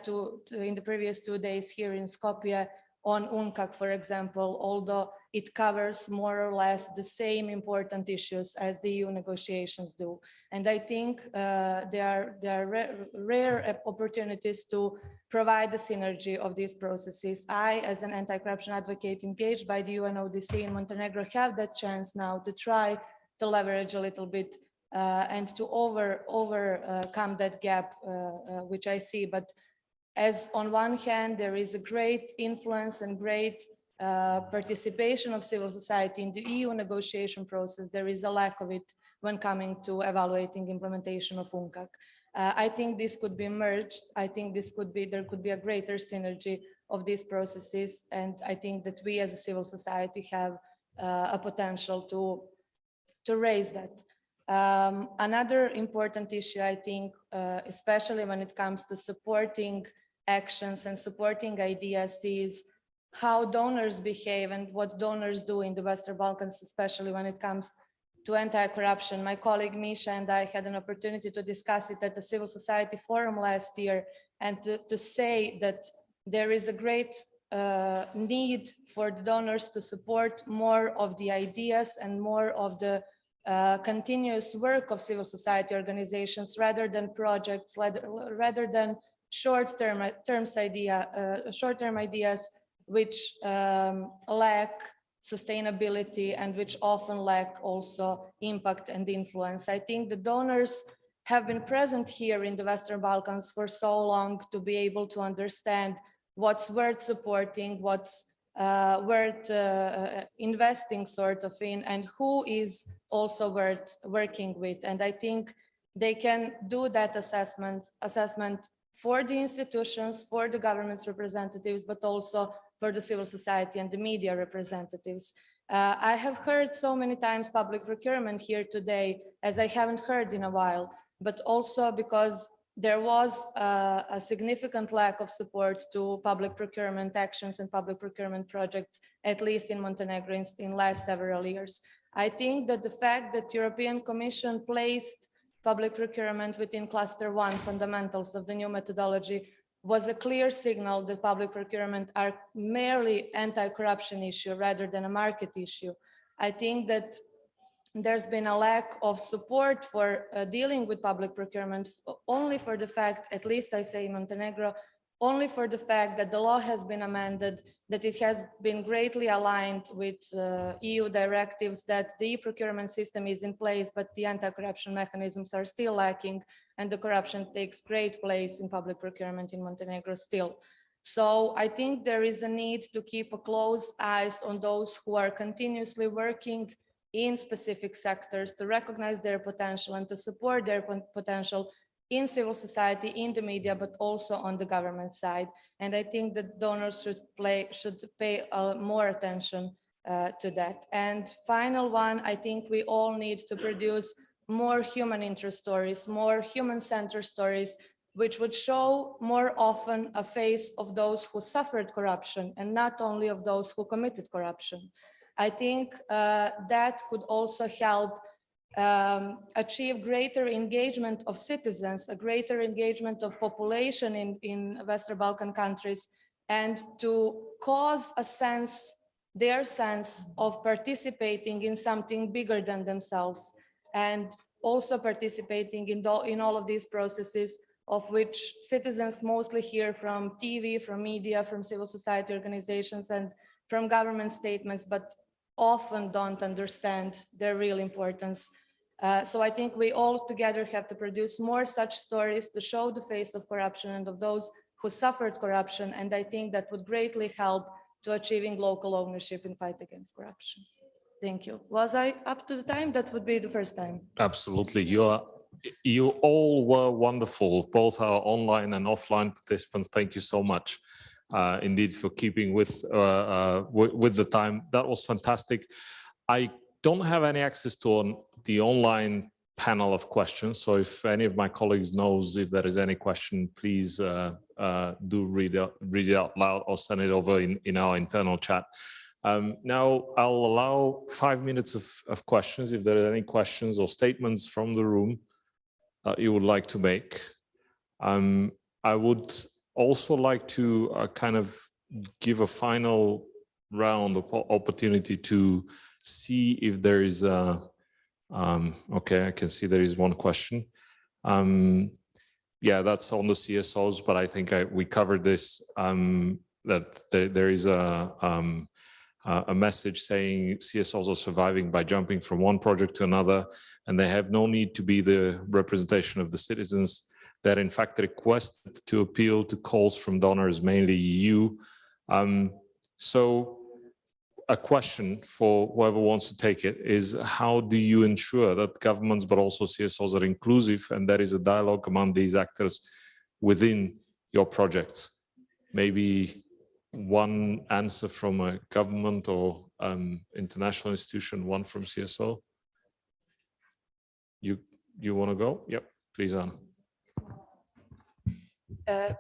in the previous 2 days here in Skopje on UNCAC, for example, although it covers more or less the same important issues as the EU negotiations do. And I think there are rare opportunities to provide the synergy of these processes. I, as an anti-corruption advocate engaged by the UNODC in Montenegro, have that chance now to try to leverage a little bit and to overcome that gap, which I see. But as on one hand, there is a great influence and great participation of civil society in the EU negotiation process, there is a lack of it when coming to evaluating implementation of UNCAC. I think this could be merged. I think there could be a greater synergy of these processes. And I think that we as a civil society have a potential to raise that. Another important issue, I think, especially when it comes to supporting actions and supporting ideas, is how donors behave and what donors do in the Western Balkans, especially when it comes to anti-corruption. My colleague Misha and I had an opportunity to discuss it at the Civil Society Forum last year, and to say that there is a great need for the donors to support more of the ideas and more of the continuous work of civil society organizations rather than projects, rather than short-term ideas which lack sustainability and which often lack also impact and influence. I think the donors have been present here in the Western Balkans for so long to be able to understand what's worth supporting, what's worth investing sort of in, and who is also worth working with. And I think they can do that assessment for the institutions, for the government's representatives, but also for the civil society and the media representatives. I have heard so many times public procurement here today, as I haven't heard in a while, but also because there was a significant lack of support to public procurement actions and public procurement projects, at least in Montenegro in last several years. I think that the fact that European Commission placed public procurement within Cluster 1 fundamentals of the new methodology was a clear signal that public procurement are merely anti-corruption issue rather than a market issue. I think that there's been a lack of support for dealing with public procurement only for the fact, at least I say in Montenegro, only for the fact that the law has been amended, that it has been greatly aligned with EU directives, that the e-procurement system is in place, but the anti-corruption mechanisms are still lacking, and the corruption takes great place in public procurement in Montenegro still. So I think there is a need to keep a close eyes on those who are continuously working in specific sectors, to recognize their potential and to support their potential in civil society, in the media, but also on the government side. And I think that donors should pay more attention to that. And final one, I think we all need to produce more human interest stories, more human-centered stories, which would show more often a face of those who suffered corruption and not only of those who committed corruption. I think that could also help achieve greater engagement of citizens, a greater engagement of population in Western Balkan countries, and to cause a sense, their sense of participating in something bigger than themselves, and also participating in all of these processes, of which citizens mostly hear from TV, from media, from civil society organizations, and from government statements, but often don't understand their real importance. So I think we all together have to produce more such stories to show the face of corruption and of those who suffered corruption. And I think that would greatly help to achieving local ownership in fight against corruption. Thank you. Was I up to the time? That would be the first time. Absolutely. You all were wonderful, both our online and offline participants. Thank you so much. Indeed, for keeping with the time. That was fantastic. I don't have any access to the online panel of questions. So if any of my colleagues knows if there is any question, please do read it out loud or send it over in our internal chat. Now I'll allow 5 minutes of questions. If there are any questions or statements from the room that you would like to make. I would also like to kind of give a final round of opportunity to see if there is a, okay, I can see there is one question. Yeah, that's on the CSOs, but I think we covered this, that there is a message saying CSOs are surviving by jumping from one project to another, and they have no need to be the representation of the citizens. That in fact requested to appeal to calls from donors, mainly EU. So a question for whoever wants to take it is, how do you ensure that governments but also CSOs are inclusive and there is a dialogue among these actors within your projects? Maybe one answer from a government or international institution, one from CSO. You want to go? Yep, please, Anna.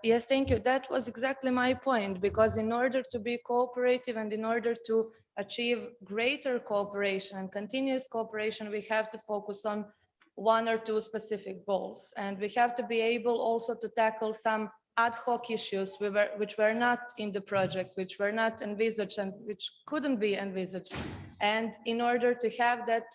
Yes, thank you. That was exactly my point, because in order to be cooperative and in order to achieve greater cooperation and continuous cooperation, we have to focus on one or two specific goals. And we have to be able also to tackle some ad hoc issues which were not in the project, which were not envisaged and which couldn't be envisaged. And in order to have that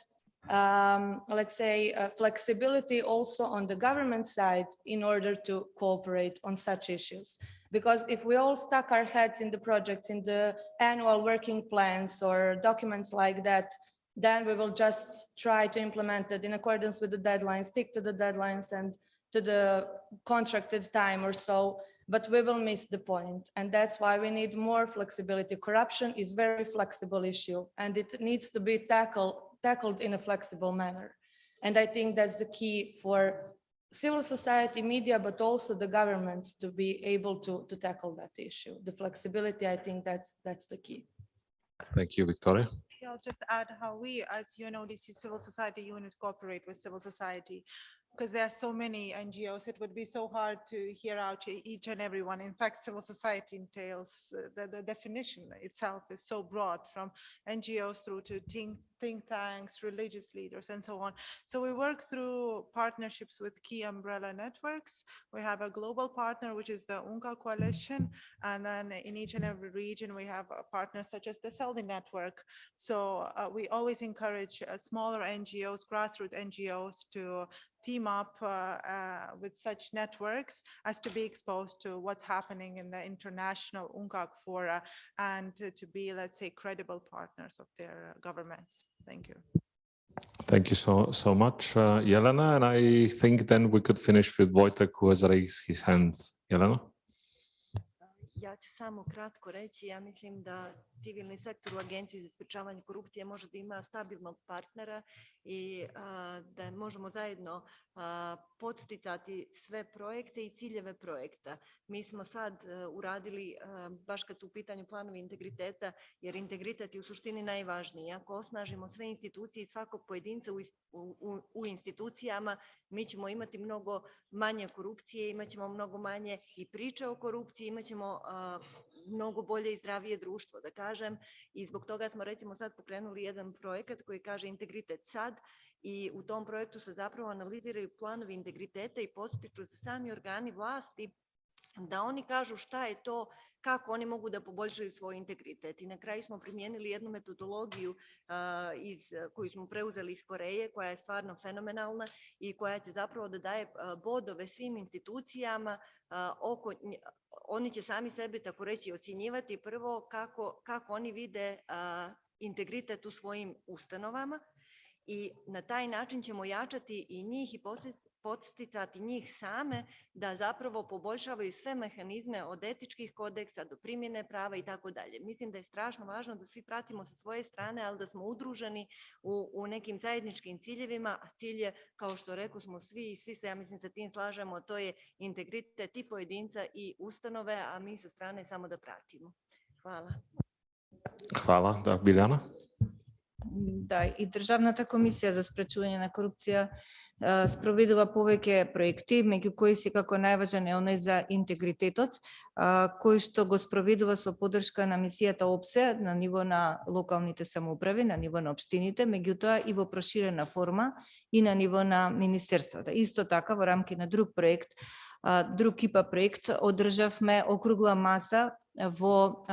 let's say, flexibility also on the government side in order to cooperate on such issues. Because if we all stuck our heads in the projects, in the annual working plans or documents like that, then we will just try to implement it in accordance with the deadlines, stick to the deadlines and to the contracted time or so, but we will miss the point. And that's why we need more flexibility. Corruption is a very flexible issue and it needs to be tackled in a flexible manner. And I think that's the key for civil society, media, but also the governments to be able to tackle that issue. The flexibility, I think that's the key. Thank you, Victoria. I'll just add how we, as you know, this is civil society unit, cooperate with civil society. because there are so many NGOs, it would be so hard to hear out each and every one. In fact, civil society entails, the definition itself is so broad, from NGOs through to think tanks, religious leaders, and so on. So we work through partnerships with key umbrella networks. We have a global partner, which is the UNCA coalition. And then in each and every region, we have partners such as the CELDI network. So we always encourage smaller NGOs, grassroots NGOs, to team up with such networks as to be exposed to what's happening in the international UNCAC fora and to be, let's say, credible partners of their governments. Thank you. Thank you so much, Jelena. And I think then we could finish with Wojtek, who has raised his hands. Jelena? Ja ću samo kratko reći, ja mislim da civilni sektor u Agenciji za sprečavanje korupcije može da ima stabilnog partnera i da možemo zajedno podsticati sve projekte i ciljeve projekta. Mi smo sad uradili, baš kad su u pitanju planovi integriteta, jer integritet je u suštini najvažniji. Ako osnažimo sve institucije i svakog pojedinca u institucijama, mi ćemo imati mnogo manje korupcije, imat ćemo mnogo manje i priče o korupciji, imat ćemo mnogo bolje i zdravije društvo, da kažem. I zbog toga smo recimo sad pokrenuli jedan projekat koji kaže Integritet sad, i u tom projektu se zapravo analiziraju planovi integriteta i podstiču se sami organi vlasti da oni kažu šta je to, kako oni mogu da poboljšaju svoj integritet. I na kraju smo primijenili jednu metodologiju koju smo preuzeli iz Koreje, koja je stvarno fenomenalna i koja će zapravo da daje bodove svim institucijama. Oni će sami sebe, tako reći, ocjenjivati prvo kako oni vide integritet u svojim ustanovama, i na taj način ćemo jačati i njih i podsticati njih same da zapravo poboljšavaju sve mehanizme od etičkih kodeksa do primjene prava i tako dalje. Mislim da je strašno važno da svi pratimo sa svoje strane, ali da smo udruženi u nekim zajedničkim ciljevima, a cilj je, kao što rekao smo svi i svi se, ja mislim, sa tim slažemo, to je integritet i pojedinca i ustanove, a mi sa strane samo da pratimo. Hvala. Hvala. Da, Biljana? Да, и Државната комисија за спречување на корупција спроведува повеќе проекти, меѓу кои се како најважен е оној за интегритетот, кој што го спроведува со поддршка на мисијата ОПСЕ на ниво на локалните самоуправи, на ниво на општините, меѓутоа и во проширена форма и на ниво на министерствата. Исто така во рамки на друг проект, друг ИПА проект, одржавме округла маса во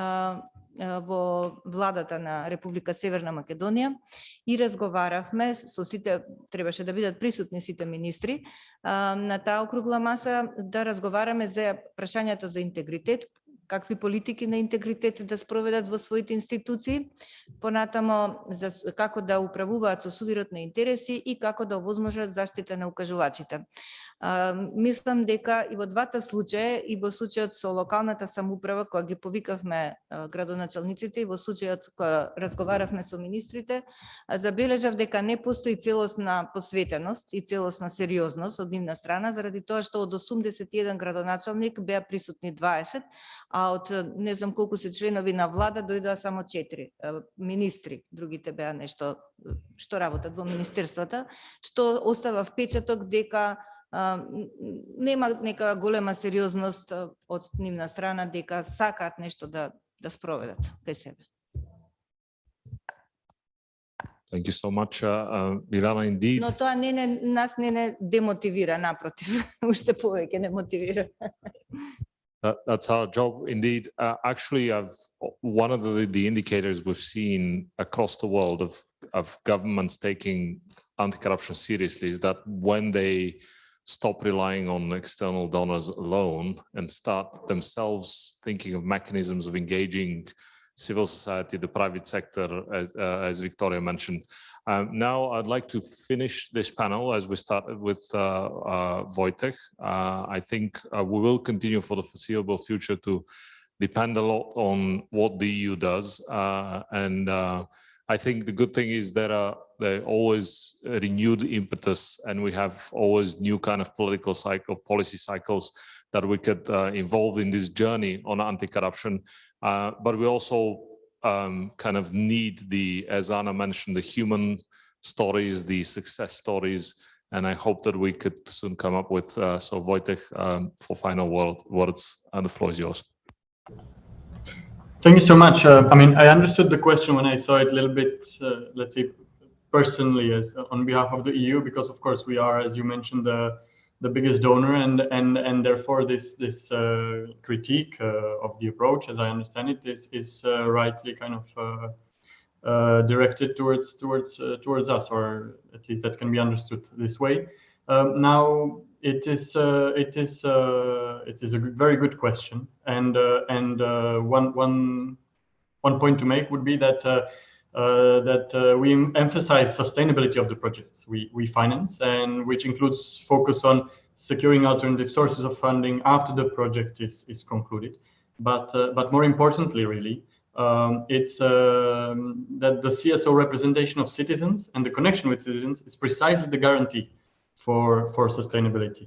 владата на Република Северна Македонија и разговаравме со сите, требаше да бидат присутни сите министри на таа округла маса, да разговараме за прашањето за интегритет, какви политики на интегритет да спроведат во своите институции, понатамо како да управуваат со судирот на интереси и како да овозможат заштита на укажувачите. Мислам дека и во двата случаи, и во случајот со локалната самоуправа, која ги повикавме градоначалниците, и во случајот која разговаравме со министрите, забележав дека не постои целосна посветеност и целосна сериозност од нивна страна, заради тоа што од 81 градоначалник беа присутни 20, а од не знам колку се членови на влада дојдоа само 4 министри, другите беа нешто што работат во министерствата, што остава впечаток дека нема нека голема сериозност од нивна страна, дека сакаат нешто да спроведат кај себе. Thank you so much, Milana, indeed. Но тоа нас не демотивира, напротив, уште повеќе не мотивира. That's our job, indeed. Actually, one of the indicators we've seen across the world of governments taking anti-corruption seriously is that when they stop relying on external donors alone and start themselves thinking of mechanisms of engaging civil society, the private sector, as Victoria mentioned. Now I'd like to finish this panel as we started with Wojtek. I think we will continue for the foreseeable future to depend a lot on what the EU does. I think the good thing is there are always renewed impetus, and we have always new kind of policy cycles that we could involve in this journey on anti-corruption. But we also kind of need as Anna mentioned, the human stories, the success stories, And I hope that we could soon come up with, so Wojtek, for final words, and the floor is yours. Thank you so much. I mean, I understood the question when I saw it a little bit, let's say, personally, as on behalf of the EU, because of course we are, as you mentioned, the biggest donor, and therefore this critique of the approach, as I understand it, is rightly kind of directed towards us, or at least that can be understood this way. Now it is a very good question, and one point to make would be that we emphasize sustainability of the projects we finance, and which includes focus on securing alternative sources of funding after the project is concluded. But more importantly, really, it's that the CSO representation of citizens and the connection with citizens is precisely the guarantee for sustainability.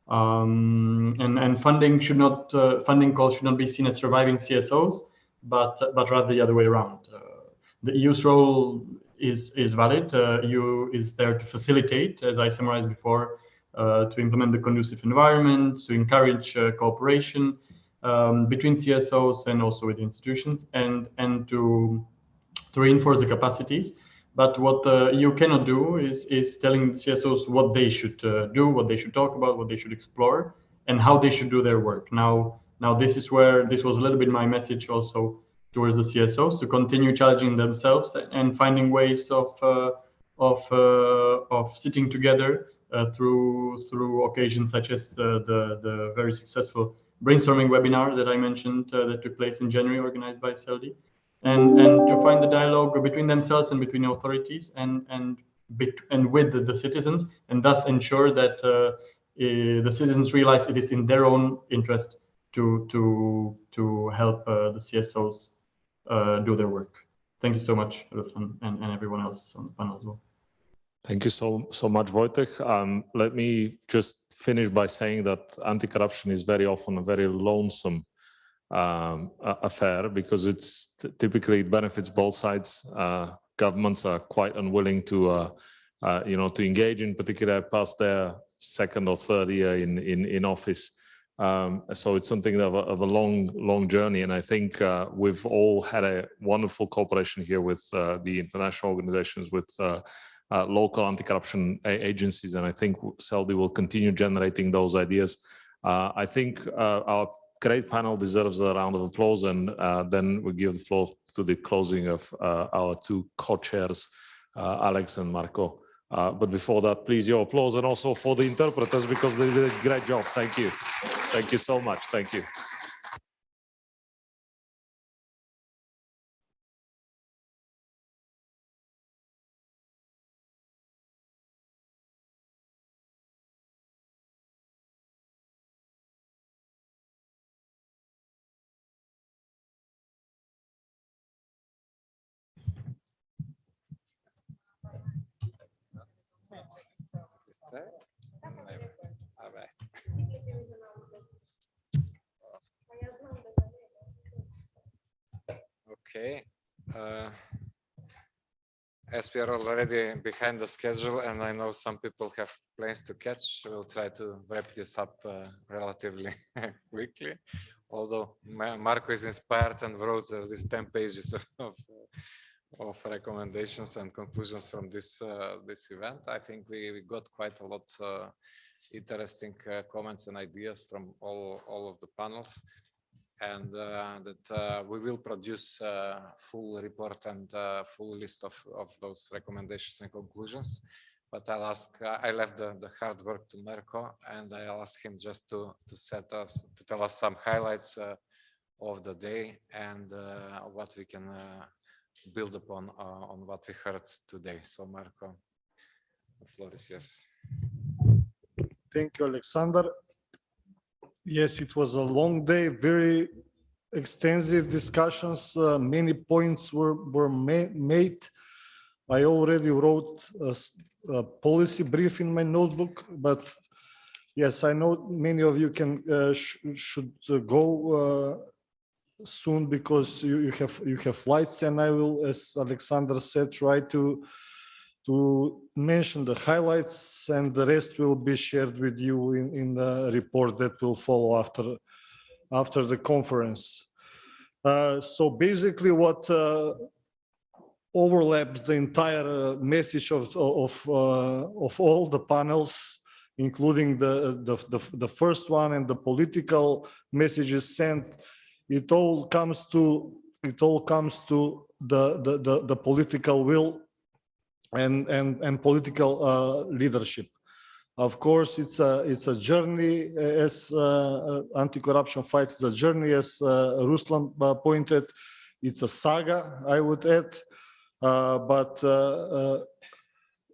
And funding calls should not be seen as surviving CSOs, but rather the other way around. The EU's role is valid. EU is there to facilitate, as I summarized before, to implement the conducive environment, to encourage cooperation between CSOs and also with institutions, and to reinforce the capacities. But what the EU cannot do is telling CSOs what they should do, what they should talk about, what they should explore, and how they should do their work. Now this is where this was a little bit my message also towards the CSOs, to continue challenging themselves and finding ways of sitting together through occasions such as the very successful brainstorming webinar that I mentioned that took place in January, organized by CELDI, and to find the dialogue between themselves and between authorities and with the citizens, and thus ensure that the citizens realize it is in their own interest to help the CSOs do their work. Thank you so much, Ruslan, and everyone else on the panel as well. Thank you so much, Wojtek. Let me just finish by saying that anti-corruption is very often a very lonesome affair, because it's typically it benefits both sides. Governments are quite unwilling to to engage, in particular past their second or third year in office. So it's something of a long journey, and I think we've all had a wonderful cooperation here with the international organizations, with local anti-corruption agencies, and I think CELDI will continue generating those ideas. I think our great panel deserves a round of applause, and then we give the floor to the closing of our two co-chairs, Alex and Marco. But before that, please, your applause, and also for the interpreters, because they did a great job. Thank you. Thank you so much. Thank you. Okay. As we are already behind the schedule, and I know some people have planes to catch, we'll try to wrap this up relatively quickly. Although Marco is inspired and wrote at least 10 pages of recommendations and conclusions from this event. I think we got quite a lot interesting comments and ideas from all of the panels, and that we will produce a full report and full list of those recommendations and conclusions. But I left the hard work to Marco, and I'll ask him just to tell us some highlights of the day and what we can build upon on what we heard today. So Marco, the floor is yours. Thank you, Alexander. Yes, it was a long day, very extensive discussions. Many points were made. I already wrote a policy brief in my notebook, but yes, I know many of you should go soon because you have flights, and I will, as Alexander said, try to to mention the highlights, and the rest will be shared with you in the report that will follow after the conference. So basically what overlaps the entire message of all the panels, including the first one and the political messages sent, it all comes to the political will and political leadership. Of course, it's a journey, as anti-corruption fight is a journey, as Ruslan pointed. It's a saga, I would add, but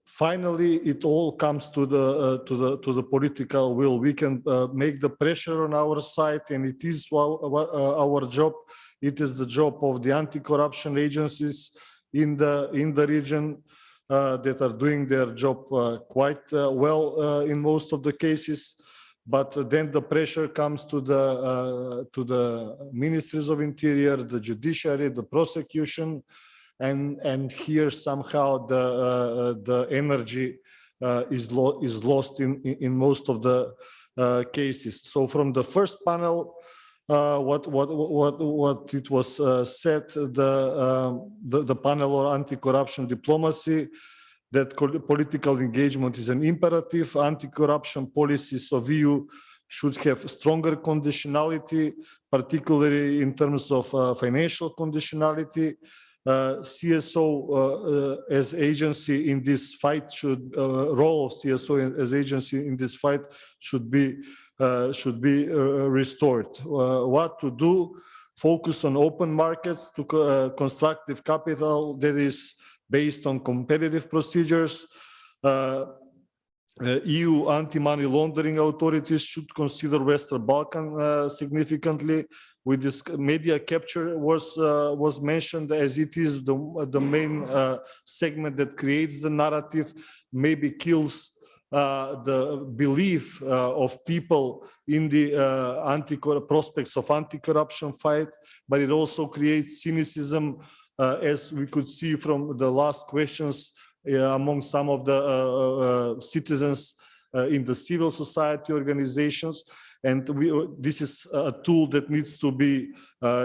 finally, it all comes to the political will. We can make the pressure on our side, and it is our job. It is the job of the anti-corruption agencies in the region that are doing their job quite well in most of the cases. But then the pressure comes to the ministries of interior, the judiciary, the prosecution, and here somehow the energy is lost in most of the cases. So from the first panel, what it was said, the panel on anti-corruption diplomacy, that political engagement is an imperative. Anti-corruption policies of EU should have stronger conditionality, particularly in terms of financial conditionality. CSO as agency in this fight role of CSO as agency in this fight should be restored. What to do? Focus on open markets to constructive capital that is based on competitive procedures. EU anti-money laundering authorities should consider Western Balkans significantly. With this media capture was mentioned, as it is the main segment that creates the narrative, maybe kills the belief of people in the prospects of anti-corruption fight, but it also creates cynicism, as we could see from the last questions among some of the citizens in the civil society organizations. And this is a tool that needs to be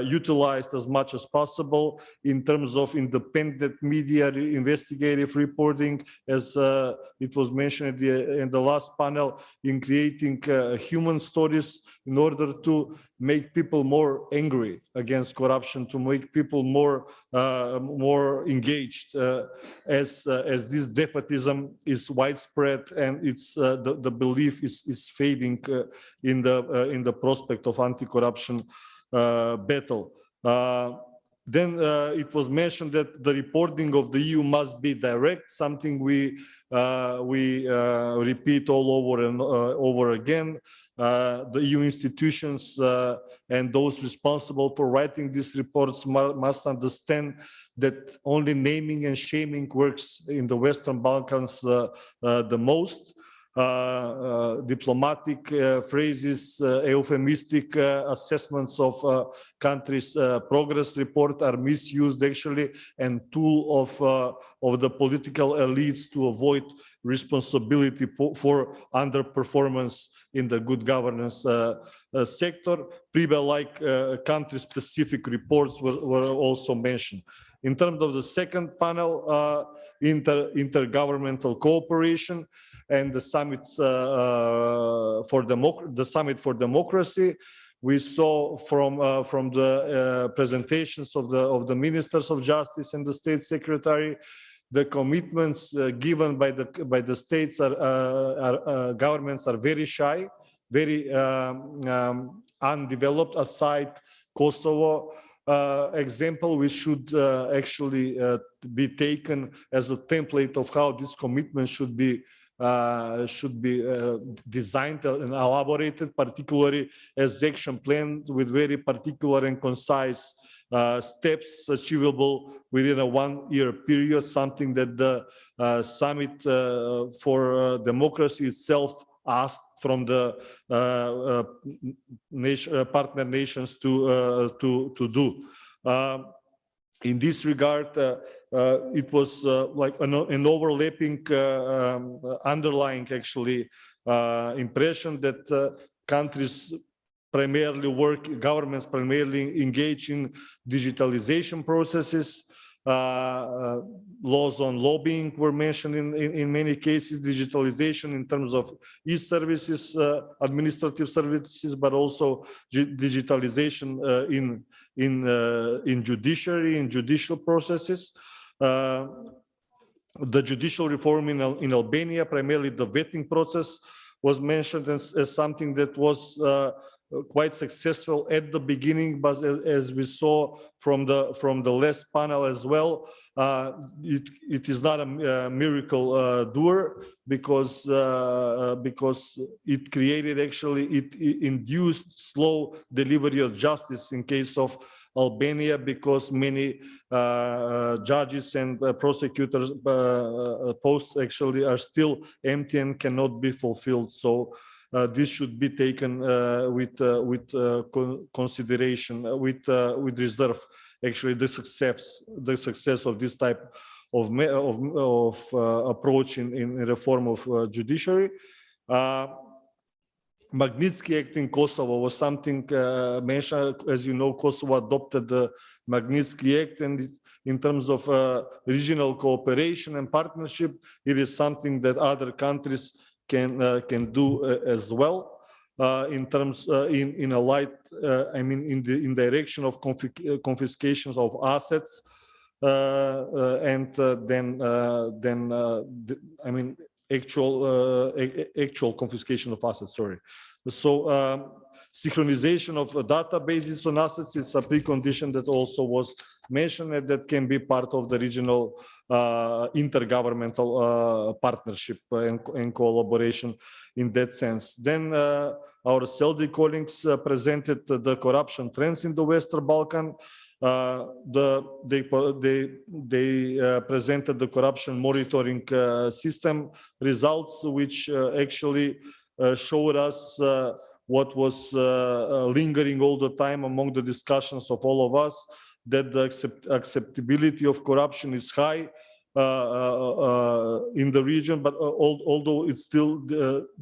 utilized as much as possible in terms of independent media investigative reporting, as it was mentioned in the last panel, in creating human stories in order to make people more angry against corruption, to make people more engaged, as this defeatism is widespread, and it's the belief is fading in the prospect of anti-corruption battle. Then it was mentioned that the reporting of the EU must be direct, something we repeat all over and over again. The EU institutions and those responsible for writing these reports must understand that only naming and shaming works in the Western Balkans the most. Diplomatic phrases, euphemistic assessments of countries' progress report are misused actually, and tool of the political elites to avoid responsibility for underperformance in the good governance sector. PRIBA-like country-specific reports were also mentioned. In terms of the second panel, intergovernmental cooperation and the summit for democracy, we saw from the presentations of the ministers of justice and the state secretary, the commitments given by the states governments are very shy, very undeveloped. Aside Kosovo example, which should actually be taken as a template of how this commitment should be designed and elaborated, particularly as action plan with very particular and concise steps achievable within a 1-year period, something that the Summit for Democracy itself asked from the partner nations to do. In this regard, it was like an overlapping, underlying actually impression that countries primarily governments primarily engage in digitalization processes. Laws on lobbying were mentioned in many cases, digitalization in terms of e-services, administrative services, but also digitalization in judiciary, in judicial processes. The judicial reform in Albania, primarily the vetting process, was mentioned as something that was quite successful at the beginning, but as we saw from the last panel as well, it is not a miracle doer, because it created, actually it induced slow delivery of justice in case of Albania, because many judges and prosecutors posts actually are still empty and cannot be fulfilled. So this should be taken with consideration, with reserve. Actually, the success of this type of approach in reform of judiciary. Magnitsky Act in Kosovo was something mentioned. As you know, Kosovo adopted the Magnitsky Act, and in terms of regional cooperation and partnership, it is something that other countries can do as well. In terms in a light, I mean, in direction of confiscations of assets, and then I mean, actual confiscation of assets. Sorry. So synchronization of databases on assets is a precondition that also was mentioned, and that can be part of the regional intergovernmental partnership and collaboration in that sense. Then our CELDI colleagues presented the corruption trends in the Western Balkans. They presented the corruption monitoring system results, which actually showed us what was lingering all the time among the discussions of all of us, that the acceptability of corruption is high in the region, but although it's still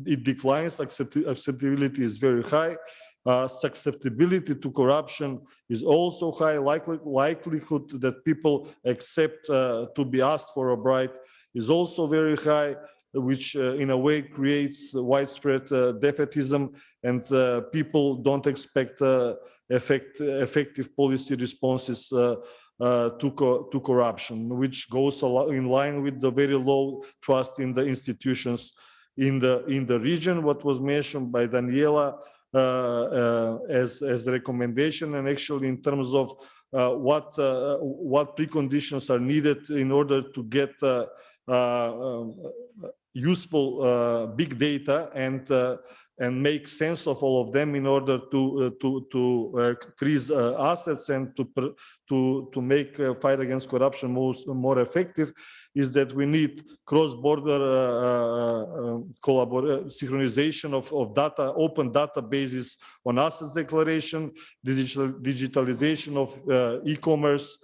it declines, acceptability is very high. Susceptibility to corruption is also high. Likelihood that people accept to be asked for a bribe is also very high, which in a way creates widespread defeatism, and people don't expect effective policy responses to corruption, which goes in line with the very low trust in the institutions in the region. What was mentioned by Daniela as a recommendation, and actually in terms of what preconditions are needed in order to get useful big data and make sense of all of them in order to freeze assets and to make fight against corruption more effective, is that we need cross-border synchronization of data, open databases on assets declaration, digitalization of e-commerce,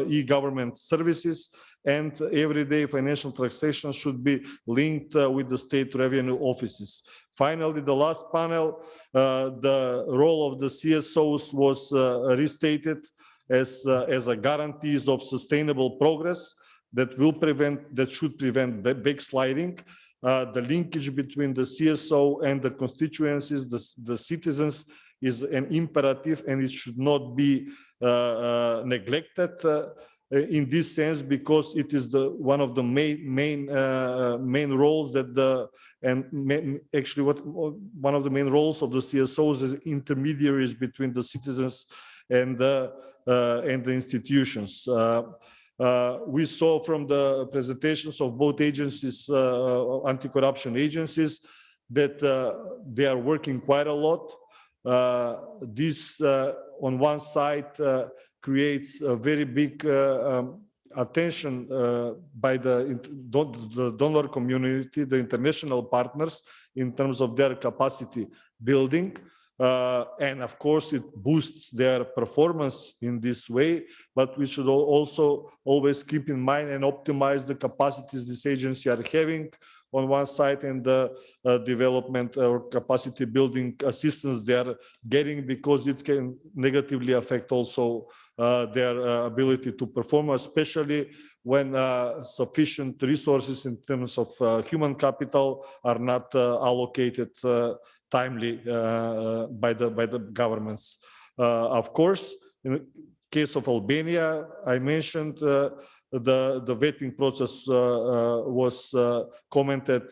e-government services, and everyday financial transactions should be linked with the state revenue offices. Finally, the last panel, the role of the CSOs was restated as a guarantees of sustainable progress that should prevent backsliding. The linkage between the CSO and the constituencies, the citizens, is an imperative, and it should not be neglected in this sense, because it is one of the main roles that one of the main roles of the CSOs is intermediaries between the citizens and the institutions. We saw from the presentations of both agencies, anti-corruption agencies, that they are working quite a lot. This, on one side, creates a very big attention by the donor community, the international partners, in terms of their capacity building. And of course, it boosts their performance in this way, but we should also always keep in mind and optimize the capacities this agency are having on one side and the development or capacity building assistance they are getting, because it can negatively affect also their ability to perform, especially when sufficient resources in terms of human capital are not allocated timely by the governments. Of course, in the case of Albania, I mentioned the vetting process was commented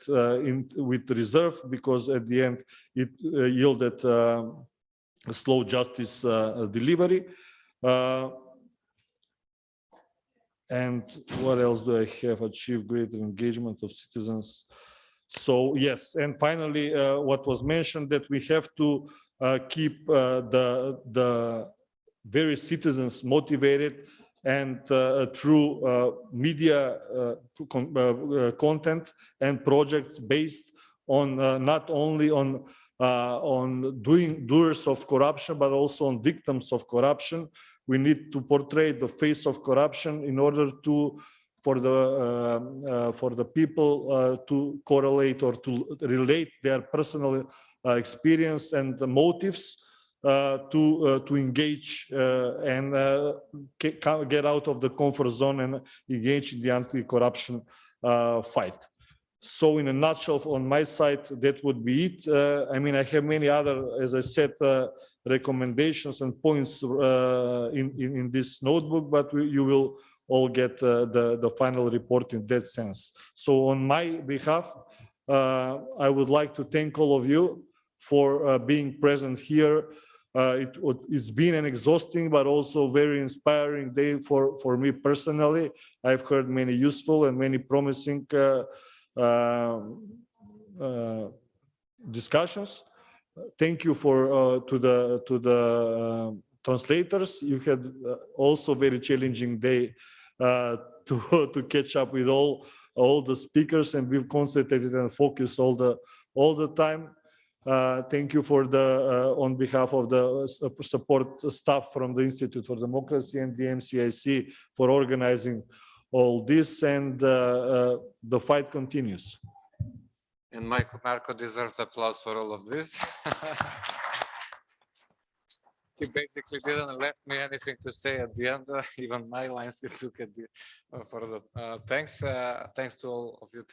with reserve, because at the end it yielded slow justice delivery. And what else do I have? Achieve greater engagement of citizens. So yes, and finally, what was mentioned, that we have to keep the various citizens motivated, and through media content and projects based on not only on doers of corruption, but also on victims of corruption. We need to portray the face of corruption in order to for the people to correlate or to relate their personal experience and the motives to engage and get out of the comfort zone and engage in the anti-corruption fight. So in a nutshell, on my side, that would be it. I mean, I have many other, as I said, recommendations and points in this notebook, but you will all get the final report in that sense. So on my behalf, I would like to thank all of you for being present here. It's been an exhausting but also very inspiring day for me personally. I've heard many useful and many promising discussions. Thank you to the translators. You had also very challenging day to catch up with all the speakers, and we've concentrated and focused all the time. Thank you for on behalf of the support staff from the Institute for Democracy and the MCIC for organizing all this, and the fight continues. And Marco deserves applause for all of this. He basically didn't left me anything to say at the end. Even my lines he took at the for the thanks. Thanks to all of you,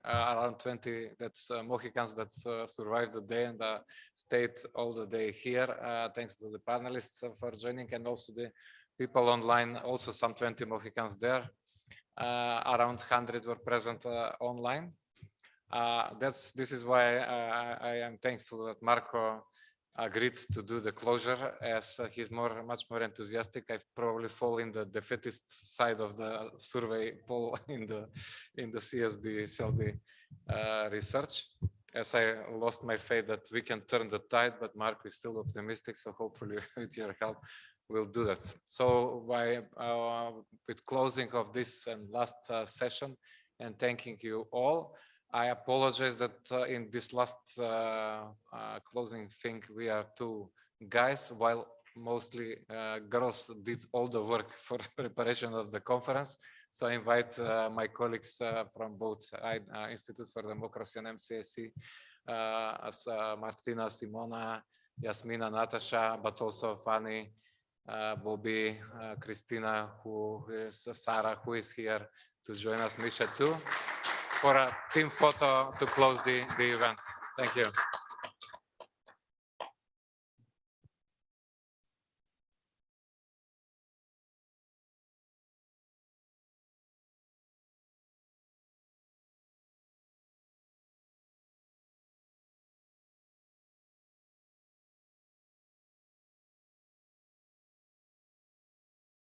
around 20 Mohicans that survived the day and stayed all the day here. Thanks to the panelists for joining, and also the people online. Also some 20 Mohicans there. Around 100 were present online. This is why I am thankful that Marco agreed to do the closure, as he's much more enthusiastic. I probably fall in the defeatist side of the survey poll in the CSD research, as I lost my faith that we can turn the tide, but Marco is still optimistic. So hopefully with your help, we'll do that. So with closing of this and last session, and thanking you all, I apologize that in this last closing thing, we are two guys, while mostly girls did all the work for preparation of the conference. So I invite my colleagues from both Institutes for Democracy and MCIC, as Martina, Simona, Yasmina, Natasha, but also Fanny, Bobby, Christina, Sarah, who is here to join us, Misha too, for a team photo to close the event. Thank you.